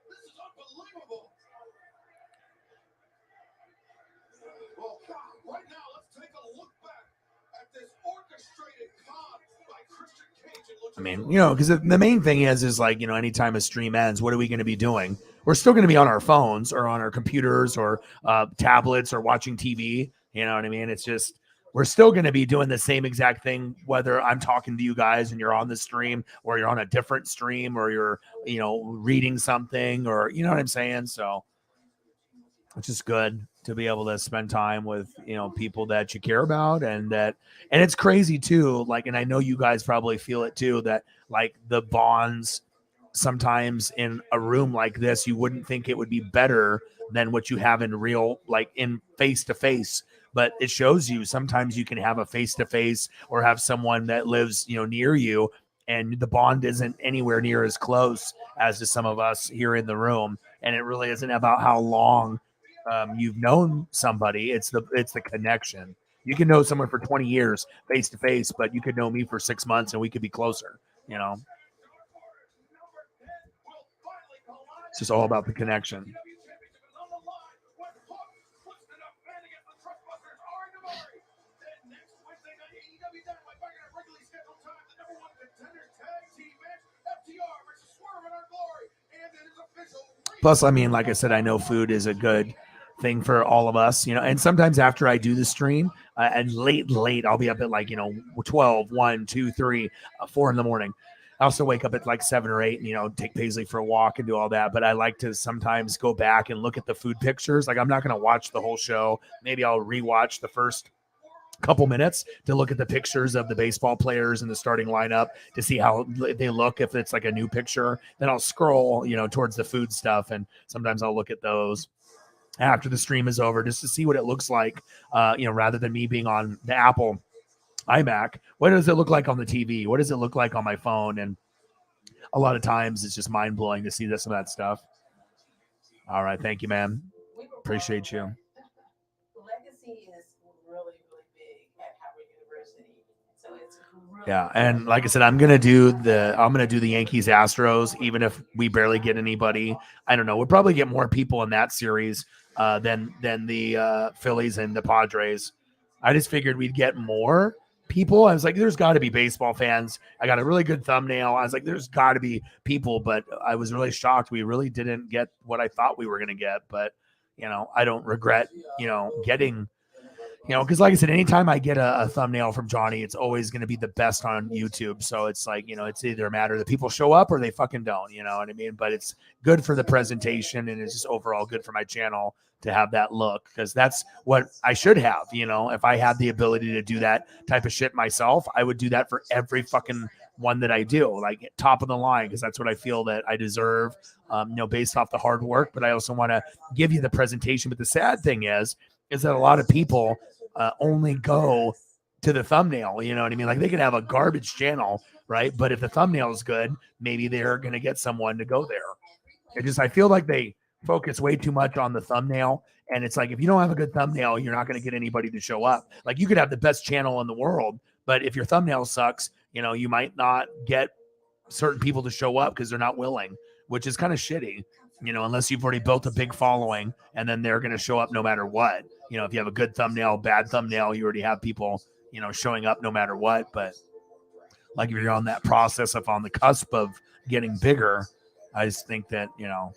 This is unbelievable. Well, right now, let's take a look back at this orchestrated con by Christian Cage and I mean, because the main thing is like, anytime a stream ends, what are we going to be doing? We're still going to be on our phones or on our computers or tablets or watching TV. You know what I mean? It's just, we're still going to be doing the same exact thing, whether I'm talking to you guys and you're on the stream or you're on a different stream or you're, reading something or, you know what I'm saying? So it's just good to be able to spend time with, people that you care about and it's crazy too. Like, and I know you guys probably feel it too, that like the bonds sometimes in a room like this, you wouldn't think it would be better than what you have in real, like in face to face. But it shows you sometimes you can have a face to face or have someone that lives, near you, and the bond isn't anywhere near as close as to some of us here in the room. And it really isn't about how long you've known somebody. It's the connection. You can know someone for 20 years face to face, but you could know me for 6 months and we could be closer. It's just all about the connection. Plus, I mean, like I said, I know food is a good thing for all of us, and sometimes after I do the stream and late, I'll be up at like, 12, 1, 2, 3, 4 in the morning. I also wake up at like 7 or 8 and, take Paisley for a walk and do all that. But I like to sometimes go back and look at the food pictures. Like, I'm not going to watch the whole show. Maybe I'll rewatch the first couple minutes to look at the pictures of the baseball players in the starting lineup to see how they look. If it's like a new picture, then I'll scroll, towards the food stuff. And sometimes I'll look at those after the stream is over just to see what it looks like, rather than me being on the Apple iMac. What does it look like on the TV? What does it look like on my phone? And a lot of times it's just mind blowing to see this and that stuff. All right. Thank you, man. Appreciate you. Legacy is really, really big at Howard University. So it's really Yeah, and like I said, I'm gonna do the Yankees Astros, even if we barely get anybody. I don't know. We'll probably get more people in that series than the Phillies and the Padres. I just figured we'd get more people. I was like, there's got to be baseball fans. I got a really good thumbnail. I was like, there's got to be people, but I was really shocked. We really didn't get what I thought we were gonna get, but I don't regret getting. Because like I said, anytime I get a thumbnail from Johnny, it's always going to be the best on YouTube. So it's like, it's either a matter that people show up or they fucking don't, you know what I mean? But it's good for the presentation and it's just overall good for my channel to have that look, because that's what I should have. If I had the ability to do that type of shit myself, I would do that for every fucking one that I do, like top of the line, because that's what I feel that I deserve, based off the hard work. But I also want to give you the presentation. But the sad thing is that a lot of people only go to the thumbnail. You know what I mean? Like they could have a garbage channel, right? But if the thumbnail is good, maybe they're going to get someone to go there. I feel like they focus way too much on the thumbnail. And it's like, if you don't have a good thumbnail, you're not going to get anybody to show up. Like you could have the best channel in the world, but if your thumbnail sucks, you know, you might not get certain people to show up because they're not willing, which is kind of shitty, you know, unless you've already built a big following and then they're going to show up no matter what. You know, if you have a good thumbnail, bad thumbnail, you already have people, you know, showing up no matter what. But like if you're on that process of on the cusp of getting bigger, I just think that, you know,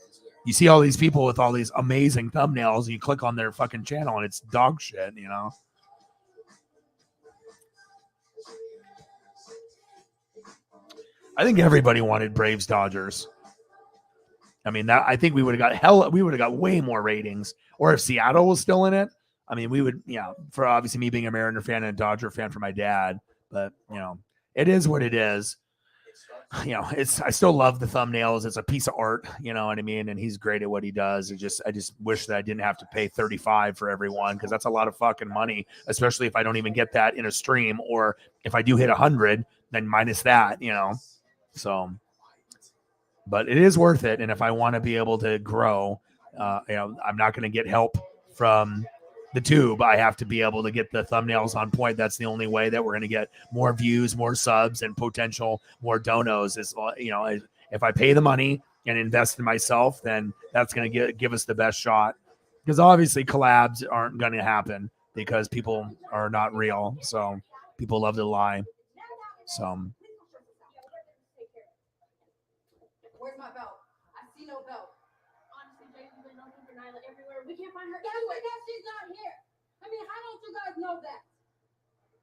you see all these people with all these amazing thumbnails and you click on their fucking channel and it's dog shit, you know? I think everybody wanted Braves Dodgers. I mean, that I think we would have got way more ratings. Or if Seattle was still in it, I mean, we would, yeah, for obviously me being a Mariner fan and a Dodger fan for my dad, but you know, it is what it is. You know, I still love the thumbnails. It's a piece of art, you know what I mean? And he's great at what he does. I just wish that I didn't have to pay $35 for everyone, because that's a lot of fucking money, especially if I don't even get that in a stream, or if I do hit 100, then minus that, you know. So, but it is worth it. And if I want to be able to grow, you know, I'm not going to get help from the tube. I have to be able to get the thumbnails on point. That's the only way that we're going to get more views, more subs, and potential more donos. Is, you know, if I pay the money and invest in myself, then that's going to give us the best shot. Because obviously collabs aren't going to happen because people are not real. So people love to lie. So. Where's my belt? I see no belt. Honestly, James, we've been looking for Nyla everywhere. We can't find her anywhere. Guess she's not here. I mean, how don't you guys know that?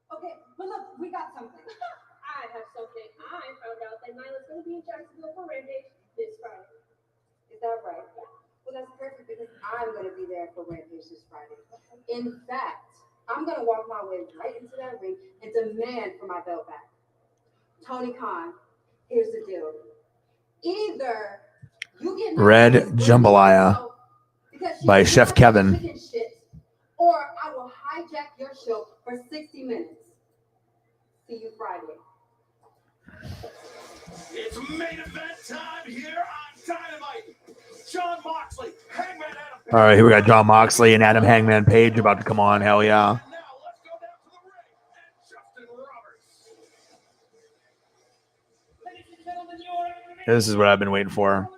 Okay, but look, we got something. I have something. I found out that Nyla's going to be in Jacksonville for Rampage this Friday. Is that right? Yeah. Well, that's perfect because I'm going to be there for Rampage this Friday. In fact, I'm going to walk my way right into that ring and demand for my belt back. Tony Khan, here's the deal. Either you get Red Jambalaya by Chef Kevin. Or I will hijack your show for 60 minutes. See you Friday. It's main event time here on Dynamite. John Moxley, Hangman Adam. All right, here we got John Moxley and Adam Hangman Page about to come on. Hell yeah. This is what I've been waiting for.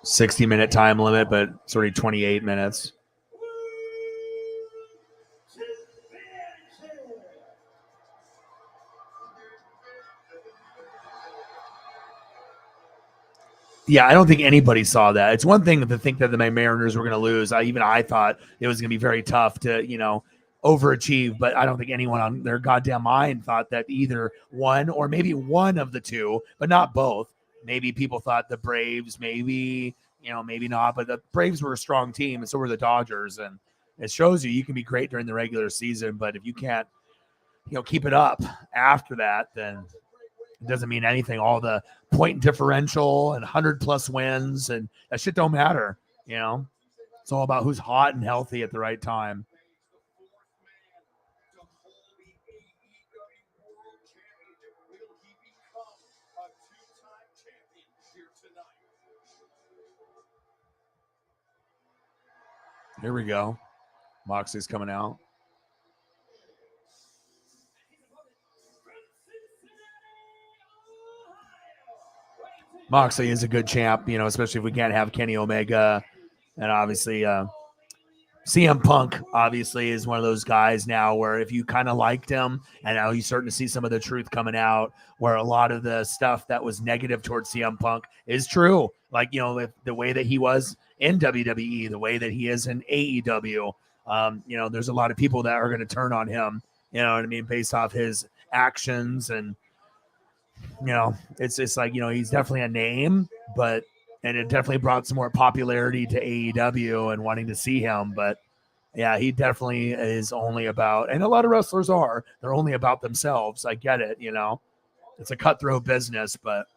60-minute time limit, but it's already 28 minutes. Yeah, I don't think anybody saw that. It's one thing to think that the Mariners were going to lose. I thought it was going to be very tough to, you know, overachieve, but I don't think anyone on their goddamn mind thought that either one or maybe one of the two, but not both. Maybe people thought the Braves, maybe, you know, maybe not, but the Braves were a strong team and so were the Dodgers. And it shows you can be great during the regular season, but if you can't, you know, keep it up after that, then it doesn't mean anything. All the point differential and 100+ wins and that shit don't matter. You know, it's all about who's hot and healthy at the right time. Here we go. Moxley's coming out. Moxley is a good champ, you know, especially if we can't have Kenny Omega. And obviously, CM Punk obviously is one of those guys now where if you kind of liked him, and now you're starting to see some of the truth coming out, where a lot of the stuff that was negative towards CM Punk is true. Like, you know, the way that he was in WWE, the way that he is in AEW, you know, there's a lot of people that are going to turn on him, you know what I mean, based off his actions. And, you know, it's like, you know, he's definitely a name, and it definitely brought some more popularity to AEW and wanting to see him. But yeah, he definitely is only about, and a lot of wrestlers they're only about themselves. I get it. You know, it's a cutthroat business, but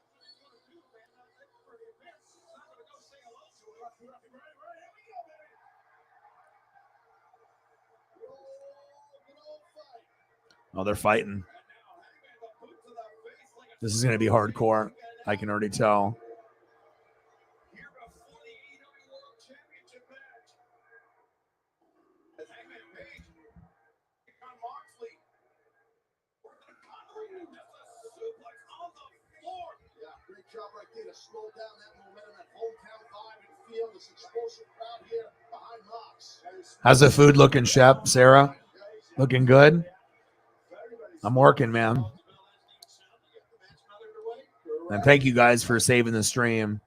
Oh, they're fighting. This is going to be hardcore. I can already tell. Job right there to slow down that momentum, that hometown vibe and feel this explosive crowd here behind Mox. How's the food looking, Shep? Sarah? Looking good? I'm working, man. And thank you guys for saving the stream.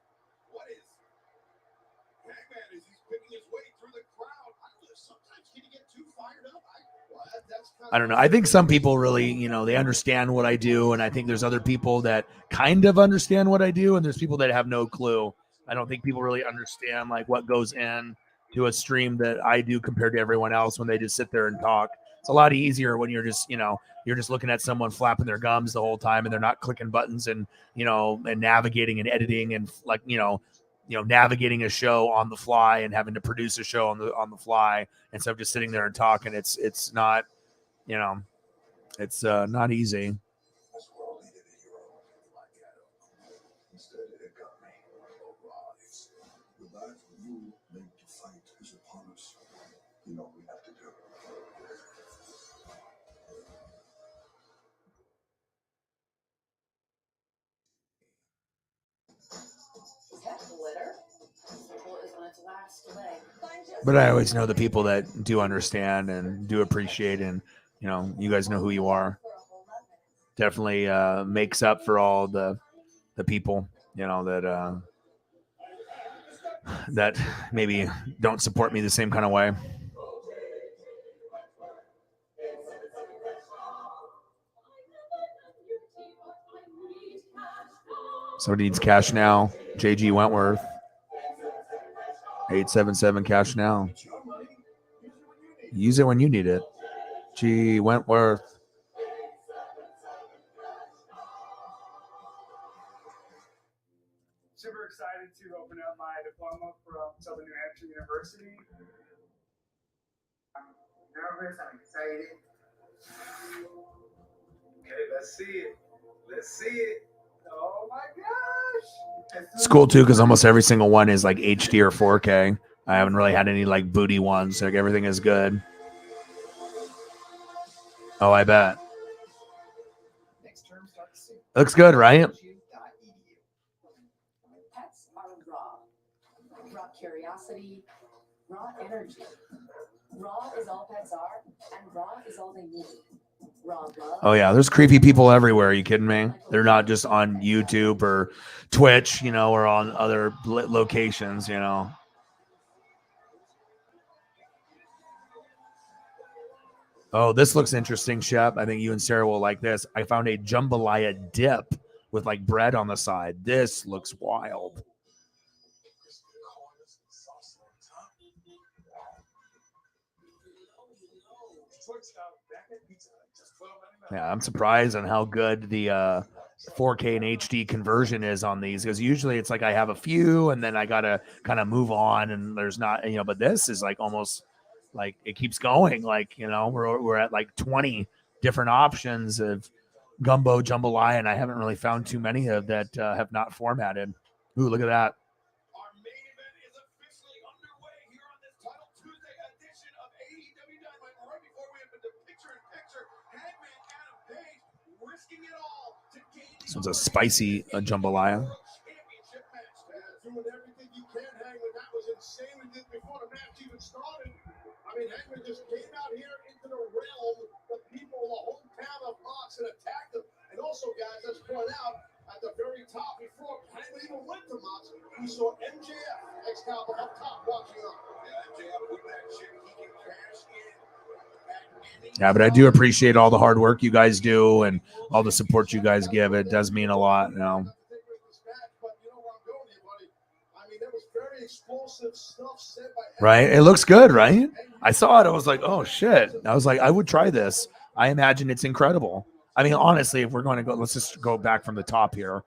I don't know. I think some people really, they understand what I do. And I think there's other people that kind of understand what I do. And there's people that have no clue. I don't think people really understand like what goes in to a stream that I do compared to everyone else when they just sit there and talk. It's a lot easier when you're just, you're just looking at someone flapping their gums the whole time and they're not clicking buttons and, and navigating and editing and like, navigating a show on the fly and having to produce a show on the fly instead of just sitting there and talking. It's not, it's not easy. But I always know the people that do understand and do appreciate, and you guys know who you are. Definitely makes up for all the people that maybe don't support me the same kind of way. So needs cash now. JG Wentworth. 877 cash now. Use it when you need it. G Wentworth. Super excited to open up my diploma from Southern New Hampshire University. I'm nervous. I'm excited. Okay, let's see it. Let's see it. Oh my gosh. It's cool too because almost every single one is like HD or 4K. I haven't really had any like booty ones. Like everything is good. Oh, I bet. Looks good, right? Pets are raw. Raw curiosity, raw energy. Raw is all pets are, and raw is all they need. Raw love. Oh yeah, there's creepy people everywhere. Are you kidding me? They're not just on YouTube or Twitch, or on other locations, Oh, this looks interesting, Shep. I think you and Sarah will like this. I found a jambalaya dip with like bread on the side. This looks wild. Yeah, I'm surprised on how good the 4K and HD conversion is on these, because usually it's like I have a few and then I gotta kind of move on and there's not, but this is like almost like it keeps going. Like, we're at like 20 different options of gumbo jambalaya, and I haven't really found too many of that have not formatted. Ooh, look at that. This one's a spicy jambalaya. Doing everything you can, Hangman. That was insane. We did before the match even started. I mean, Hangman just came out here into the realm, the people, the hometown of Mox, and attacked them. And also, guys, let's point out at the very top, before Hangman even went to Mox, we saw MJF, Excalibur, up top watching up. Yeah, MJF with that chick, he can cash in. Yeah, but I do appreciate all the hard work you guys do and all the support you guys give. It does mean a lot, Right? It looks good, right? I saw it. I was like, oh, shit. I was like, I would try this. I imagine it's incredible. I mean, honestly, if we're going to go, let's just go back from the top here.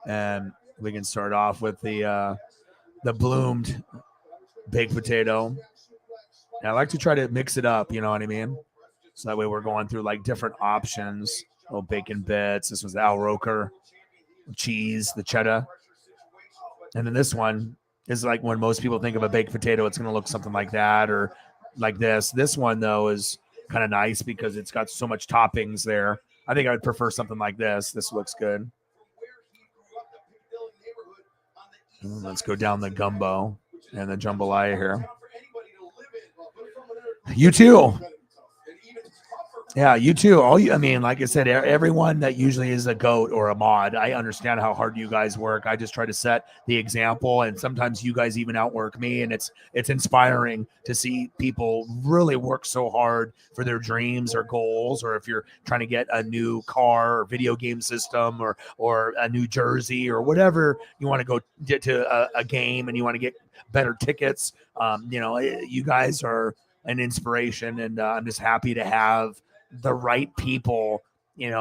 And we can start off with the bloomed baked potato. And I like to try to mix it up, you know what I mean? So that way we're going through like different options. Little bacon bits. This was the Al Roker cheese, the cheddar. And then this one is like when most people think of a baked potato, it's going to look something like that or like this. This one, though, is kind of nice because it's got so much toppings there. I think I would prefer something like this. This looks good. Let's go down the gumbo and the jambalaya here. You too. Yeah, you too. I mean, like I said, everyone that usually is a goat or a mod, I understand how hard you guys work. I just try to set the example, and sometimes you guys even outwork me, and it's inspiring to see people really work so hard for their dreams or goals, or if you're trying to get a new car or video game system or a new jersey or whatever you want to go get to a game and you want to get better tickets. You guys are an inspiration, and I'm just happy to have the right people,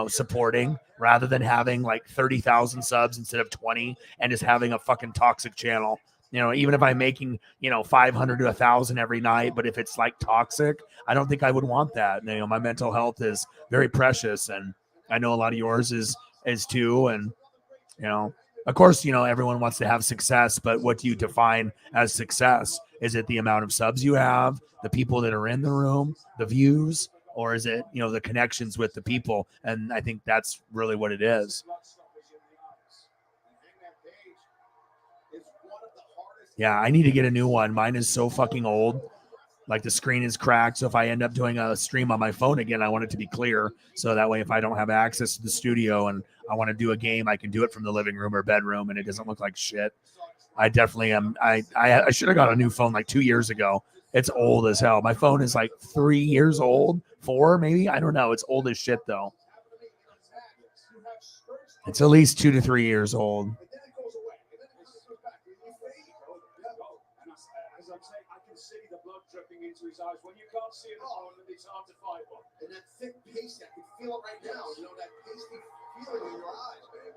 supporting rather than having like 30,000 subs instead of 20 and just having a fucking toxic channel. Even if I'm making, 500 to 1,000 every night, but if it's like toxic, I don't think I would want that. My mental health is very precious, and I know a lot of yours is too. And, of course, everyone wants to have success, but what do you define as success? Is it the amount of subs you have, the people that are in the room, the views? Or is it, the connections with the people? And I think that's really what it is. Yeah, I need to get a new one. Mine is so fucking old. Like the screen is cracked. So if I end up doing a stream on my phone again, I want it to be clear. So that way, if I don't have access to the studio and I want to do a game, I can do it from the living room or bedroom and it doesn't look like shit. I definitely am. I should have got a new phone like 2 years ago. It's old as hell. My phone is like 3 years old, 4 maybe. I don't know. It's old as shit though. It's at least 2 to 3 years old. When you can't see it, it's hard to find one. And that thick paste, I can feel it right now. That pasty feeling in your eyes, baby.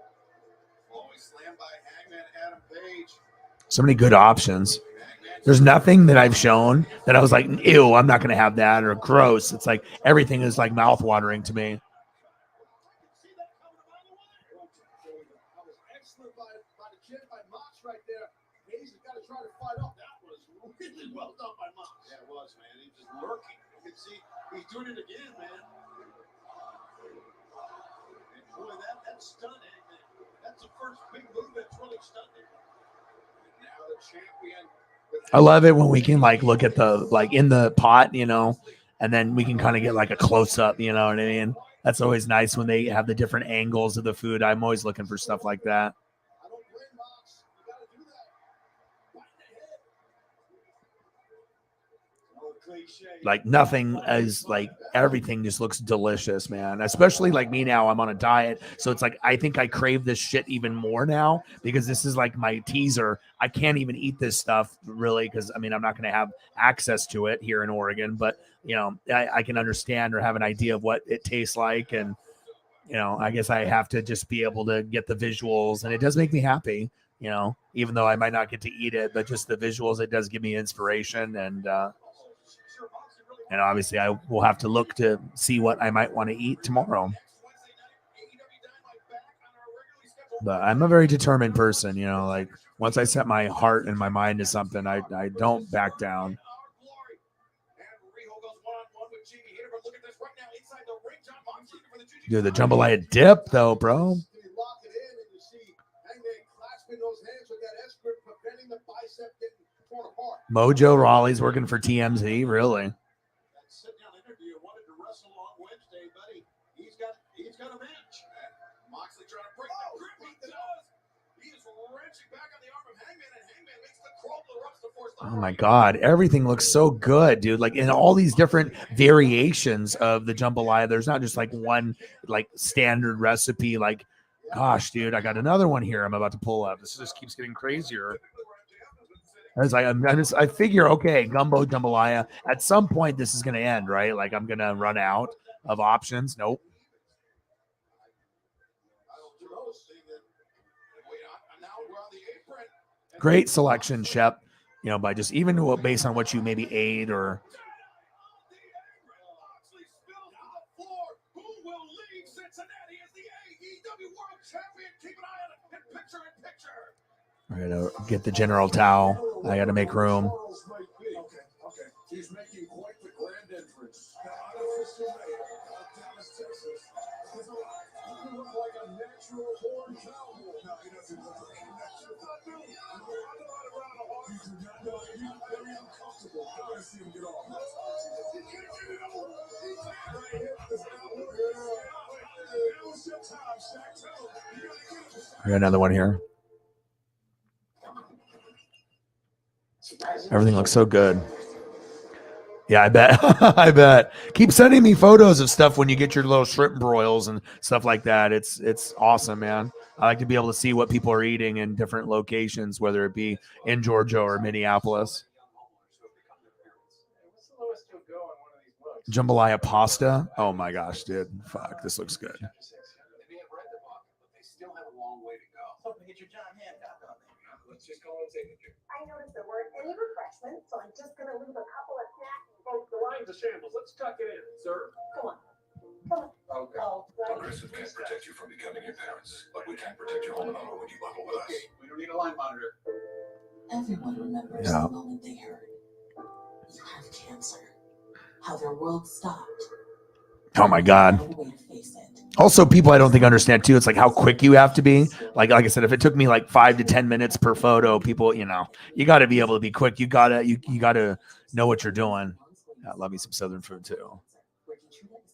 Always slammed by Hangman Adam Page. So many good options. There's nothing that I've shown that I was like, ew, I'm not going to have that, or gross. It's like everything is like mouth-watering to me. Excellent by the kid, by Mox right there. Hayes has got to try to fight off. That was really well done by Mox. Yeah, it was, man. He was just lurking. You can see he's doing it again, man. And boy, that's stunning. That's the first big move that's really stunning. And now the champion. I love it when we can like look at the like in the pot, and then we can kind of get like a close up, you know what I mean? That's always nice when they have the different angles of the food. I'm always looking for stuff like that. Like nothing is like everything just looks delicious, man. Especially like me now, I'm on a diet. So it's like I think I crave this shit even more now because this is like my teaser. I can't even eat this stuff really because I'm not going to have access to it here in Oregon. But, I can understand or have an idea of what it tastes like. And, I guess I have to just be able to get the visuals. And it does make me happy, even though I might not get to eat it. But just the visuals, it does give me inspiration. And obviously, I will have to look to see what I might want to eat tomorrow. But I'm a very determined person, like once I set my heart and my mind to something, I don't back down. Dude, the jambalaya dip, though, bro. Mojo Raleigh's working for TMZ, really? He's got a match. Moxley trying to break the grip. He does. He is wrenching back on the arm of Hangman, and Hangman makes the crawl to the ropes to force the. Oh my God, everything looks so good, dude. Like in all these different variations of the jambalaya, there's not just like one like standard recipe. Like, gosh, dude, I got another one here I'm about to pull up. This just keeps getting crazier. As I figure, okay, gumbo jambalaya. At some point, this is going to end, right? Like I'm going to run out of options. Nope. Great selection, Shep. By just even based on what you maybe ate or. I gotta get the general towel. I gotta make room. Okay. He's making quite the grand entrance. The unofficial mayor of Dallas, Texas. He's alive. He looks like a natural born cowboy. No, he doesn't look like a natural. I'm not around a horse. You do not know. He's very uncomfortable. I gotta see him get off. He can't get it over. He's right here. This cowboy. That was your time, Shaq. Tell him. You gotta get him. I got another one here. Everything looks so good. Yeah, I bet. I bet. Keep sending me photos of stuff when you get your little shrimp broils and stuff like that. It's awesome, man. I like to be able to see what people are eating in different locations, whether it be in Georgia or Minneapolis. Jambalaya pasta. Oh my gosh, dude. Fuck, this looks good. I noticed there weren't any refreshments, so I'm just gonna leave a couple of snacks. Oh, the line's a shambles. Let's tuck it in, sir. Come on. Okay. Progressive can't protect you from becoming your parents, but we can protect your home and auto when you bundle with us. We don't need a line monitor. Everyone remembers the moment they heard, "You have cancer." How their world stopped. Oh my God. Also, people I don't think understand too. It's like how quick you have to be. Like I said, if it took me like 5 to 10 minutes per photo, people, you got to be able to be quick. You gotta know what you're doing. I love me some Southern food too.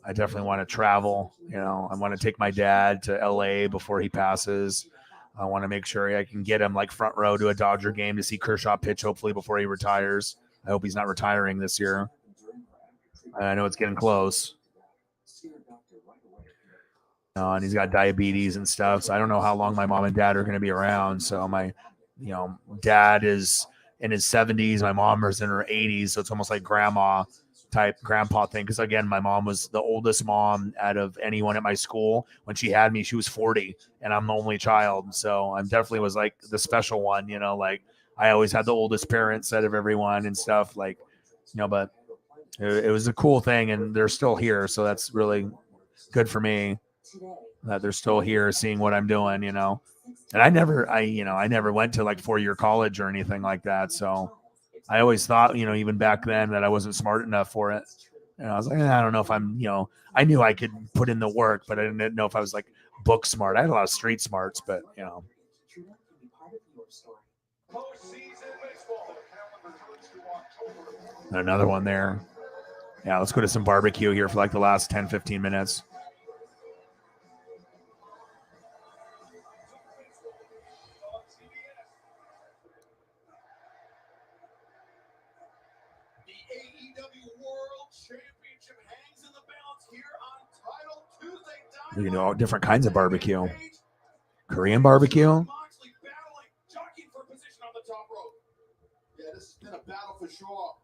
I definitely want to travel. I want to take my dad to LA before he passes. I want to make sure I can get him like front row to a Dodger game to see Kershaw pitch, hopefully before he retires. I hope he's not retiring this year. I know it's getting close. And he's got diabetes and stuff. So I don't know how long my mom and dad are going to be around. So my, dad is in his 70s. My mom is in her 80s. So it's almost like grandpa thing. Because again, my mom was the oldest mom out of anyone at my school. When she had me, she was 40 and I'm the only child. So I definitely was like the special one, like I always had the oldest parents out of everyone and stuff but it was a cool thing and they're still here. So that's really good for me that they're still here seeing what I'm doing, and I never went to like 4-year college or anything like that. So I always thought, even back then that I wasn't smart enough for it. And I was like, I don't know if I'm, I knew I could put in the work, but I didn't know if I was like book smart. I had a lot of street smarts, but another one there. Yeah, let's go to some barbecue here for like the last 10, 15 minutes. You can do all different kinds of barbecue. Korean barbecue. Yeah, this has been a battle for sure.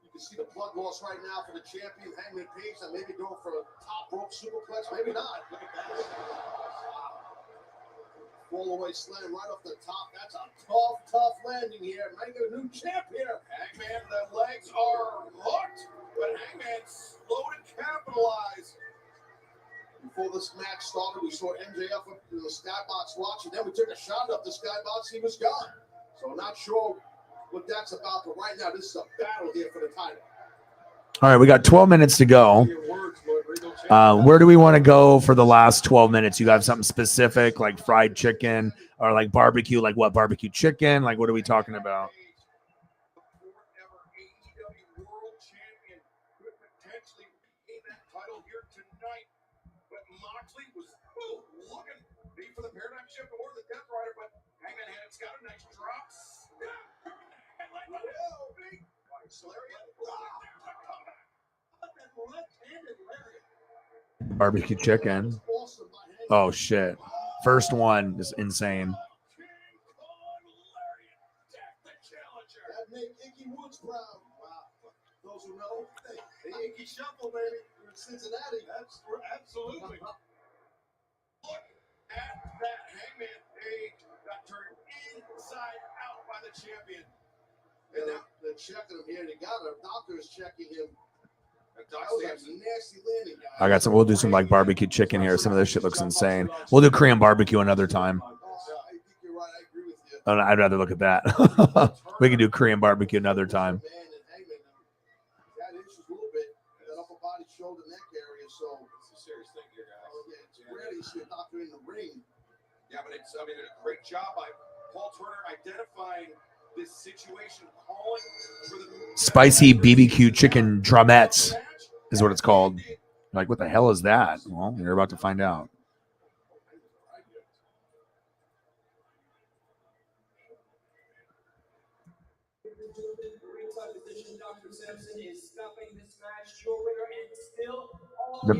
You can see the blood loss right now for the champion, Hangman Page, and maybe going for a top rope superplex. Maybe not. Look at that. Fall away slam right off the top. That's a tough landing here. Might get a new champ here. Hangman, the legs are hooked, but Hangman's slow to capitalize. Before this match started, we saw MJF up to the skybox watching. Then we took a shot up the skybox. He was gone. So I'm not sure what that's about. But right now, this is a battle here for the title. All right, we got 12 minutes to go. Where do we want to go for the last 12 minutes? You got something specific like fried chicken or like barbecue? Like what, barbecue chicken? Like what are we talking about? For the paradigm shift or the Death Rider, but Hangman has got a nice drop. Barbecue chicken. Oh shit. First one is insane. That made Icky Woods proud. Wow. Those who know, the Icky Shuffle, baby. You're in Cincinnati. That's absolutely. Look at that. Hangman Page got turned inside out by the champion. And now they're checking him here. They got a doctor's checking him. That was a nasty landing, guys. I got some. We'll do some like barbecue chicken here. Some of this shit looks insane. We'll do Korean barbecue another time. right. I agree with you. Oh, no, I'd rather look at that. We can do Korean barbecue another time. Man and Hangman got issues a little bit. That upper body, shoulder, neck area. So it's a serious thing here, guys. Yeah, it's rare you see a doctor in the ring. Yeah, but it's, I mean, a great job by Paul Turner identifying this situation, calling for the Spicy BBQ chicken drumettes is what it's called. Like, what the hell is that? Well, you're about to find out.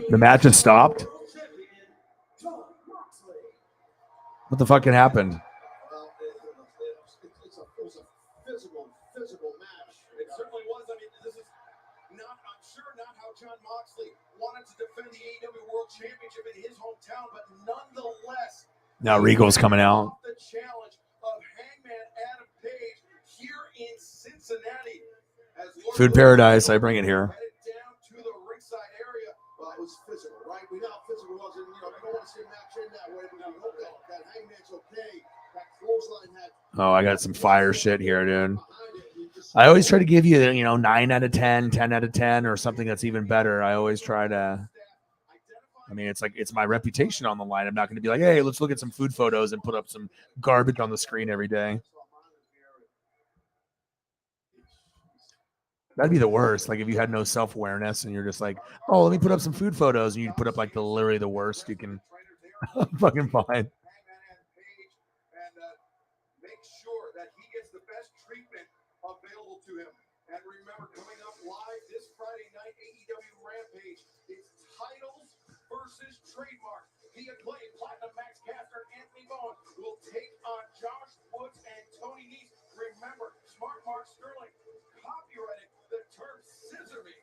The match has stopped. What the fucking happened? Well, it was a physical match. It certainly was. I mean, this is not, I'm sure, not how John Moxley wanted to defend the AEW World Championship in his hometown, but nonetheless, Now Regal's coming out. the challenge of Hangman Adam Page here in Cincinnati. As Food Paradise. I bring it here. headed down to the ringside area. Well, it was physical, right? We know how physical it was, and you don't want to see a match in that way, but we hope that Hangman's okay. That clothesline had. Oh, I got some fire shit here, dude. I always try to give you, 9 out of 10, 10 out of 10, or something that's even better. I always try to. I mean, it's my reputation on the line. I'm not going to be like, hey, let's look at some food photos and put up some garbage on the screen every day. That'd be the worst. Like if you had no self-awareness and you're just like, oh, let me put up some food photos, and you put up like literally the worst you can fucking find. Make sure that he gets the best treatment available to him. And remember, coming up live this Friday night, AEW Rampage, it's titles versus trademark. The acclaimed Platinum Max Caster and Anthony Bowen will take on Josh Woods and Tony Nese. Remember, Smart Mark Sterling copyrighted the term scissor me.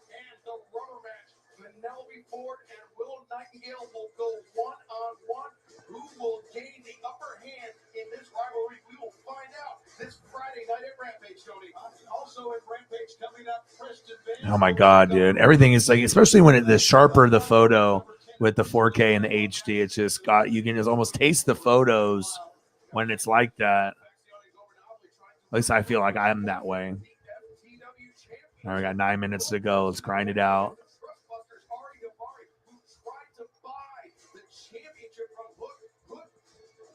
And the rubber match, Penelope Ford and Will Nightingale will go one-on-one. Who will gain the upper hand in this rivalry? We will find out this Friday night at Rampage, Tony. Also at Rampage coming up, Preston Vance. Oh my god, dude! Everything is like, especially when the sharper the photo with the 4K and the HD, it's just got, you can just almost taste the photos when it's like that. At least I feel like I'm that way. All right, we got 9 minutes to go. Let's grind it out.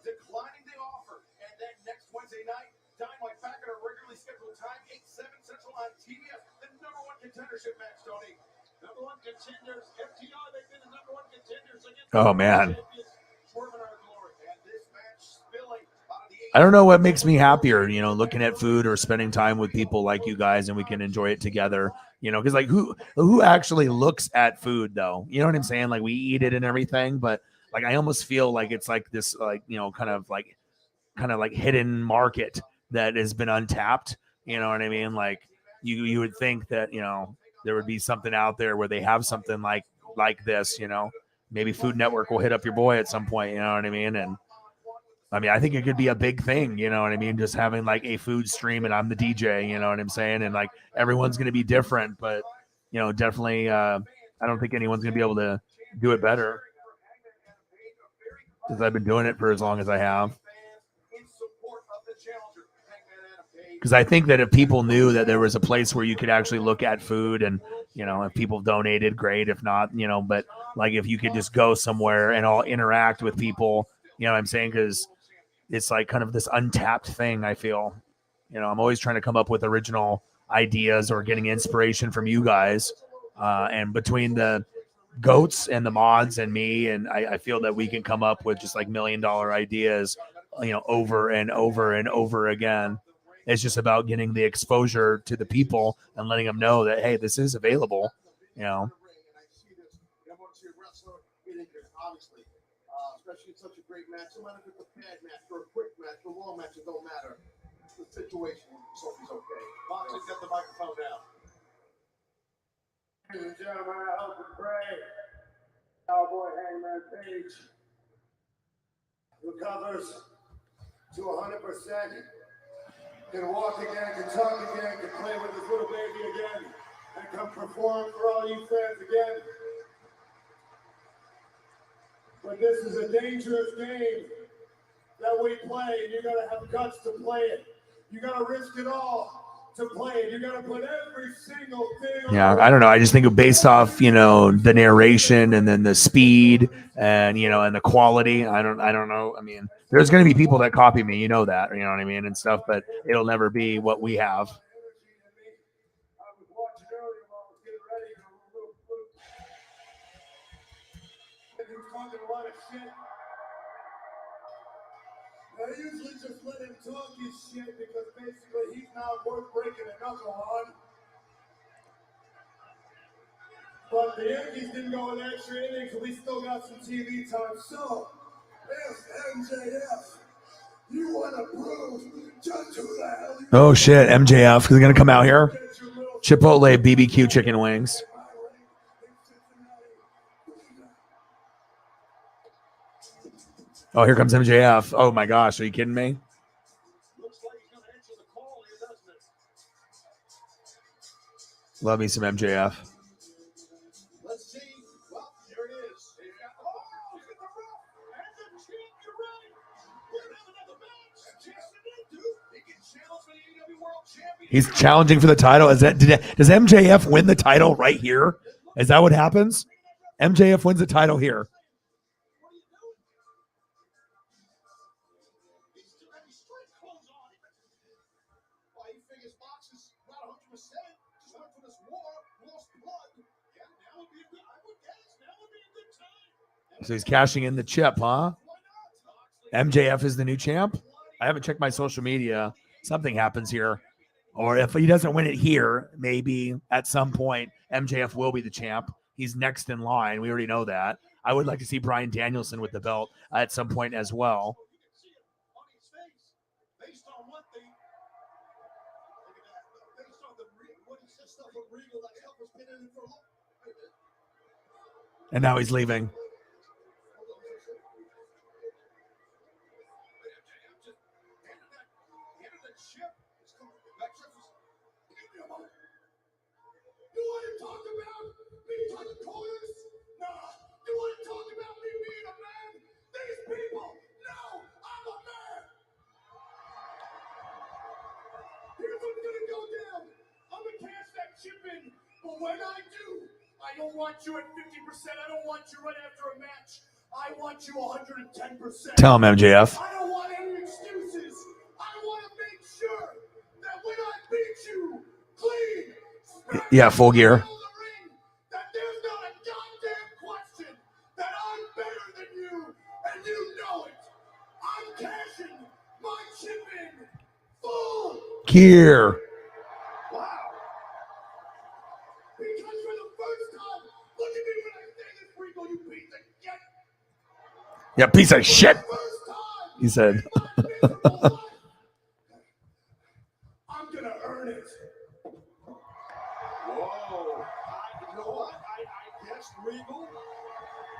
Declining the offer, and then next Wednesday night, Dynamite back at our regularly scheduled time, 8/7 Central on TBS, the #1 contendership match, Tony. #1 contenders, FTR, they've been the #1 contenders against Oh man, Swerve in our glory, and this match spilling out of the I don't know what makes me happier, looking at food or spending time with people like you guys, and we can enjoy it together. Because like who actually looks at food though? You know what I'm saying? Like we eat it and everything, but like I almost feel like it's like this, like kind of like hidden market that has been untapped. You know what I mean? Like you would think that there would be something out there where they have something like this. Maybe Food Network will hit up your boy at some point. You know what I mean? And I mean, I think it could be a big thing. You know what I mean? Just having like a food stream, and I'm the DJ. You know what I'm saying? And like everyone's going to be different, but definitely, I don't think anyone's going to be able to do it better, because I've been doing it for as long as I have. Because I think that if people knew that there was a place where you could actually look at food, and if people donated, great. If not, but like if you could just go somewhere and all interact with people, you know what I'm saying? Because it's like kind of this untapped thing. I feel, I'm always trying to come up with original ideas or getting inspiration from you guys, and between the goats and the mods and me, and I feel that we can come up with just like $1 million ideas, over and over and over again. It's just about getting the exposure to the people and letting them know that, hey, this is available. Obviously, especially in such a great match. No matter if it's a pad match or a quick match or a long match, it don't matter. The situation is always okay. Moxley's got the microphone now. Ladies and gentlemen, I hope and pray Cowboy Hangman Page recovers to 100%, can walk again, can talk again, can play with his little baby again, and can perform for all you fans again. But this is a dangerous game that we play, and you gotta have guts to play it. You gotta risk it all to play it. You gotta put every single thing. Yeah, I don't know. I just think based off, you know, the narration and then the speed and, you know, and the quality. I don't know. I mean, there's going to be people that copy me, you know that, you know what I mean, and stuff, but it'll never be what we have. I usually just let him talk his shit because basically he's not worth breaking a knuckle on. But the Yankees didn't go in extra innings, and we still got some TV time. So, if MJF, you want to prove just who the hell you Oh shit, MJF is going to come out here. Chipotle BBQ chicken wings. Oh, here comes MJF. Oh my gosh, are you kidding me? Love me some MJF. Let's see. Well, there it is. They've got the ball. Look at the rough. And the champ, you're right. We're going to have another match. Yes, it is, dude. He can challenge for the AEW World Champion. He's challenging for the title. Does MJF win the title right here? Is that what happens? MJF wins the title here. So he's cashing in the chip, huh? MJF is the new champ. I haven't checked my social media. Something happens here. Or if he doesn't win it here, maybe at some point, MJF will be the champ. He's next in line. We already know that. I would like to see Bryan Danielson with the belt at some point as well. And now he's leaving. You want to talk about me cutting corners? Nah. You want to talk about me being a man? These people know I'm a man. Here's what's going to go down. I'm going to cash that chip in. But when I do, I don't want you at 50%. I don't want you right after a match. I want you 110%. Tell him, MJF. I don't want any excuses. I want to make sure that when I beat you clean, Yeah, full gear. that there's not a goddamn question that I'm better than you, and you know it. I'm cashing my chip in full Gear. Wow. Because for the first time, look at me when I say this, Rico, you piece of shit. Yeah, piece of shit. He said. I'm gonna earn it. Whoa. You know what? I guess Regal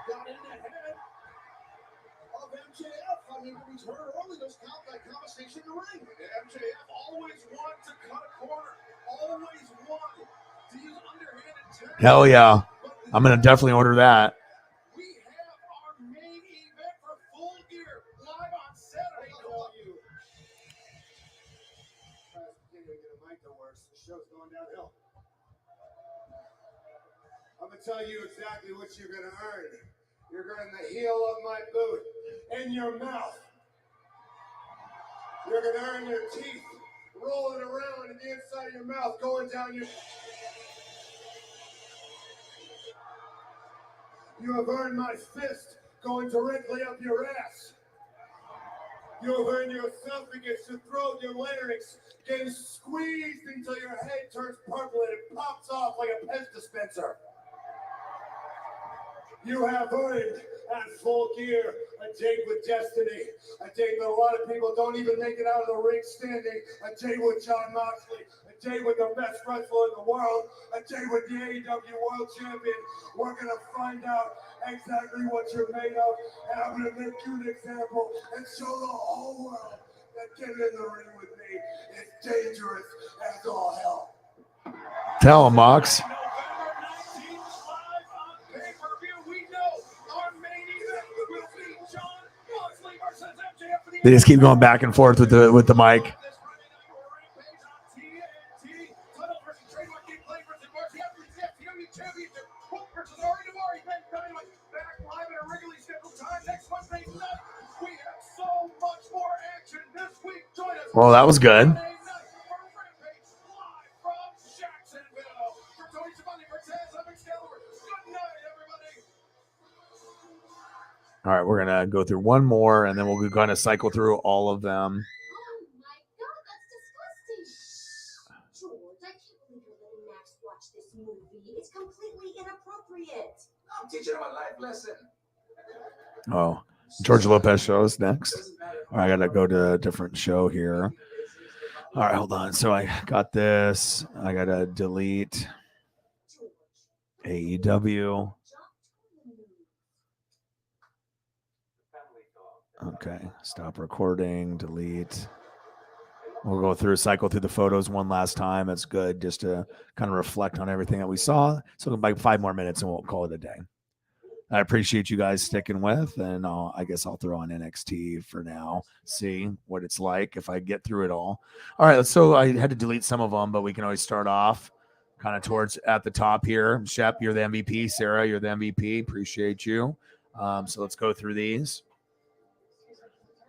got in the head of MJF. I mean, when he's heard earlier, there's that conversation in the ring. MJF always wanted to cut a corner. Always wanted to use underhanded tactics. Hell yeah. I'm going to definitely order that. We have our main event for Full Gear live on Saturday. The show's going downhill. I'm gonna tell you exactly what you're gonna earn. You're gonna earn the heel of my boot in your mouth. You're gonna earn your teeth rolling around in the inside of your mouth, going down your. You have earned my fist going directly up your ass. You have earned your esophagus, your throat, your larynx getting squeezed until your head turns purple and it pops off like a Pez dispenser. You have earned at Full Gear a date with destiny, a date that a lot of people don't even make it out of the ring standing, a date with Jon Moxley, a date with the best wrestler in the world, a date with the AEW World Champion. We're going to find out exactly what you're made of, and I'm going to make you an example and show the whole world that getting in the ring with me is dangerous as all hell. Tell him, Mox. We know our main event will be Jon Moxley versus MJF for the They just keep going back and forth with the mic. Well, that was good. All right, we're going to go through one more, and then we'll kind of cycle through all of them. George, I can't believe you're letting Max watch this movie. It's completely inappropriate. I'm teaching him a life lesson. Oh, George Lopez shows next. All right, I got to go to a different show here. All right, hold on. So I got this. I got to delete AEW. Okay, stop recording, delete. We'll go through, cycle through the photos one last time. That's good, just to kind of reflect on everything that we saw. So like 5 more minutes and we'll call it a day. I appreciate you guys sticking with, and I guess I'll throw on NXT for now, see what it's like if I get through it all. All right, so I had to delete some of them, but we can always start off kind of towards at the top here. Shep, you're the MVP. Sarah, you're the MVP. Appreciate you. So let's go through these.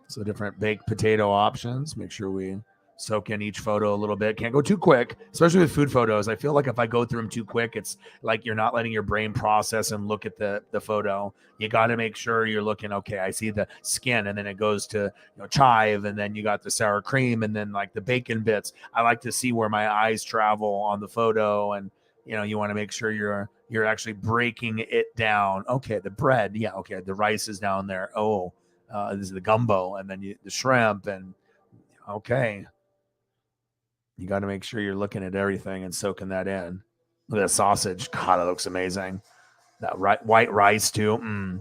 So different baked potato options. Make sure we soak in each photo a little bit. Can't go too quick, especially with food photos. I feel like if I go through them too quick, it's like you're not letting your brain process and look at the photo. You got to make sure you're looking, okay, I see the skin, and then it goes to chive, and then you got the sour cream, and then like the bacon bits. I like to see where my eyes travel on the photo, and you want to make sure you're actually breaking it down. Okay, the bread, yeah, okay, the rice is down there. Oh, this is the gumbo, and then the shrimp, and okay. You got to make sure you're looking at everything and soaking that in. Look at that sausage. God, it looks amazing. That white rice too.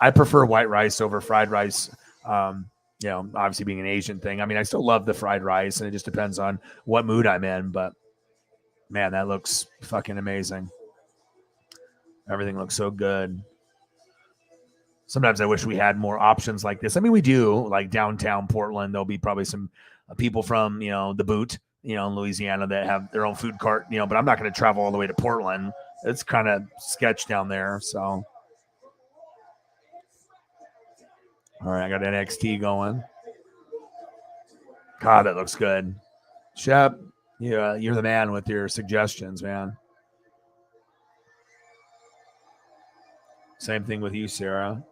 I prefer white rice over fried rice. Obviously being an Asian thing. I mean, I still love the fried rice, and it just depends on what mood I'm in. But man, that looks fucking amazing. Everything looks so good. Sometimes I wish we had more options like this. I mean, we do, like downtown Portland. There'll be probably some people from, the boot, in Louisiana that have their own food cart, but I'm not going to travel all the way to Portland. It's kind of sketch down there. So, all right, I got NXT going. God, that looks good. Shep, you're the man with your suggestions, man. Same thing with you, Sarah.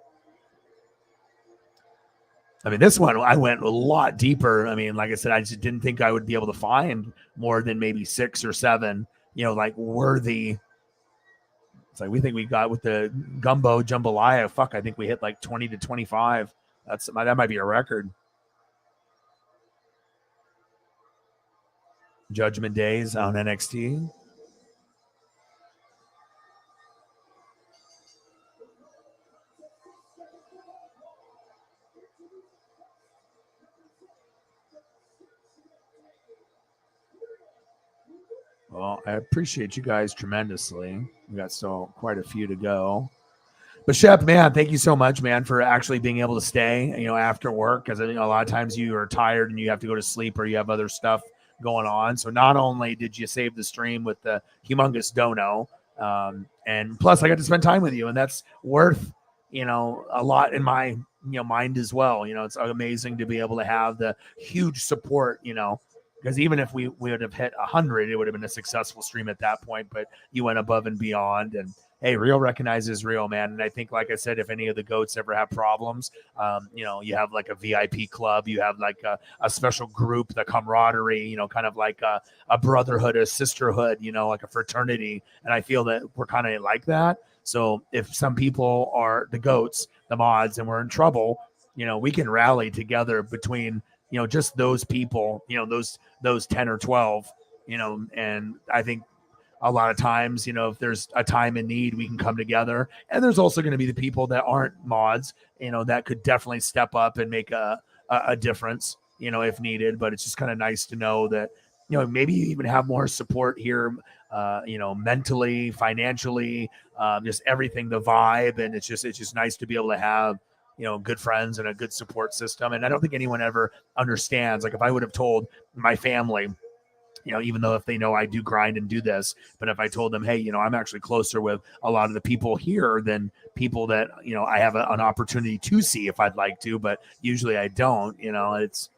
I mean, this one, I went a lot deeper. I mean, like I said, I just didn't think I would be able to find more than maybe 6 or 7, like worthy. It's like we think we got with the gumbo jambalaya. Fuck, I think we hit like 20 to 25. That might be a record. Judgment Days on NXT. Well, I appreciate you guys tremendously. We got still quite a few to go. But Shep, man, thank you so much, man, for actually being able to stay, after work, because a lot of times you are tired and you have to go to sleep or you have other stuff going on. So not only did you save the stream with the humongous dono, and plus I got to spend time with you, and that's worth, a lot in my, mind as well. It's amazing to be able to have the huge support, because even if we would have hit 100, it would have been a successful stream at that point. But you went above and beyond, and hey, real recognizes real, man. And I think, like I said, if any of the goats ever have problems, you have like a VIP club, you have like a special group, the camaraderie, kind of like a brotherhood, a sisterhood, like a fraternity. And I feel that we're kind of like that. So if some people are the goats, the mods, and we're in trouble, we can rally together between, just those people, those 10 or 12, and I think a lot of times, if there's a time in need, we can come together. And there's also going to be the people that aren't mods, that could definitely step up and make a difference, if needed. But it's just kind of nice to know that, maybe you even have more support here, mentally, financially, just everything, the vibe. And it's just nice to be able to have, good friends and a good support system. And I don't think anyone ever understands. Like if I would have told my family, even though if they know I do grind and do this, but if I told them, hey, I'm actually closer with a lot of the people here than people that, I have an opportunity to see if I'd like to, but usually I don't, it's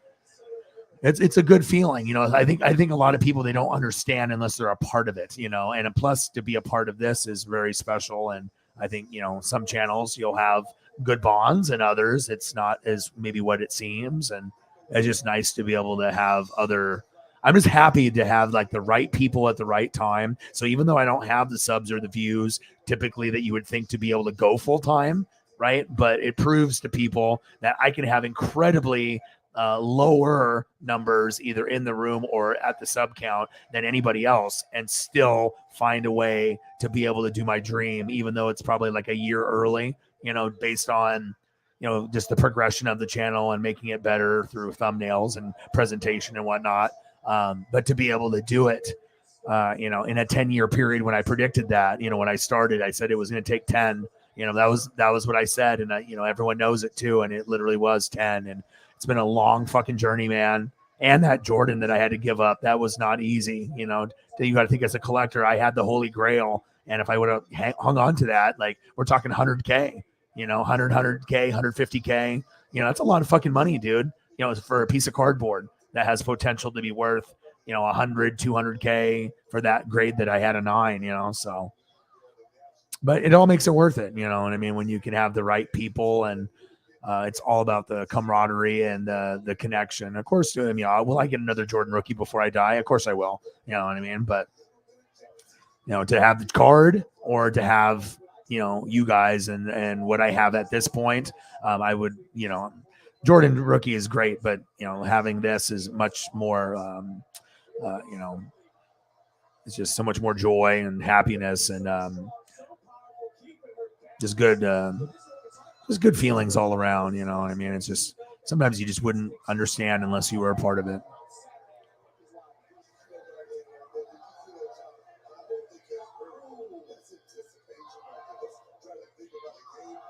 a good feeling. I think a lot of people, they don't understand unless they're a part of it, and plus to be a part of this is very special. And I think, some channels you'll have good bonds and others, it's not as maybe what it seems. And it's just nice to be able to have I'm just happy to have like the right people at the right time. So even though I don't have the subs or the views typically that you would think to be able to go full time, right? But it proves to people that I can have incredibly lower numbers either in the room or at the sub count than anybody else and still find a way to be able to do my dream, even though it's probably like a year early, based on, just the progression of the channel and making it better through thumbnails and presentation and whatnot. But to be able to do it, in a 10-year period, when I predicted that, when I started, I said it was going to take 10, that was what I said. And everyone knows it too. And it literally was 10. And it's been a long fucking journey, man. And that Jordan that I had to give up, that was not easy. You got to think as a collector, I had the Holy Grail. And if I would have hung on to that, like we're talking 100K, 100K, 150K, that's a lot of fucking money, dude, for a piece of cardboard that has potential to be worth, 100, 200K for that grade that I had a 9, so. But it all makes it worth it, you know what I mean? When you can have the right people and it's all about the camaraderie and the connection. Of course, will I get another Jordan rookie before I die? Of course I will. You know what I mean? But, to have the card or to have, you guys and what I have at this point, I would, Jordan rookie is great, but, having this is much more, it's just so much more joy and happiness and just good feelings all around, you know what I mean? It's just, sometimes you just wouldn't understand unless you were a part of it.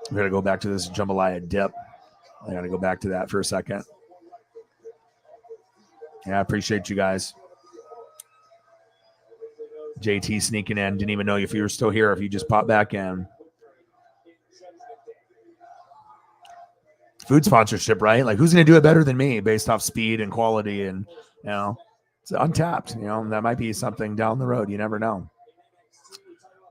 I'm going to go back to this jambalaya dip. I got to go back to that for a second. Yeah, I appreciate you guys. JT sneaking in. Didn't even know if you were still here, if you just popped back in. Food sponsorship, right? Like, who's going to do it better than me based off speed and quality? And, it's untapped. That might be something down the road. You never know.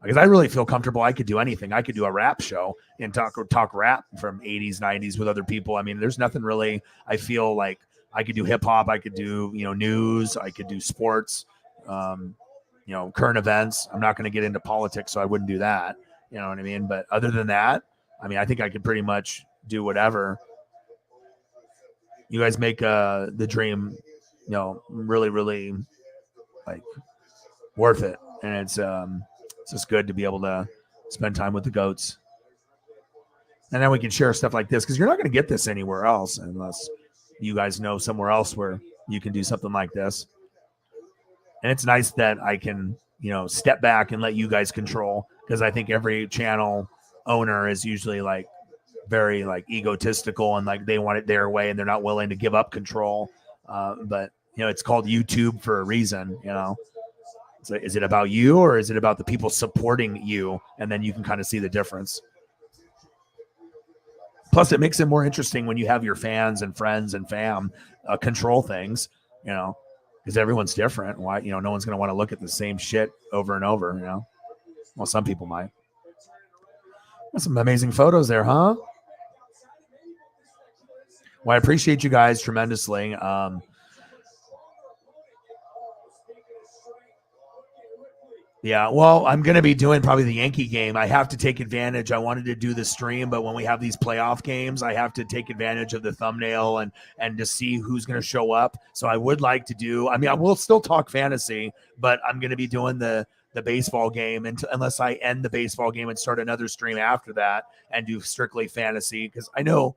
Because I really feel comfortable. I could do anything. I could do a rap show and talk rap from 80s, 90s with other people. I mean, there's nothing really. I feel like I could do hip hop. I could do, news. I could do sports, current events. I'm not going to get into politics, so I wouldn't do that. You know what I mean? But other than that, I mean, I think I could pretty much do whatever. You guys make the dream, really, really like worth it. And it's just good to be able to spend time with the goats. And then we can share stuff like this, because you're not going to get this anywhere else unless you guys know somewhere else where you can do something like this. And it's nice that I can, step back and let you guys control, because I think every channel owner is usually like very like egotistical and like they want it their way and they're not willing to give up control. But, it's called YouTube for a reason, So is it about you or is it about the people supporting you? And then you can kind of see the difference. Plus, it makes it more interesting when you have your fans and friends and fam control things, because everyone's different. Why, no one's going to want to look at the same shit over and over, Well, some people might. That's some amazing photos there, huh? Well, I appreciate you guys tremendously. Yeah, well, I'm going to be doing probably the Yankee game. I have to take advantage. I wanted to do the stream, but when we have these playoff games, I have to take advantage of the thumbnail and to see who's going to show up. So I would like to do, I will still talk fantasy, but I'm going to be doing the baseball game unless I end the baseball game and start another stream after that and do strictly fantasy, because I know,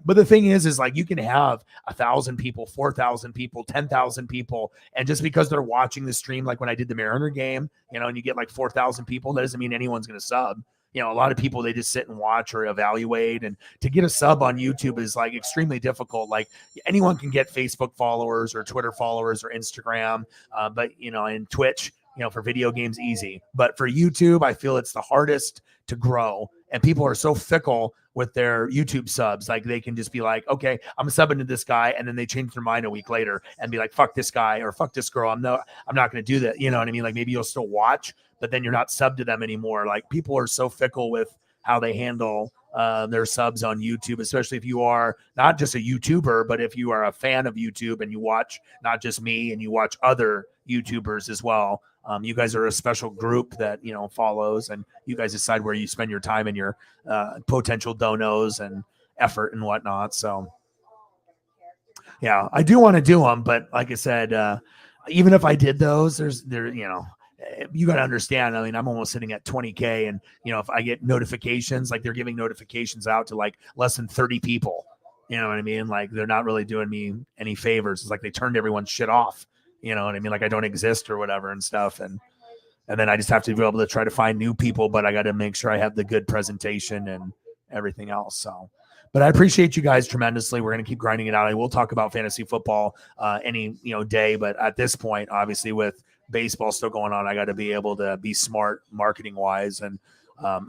but the thing is like you can have 1,000 people, 4,000 people, 10,000 people. And just because they're watching the stream, like when I did the Mariner game, and you get like 4,000 people, that doesn't mean anyone's going to sub. a lot of people, they just sit and watch or evaluate, and to get a sub on YouTube is like extremely difficult. Like anyone can get Facebook followers or Twitter followers or Instagram, but and Twitch, for video games, easy. But for YouTube, I feel it's the hardest to grow, and people are so fickle with their YouTube subs. Like they can just be like, okay, I'm subbing to this guy, and then they change their mind a week later and be like, fuck this guy or fuck this girl. I'm not going to do that. You know what I mean? Like maybe you'll still watch, but then you're not subbed to them anymore. Like people are so fickle with how they handle their subs on YouTube, especially if you are not just a YouTuber, but if you are a fan of YouTube and you watch not just me and you watch other YouTubers as well. You guys are a special group that, follows, and you guys decide where you spend your time and your potential donos and effort and whatnot. So yeah, I do want to do them, but like I said, even if I did those, you got to understand. I mean, I'm almost sitting at 20K, and if I get notifications, like they're giving notifications out to like less than 30 people, you know what I mean? Like they're not really doing me any favors. It's like they turned everyone's shit off, you know what I mean? Like I don't exist or whatever and stuff. And then I just have to be able to try to find new people, but I got to make sure I have the good presentation and everything else. So, but I appreciate you guys tremendously. We're going to keep grinding it out. I will talk about fantasy football any day, but at this point, obviously with baseball still going on, I got to be able to be smart marketing wise. And how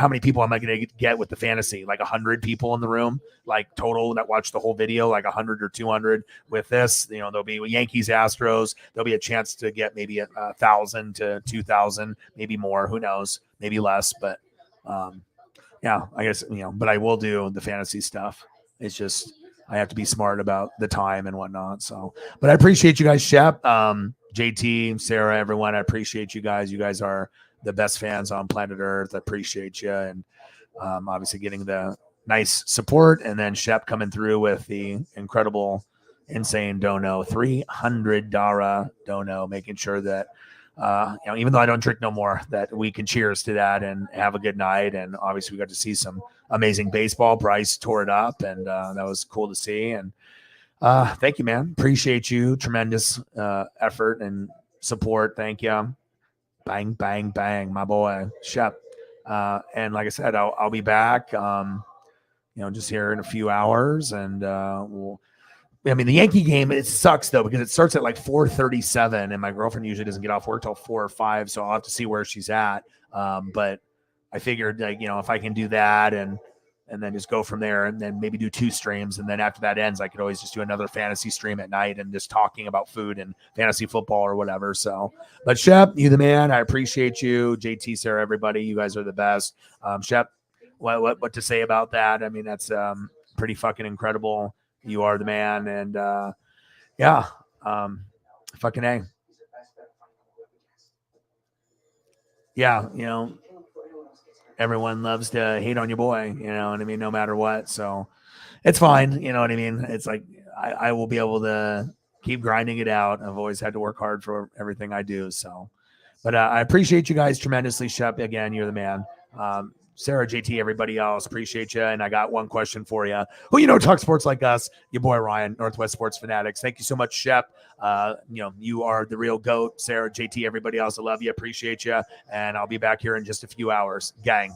many people am I going to get with the fantasy? Like 100 people in the room, like total that watch the whole video, like 100 or 200 with this. There'll be Yankees, Astros. There'll be a chance to get maybe 1,000 to 2,000, maybe more. Who knows? Maybe less. But yeah, I guess But I will do the fantasy stuff. It's just I have to be smart about the time and whatnot. So, but I appreciate you guys, Shep, JT, Sarah, everyone. I appreciate you guys. You guys are the best fans on planet Earth. I appreciate you. And obviously getting the nice support, and then Shep coming through with the incredible, insane dono, $300 dono, making sure that, even though I don't drink no more, that we can cheers to that and have a good night. And obviously we got to see some amazing baseball. Bryce tore it up, and that was cool to see. And thank you, man. Appreciate you. Tremendous effort and support. Thank you. Bang, bang, bang, my boy, Shep. And like I said, I'll be back, just here in a few hours. And the Yankee game, it sucks though, because it starts at like 4:37, and my girlfriend usually doesn't get off work till 4 or 5. So I'll have to see where she's at. But I figured if I can do that and then just go from there, and then maybe do 2 streams. And then after that ends, I could always just do another fantasy stream at night and just talking about food and fantasy football or whatever. So, but Shep, you the man. I appreciate you. JT, Sarah, everybody, you guys are the best. Shep, what to say about that? I mean, that's pretty fucking incredible. You are the man. And fucking A. Yeah, everyone loves to hate on your boy, what I mean, no matter what. So it's fine. You know what I mean? It's like, I will be able to keep grinding it out. I've always had to work hard for everything I do. So, but I appreciate you guys tremendously. Shep, again, you're the man. Sarah, JT, everybody else, appreciate you. And I got one question for you. Who talk sports like us? Your boy Ryan, Northwest Sports Fanatics. Thank you so much, Shep. You are the real GOAT. Sarah, JT, everybody else, I love you, appreciate you. And I'll be back here in just a few hours. Gang.